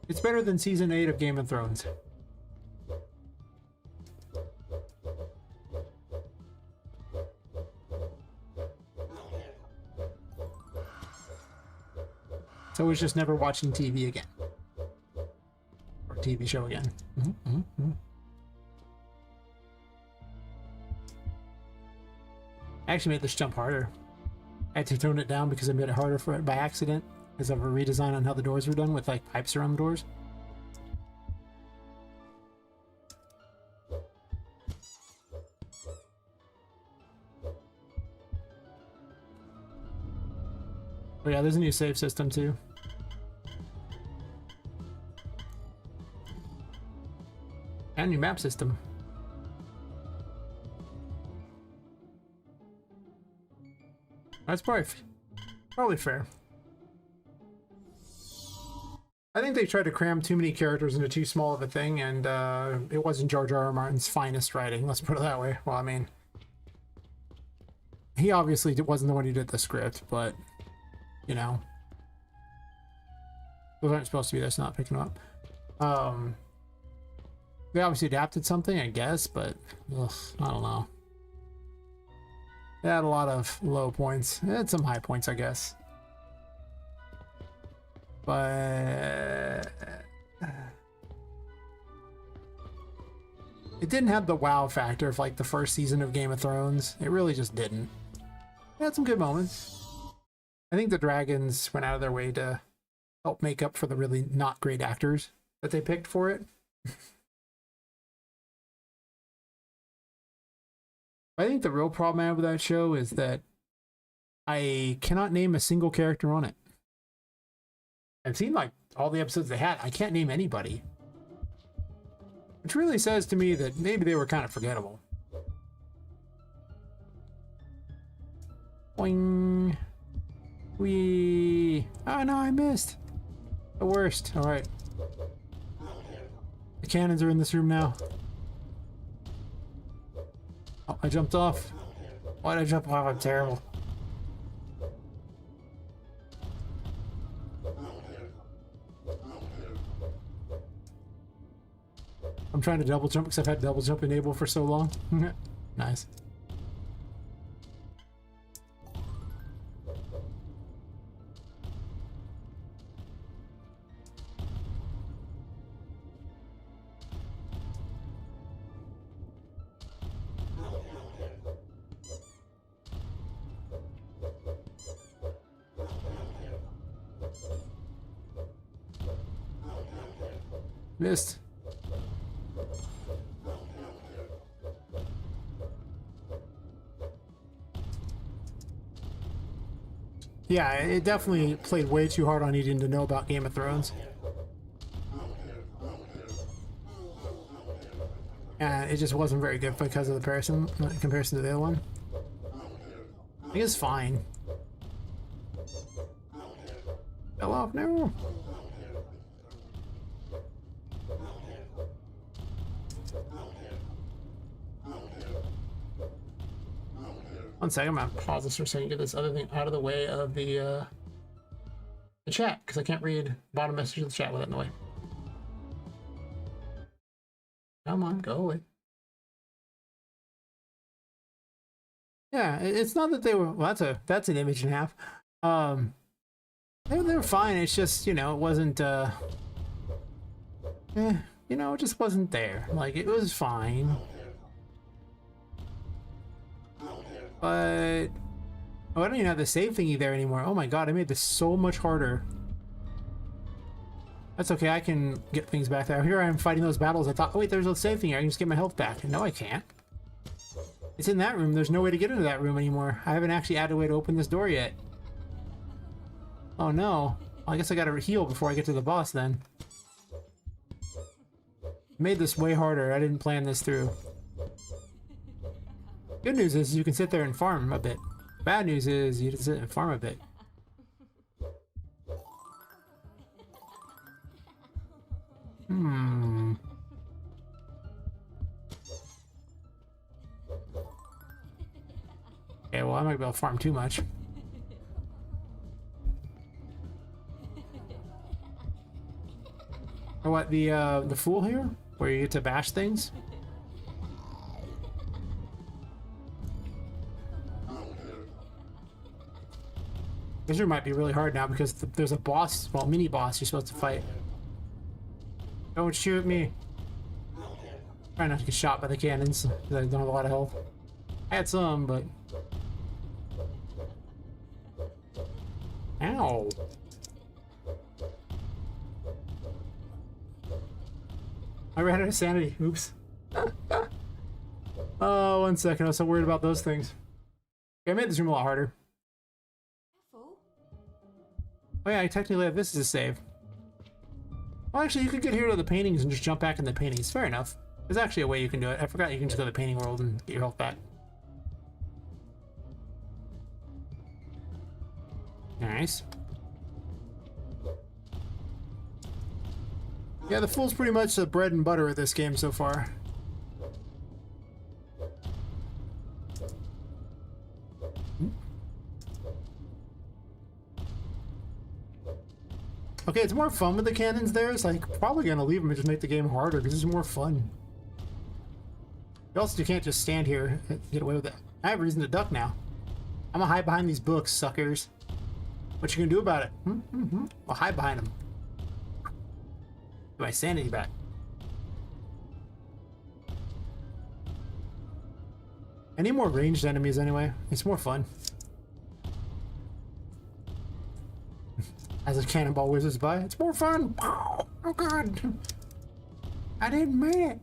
Speaker 1: It's better than season 8 of Game of Thrones. So it's just never watching TV again. Or TV show again. I actually made this jump harder. I had to tone it down because I made it harder for it by accident. Because of a redesign on how the doors were done with like pipes around the doors. Oh yeah, there's a new save system too. And new map system. That's probably fair. I think they tried to cram too many characters into too small of a thing, and it wasn't George R. R. Martin's finest writing, let's put it that way. Well, I mean, he obviously wasn't the one who did the script, but, you know, those aren't supposed to be, that's not picking up. They obviously adapted something, I guess, but ugh, I don't know. They had a lot of low points. They had some high points, I guess. But it didn't have the wow factor of like the first season of Game of Thrones. It really just didn't. It had some good moments. I think the dragons went out of their way to help make up for the really not great actors that they picked for it. I think the real problem I have with that show is that I cannot name a single character on it. I've seen like all the episodes they had. I can't name anybody. Which really says to me that maybe they were kind of forgettable. Boing. Wee. Oh no, I missed. The worst. Alright. The cannons are in this room now. Oh, I jumped off. Why did I jump off? I'm terrible. I'm trying to double jump because I've had double jump enabled for so long. Nice. Missed. Yeah, it definitely played way too hard on needing to know about Game of Thrones. And it just wasn't very good because of the comparison to the other one. I think it's fine. fell off. No. One second, I'm gonna pause this for a second, get this other thing out of the way of the chat, because I can't read bottom message of the chat with it in the way. Come on, go away. Yeah, it's not that they were. Well, that's an image and a half. They were fine. It's just, you know, it wasn't. You know, it just wasn't there. Like, it was fine. But oh, I don't even have the save thingy there anymore. Oh my god, I made this so much harder. That's okay, I can get things back there. Here I am fighting those battles. I thought, oh wait, there's a save thing here. I can just get my health back. No, I can't. It's in that room. There's no way to get into that room anymore. I haven't actually added a way to open this door yet. Oh no. Well, I guess I gotta heal before I get to the boss then. Made this way harder. I didn't plan this through. Good news is you can sit there and farm a bit. Bad news is you just sit and farm a bit. Okay, well, I might be able to farm too much. Or what, the fool here? Where you get to bash things? This room might be really hard now because there's a boss, well, mini boss you're supposed to fight. Don't shoot me. Try not to get shot by the cannons because I don't have a lot of health. I had some, but... Ow. I ran out of sanity. Oops. Oh, 1 second. I was so worried about those things. Okay, I made this room a lot harder. Oh yeah, I technically have this as a save. Well, actually, you could get here to the paintings and just jump back in the paintings. Fair enough. There's actually a way you can do it. I forgot you can just go to the painting world and get your health back. Nice. Yeah, the Fool's pretty much the bread and butter of this game so far. Okay, it's more fun with the cannons there. It's like, probably gonna leave them and just make the game harder because it's more fun. You can't just stand here and get away with it. I have reason to duck now. I'm gonna hide behind these books, suckers. What you gonna do about it? I'll hide behind them. Get my sanity back. I need more ranged enemies anyway. It's more fun. As a cannonball whizzes by, it's more fun. Oh god, I didn't make it.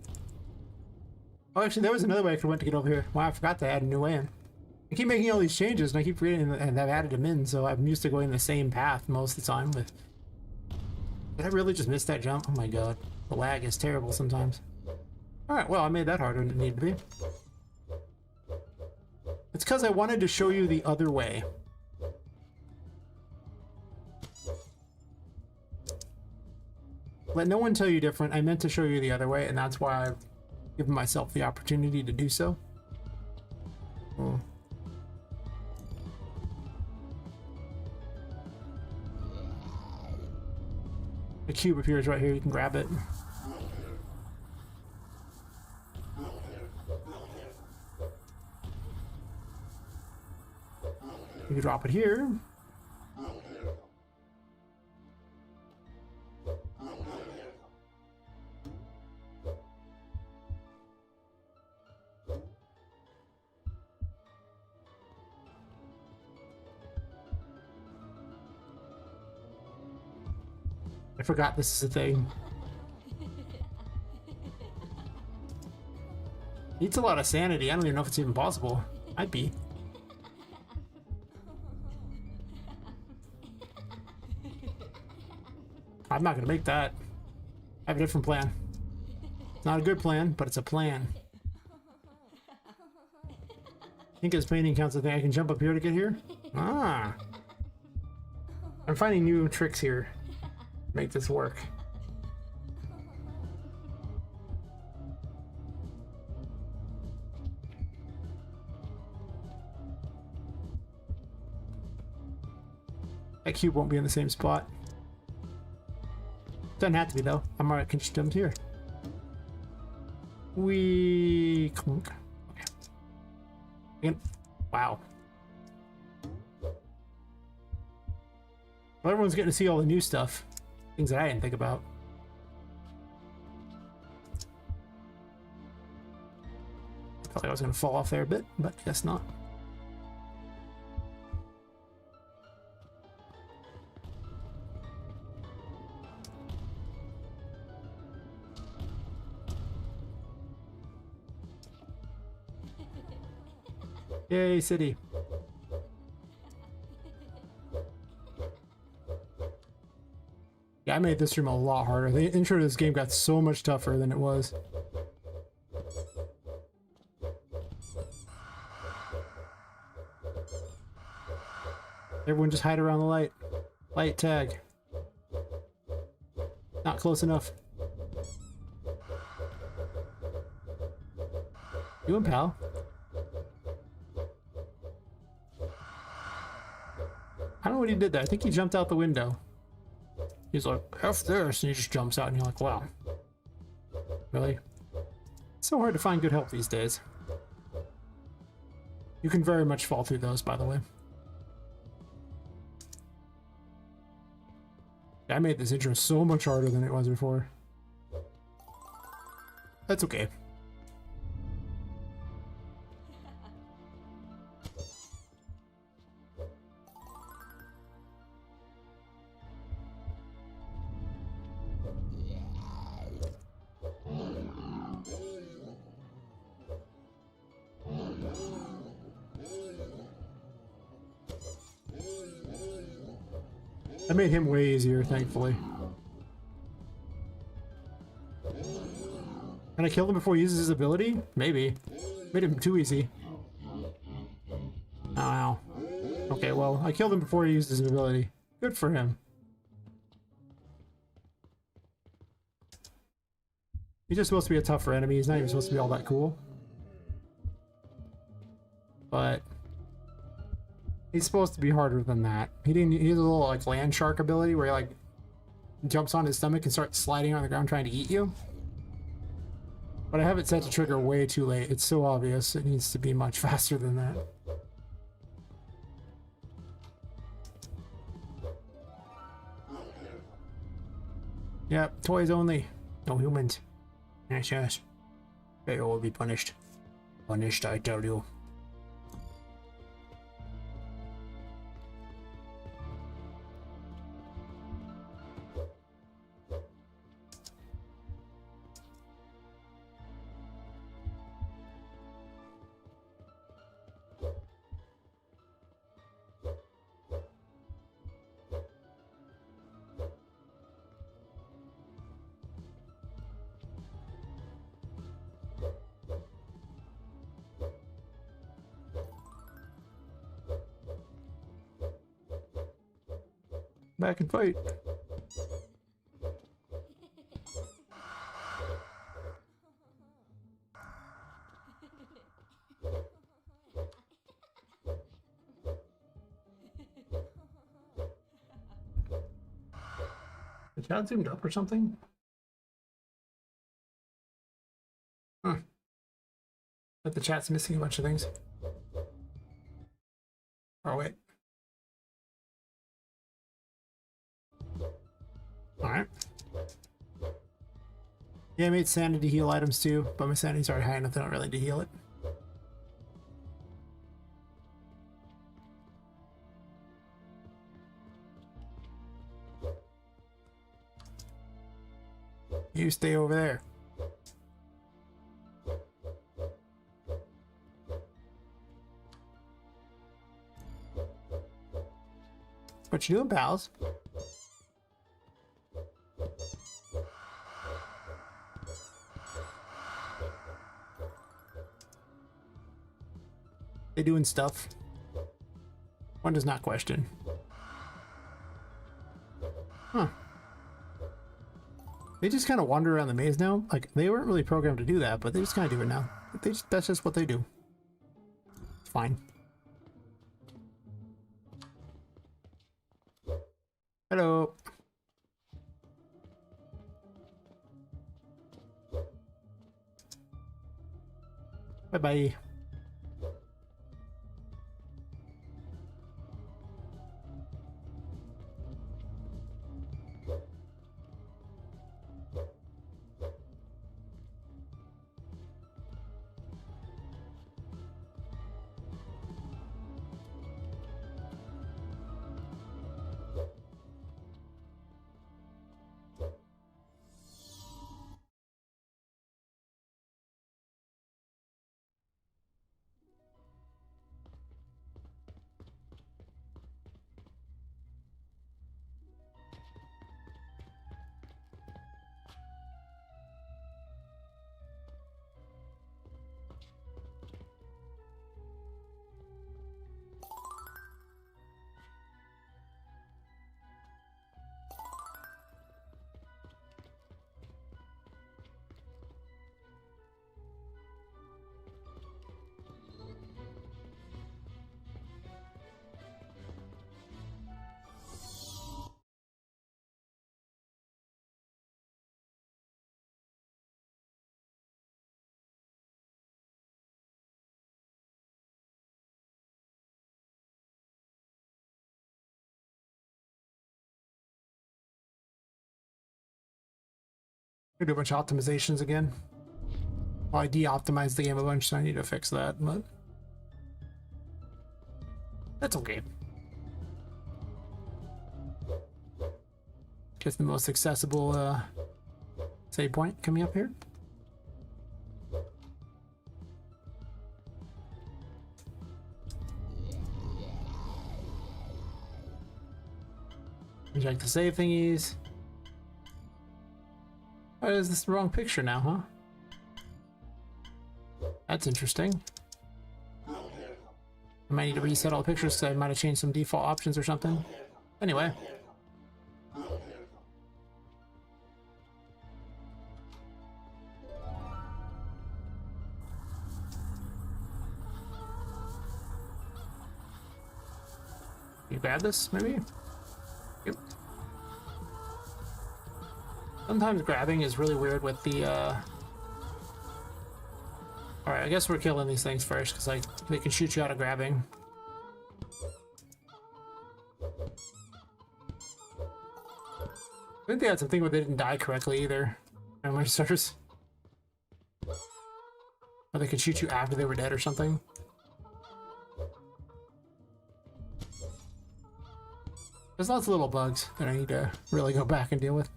Speaker 1: Oh, actually, there was another way I could went to get over here. Wow, I forgot to add a new way in. I keep making all these changes, and I keep forgetting, and I've added them in, so I'm used to going the same path most of the time. With, did I really just miss that jump? Oh my god, the lag is terrible sometimes. All right, well, I made that harder than it needed to be. It's because I wanted to show you the other way. Let no one tell you different. I meant to show you the other way, and that's why I've given myself the opportunity to do so. Oh. The cube appears right here. You can grab it. You can drop it here. I forgot this is a thing. Needs a lot of sanity. I don't even know if it's even possible. Might be. I'm not gonna make that. I have a different plan. It's not a good plan, but it's a plan. I think this painting counts. I think I can jump up here to get here. Ah. I'm finding new tricks here to make this work. That cube won't be in the same spot. Doesn't have to be though. I'm alright, can just jump here. We clunk. Okay. Again. Wow. Well, everyone's getting to see all the new stuff. Things that I didn't think about. I felt like I was gonna fall off there a bit, but guess not. Yay, city. Yeah, I made this room a lot harder. The intro to this game got so much tougher than it was. Everyone just hide around the light. Light tag. Not close enough. You and pal. I don't know what he did there. I think he jumped out the window. He's like, F this, and he just jumps out, and you're like, wow. Really? It's so hard to find good help these days. You can very much fall through those, by the way. I made this intro so much harder than it was before. That's okay. I made him way easier, thankfully. Can I kill him before he uses his ability? Maybe. Made him too easy. Oh, ow. Okay, well, I killed him before he used his ability. Good for him. He's just supposed to be a tougher enemy. He's not even supposed to be all that cool. But he's supposed to be harder than that. He has a little like land shark ability where he like jumps on his stomach and starts sliding on the ground trying to eat you. But I have it set to trigger way too late. It's so obvious. It needs to be much faster than that. Yep, toys only. No humans. Yes, yes. They all will be punished. Punished, I tell you. Back and fight. The chat zoomed up or something? Huh. But the chat's missing a bunch of things. Oh, wait. Alright. Yeah, I made sanity heal items too, but my sanity's already high enough that I don't really need to heal it. You stay over there. What you doing, pals? They doing stuff. One does not question. They just kind of wander around the maze now. Like, they weren't really programmed to do that, but they just kind of do it now. That's just what they do. It's fine. Hello. Bye-bye. I do a bunch of optimizations again. Well, I de-optimized the game a bunch, so I need to fix that, but that's okay. Just the most accessible save point coming up here. Check the save thingies. Oh, is this the wrong picture now, huh? That's interesting. I might need to reset all the pictures because I might have changed some default options or something. Anyway. You grab this, maybe? Yep. Sometimes grabbing is really weird with the, Alright, I guess we're killing these things first, because, like, they can shoot you out of grabbing. I think they had something where they didn't die correctly, either. Memory serves. Or they could shoot you after they were dead or something. There's lots of little bugs that I need to really go back and deal with.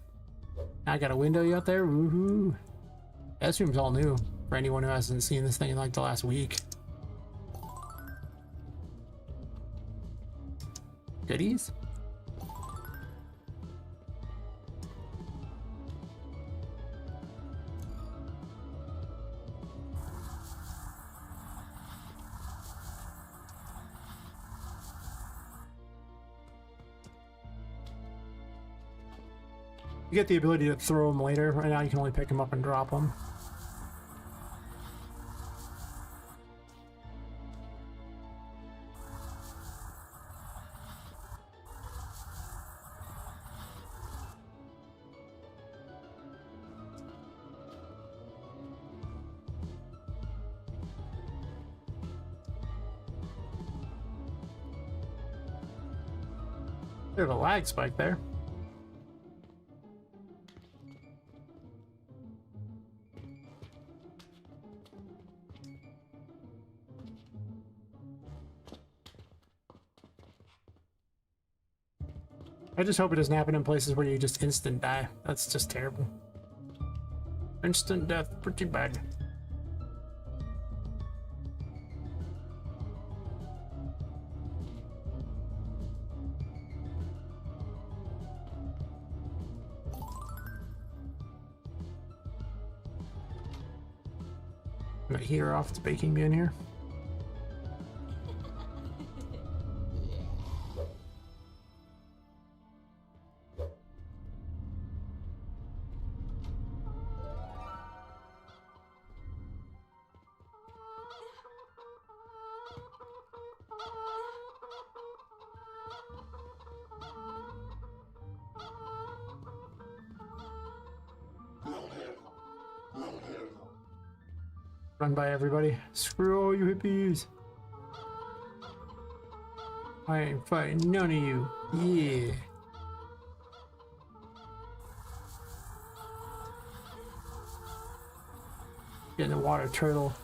Speaker 1: I got a window out there. Woohoo! This room's all new for anyone who hasn't seen this thing in like the last week. Goodies? You get the ability to throw them later. Right now you can only pick them up and drop them. There's a lag spike there. I just hope it doesn't happen in places where you just instant die. That's just terrible. Instant death, pretty bad. I'm gonna heater off its baking bin here. Run by everybody. Screw all you hippies. I ain't fighting none of you. Yeah. Getting a water turtle.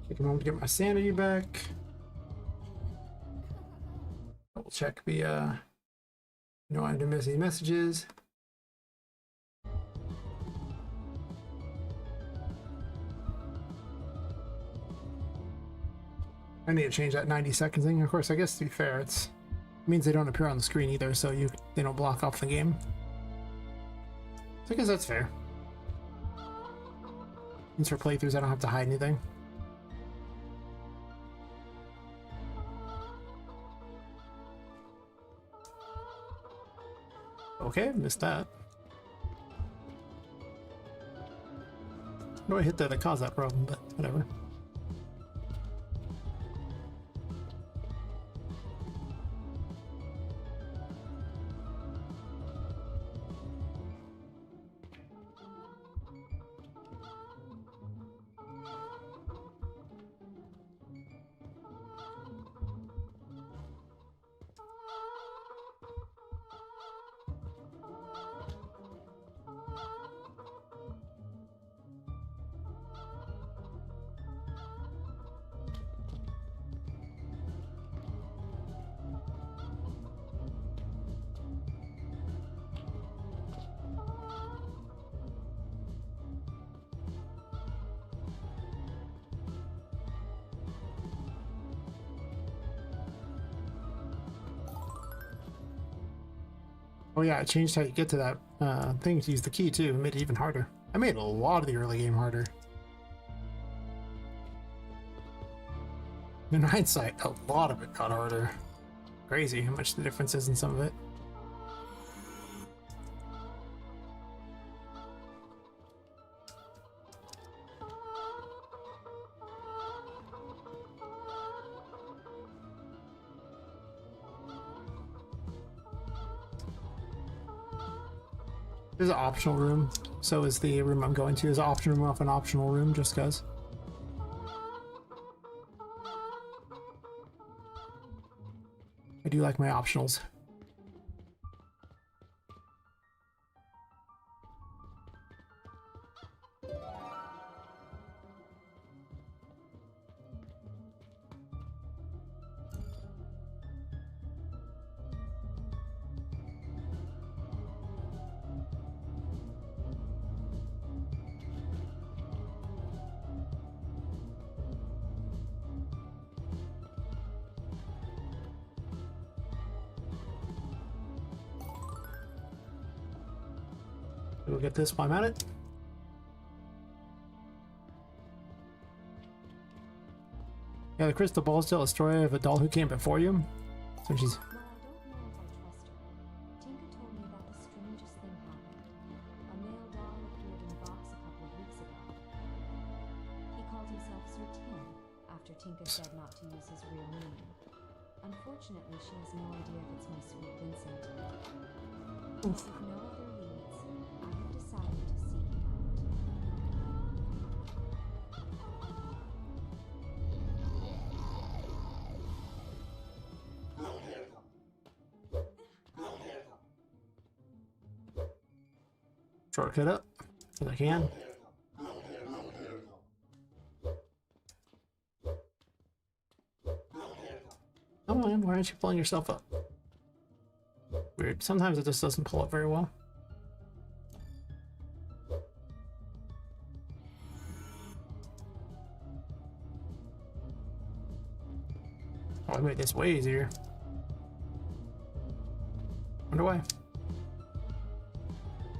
Speaker 1: Take a moment to get my sanity back. Double check the no I didn't miss any messages. I need to change that 90 seconds thing. Of course, I guess to be fair, it means they don't appear on the screen either, so they don't block off the game. So I guess that's fair. Means for playthroughs, I don't have to hide anything. Okay, missed that. No, I hit that caused that problem, but whatever. Oh yeah, I changed how you get to that thing to use the key too. It made it even harder. I made a lot of the early game harder. In hindsight, a lot of it got harder. Crazy how much the difference is in some of it. There's an optional room. So is the room I'm going to. There's an optional room off an optional room just cause. I do like my optionals. We'll get this while I'm at it. Yeah, the crystal ball is still a story of a doll who came before you. So she's.
Speaker 7: While I don't know if I trust her, Tinka told me that the strangest thing happened. A male doll appeared in the box a couple of weeks ago. He called himself Sir Tim, after Tinka said not to use his real name. Unfortunately, she has no idea if it's my sweet Vincent. But with no other leads, I have decided to seek him out.
Speaker 1: Shortcut up as I can. Come on, why aren't you pulling yourself up? Weird. Sometimes it just doesn't pull up very well. Oh, I made this way easier. Wonder why.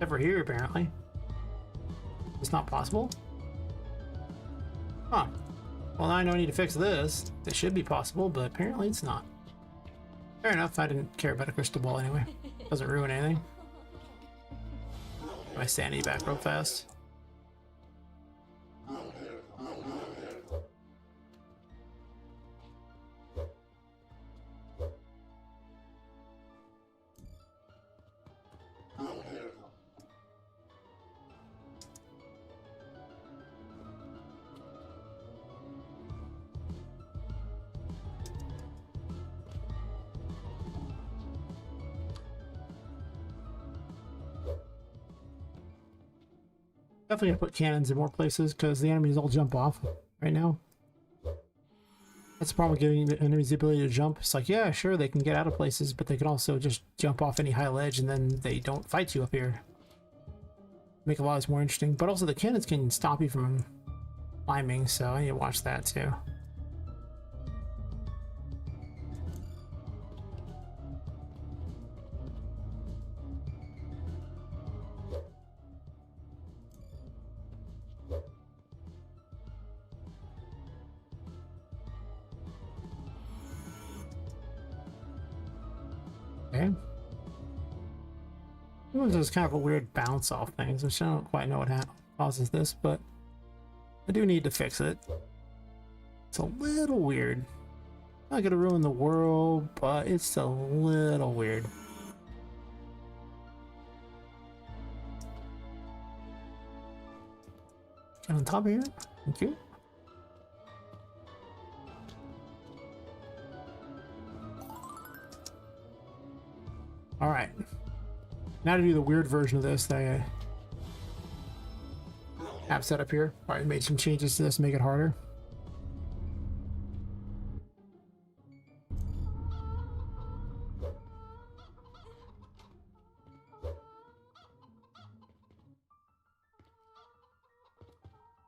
Speaker 1: Never here, apparently. It's not possible? Huh. Well, now I know I need to fix this. It should be possible, but apparently it's not. Fair enough, I didn't care about a crystal ball anyway. Doesn't ruin anything. My sanity back real fast. Definitely gonna put cannons in more places because the enemies all jump off right now. That's the problem with giving the enemies the ability to jump. It's like, yeah, sure, they can get out of places, but they can also just jump off any high ledge and then they don't fight you up here. Make a lot of this more interesting. But also the cannons can stop you from climbing, so I need to watch that too. Okay. There's kind of a weird bounce off things, which I don't quite know what causes this, but I do need to fix it. It's a little weird. Not gonna ruin the world, but it's a little weird. Get on top of here. Thank you. All right. Now to do the weird version of this that I have set up here. All right, made some changes to this to make it harder.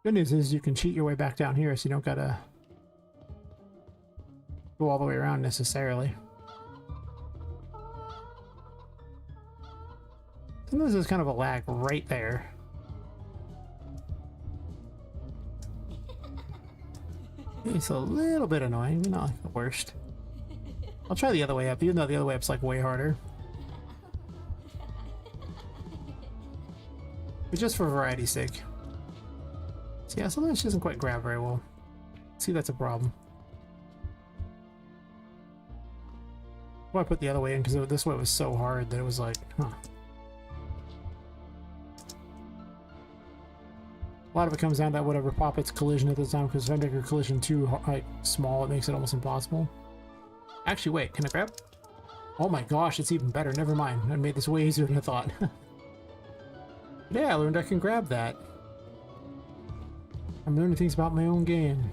Speaker 1: Good news is you can cheat your way back down here, so you don't gotta go all the way around necessarily. Sometimes there's kind of a lag right there. It's a little bit annoying, but not like the worst. I'll try the other way up, even though the other way up's like way harder. But just for variety's sake. So yeah, sometimes she doesn't quite grab very well. See, that's a problem. Well, I put the other way in because this way was so hard that it was like, huh. A lot of it comes down to whatever Poppet's collision at the time, because if I make her collision too like small, it makes it almost impossible. Actually, wait, can I grab? Oh my gosh, it's even better. Never mind. I made this way easier than I thought. Yeah, I learned I can grab that. I'm learning things about my own game.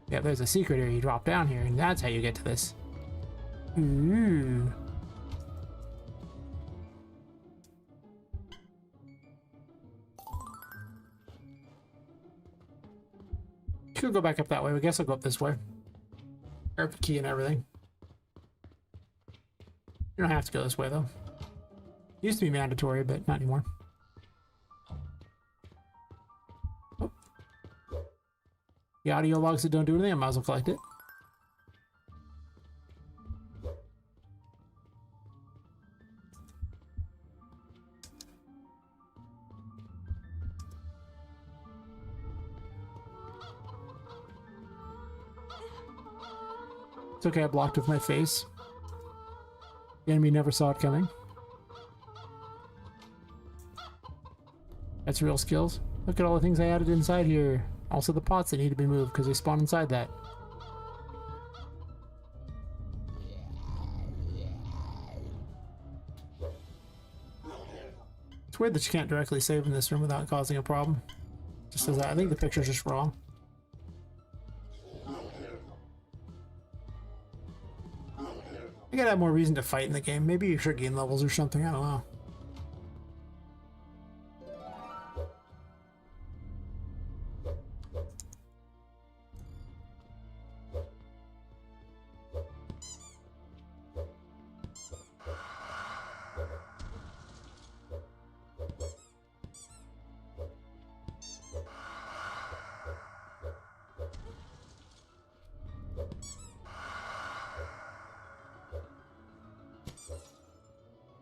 Speaker 1: Yeah, there's a secret here. You drop down here, and that's how you get to this. Ooh. Could go back up that way. I guess I'll go up this way. Grab the key and everything. You don't have to go this way, though. Used to be mandatory, but not anymore. Oh. The audio logs that don't do anything, I might as well collect it. It's okay, I blocked with my face. The enemy never saw it coming. That's real skills. Look at all the things I added inside here. Also the pots that need to be moved because they spawn inside that. It's weird that you can't directly save in this room without causing a problem. Just as I think the picture's just wrong. I gotta have more reason to fight in the game. Maybe you should gain levels or something. I don't know.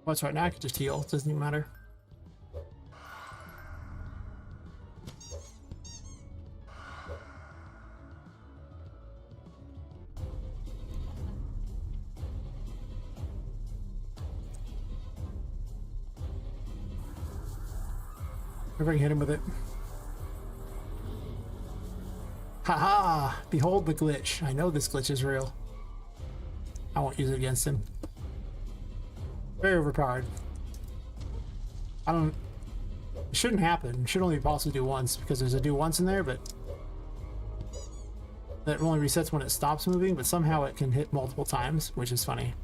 Speaker 1: Well, that's right, now I can just heal. It doesn't even matter. If I can hit him with it. Haha! Behold the glitch. I know this glitch is real. I won't use it against him. Very overpowered. It shouldn't happen. It should only be possible to do once because there's a do once in there, but that only resets when it stops moving, but somehow it can hit multiple times, which is funny.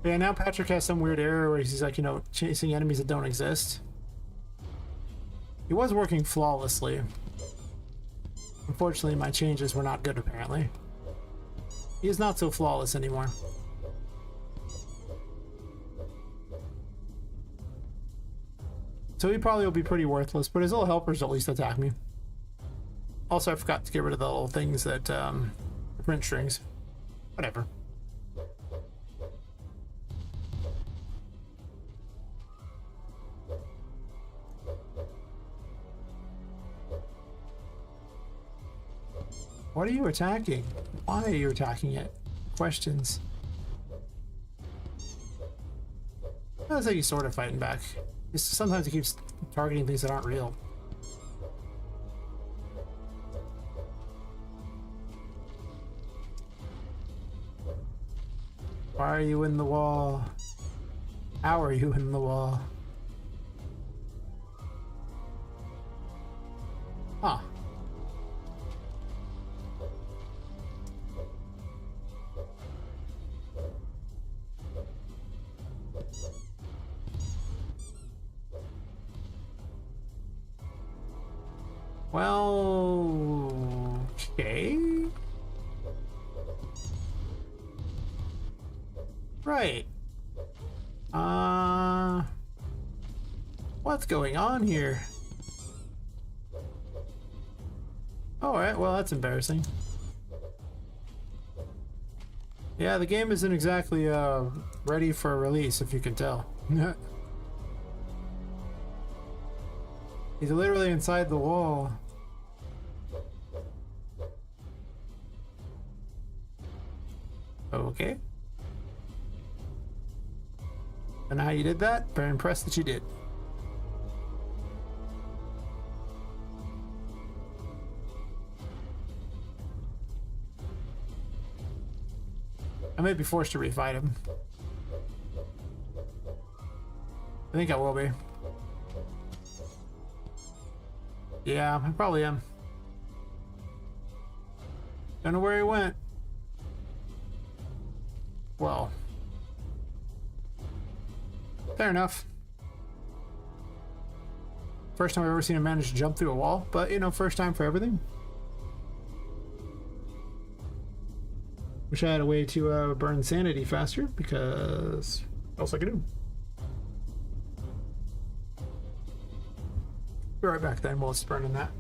Speaker 1: Yeah, now Patrick has some weird error where he's like, you know, chasing enemies that don't exist. He was working flawlessly. Unfortunately, my changes were not good, apparently. He is not so flawless anymore. So he probably will be pretty worthless, but his little helpers at least attack me. Also, I forgot to get rid of the little things that, print strings. Whatever. What are you attacking? Why are you attacking it? Questions. That's how you sort of fighting back. Sometimes it keeps targeting things that aren't real. Why are you in the wall? How are you in the wall? Huh. Well, okay. Right. What's going on here? Alright, well that's embarrassing. Yeah, the game isn't exactly ready for release, if you can tell. He's literally inside the wall. Okay. And how you did that? Very impressed that you did. I may be forced to refight him. I think I will be. Yeah, I probably am. Don't know where he went. Well, fair enough. First time I've ever seen him manage to jump through a wall, but you know, first time for everything. Wish I had a way to burn sanity faster, because what else I could do? Be right back then while it's burning that.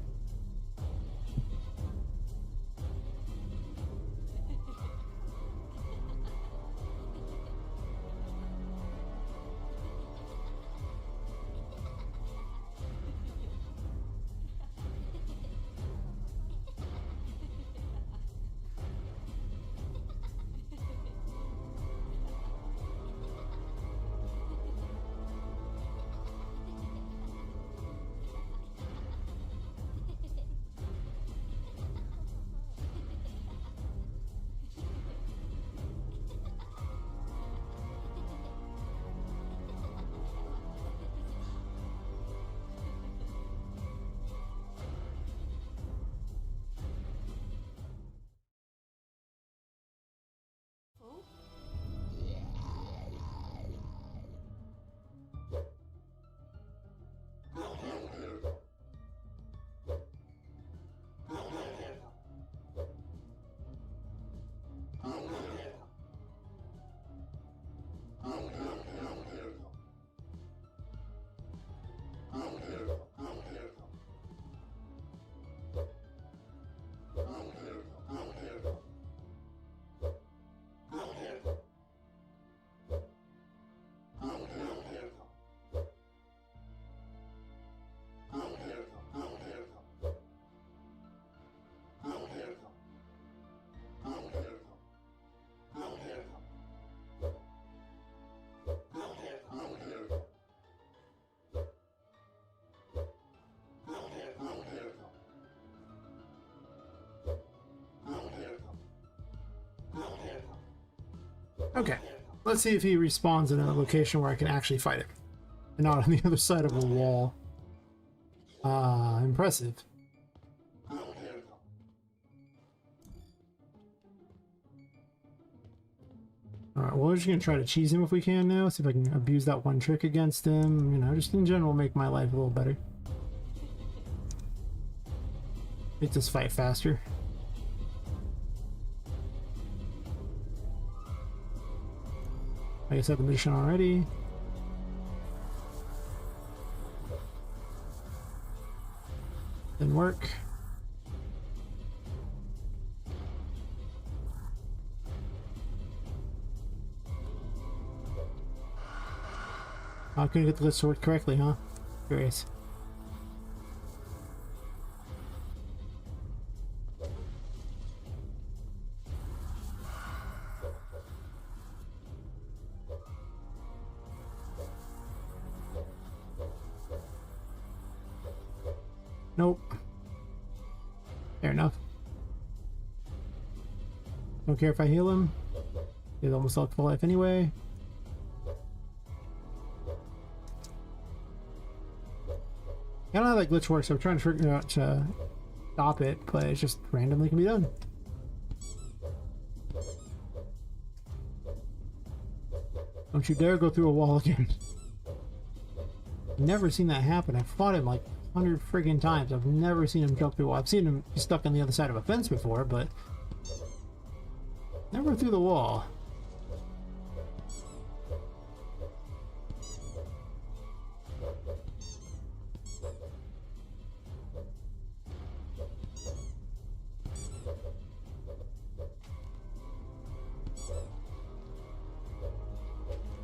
Speaker 1: Okay, let's see if he respawns in a location where I can actually fight him, and not on the other side of a wall. Impressive. Alright, well, we're just gonna try to cheese him if we can now, see if I can abuse that one trick against him, you know, just in general make my life a little better. Make this fight faster. I guess I have the mission already. Didn't work. I couldn't get the list to work correctly, huh? Curious. Nope. Fair enough. Don't care if I heal him. He's almost up full life anyway. I don't know how that glitch works, so I'm trying to figure out to stop it, but it just randomly can be done. Don't you dare go through a wall again. Never seen that happen. I've fought him like 100 friggin' times. I've never seen him jump through a wall. I've seen him stuck on the other side of a fence before, but never through the wall.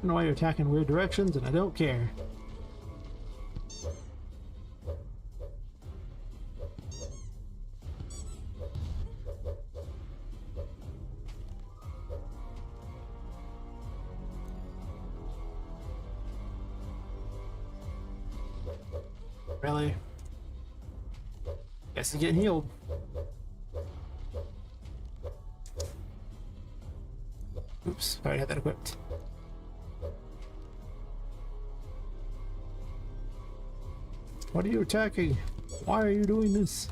Speaker 1: don't know why you're attacking weird directions, and I don't care. Really? Guess he's getting healed. Oops, I already had that equipped. What are you attacking? Why are you doing this?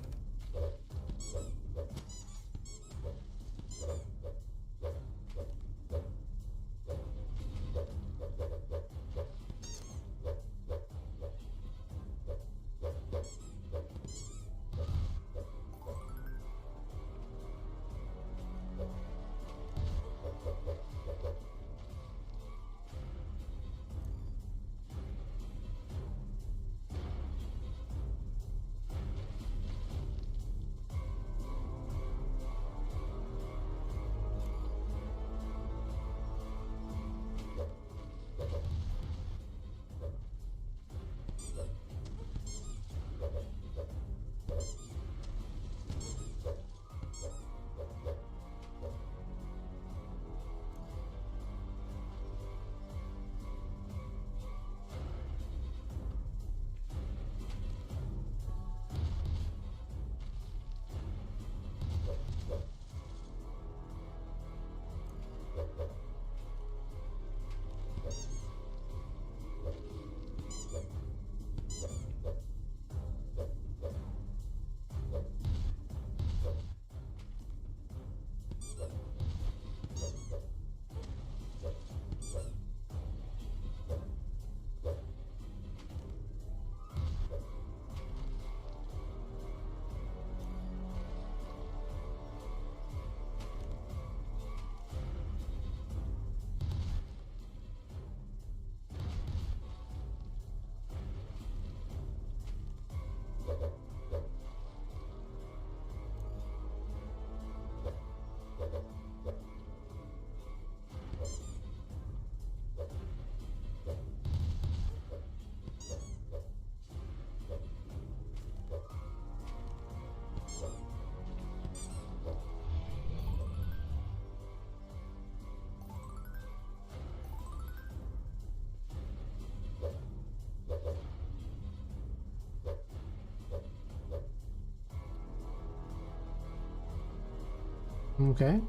Speaker 1: Okay.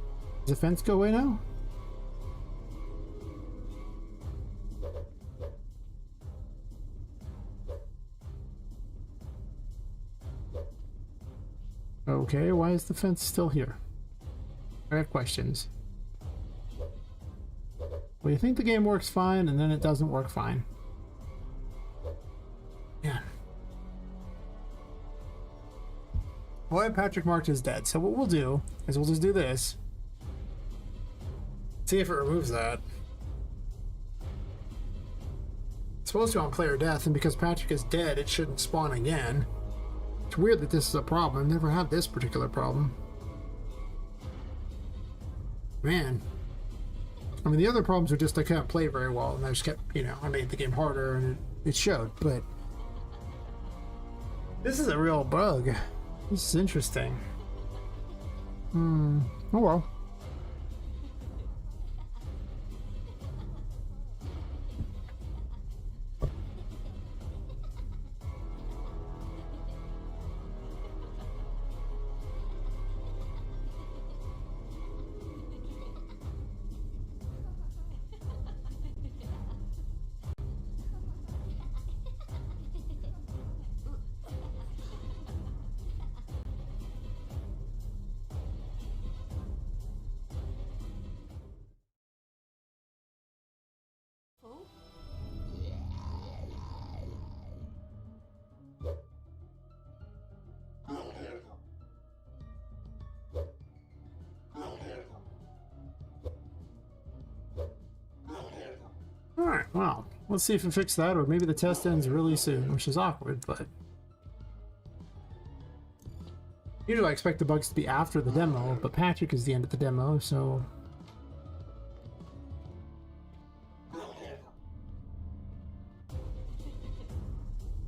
Speaker 1: Does the fence go away now? Okay, why is the fence still here? I have questions. Well, you think the game works fine, and then it doesn't work fine. Yeah. Boy, Patrick marked as dead. So what we'll do is we'll just do this. See if it removes that. It's supposed to on player death, and because Patrick is dead, it shouldn't spawn again. It's weird that this is a problem. I've never had this particular problem. Man. I mean, the other problems are just I couldn't play very well, and I just kept, you know, I made the game harder, and it showed, but this is a real bug. This is interesting. Oh well. Alright, well, let's see if it fixed that, or maybe the test ends really soon, which is awkward, but usually I expect the bugs to be after the demo, but Patrick is the end of the demo, so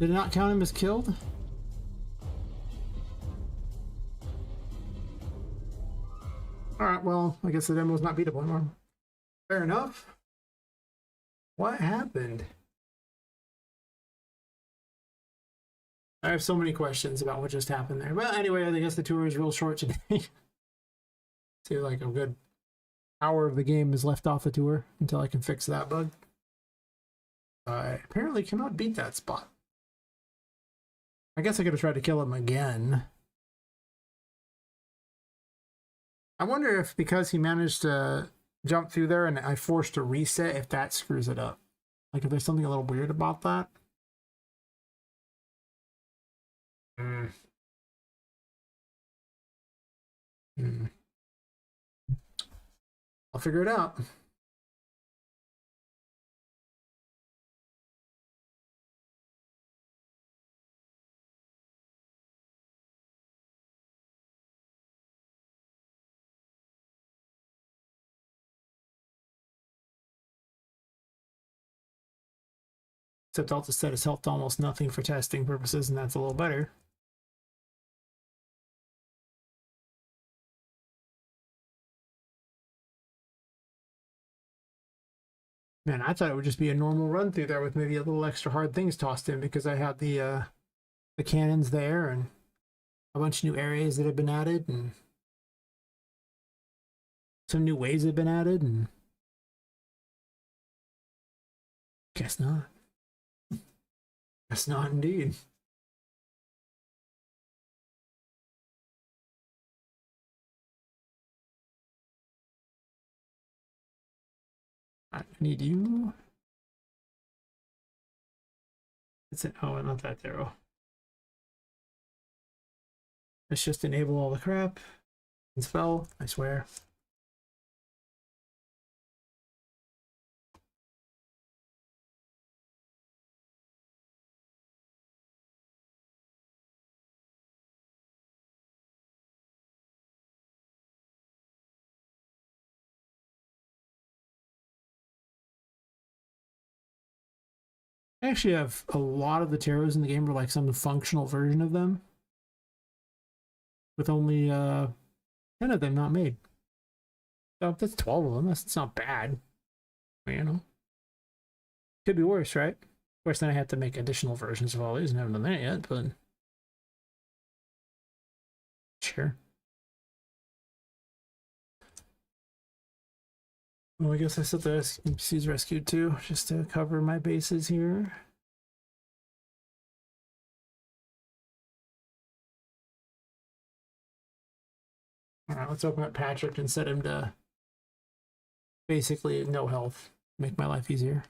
Speaker 1: Did it not count him as killed? Alright, well, I guess the demo is not beatable anymore. Fair enough. What happened? I have so many questions about what just happened there. Well, anyway, I guess the tour is real short today. See, like a good hour of the game is left off the tour until I can fix that bug. I apparently cannot beat that spot. I guess I could have tried to kill him again. I wonder if because he managed to jump through there and I forced a reset, if that screws it up. Like if there's something a little weird about that. I'll figure it out. Except I'll just set his health to almost nothing for testing purposes, and that's a little better. Man, I thought it would just be a normal run through there with maybe a little extra hard things tossed in because I had the cannons there and a bunch of new areas that have been added and some new ways have been added, and guess not. Guess not indeed. I need you. It's an oh, not that arrow. Let's just enable all the crap and spell, I swear. I actually have a lot of the tarots in the game are like some functional version of them, with only 10 of them not made. So that's 12 of them. That's not bad. You know, could be worse, right? Of course, then I have to make additional versions of all these, and I haven't done that yet. But sure. Well, I guess I set the NPCs rescued too, just to cover my bases here. All right, let's open up Patrick and set him to basically no health. Make my life easier.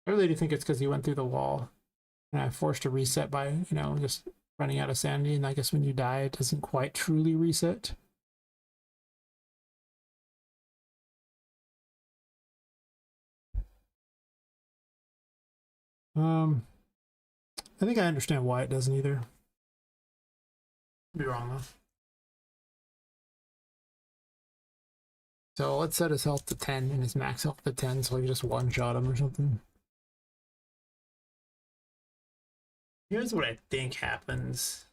Speaker 1: I really do think it's because he went through the wall and I forced a reset by, you know, just running out of sanity. And I guess when you die, it doesn't quite truly reset. I think I understand why it doesn't either. Could be wrong though. So let's set his health to 10 and his max health to 10 so we can just one-shot him or something. Here's what I think happens.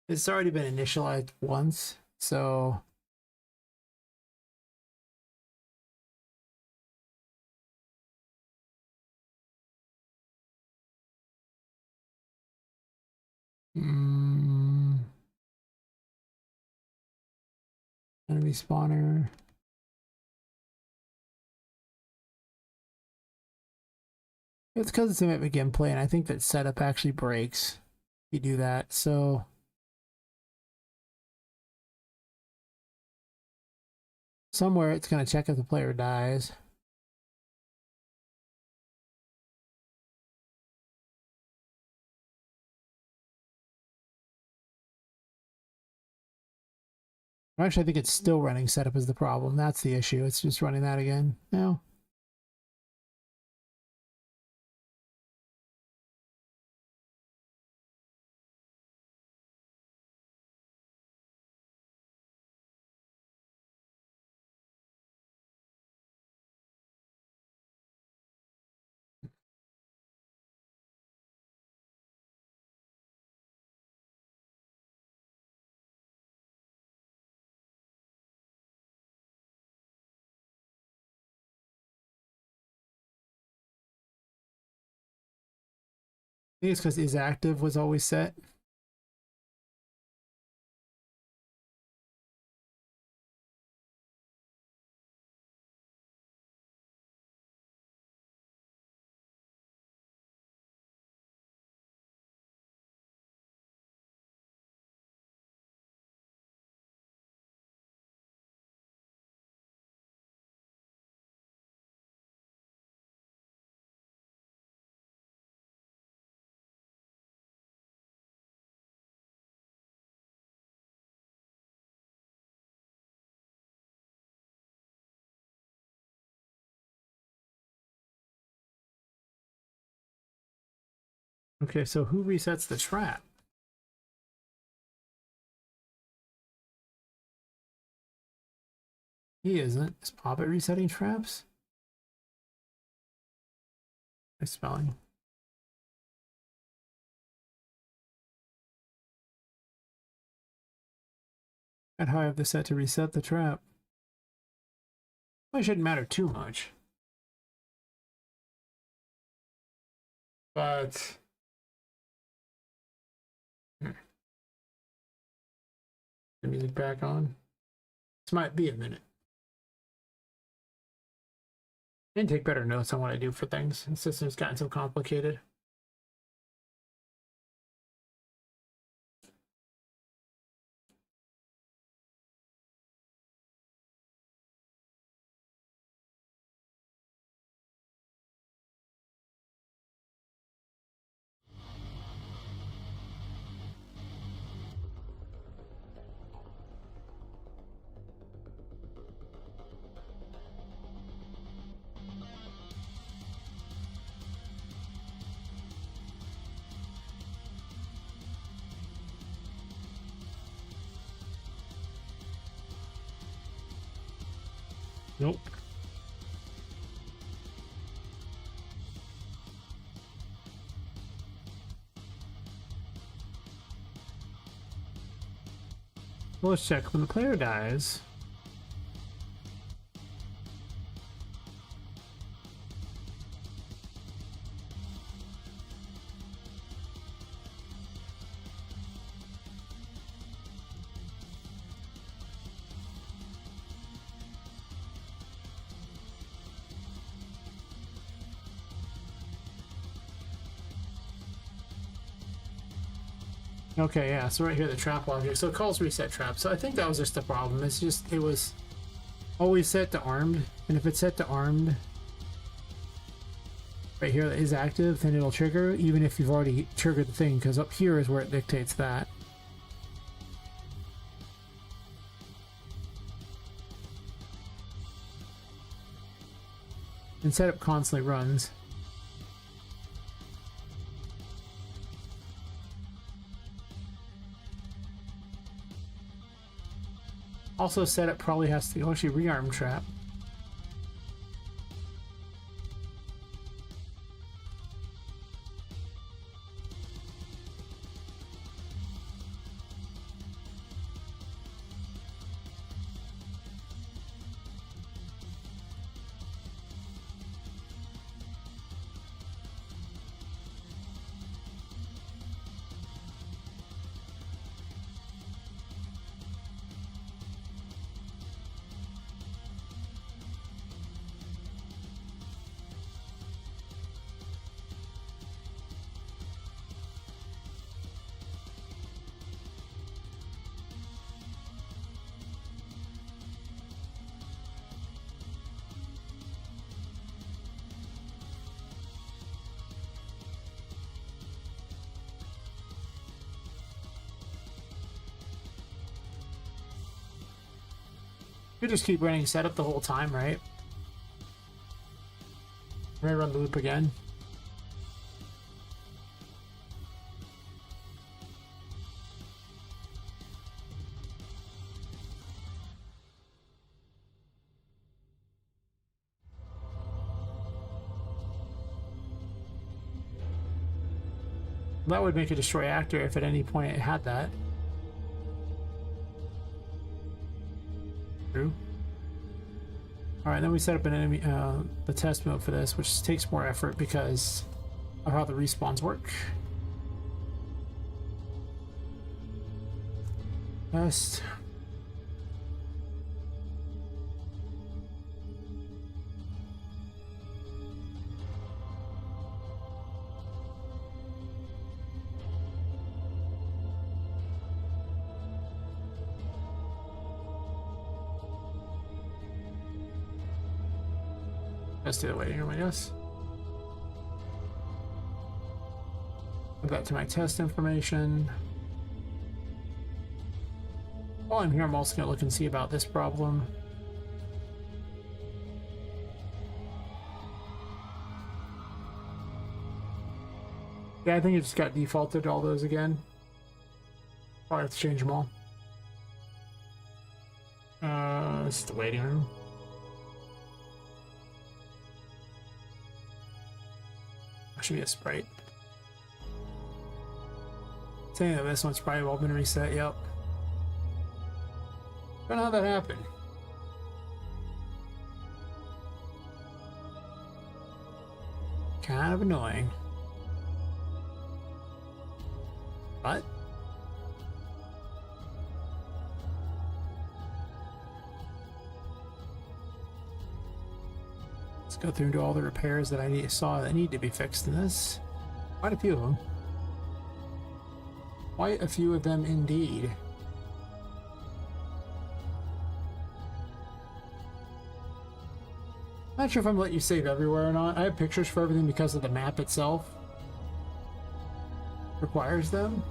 Speaker 1: It's already been initialized once, so enemy spawner. It's because it's a bit of gameplay, and I think that setup actually breaks if you do that. So somewhere it's going to check if the player dies. Actually, I think it's still running setup is the problem. That's the issue. It's just running that again. No. think it's because is active was always set. Okay, so who resets the trap? He isn't. Is Poppet resetting traps? Nice spelling. At how I have this set to reset the trap. Well, it shouldn't matter too much. But the music back on. This might be a minute. I need to take better notes on what I do for things. The system's gotten so complicated. Nope. Well, let's check. When the player dies, okay, yeah, so right here, the trap logic. So it calls reset trap. So I think that was just the problem. It's just, it was always set to armed. And if it's set to armed, right here is active, then it'll trigger, even if you've already triggered the thing, because up here is where it dictates that. And setup constantly runs. Also, setup probably has to actually rearm trap. You just keep running setup the whole time, right? I'm gonna run the loop again. That would make a destroy actor if at any point it had that. True. Alright, then we set up an enemy, the test mode for this, which takes more effort because of how the respawns work. Best. Let's do the waiting room, I guess. Go back to my test information. While I'm here, I'm also going to look and see about this problem. Yeah, I think it just got defaulted to all those again. Probably have to change them all. This is the waiting room. That should be a sprite. Saying that this one's probably all been reset, yep. Don't know how that happened. Kind of annoying. But let's go through and do all the repairs that I saw that need to be fixed in this. Quite a few of them. Quite a few of them indeed. Not sure if I'm gonna let you save everywhere or not. I have pictures for everything because of the map itself requires them.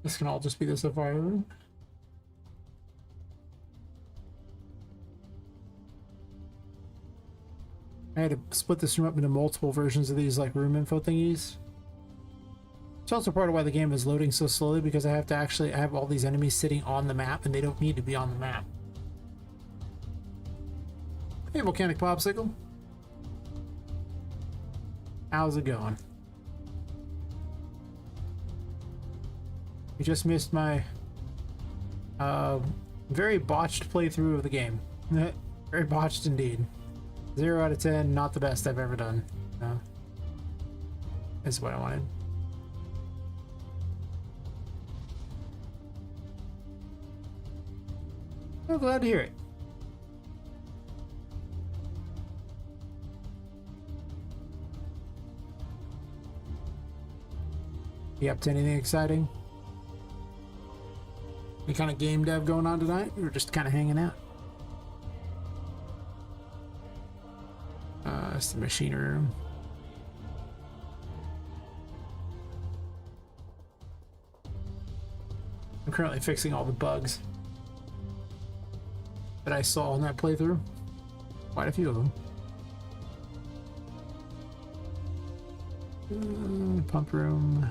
Speaker 1: This can all just be the safari room. I had to split this room up into multiple versions of these like room info thingies. It's also part of why the game is loading so slowly, because I have to actually have all these enemies sitting on the map and they don't need to be on the map. Hey, Volcanic Popsicle. How's it going? You just missed my very botched playthrough of the game. Very botched indeed. 0 out of 10, not the best I've ever done. No. Is what I wanted. I'm glad to hear it. You up to anything exciting? Any kind of game dev going on tonight? Or just kind of hanging out? It's the machinery room. I'm currently fixing all the bugs that I saw in that playthrough. Quite a few of them. Pump room.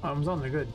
Speaker 1: Thumbs on, they're good.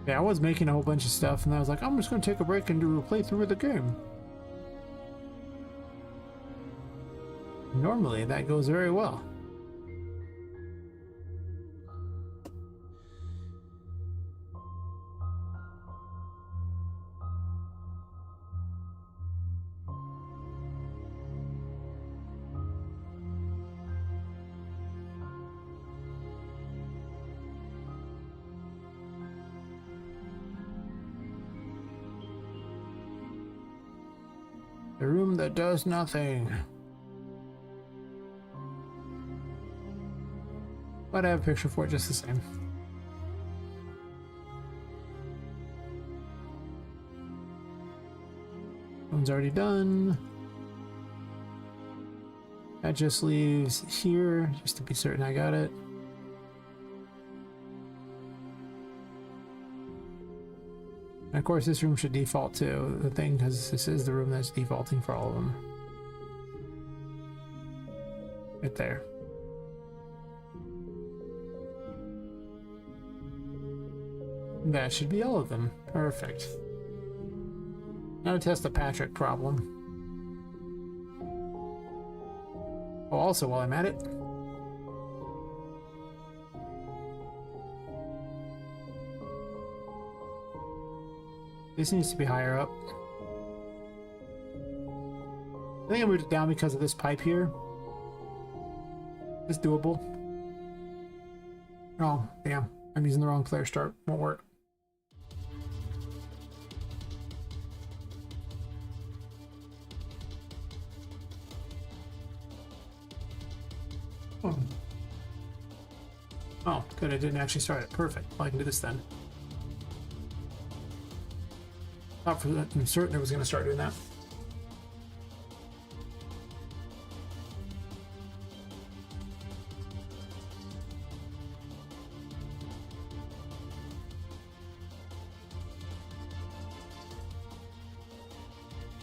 Speaker 1: Yeah, I was making a whole bunch of stuff, and I was like, I'm just going to take a break and do a playthrough of the game. Normally, that goes very well. The room that does nothing. But I have a picture for it just the same. One's already done. That just leaves here, just to be certain I got it. And of course, this room should default to the thing, because this is the room that's defaulting for all of them. Right there. That should be all of them. Perfect. Now to test the Patrick problem. Oh, also while I'm at it, this needs to be higher up. I think I moved it down because of this pipe here. It's doable. Oh, damn. I'm using the wrong player start. Won't work. Oh, good, I didn't actually start it. Perfect. Well, I can do this then. Thought for that, I'm certain I was going to start doing that.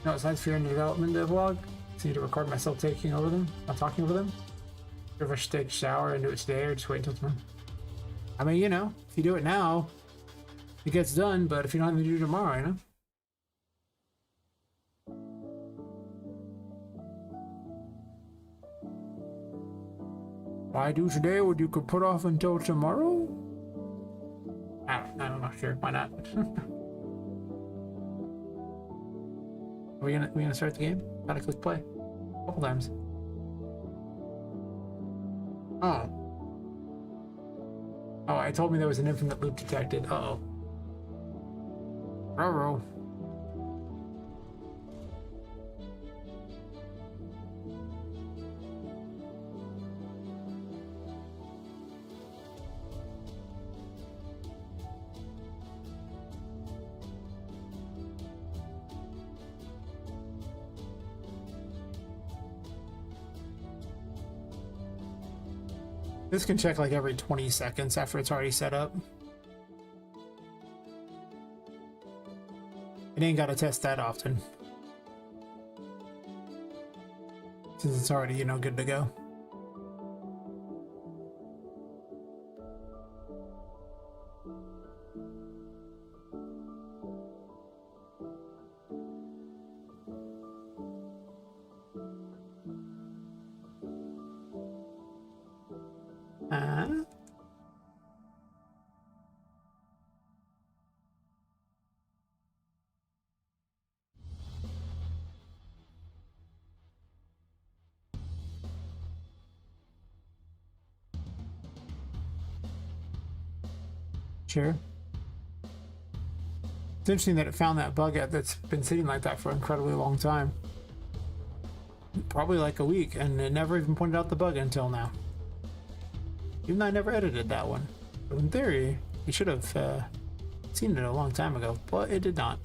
Speaker 1: No, besides fear in the development vlog, I need to record myself taking over them, not talking over them. If I should take a shower and do it today or just wait until tomorrow. I mean, you know, if you do it now, it gets done, but if you don't have to do it tomorrow, you know? Why do today what you could put off until tomorrow? I don't know, sure, why not? Are we gonna start the game? Gotta click play. A couple times. Oh. Oh, it told me there was an infinite loop detected. Uh-oh. Uh-oh. This can check like every 20 seconds after it's already set up. It ain't gotta test that often, since it's already, you know, good to go. Sure. It's interesting that it found that bug out that's been sitting like that for an incredibly long time. Probably like a week, and it never even pointed out the bug until now. Even though I never edited that one. But in theory, you should have seen it a long time ago, but it did not.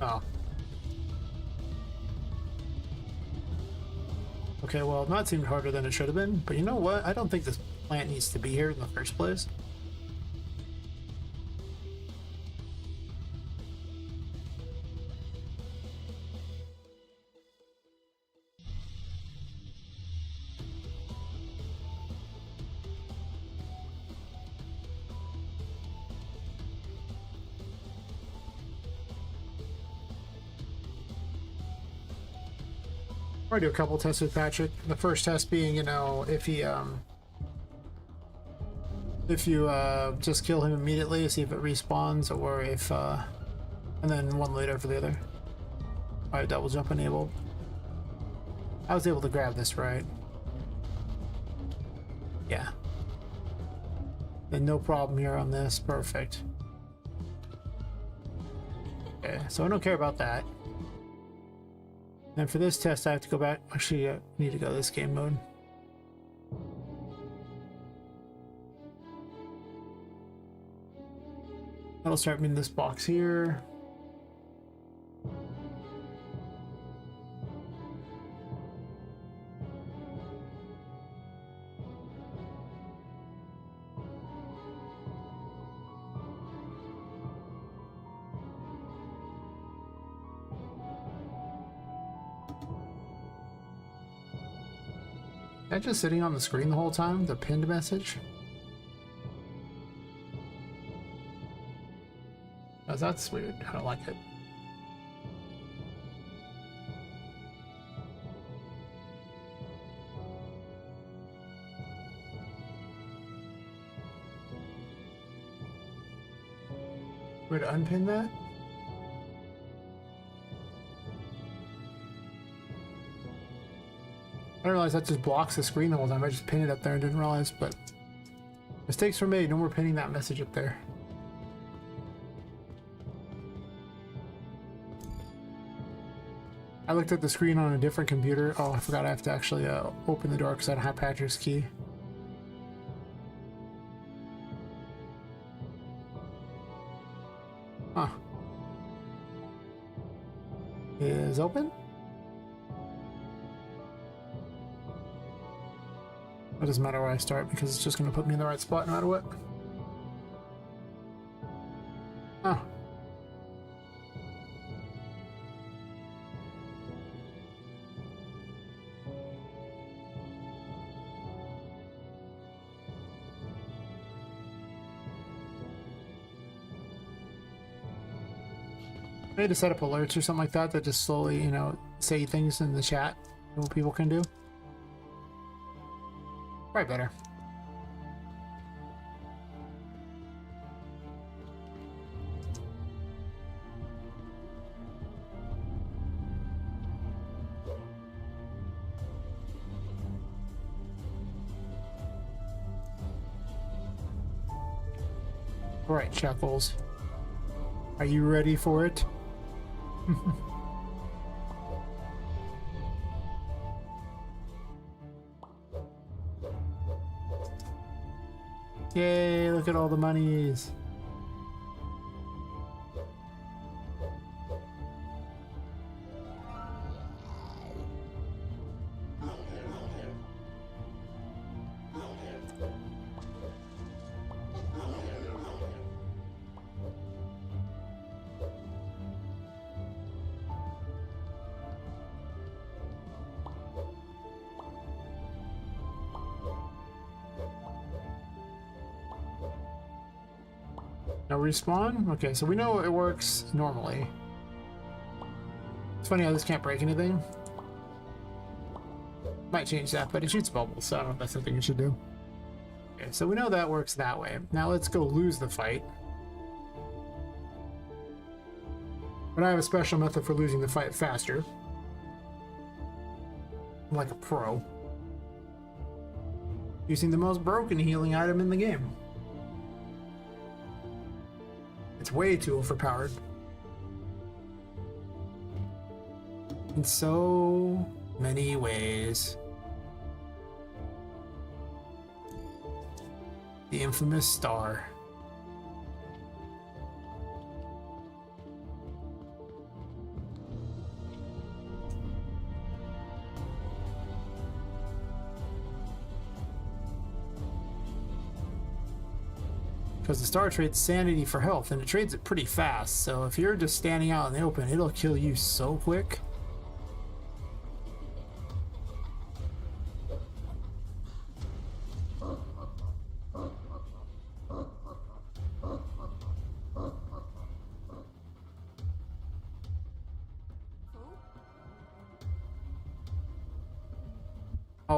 Speaker 1: Oh. Okay, well, that seemed harder than it should have been, but you know what? I don't think this plant needs to be here in the first place. I'll do a couple tests with Patrick. The first test being, you know, if you just kill him immediately, see if it respawns, or if and then one later for the other. Alright, double jump enabled. I was able to grab this right. Yeah. Then no problem here on this. Perfect. Okay, so I don't care about that. Then for this test, I have to go back. Actually, I need to go to this game mode. That'll start me in this box here. Is that just sitting on the screen the whole time? The pinned message? Oh, that's weird. I don't like it. Where to unpin that? I didn't realize that just blocks the screen the whole time. I just pinned it up there and didn't realize, but mistakes were made. No more pinning that message up there. I looked at the screen on a different computer. Oh, I forgot I have to actually open the door because I don't have Patrick's key. Huh. Is open? It doesn't matter where I start because it's just going to put me in the right spot no matter what. Oh. I need to set up alerts or something like that that just slowly, you know, say things in the chat what people can do. Probably better. All right, Chuckles. Are you ready for it? Yay, look at all the monies. No respawn? Okay, so we know it works normally. It's funny how this can't break anything. Might change that, but it shoots bubbles, so I don't know if that's something you should do. Okay, so we know that works that way. Now let's go lose the fight. But I have a special method for losing the fight faster. I'm like a pro. Using the most broken healing item in the game. It's way too overpowered. In so many ways. The infamous star. Because the star trades sanity for health, and it trades it pretty fast, so if you're just standing out in the open, it'll kill you so quick.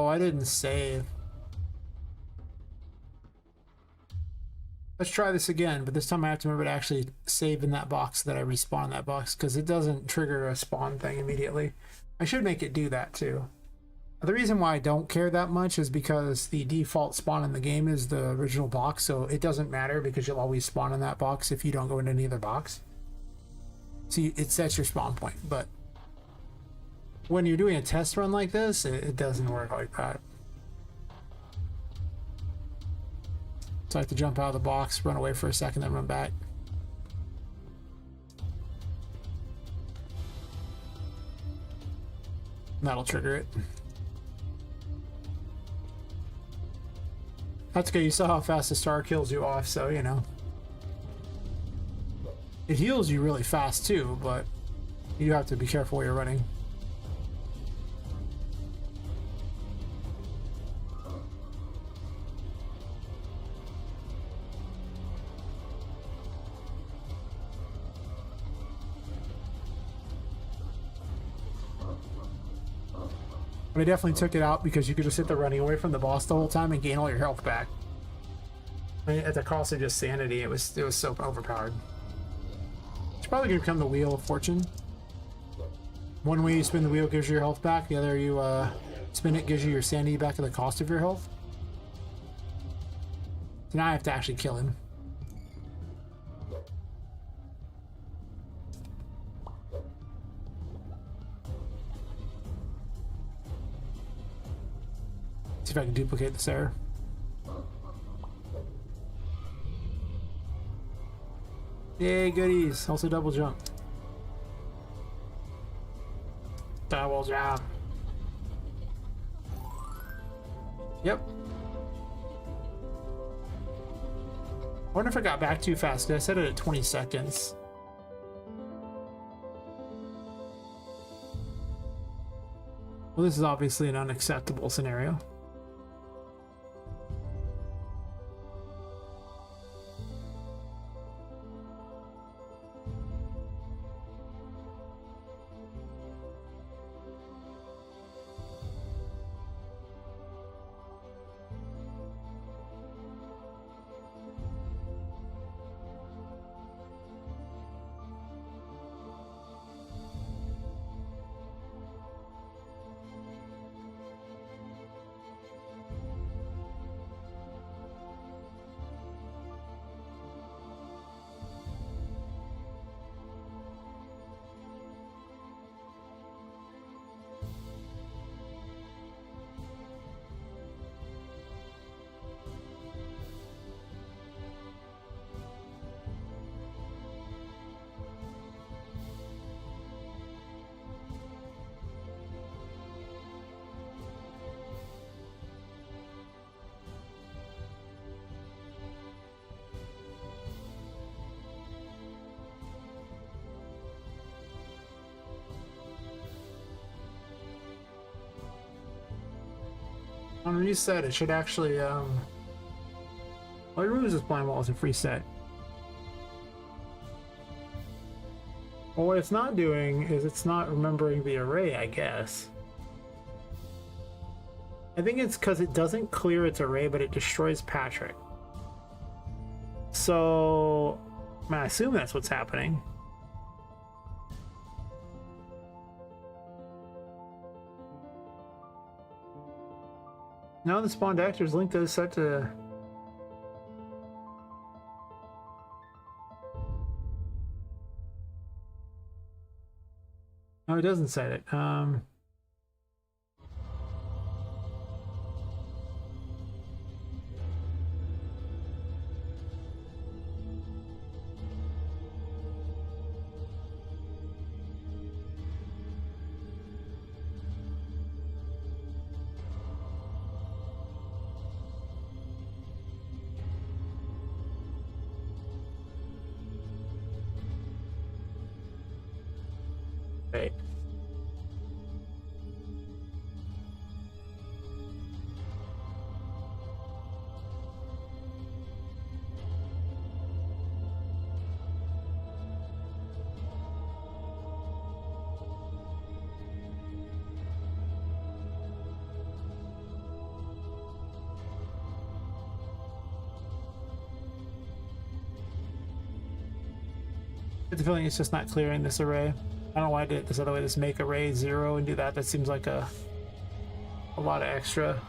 Speaker 1: I didn't save. Let's try this again, but this time I have to remember to actually save in that box so that I respawn in that box, because it doesn't trigger a spawn thing immediately. I should make it do that too. The reason why I don't care that much is because the default spawn in the game is the original box, so it doesn't matter because you'll always spawn in that box if you don't go into any other box. So it sets your spawn point, but when you're doing a test run like this, it doesn't work like that. So I have to jump out of the box, run away for a second, then run back. That'll trigger it. That's good. You saw how fast the star kills you off, so you know. It heals you really fast too, but you have to be careful where you're running. But I definitely took it out because you could just sit there running away from the boss the whole time and gain all your health back. I mean, at the cost of just sanity, it was so overpowered. It's probably gonna become the Wheel of Fortune. One way you spin the wheel gives you your health back, the other you spin it gives you your sanity back at the cost of your health. So now I have to actually kill him. See if I can duplicate this error. Yay, goodies. Also double jump. Double jump. Yep. I wonder if I got back too fast. I set it at 20 seconds. Well, this is obviously an unacceptable scenario. On reset, it should actually, well, it removes this blind wall as a free set. Well, what it's not doing is it's not remembering the array, I guess. I think it's because it doesn't clear its array, but it destroys Patrick. So, I assume that's what's happening. Now the spawned actor's link is set to... No, it doesn't set it. Okay. get the feeling it's just not clearing this array. I don't know why I did it this other way. Just make array 0 and do that. That seems like a lot of extra.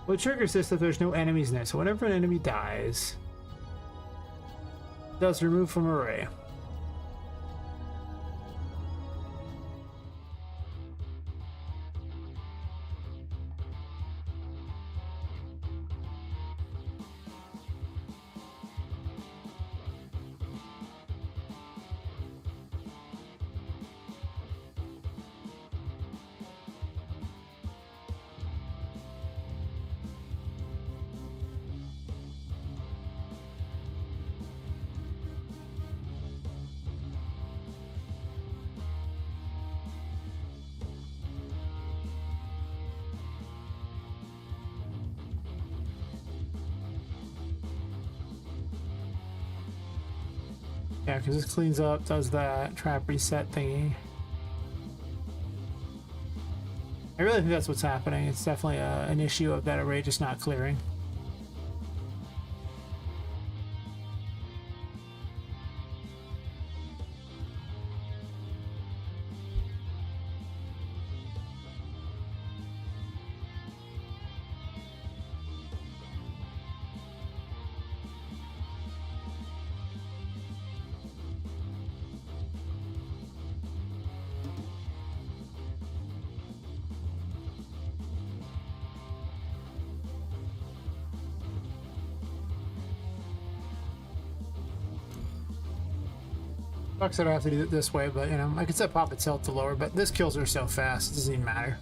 Speaker 1: Well, it triggers this if there's no enemies in it. So whenever an enemy dies, it does remove from array. Yeah, because this cleans up, does that trap reset thingy. I really think that's what's happening. It's definitely an issue of that array just not clearing. Sucks that I have to do it this way, but you know, I could set Poppet's health to lower, but this kills her so fast, it doesn't even matter.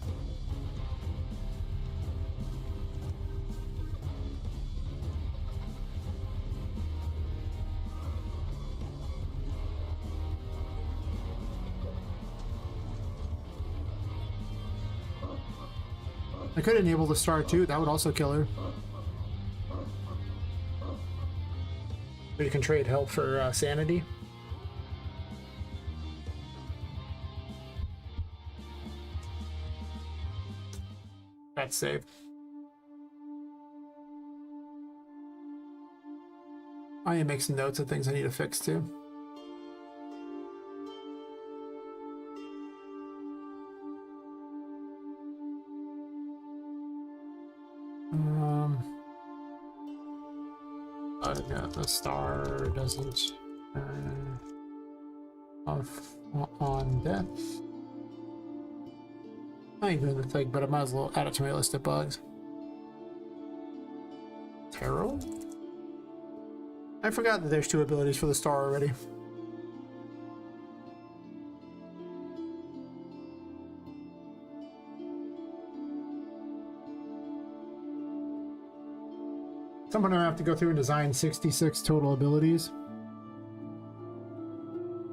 Speaker 1: I could enable the star too, that would also kill her. But you can trade health for sanity. That's saved. I need to make some notes of things I need to fix too. Yeah, the star doesn't off on death. I ain't doing the thing, but I might as well add it to my list of bugs. Tarot? I forgot that there's 2 abilities for the star already. At some point I have to go through and design 66 total abilities.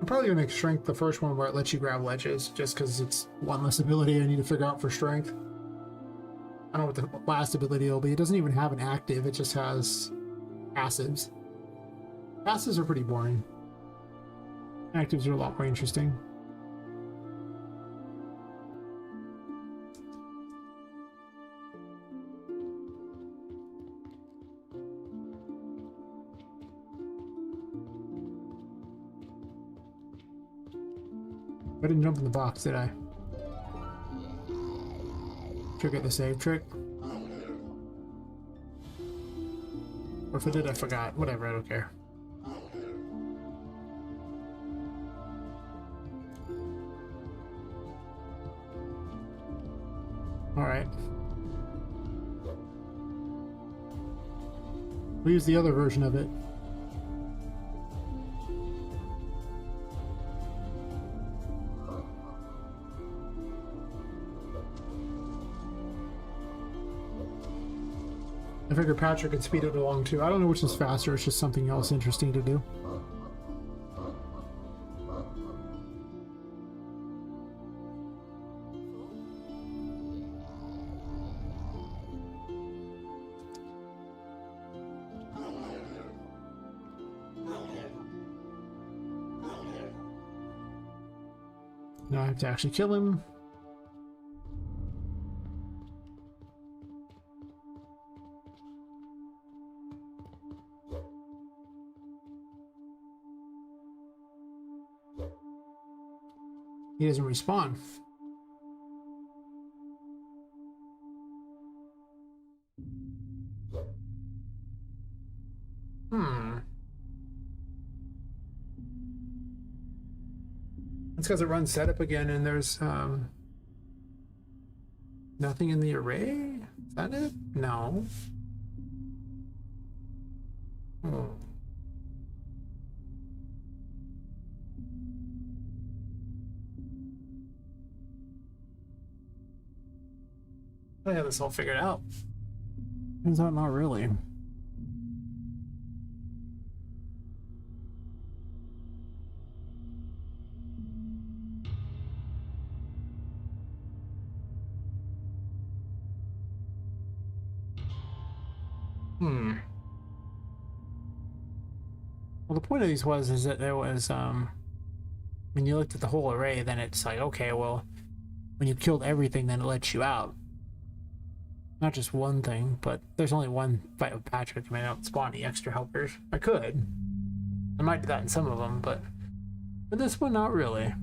Speaker 1: I'm probably gonna make strength the first one where it lets you grab ledges, just because it's one less ability I need to figure out for strength. I don't know what the last ability will be. It doesn't even have an active, it just has passives. Passives are pretty boring. Actives are a lot more interesting. I didn't jump in the box, did I? Trigger the save trick. Or if I did, I forgot. Whatever, I don't care. Alright. We use the other version of it. I figured Patrick could speed it along too. I don't know which is faster, it's just something else interesting to do. Now I have to actually kill him. He doesn't respawn. That's because it runs setup again and there's nothing in the array? Is that it? No. Oh. I have this all figured out. Turns out not really. Well, the point of these is that there was, when you looked at the whole array, then it's like, okay, well, when you killed everything, then it lets you out. Not just one thing, but there's only one fight with Patrick. I mean, I don't spawn any extra helpers. I could. I might do that in some of them, but this one, not really.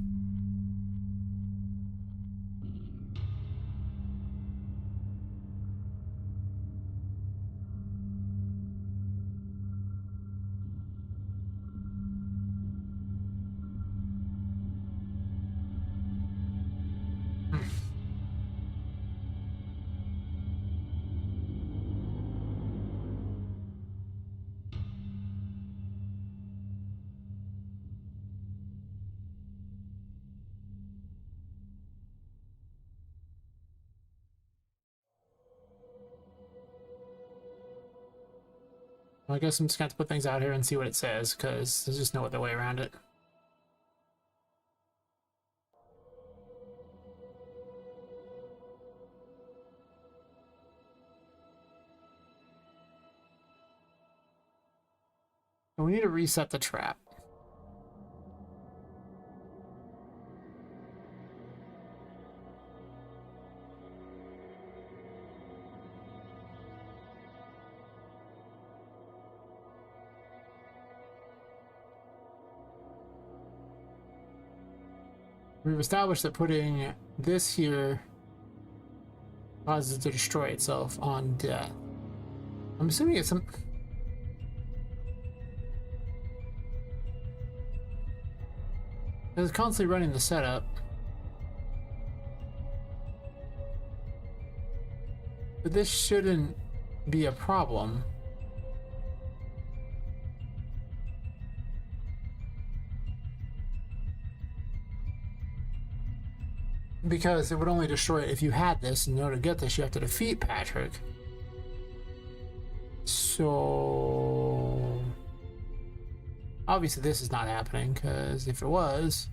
Speaker 1: I guess I'm just going to have to put things out here and see what it says, because there's just no other way around it. So we need to reset the trap. We've established that putting this here causes it to destroy itself on death. I'm assuming it's some... It's constantly running the setup. But this shouldn't be a problem. Because it would only destroy it if you had this, and in order to get this, you have to defeat Patrick. So... obviously this is not happening, because if it was,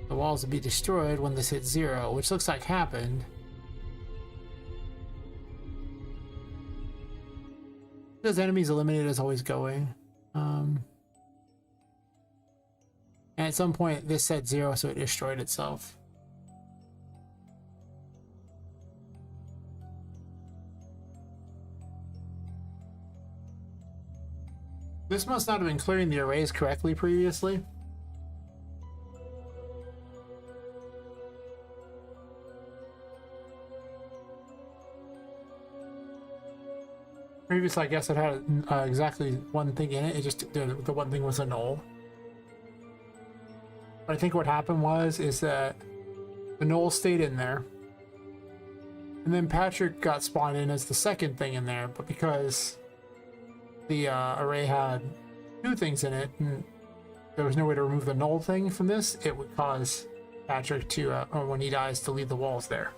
Speaker 1: the walls would be destroyed when this hits 0, which looks like happened. Those enemies eliminated is always going. And at some point this said 0, so it destroyed itself. This must not have been clearing the arrays correctly previously. Previously, I guess it had exactly one thing in it. It just, the one thing was a null. But I think what happened is that the null stayed in there. And then Patrick got spawned in as the second thing in there, but because the array had 2 things in it, and there was no way to remove the null thing from this, it would cause Patrick to, or when he dies, to leave the walls there.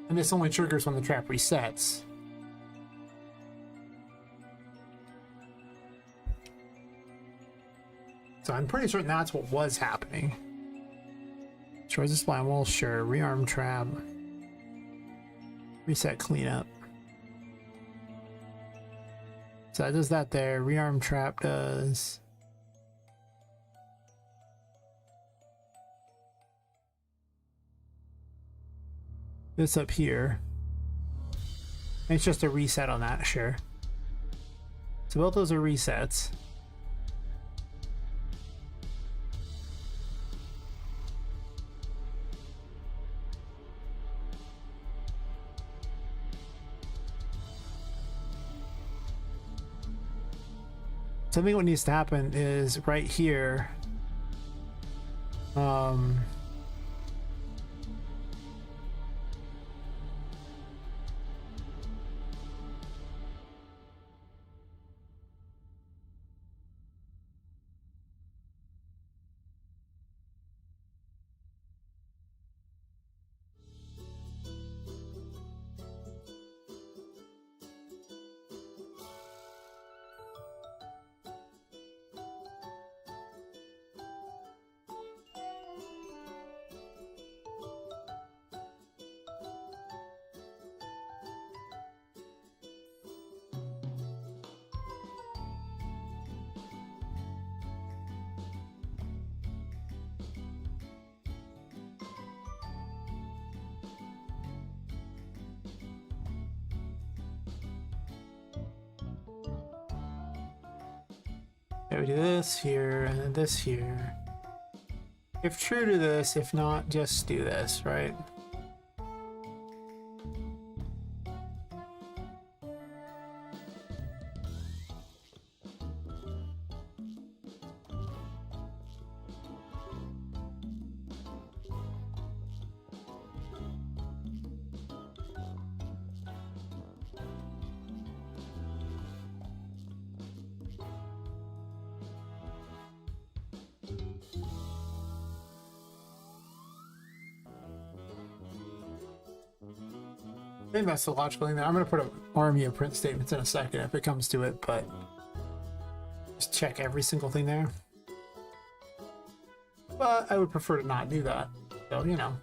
Speaker 1: And this only triggers when the trap resets. So I'm pretty certain that's what was happening. Destroys the spline wall, sure. Rearm trap. Reset cleanup. So that does that there. Rearm trap does. This up here. It's just a reset on that, sure. So both those are resets. So I think what needs to happen is right here. Yeah, we do this here and then this here. If true to this, if not, just do this, right? I think that's the logical thing there. I'm going to put an army of print statements in a second if it comes to it, but just check every single thing there. But I would prefer to not do that. So, you know.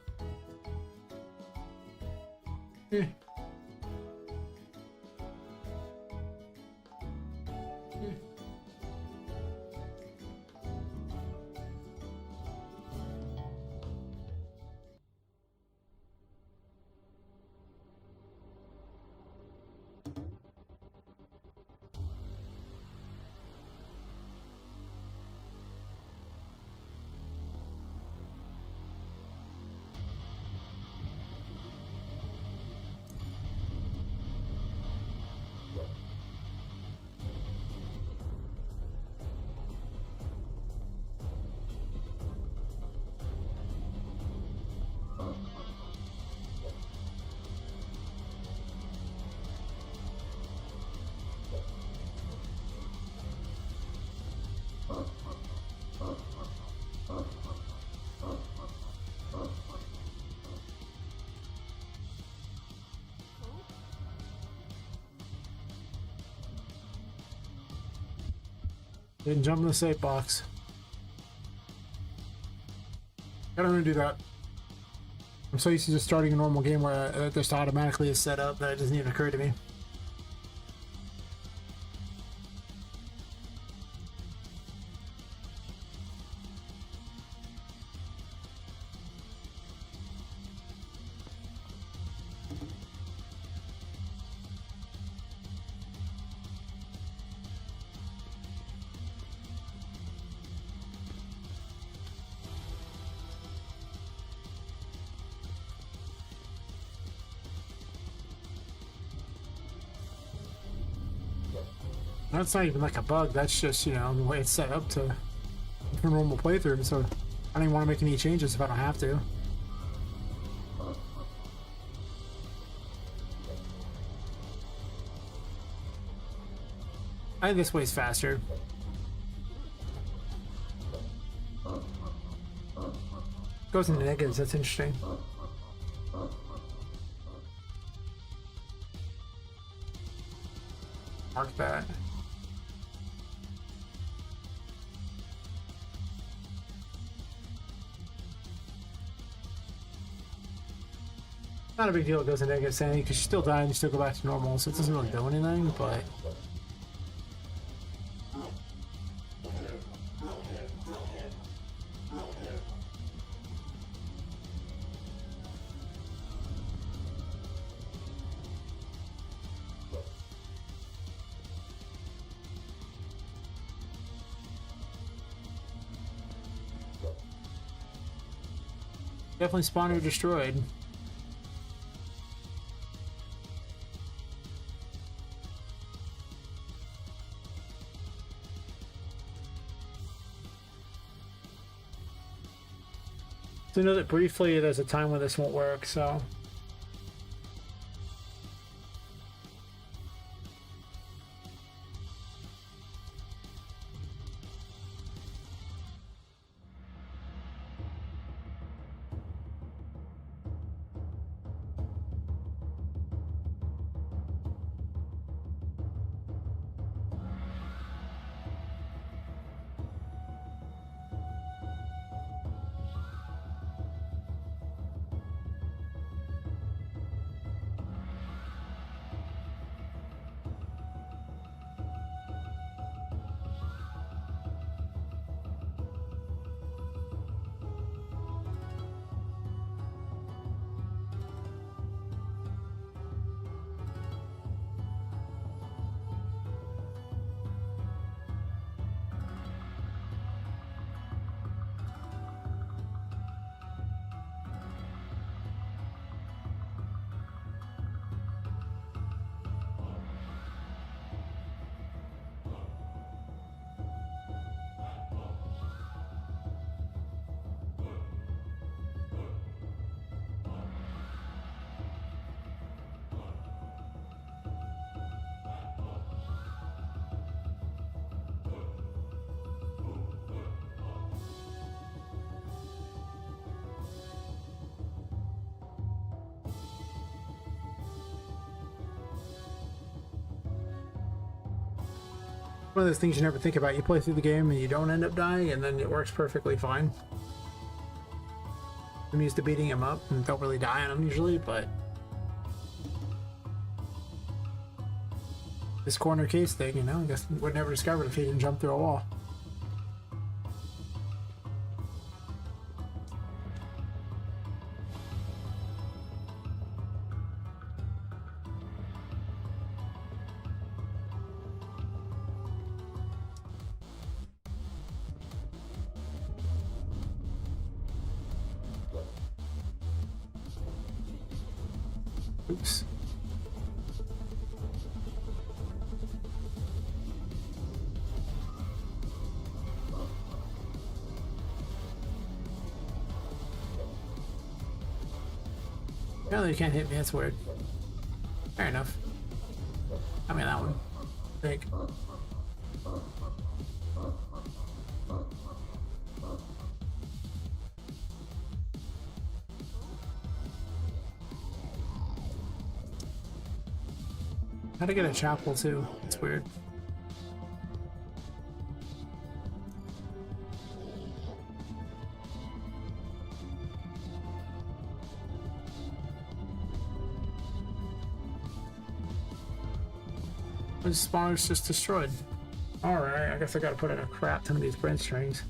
Speaker 1: Didn't jump in the safe box. I don't want to do that. I'm so used to just starting a normal game where it just automatically is set up that it doesn't even occur to me. That's not even like a bug, that's just, you know, the way it's set up to a normal playthrough, so I don't even want to make any changes if I don't have to. I think this way's faster. Goes into negatives, that's interesting. Mark that. Not a big deal it goes into negative sanity because you still die and you still go back to normal, so it doesn't really do anything, but... Definitely spawned or destroyed. So know that briefly there's a time when this won't work, so... One of those things you never think about. You play through the game and you don't end up dying, and then it works perfectly fine. I'm used to beating him up and don't really die on him usually, but... this corner case thing, you know, I guess would never discover it if he didn't jump through a wall. Oops. Apparently you can't hit me, that's weird. Fair enough. I mean that one. I think. How to get a chapel too? It's weird. The spawner's just destroyed. Alright, I guess I gotta put in a crap ton of these branch strings.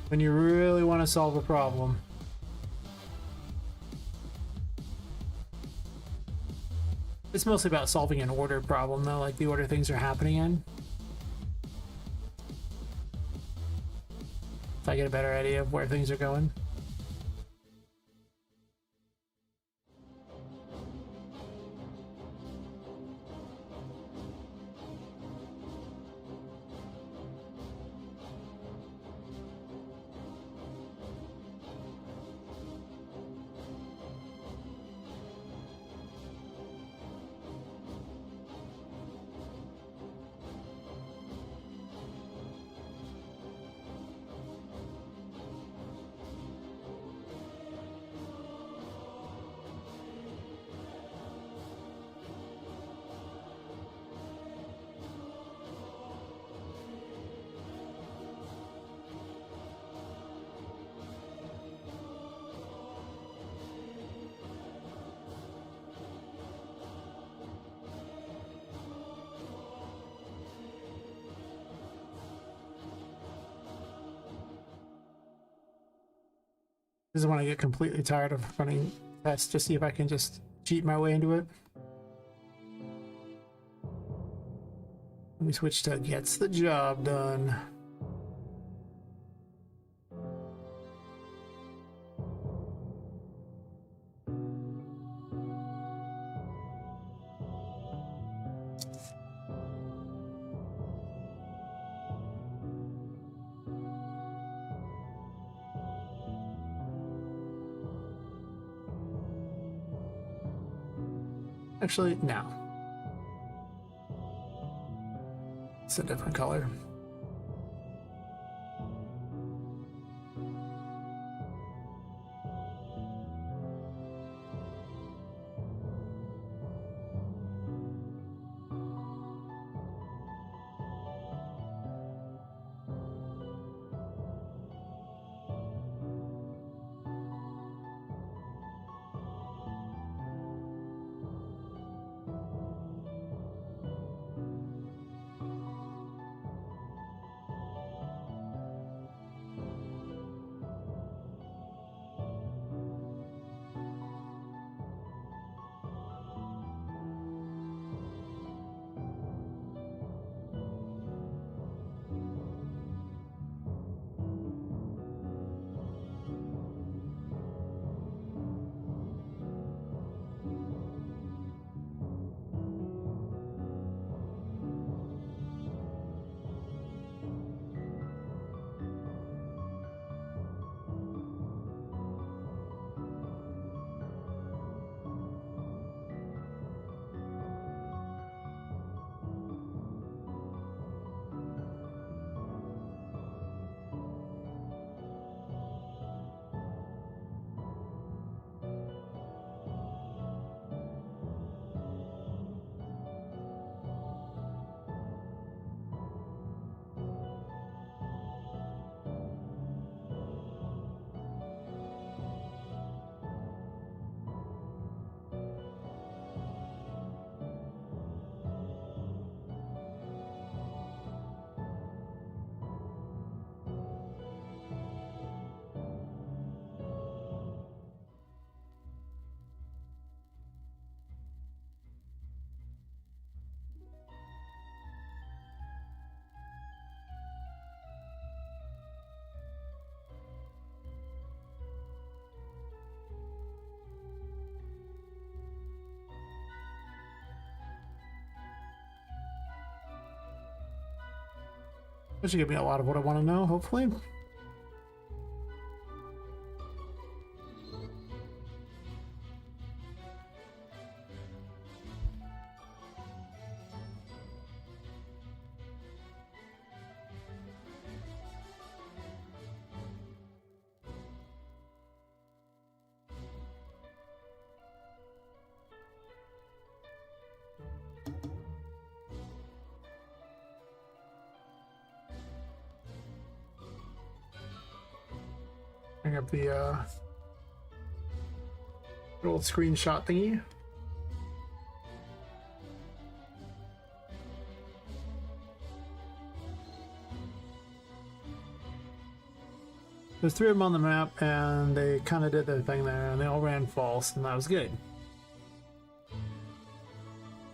Speaker 1: When you really want to solve a problem. It's mostly about solving an order problem though, like the order things are happening in. If I get a better idea of where things are going. This is when I get completely tired of running tests to see if I can just cheat my way into it. Let me switch to gets the job done. Actually, no. It's a different color. This should give me a lot of what I want to know, hopefully. Bring up the old screenshot thingy. There's 3 of them on the map, and they kind of did their thing there, and they all ran false, and that was good.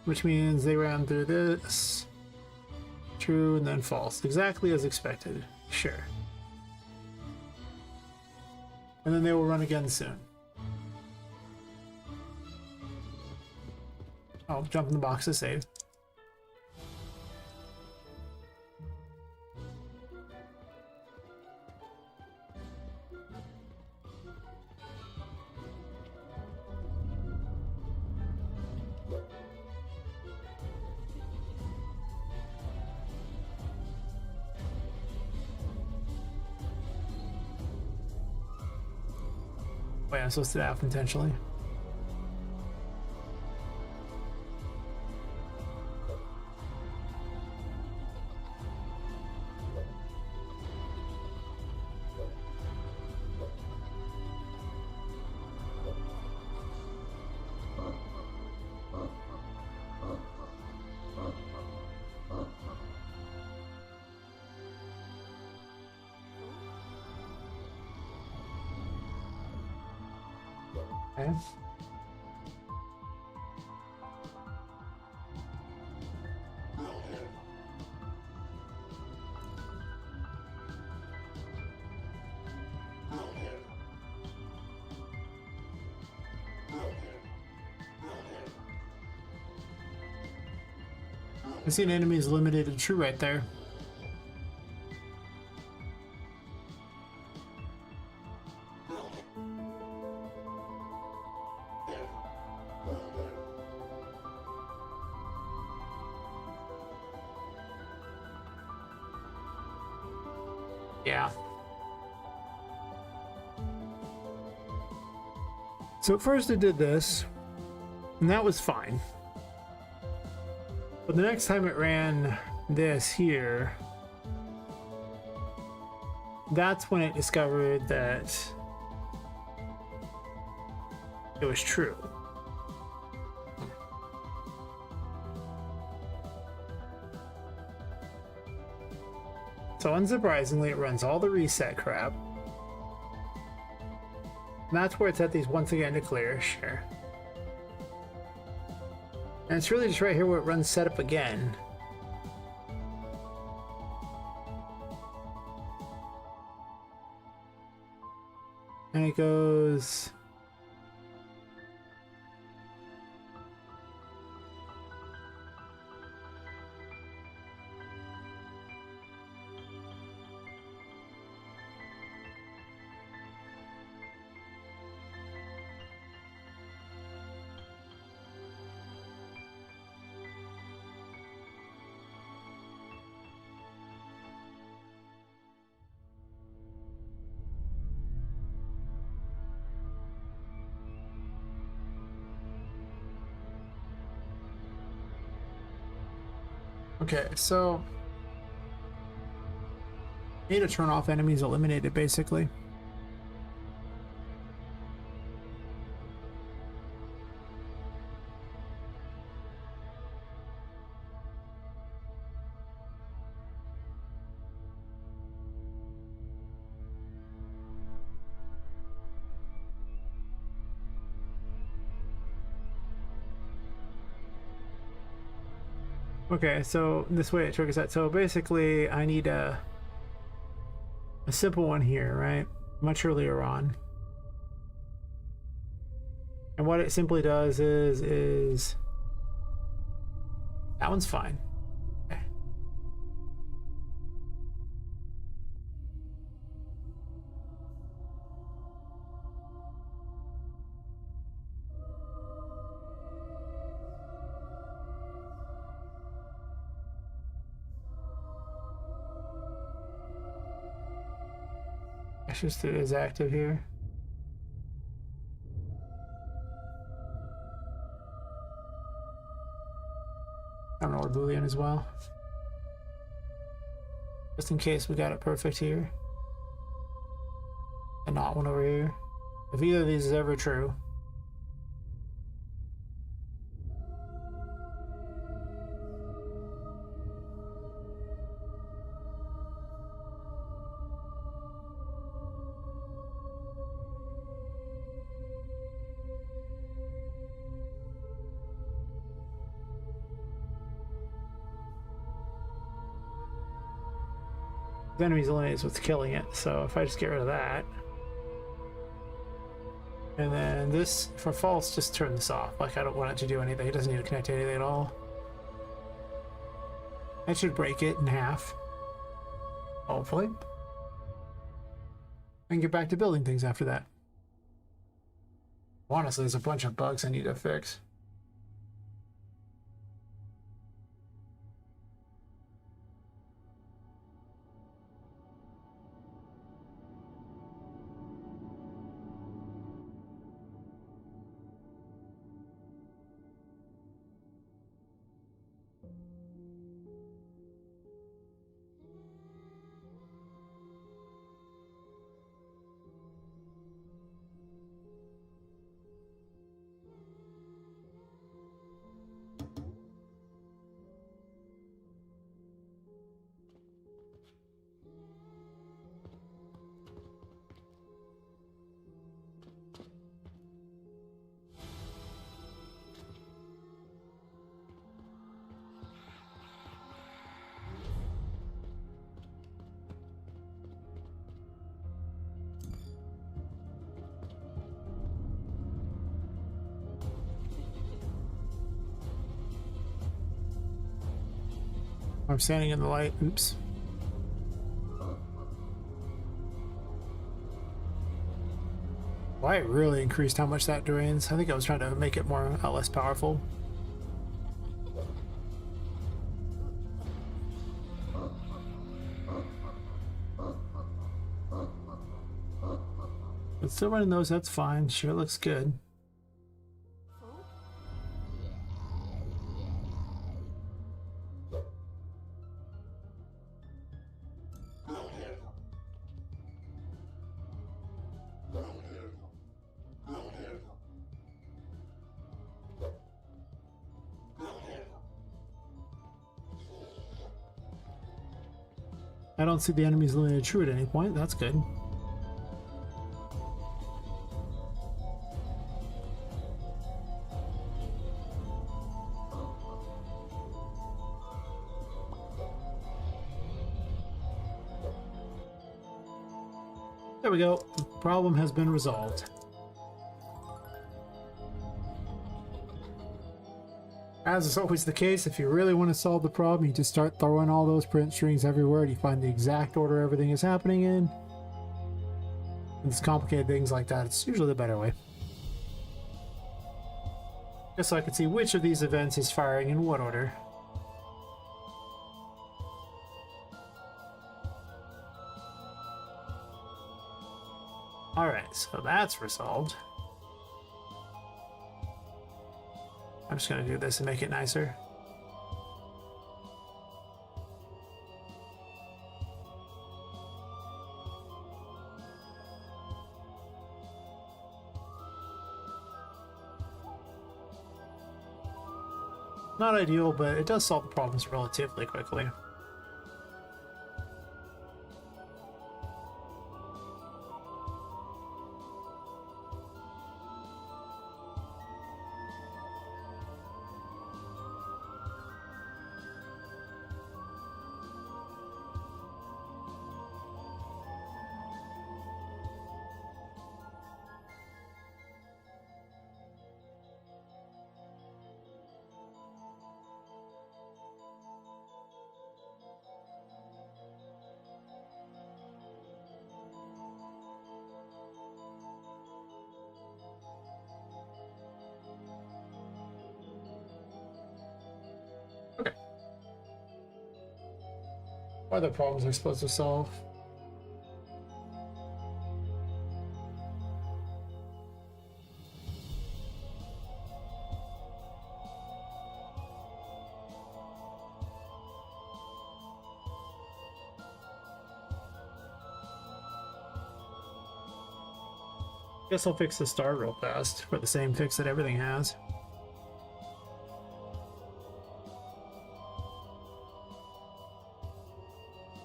Speaker 1: Which means they ran through this, true, and then false. Exactly as expected. Sure. And then they will run again soon. I'll jump in the box to save. Wait, I'm supposed to laugh intentionally. Okay. I see an enemy is limited to true right there. Yeah. So at first it did this, and that was fine. But the next time it ran this here, that's when it discovered that it was true. So unsurprisingly, it runs all the reset crap. And that's where it's at these once again to clear, sure. And it's really just right here where it runs setup again. And it goes... Okay, so need to turn off enemies eliminated, basically. Okay, so this way it triggers that. So basically, I need a simple one here, right? Much earlier on. And what it simply does is that one's fine. Okay. It's just it is active here. I don't know where Boolean as well. Just in case we got it perfect here. And not one over here. If either of these is ever true. The enemy's eliminated is what's killing it, so if I just get rid of that. And then this, for false, just turn this off. Like, I don't want it to do anything. It doesn't need to connect to anything at all. That should break it in half. Hopefully. And get back to building things after that. Honestly, there's a bunch of bugs I need to fix. I'm standing in the light. Oops. Light really increased how much that drains. I think I was trying to make it more less powerful. But still running those, that's fine. Sure looks good. I don't see the enemies limited true at any point. That's good. There we go. The problem has been resolved. As is always the case, if you really want to solve the problem, you just start throwing all those print strings everywhere and you find the exact order everything is happening in. And it's complicated things like that. It's usually the better way. Just so I can see which of these events is firing in what order. Alright, so that's resolved. I'm just going to do this and make it nicer. Not ideal, but it does solve the problems relatively quickly. Okay. What other problems are supposed to solve? Guess I'll fix the star real fast for the same fix that everything has.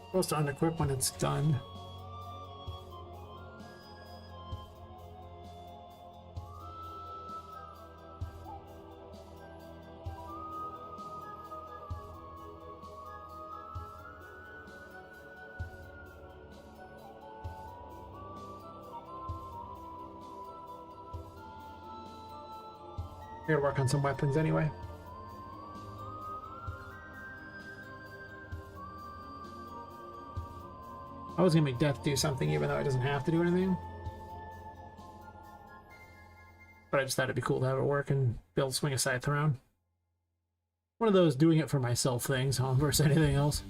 Speaker 1: Supposed to unequip when it's done. I gotta work on some weapons anyway. I was gonna make Death do something even though it doesn't have to do anything. But I just thought it'd be cool to have it work and be able to swing a scythe around. One of those doing it for myself things, versus anything else.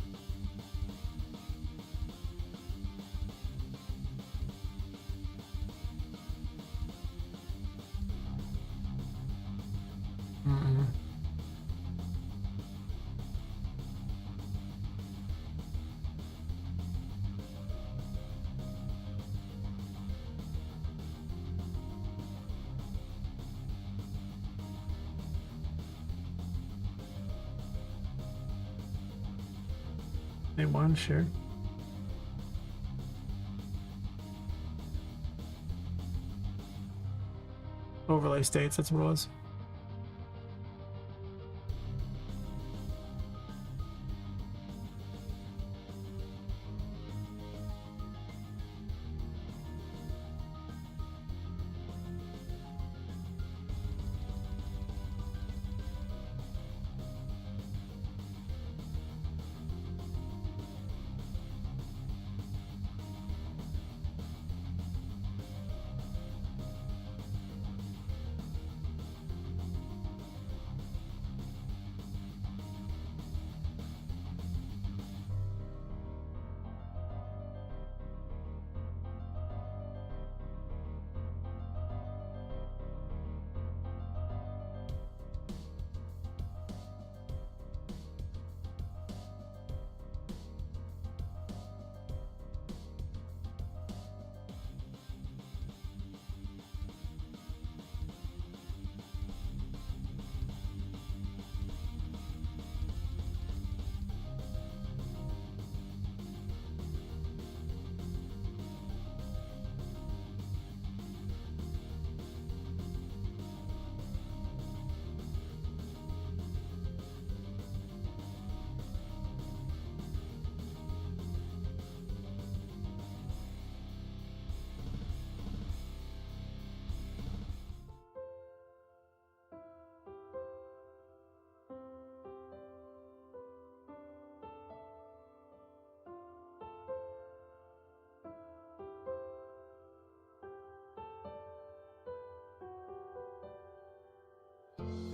Speaker 1: Name one, sure. Overlay states, that's what it was.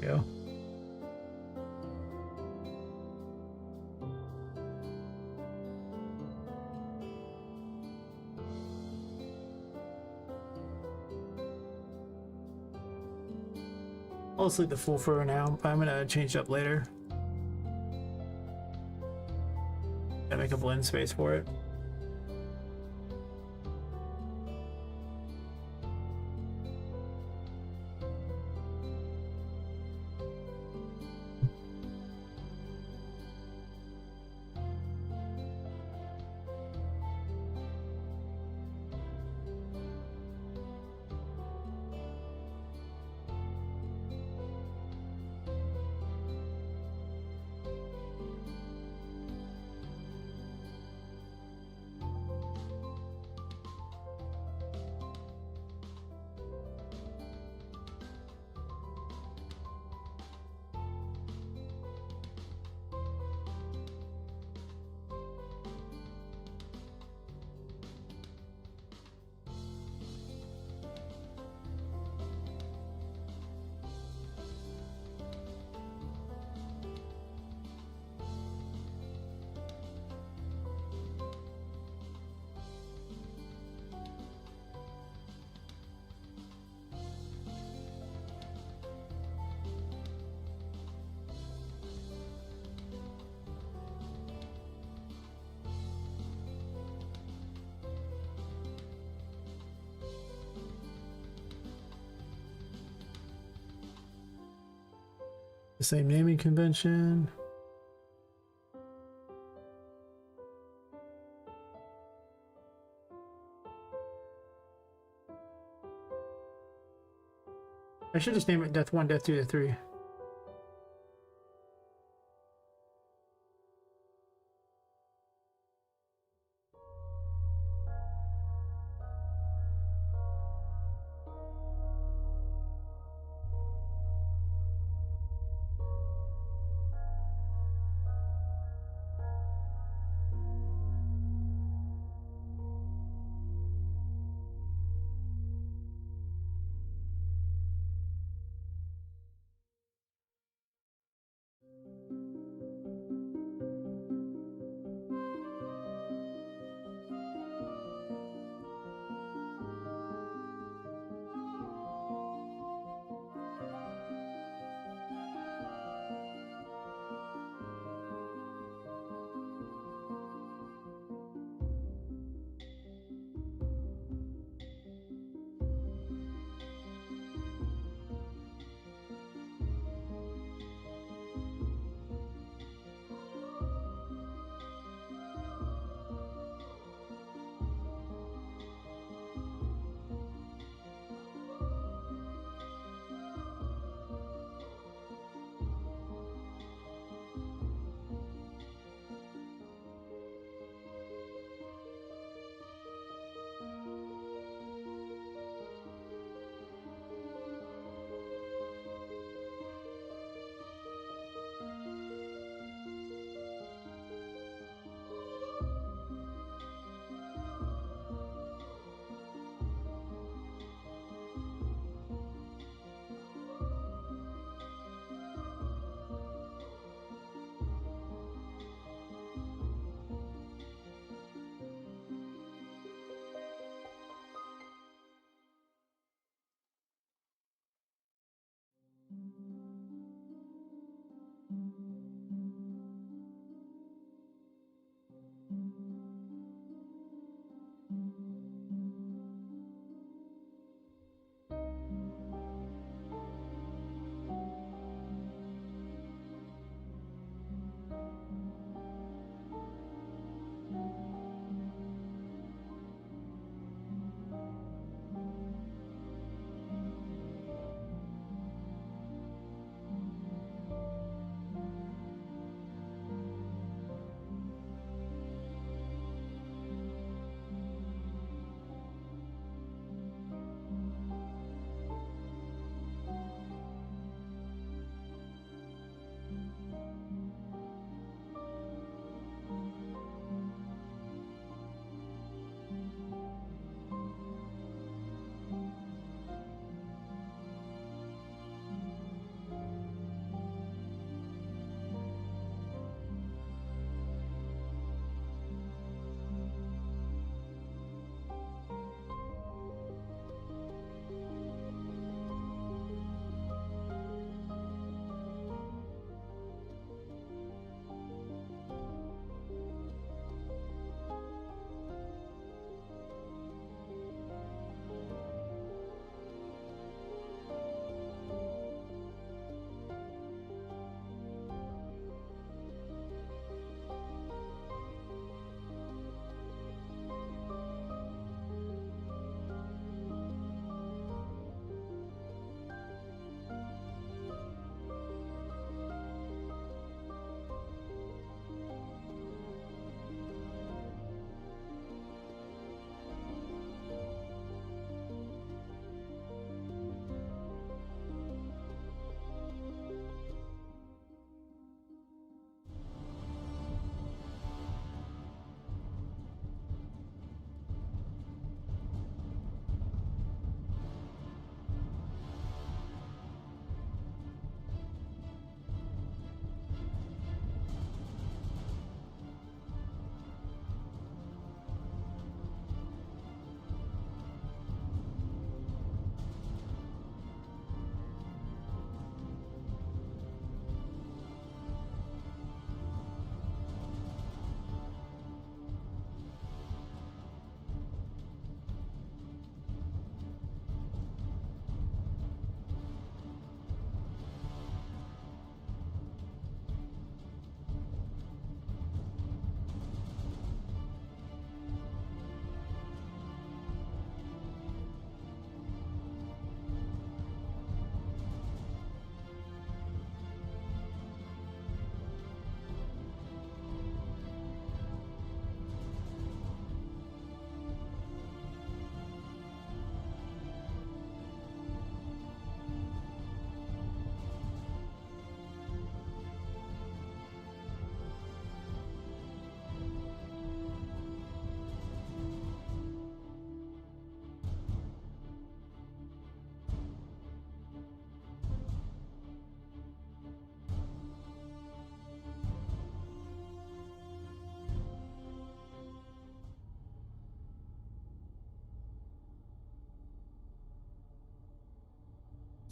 Speaker 1: Go. I'll just leave the full for now. I'm gonna change it up later. Gotta make a blend space for it. The same naming convention. I should just name it Death 1, Death 2, Death 3.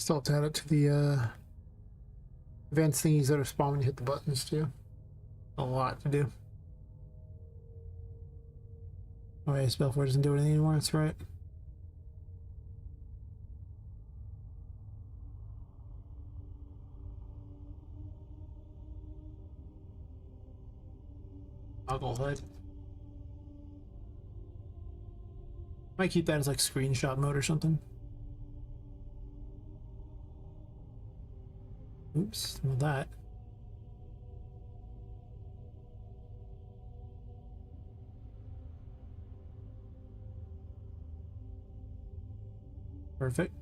Speaker 1: Still have to add it to the advanced thingies that are spawned when you hit the buttons too. A lot to do. Oh yeah, Spellforge doesn't do anything anymore, that's right. Toggle HUD. Might keep that as like screenshot mode or something. Oops, well that. Perfect.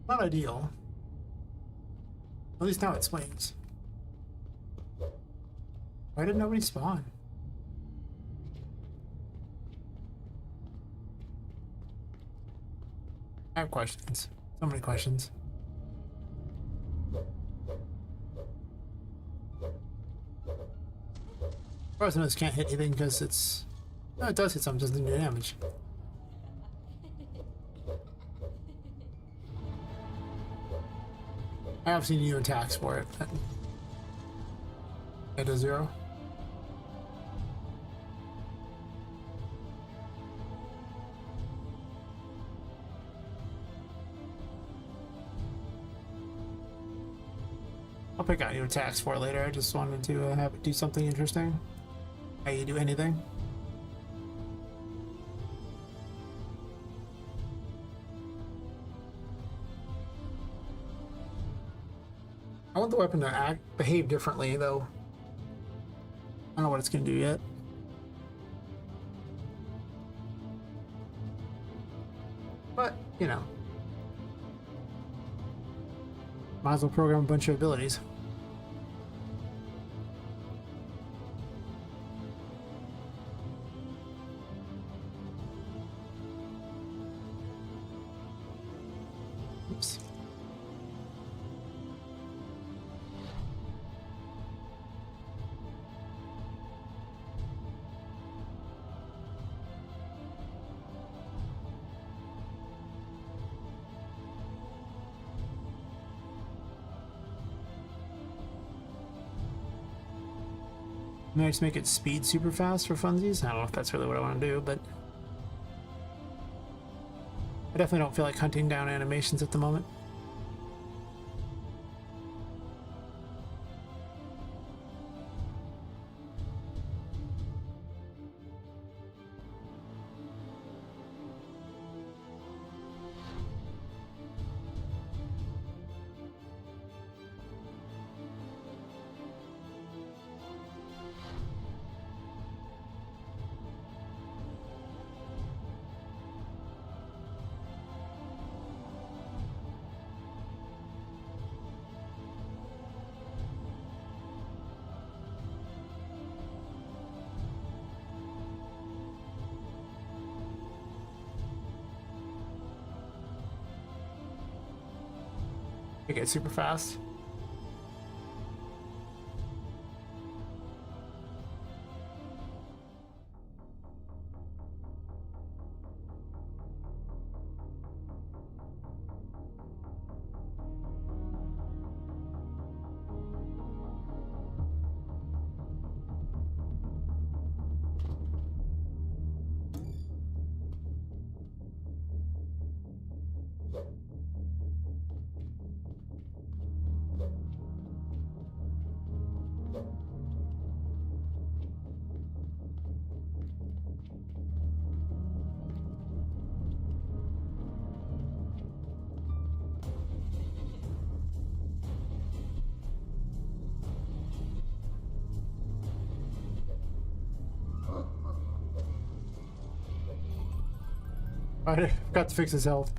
Speaker 1: Not ideal. At least now it swings. Why did nobody spawn? I have questions. So many questions. Frozen can't hit anything because it's... No, it does hit something, doesn't do damage. I have seen new attacks for it. It does 0. I'll pick out new attacks for it later. I just wanted to have it do something interesting. How you do anything. I want the weapon to behave differently, though. I don't know what it's going to do yet. But, you know. Might as well program a bunch of abilities. Oops. Maybe I just make it speed super fast for funsies. I don't know if that's really what I want to do, but I definitely don't feel like hunting down animations at the moment. Make it super fast. I forgot to fix his health.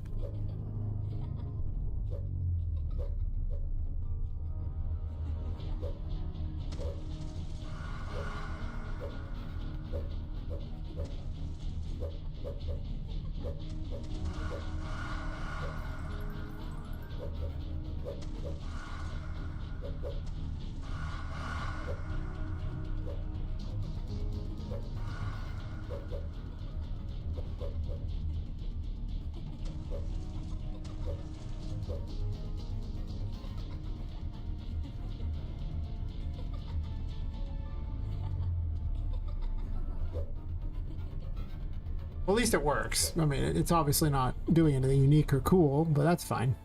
Speaker 1: Well, at least it works. I mean, it's obviously not doing anything unique or cool, but that's fine.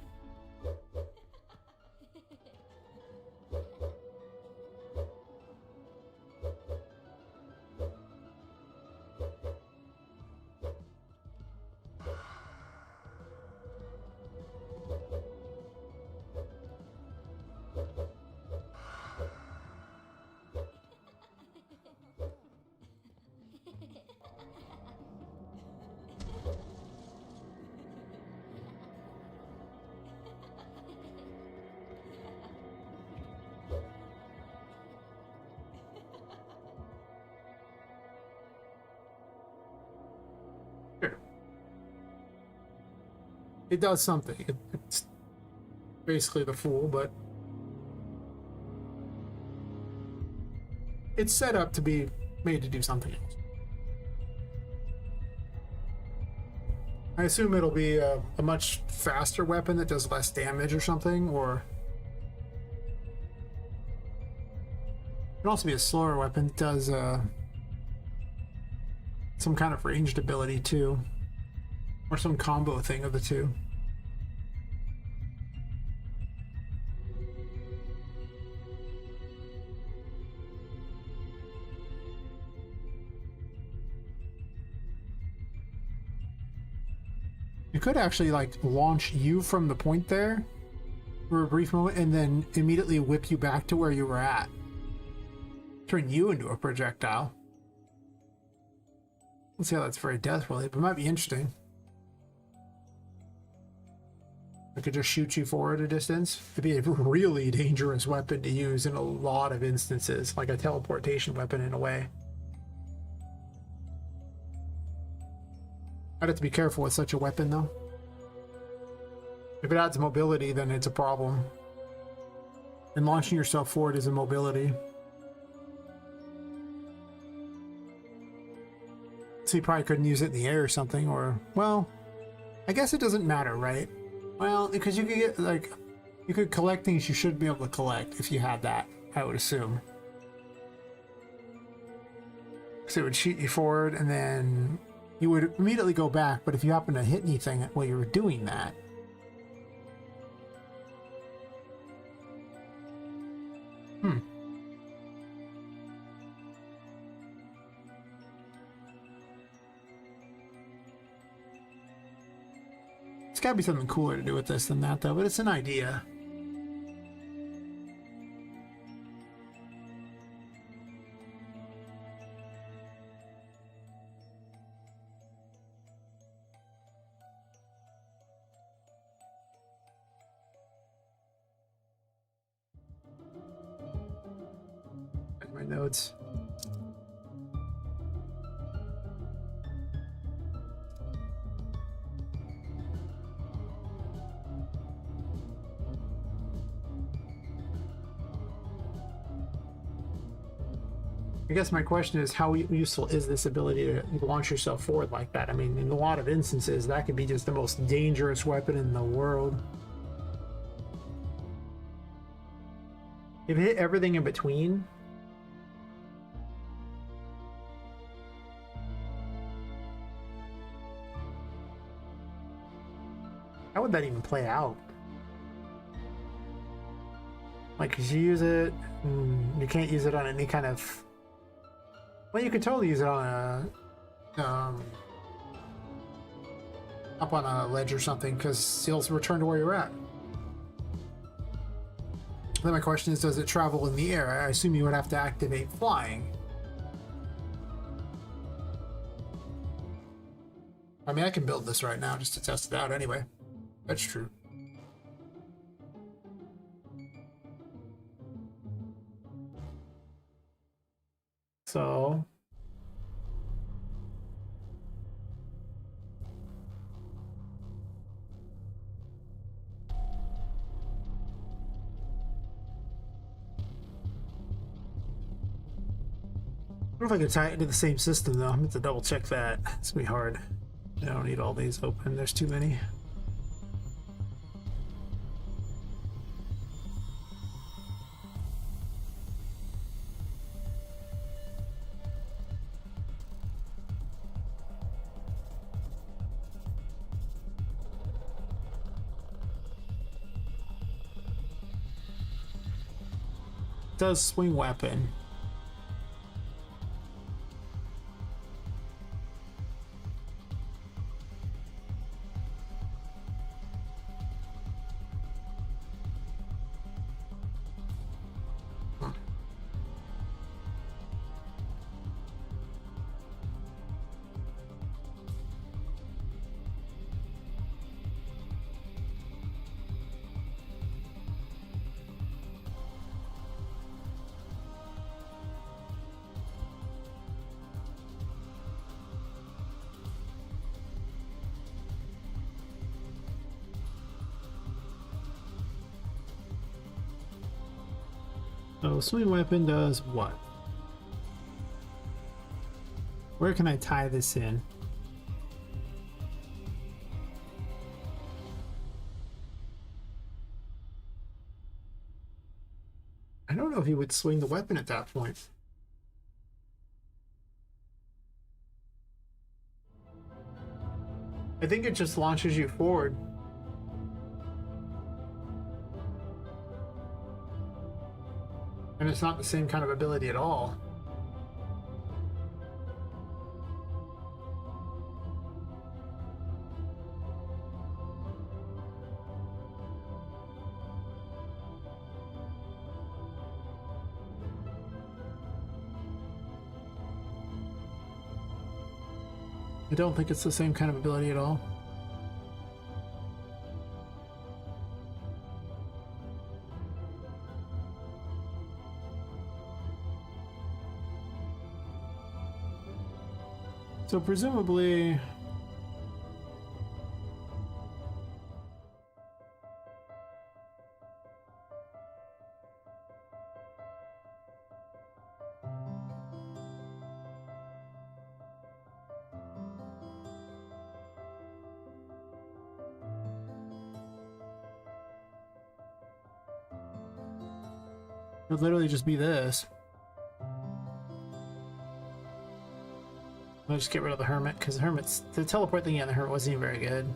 Speaker 1: It does something. It's basically the Fool, but it's set up to be made to do something else. I assume it'll be a much faster weapon that does less damage or something, or it can also be a slower weapon that does some kind of ranged ability too, or some combo thing of the two. It could actually like launch you from the point there for a brief moment and then immediately whip you back to where you were at. Turn you into a projectile. Let's see how that's very death related, but it might be interesting. I could just shoot you forward a distance. It'd be a really dangerous weapon to use in a lot of instances, like a teleportation weapon in a way. I'd have to be careful with such a weapon, though. If it adds mobility, then it's a problem. And launching yourself forward is a mobility. So you probably couldn't use it in the air or something, or, well, I guess it doesn't matter, right? Well, because you could get, like, you could collect things you should be able to collect if you had that, I would assume. So it would shoot you forward, and then you would immediately go back, but if you happen to hit anything while you were doing that, it's gotta be something cooler to do with this than that, though, but it's an idea. My notes. I guess my question is, how useful is this ability to launch yourself forward like that? I mean, in a lot of instances, that could be just the most dangerous weapon in the world. If it hit everything in between, that would that even play out? Like, could you use it? You can't use it on any kind of... Well, you could totally use it on a... up on a ledge or something, because you'll return to where you're at. Then my question is, does it travel in the air? I assume you would have to activate flying. I mean, I can build this right now just to test it out anyway. That's true. So... I don't know if I can tie it into the same system though. I'm going to have to double check that. It's going to be hard. I don't need all these open. There's too many. It does swing weapon. So swing weapon does what? Where can I tie this in? I don't know if he would swing the weapon at that point. I think it just launches you forward. And it's not the same kind of ability at all. I don't think it's the same kind of ability at all. So presumably... it would literally just be this. I'll just get rid of the hermit, because the teleport thing on the hermit wasn't even very good.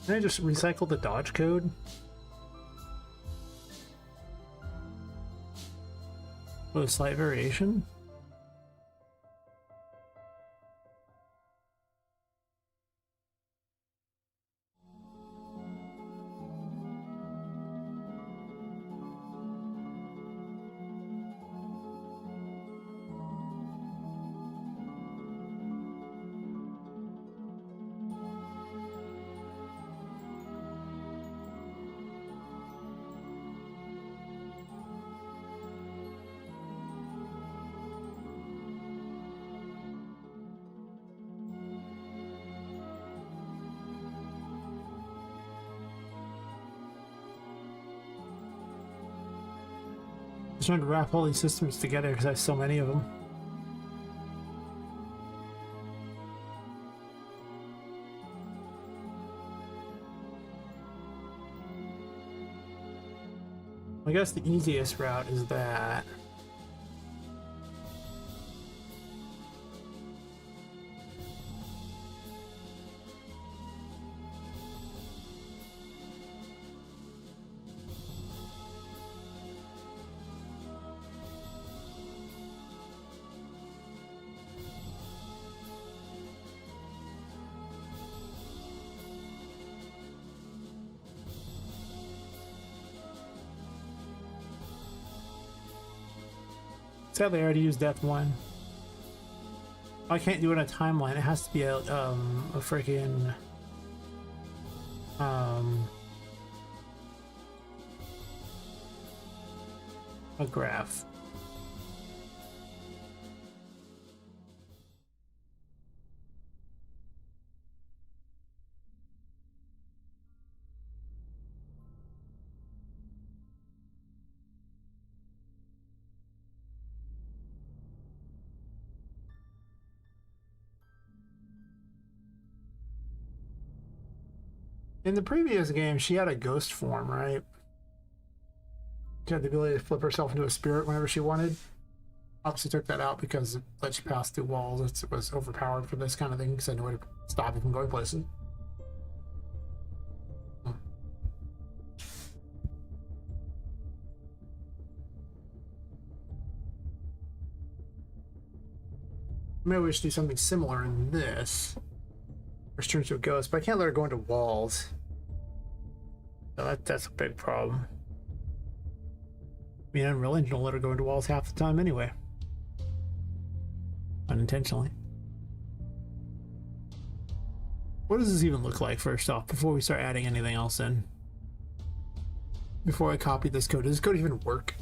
Speaker 1: Can I just recycle the dodge code? With a slight variation? Just trying to wrap all these systems together because I have so many of them. I guess the easiest route is that. Sadly, I already used Death 1. I can't do it on a timeline. It has to be a freaking a graph. In the previous game, she had a ghost form, right? She had the ability to flip herself into a spirit whenever she wanted. Obviously took that out because it lets you pass through walls. It was overpowered for this kind of thing because I had no way to stop you from going places. Maybe we should do something similar in this. Or she turns to a ghost, but I can't let her go into walls. So that's a big problem. I mean, Unreal Engine will let her go into walls half the time anyway. Unintentionally. What does this even look like, first off, before we start adding anything else in? Before I copy this code, does this code even work?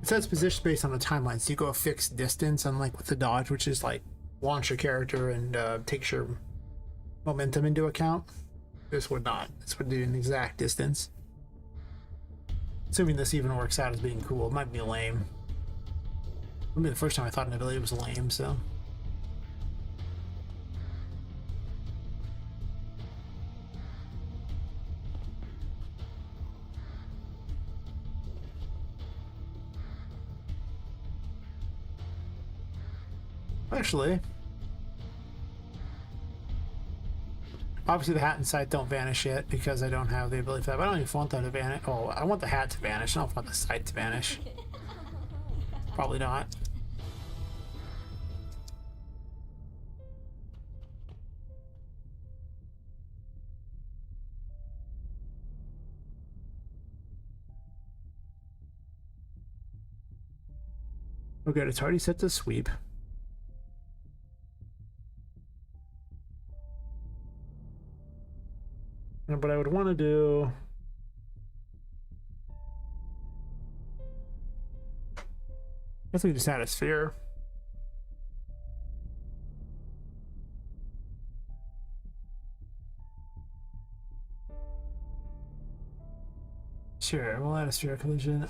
Speaker 1: It says position based on the timeline, so you go a fixed distance, unlike with the dodge, which is like launch your character and takes your momentum into account. This would not. This would do an exact distance. Assuming this even works out as being cool. It might be lame. It would be the first time I thought an ability was lame, so. Actually, obviously the hat and sight don't vanish yet because I don't have the ability for that. But I don't even want that to vanish. Oh, I want the hat to vanish. I don't want the sight to vanish. Probably not. Oh good, it's already set to sweep. But I would want to do... I guess we just add a sphere. Sure, we'll add a sphere collision.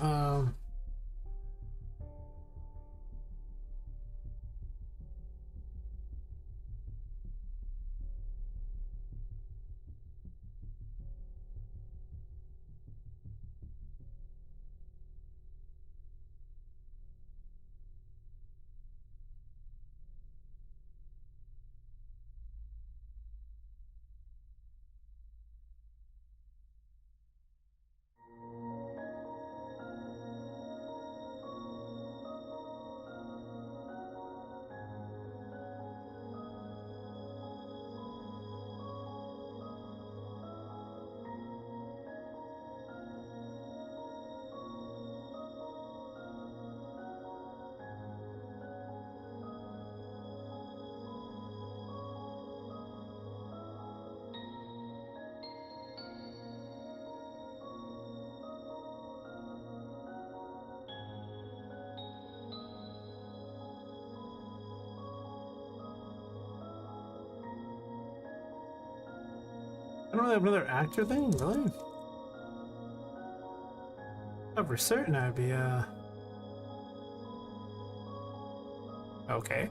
Speaker 1: I don't really have another actor thing, really? Oh, for certain I'd be, okay.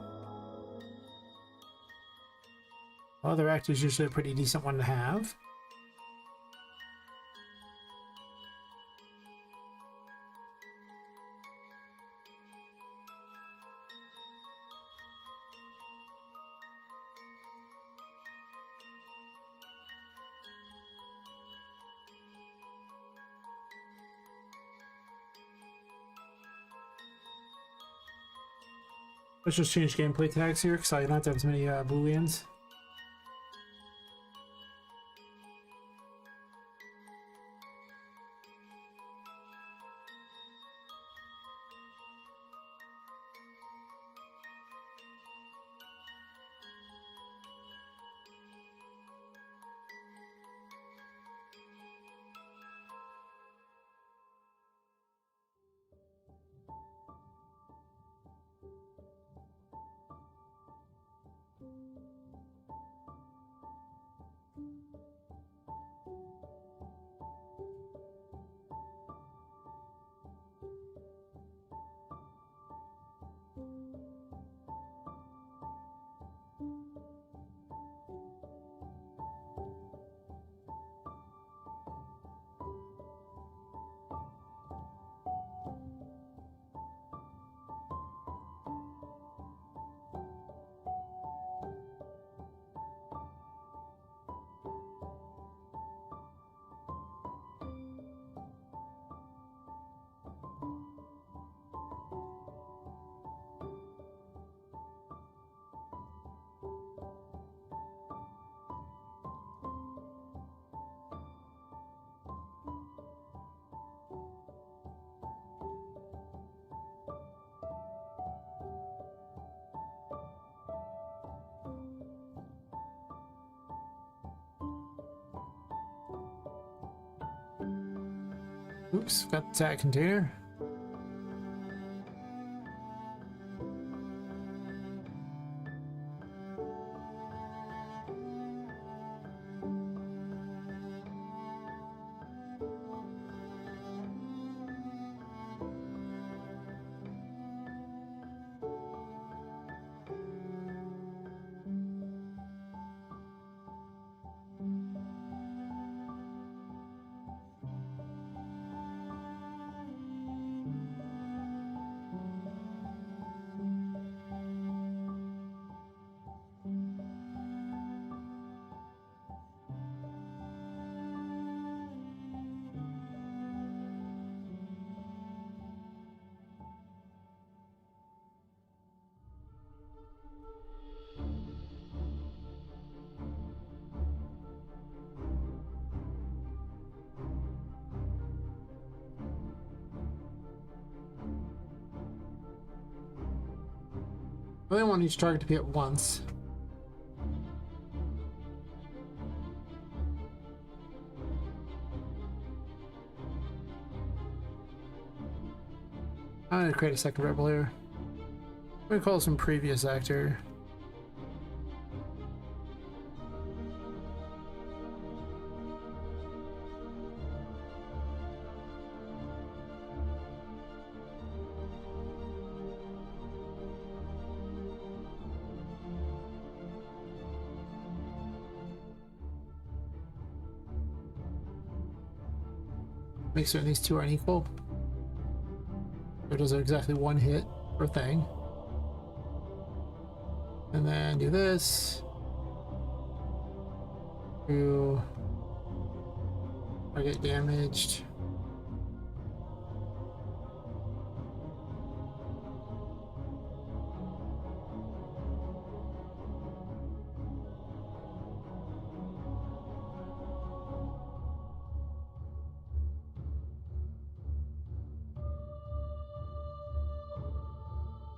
Speaker 1: Well, other actor's usually a pretty decent one to have. Let's just change gameplay tags here, because I don't have to have as many booleans. Oops, got that container. I only want each target to be at once. I'm gonna create a second rebel here. I'm gonna call some previous actor. Make certain these two aren't equal. So those are exactly one hit per thing. And then do this. To get damaged.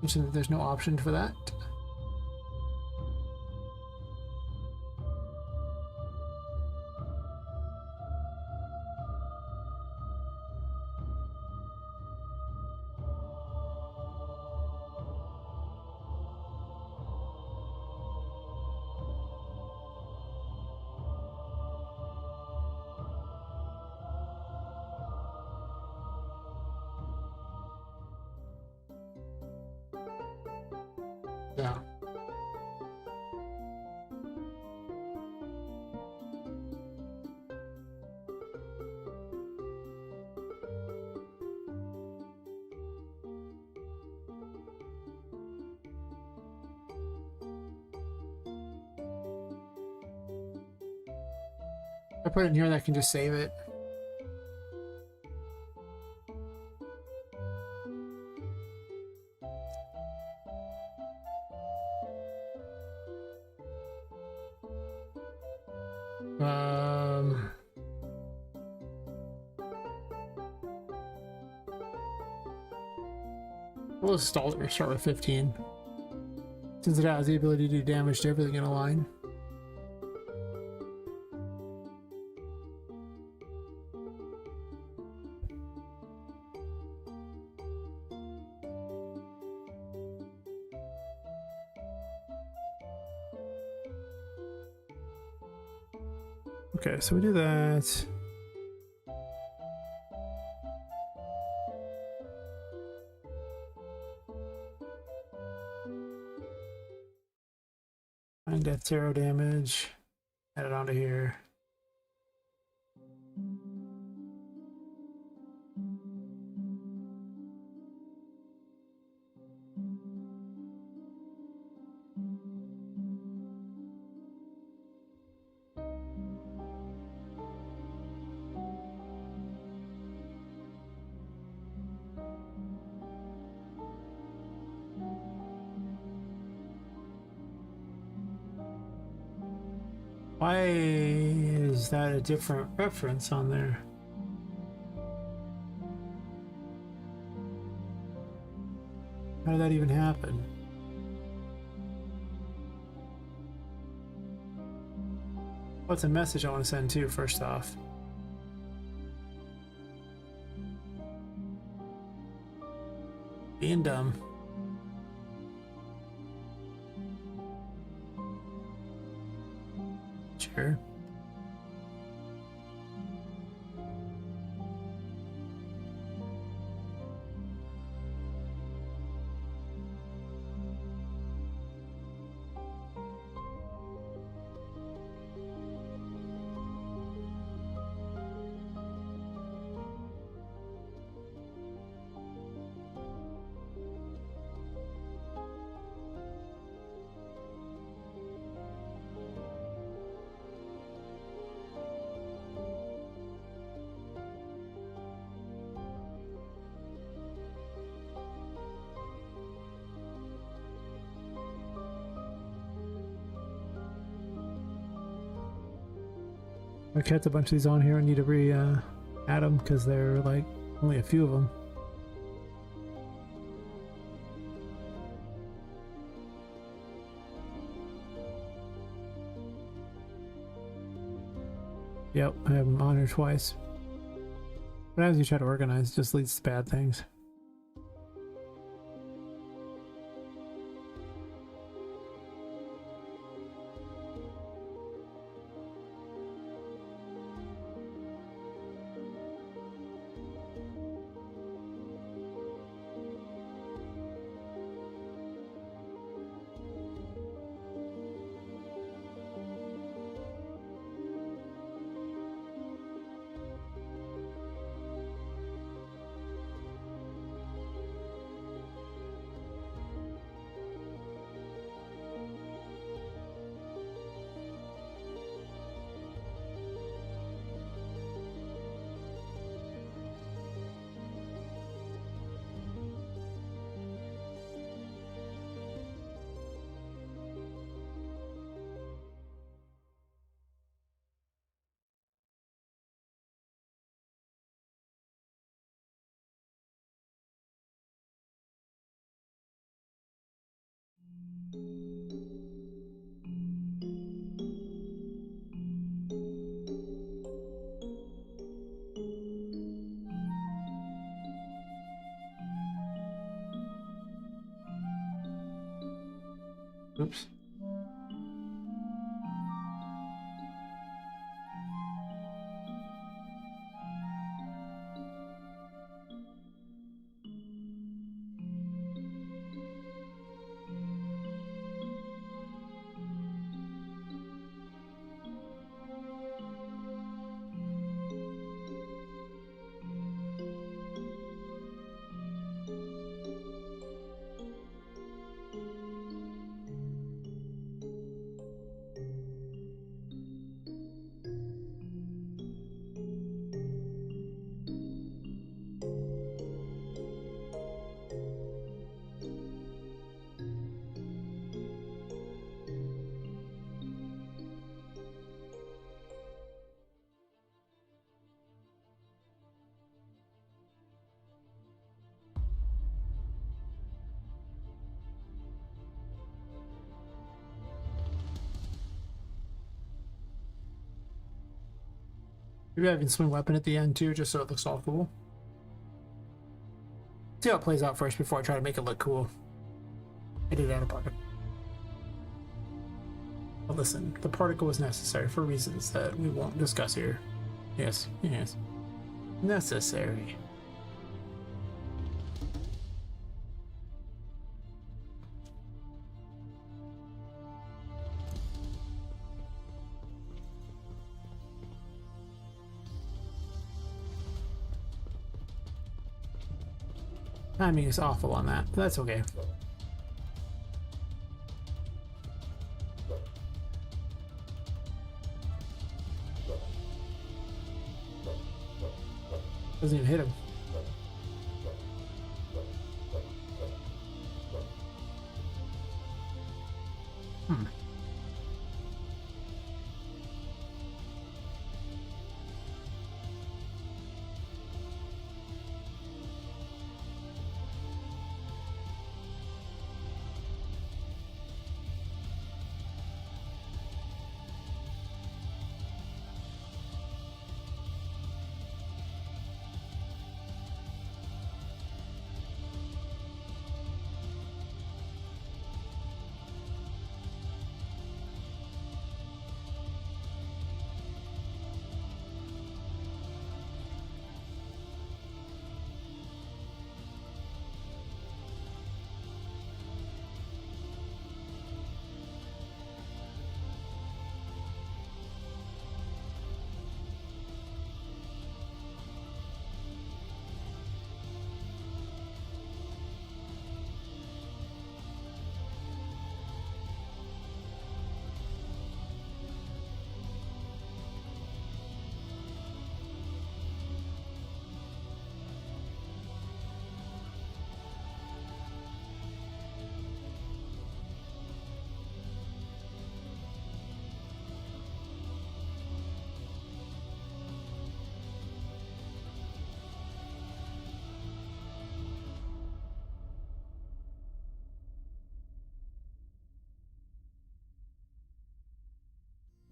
Speaker 1: So there's no option for that. Yeah. I put it in here and I can just save it. We'll install it or start with 15. Since it has the ability to do damage to everything in a line. Okay, so we do that. And death 0 damage. Add it onto here. Why is that a different reference on there? How did that even happen? What's a message I want to send to, first off? Being dumb. Sure. I kept a bunch of these on here. I need to add them because there are like only a few of them. Yep, I have them on here twice. But as you try to organize, it just leads to bad things. Oops. Maybe I can swing weapon at the end too, just so it looks all cool. See how it plays out first before I try to make it look cool. I did out of pocket. But listen, the particle was necessary for reasons that we won't discuss here. Yes, yes. Necessary. Timing is awful on that, but that's okay. Doesn't even hit him.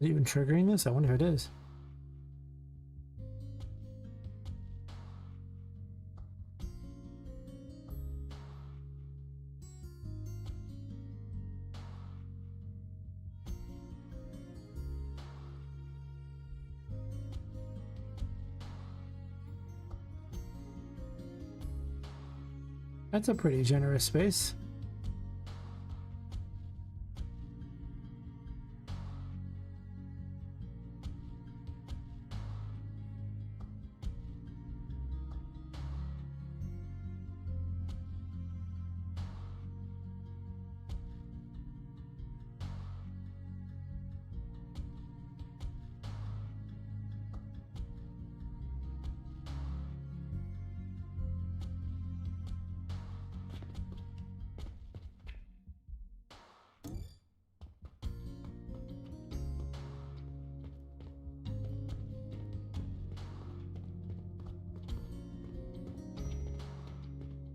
Speaker 1: Is it even triggering this? I wonder if it is. That's a pretty generous space.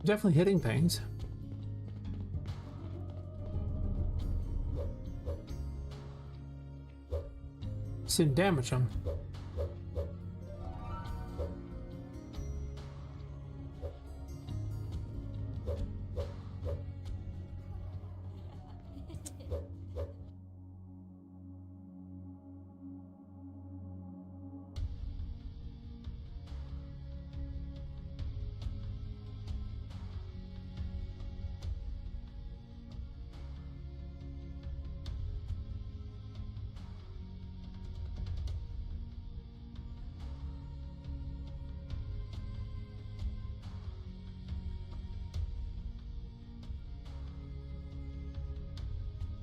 Speaker 1: Definitely hitting things. Just didn't damage them.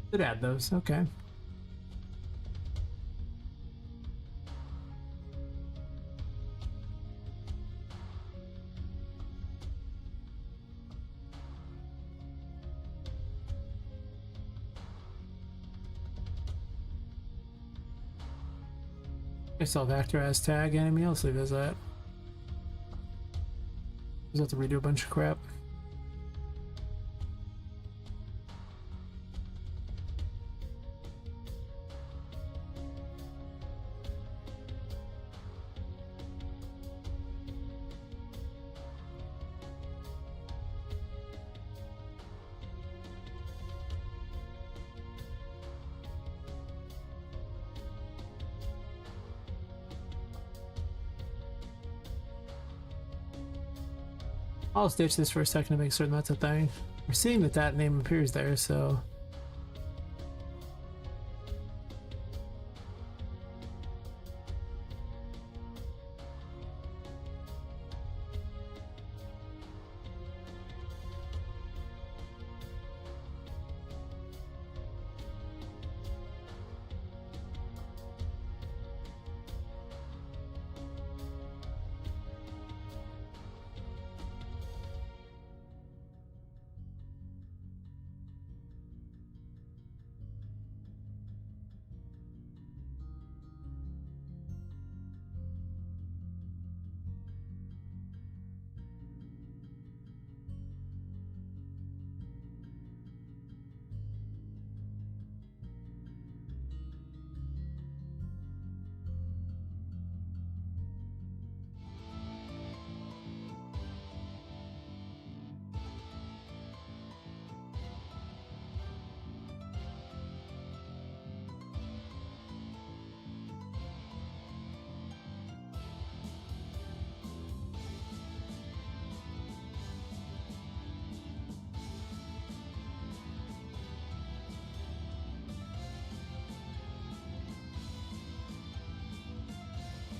Speaker 1: Did add those, okay. I saw Vector as tag enemy, I'll leave it as that. Just have to redo a bunch of crap. I'll stitch this for a second to make certain that's a thing. We're seeing that that name appears there, so...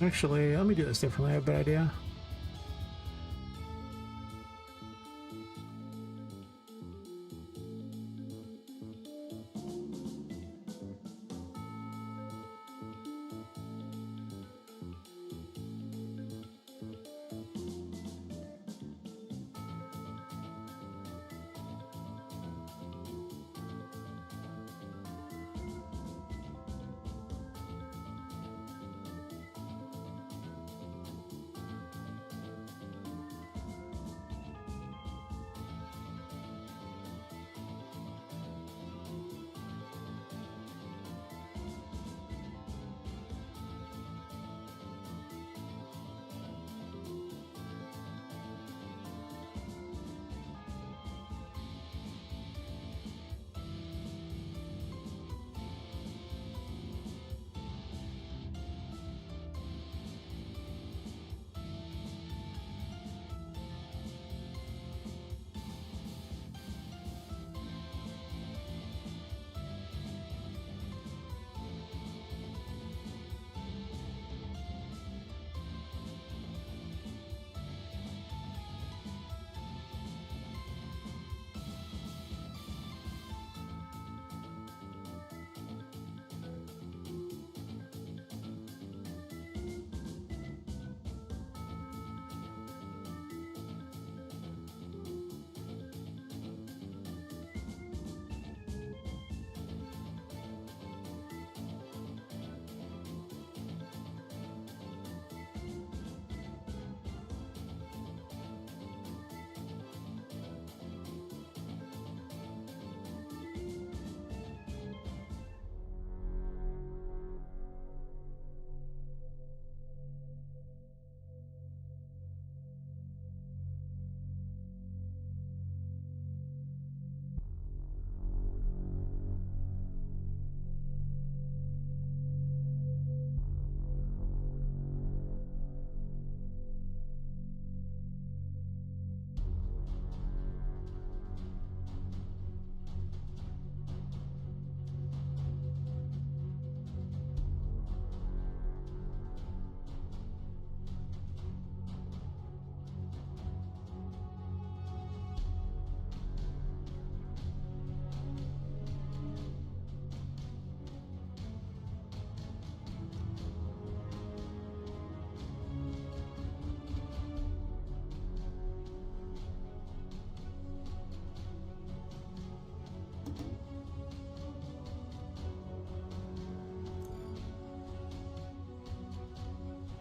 Speaker 1: Actually, let me do this differently. I have a bad idea.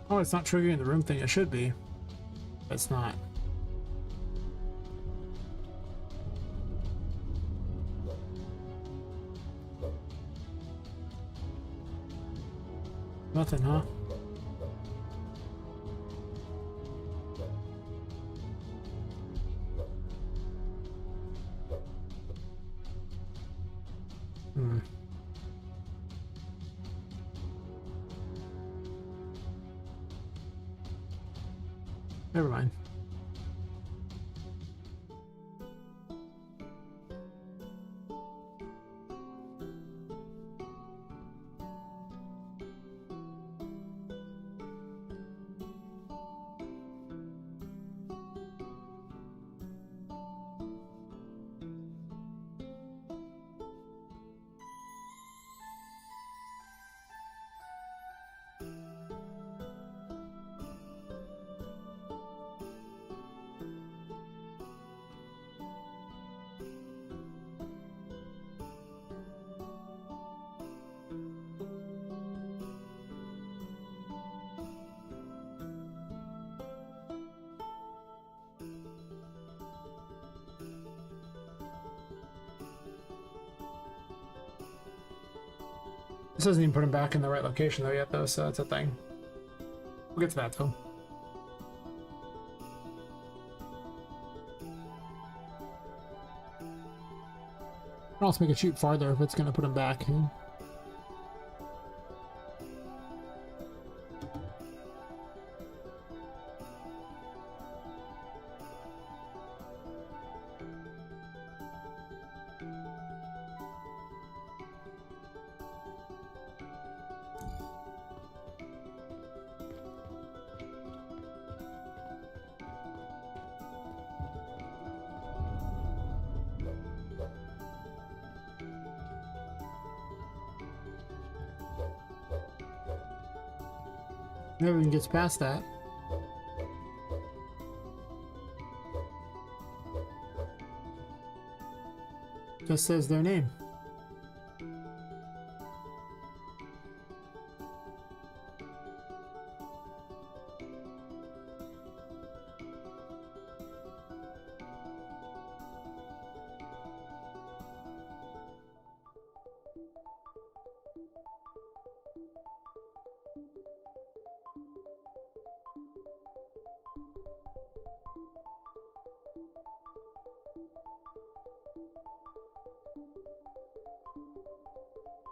Speaker 1: Oh, it's not triggering the room thing. It should be. But it's not. Nothing, huh? Hmm. Never mind. This doesn't even put him back in the right location though yet though, so that's a thing. We'll get to that though. I'll also make it shoot farther if it's gonna put him back. Never even gets past that. Just says their name.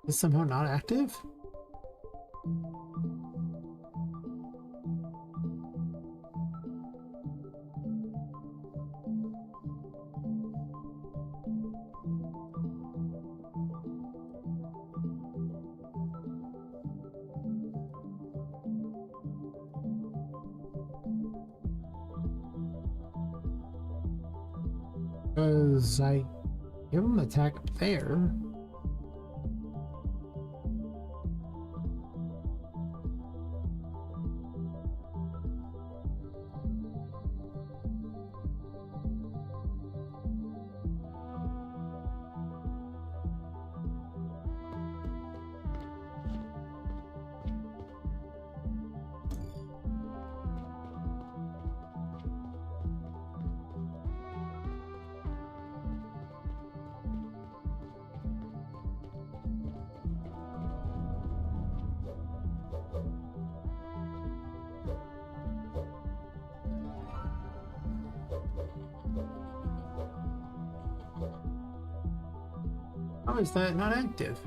Speaker 1: Is somehow not active? Because I give him attack there. How is that not active?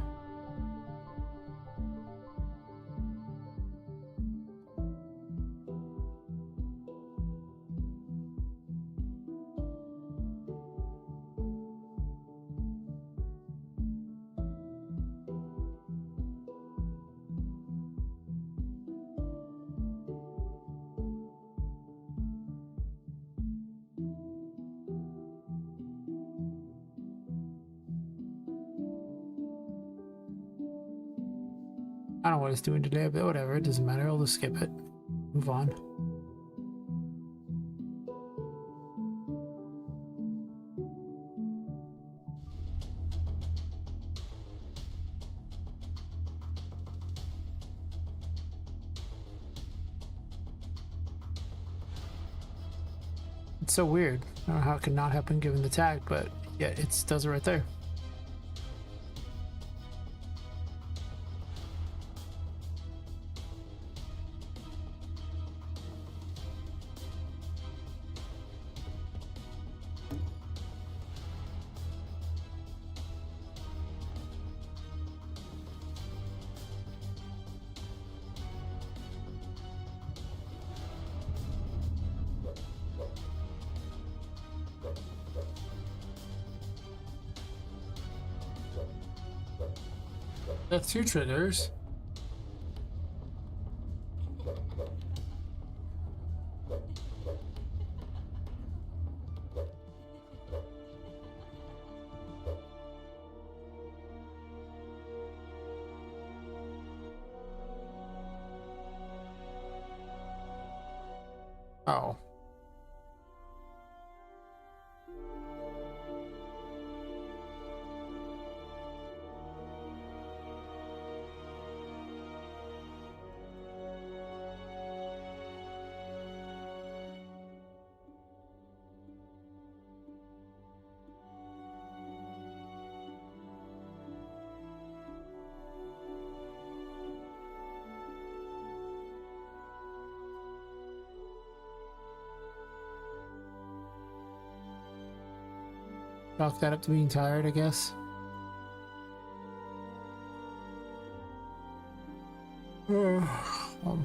Speaker 1: I don't know what it's doing today, but whatever, it doesn't matter. I'll just skip it. Move on. It's so weird. I don't know how it could not happen given the tag, but yeah, it does it right there. That's two triggers. Oh. Chalk that up to being tired, I guess. Um,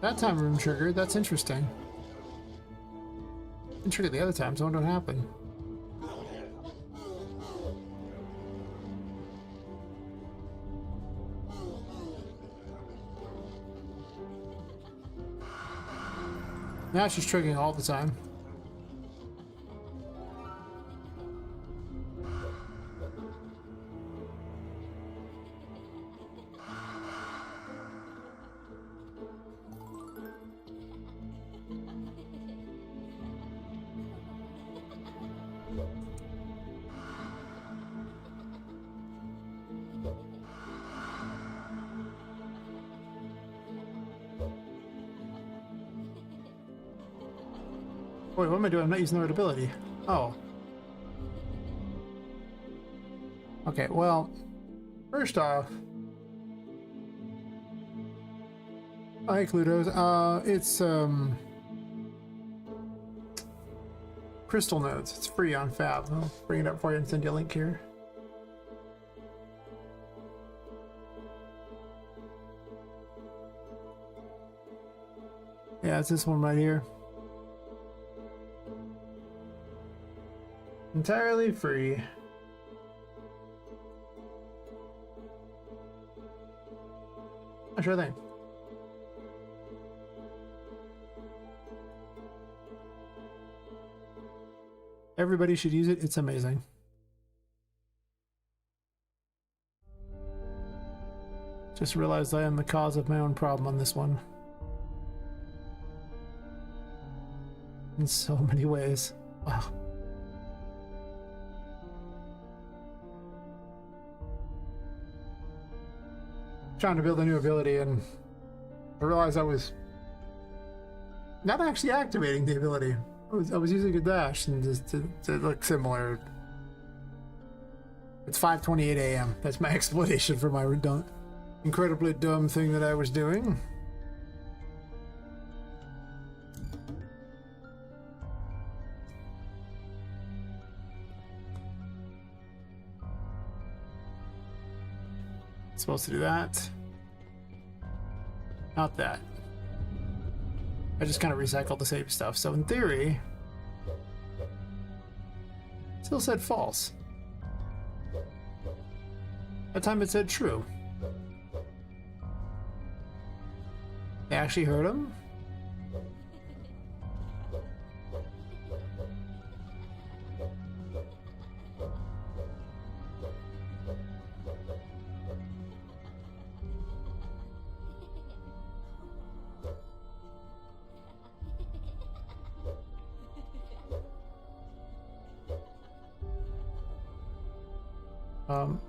Speaker 1: that time room triggered. That's interesting. Didn't trigger the other times. I wonder what happened. Now she's triggering all the time. Wait, what am I doing? I'm not using the right ability. Oh. Okay, well, first off, hi Clutos. It's Crystal Nodes. It's free on Fab. I'll bring it up for you and send you a link here. Yeah, it's this one right here. Entirely free. Oh, sure thing. Everybody should use it. It's amazing. Just realized I am the cause of my own problem on this one. In so many ways. Wow. Trying to build a new ability, and I realized I was not actually activating the ability. I was using a dash and just to look similar. It's 5:28 a.m. That's my explanation for my incredibly dumb thing that I was doing. Supposed to do that. Not that. I just kind of recycled the save stuff. So in theory, still said false. That time it said true. They actually heard him?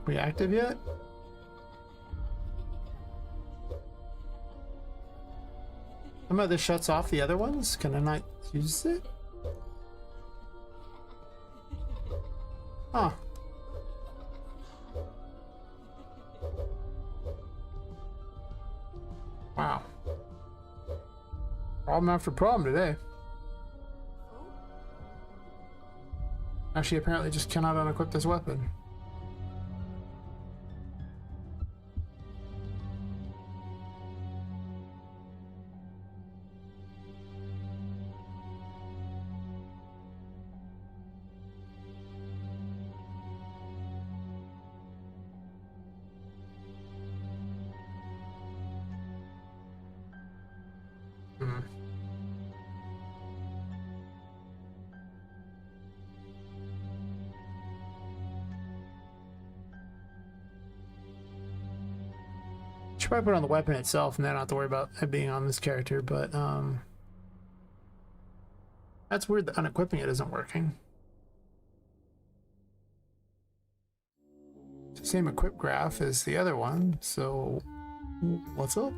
Speaker 1: We active yet? Somehow this shuts off the other ones? Can I not use it? Huh. Wow. Problem after problem today. Actually, apparently just cannot unequip this weapon. Should probably put it on the weapon itself and then not have to worry about it being on this character, but that's weird that unequipping it isn't working. It's the same equip graph as the other one, so what's up?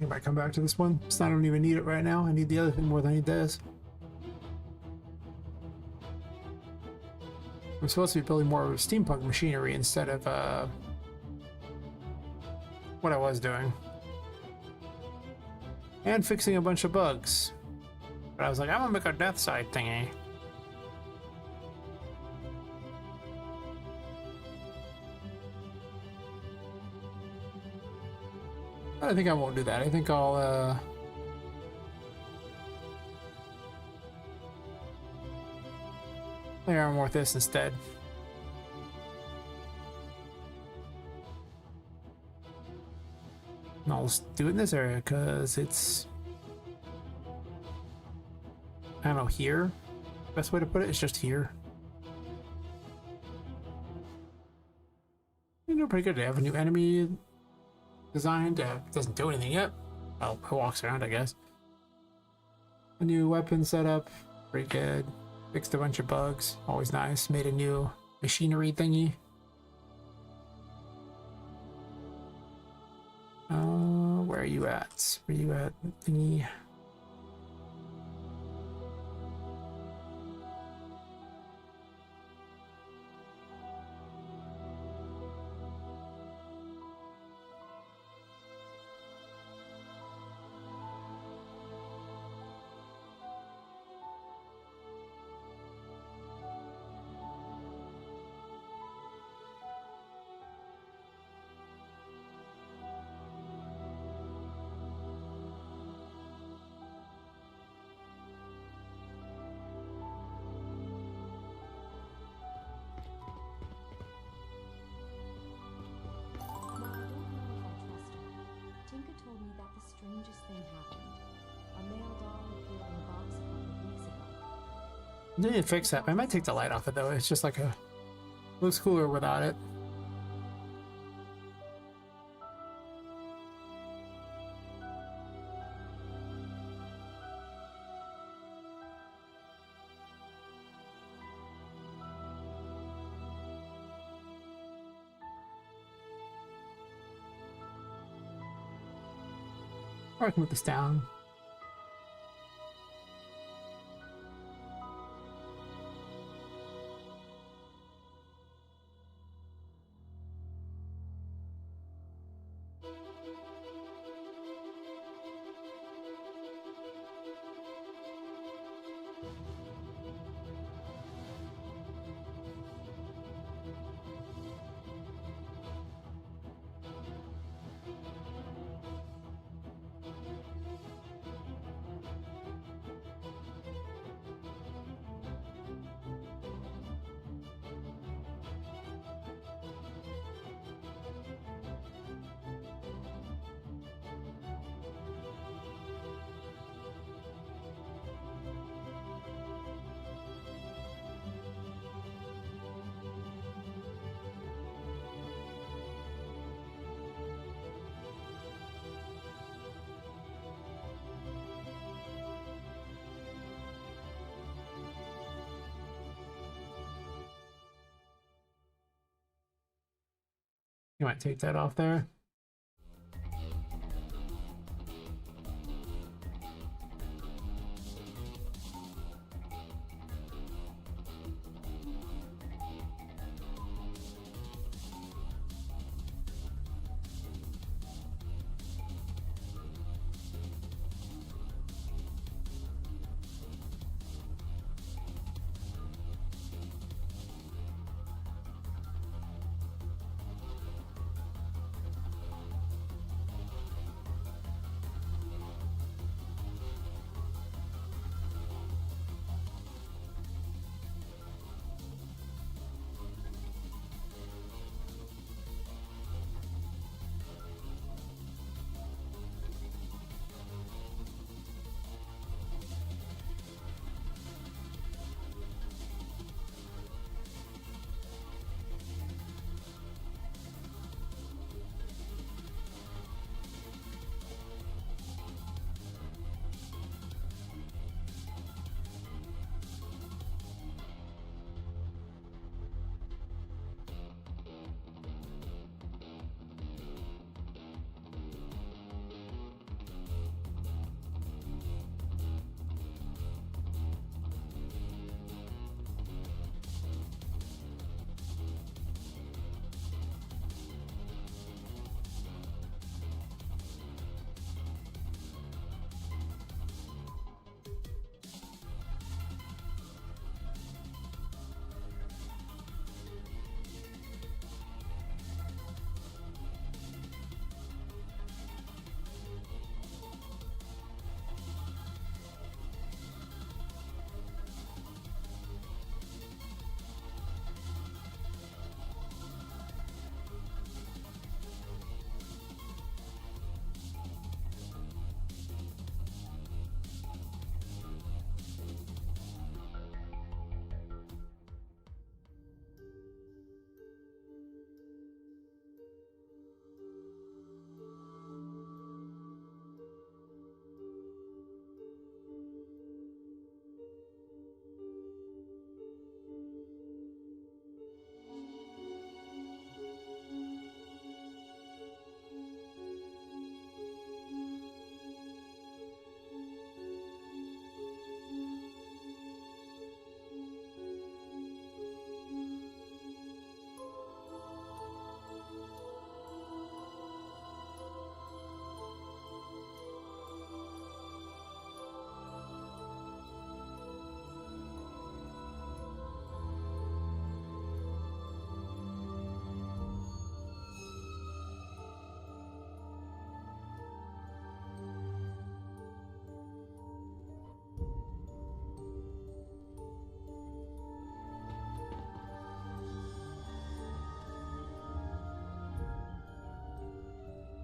Speaker 1: I might come back to this one. So I don't even need it right now. I need the other thing more than I need this. I'm supposed to be building more steampunk machinery instead of what I was doing. And fixing a bunch of bugs. But I was like, I'm gonna make a death side thingy. I think I won't do that. I think I'll play around with this instead. And I'll just do it in this area because it's, I don't know, here. Best way to put it is just here. You know, pretty good. They have a new enemy designed. Doesn't do anything yet. Well, it walks around, I guess. A new weapon setup. Pretty good. Fixed a bunch of bugs. Always nice. Made a new machinery thingy. Where are you at? Where are you at, thingy?
Speaker 7: While I don't know if I trust her, Tinka told me that the strangest thing happened. A male doll appeared in the box a couple of weeks ago.
Speaker 1: I didn't fix that. I might take the light off it though. It's just like a, looks cooler without it. Or I can move this down. You might take that off there.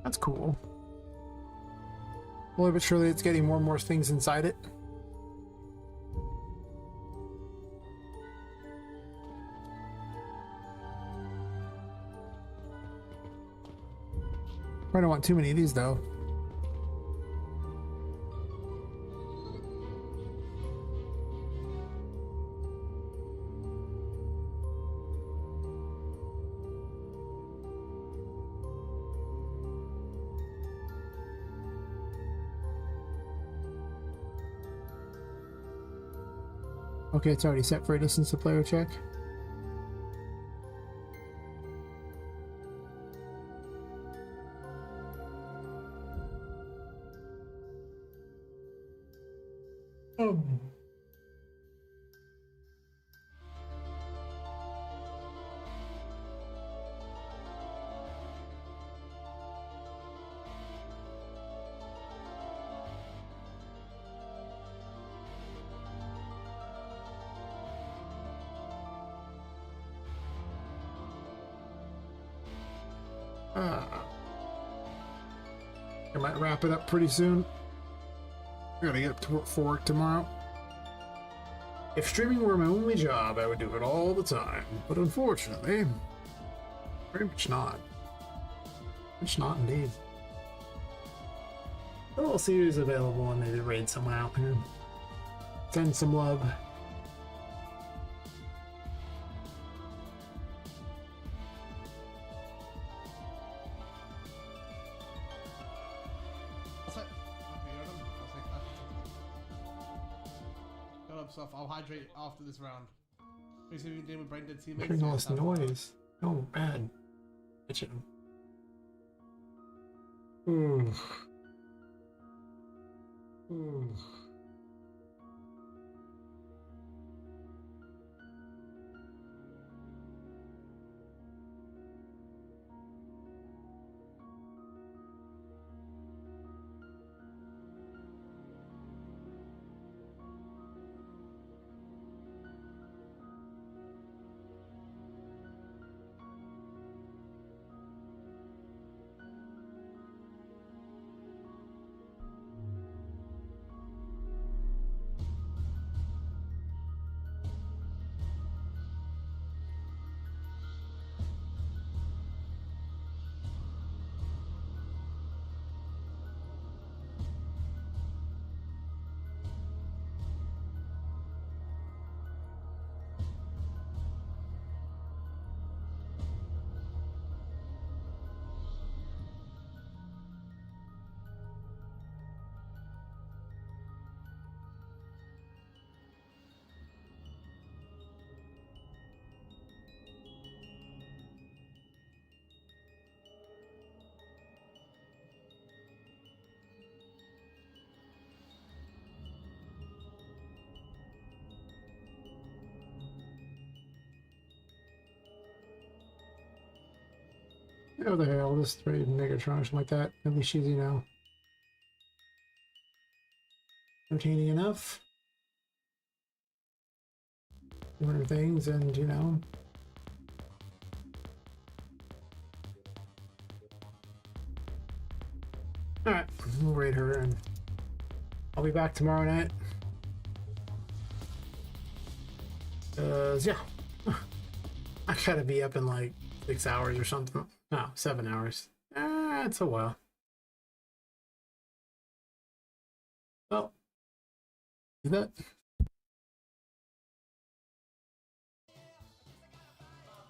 Speaker 1: That's cool. Slowly but surely, it's getting more and more things inside it. I don't want too many of these, though. Okay, it's already set for a distance to player check. Oh. I might wrap it up pretty soon. I gotta get up to for work tomorrow. If streaming were my only job, I would do it all the time. But unfortunately, very much not. Much not indeed. A little series available and maybe raid someone out here. Send some love.
Speaker 8: Stuff. I'll hydrate after this round. Basically, dealing with brain dead teammates.
Speaker 1: Hearing all this noise. Oh, bad. Itching. Ooh. Ooh. Oh, the hell, this trade Megatron or something like that. At least she's, you know, entertaining enough. Doing things and, you know. Alright, we'll raid her and I'll be back tomorrow night. Yeah. I gotta be up in like 6 hours or something. No, 7 hours. It's a while. Well, do that.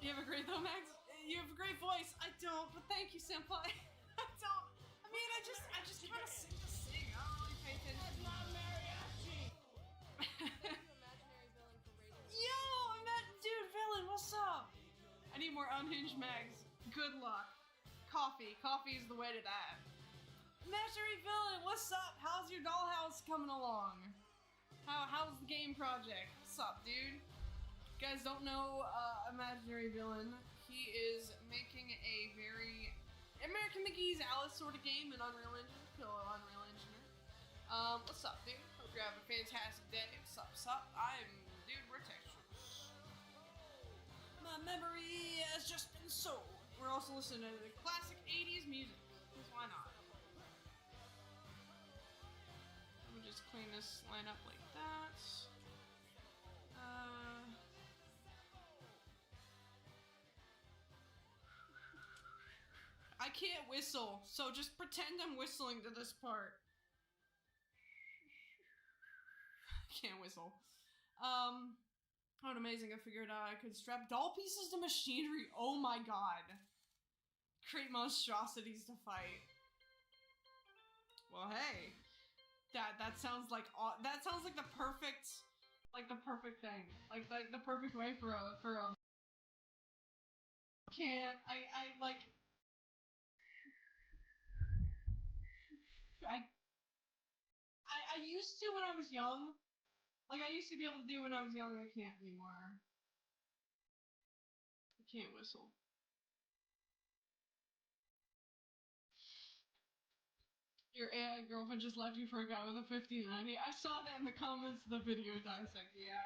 Speaker 9: You have a great though, Max. You have a great voice. I don't, but thank you, senpai. I don't. I mean, I just kind of sing to sing. I don't really pay attention. That's not mariachi. Yo, I met dude villain. What's up? I need more unhinged mags. Good luck. Coffee. Coffee is the way to that. Imaginary villain, what's up? How's your dollhouse coming along? How's the game project? What's up, dude? You guys don't know Imaginary Villain. He is making a very American McGee's Alice sort of game in Unreal Engine. Hello, Unreal Engineer. What's up, dude? Hope you're having a fantastic day. What's up, what's up? Dude, we're textures. My memory has just been sold. We're also listening to the classic 80s music. Because why not? this line up like that. I can't whistle, so just pretend I'm whistling to this part. I can't whistle. Oh, amazing, I figured out I could strap doll pieces to machinery. Oh my god. Create monstrosities to fight. Well, hey. That sounds like the perfect thing. Like the perfect way for a can't I used to when I was young. Like I used to be able to do when I was young, I can't anymore. I can't whistle. Your AI girlfriend just left you for a guy with a 5090. I saw that in the comments of the video dissect. Yeah.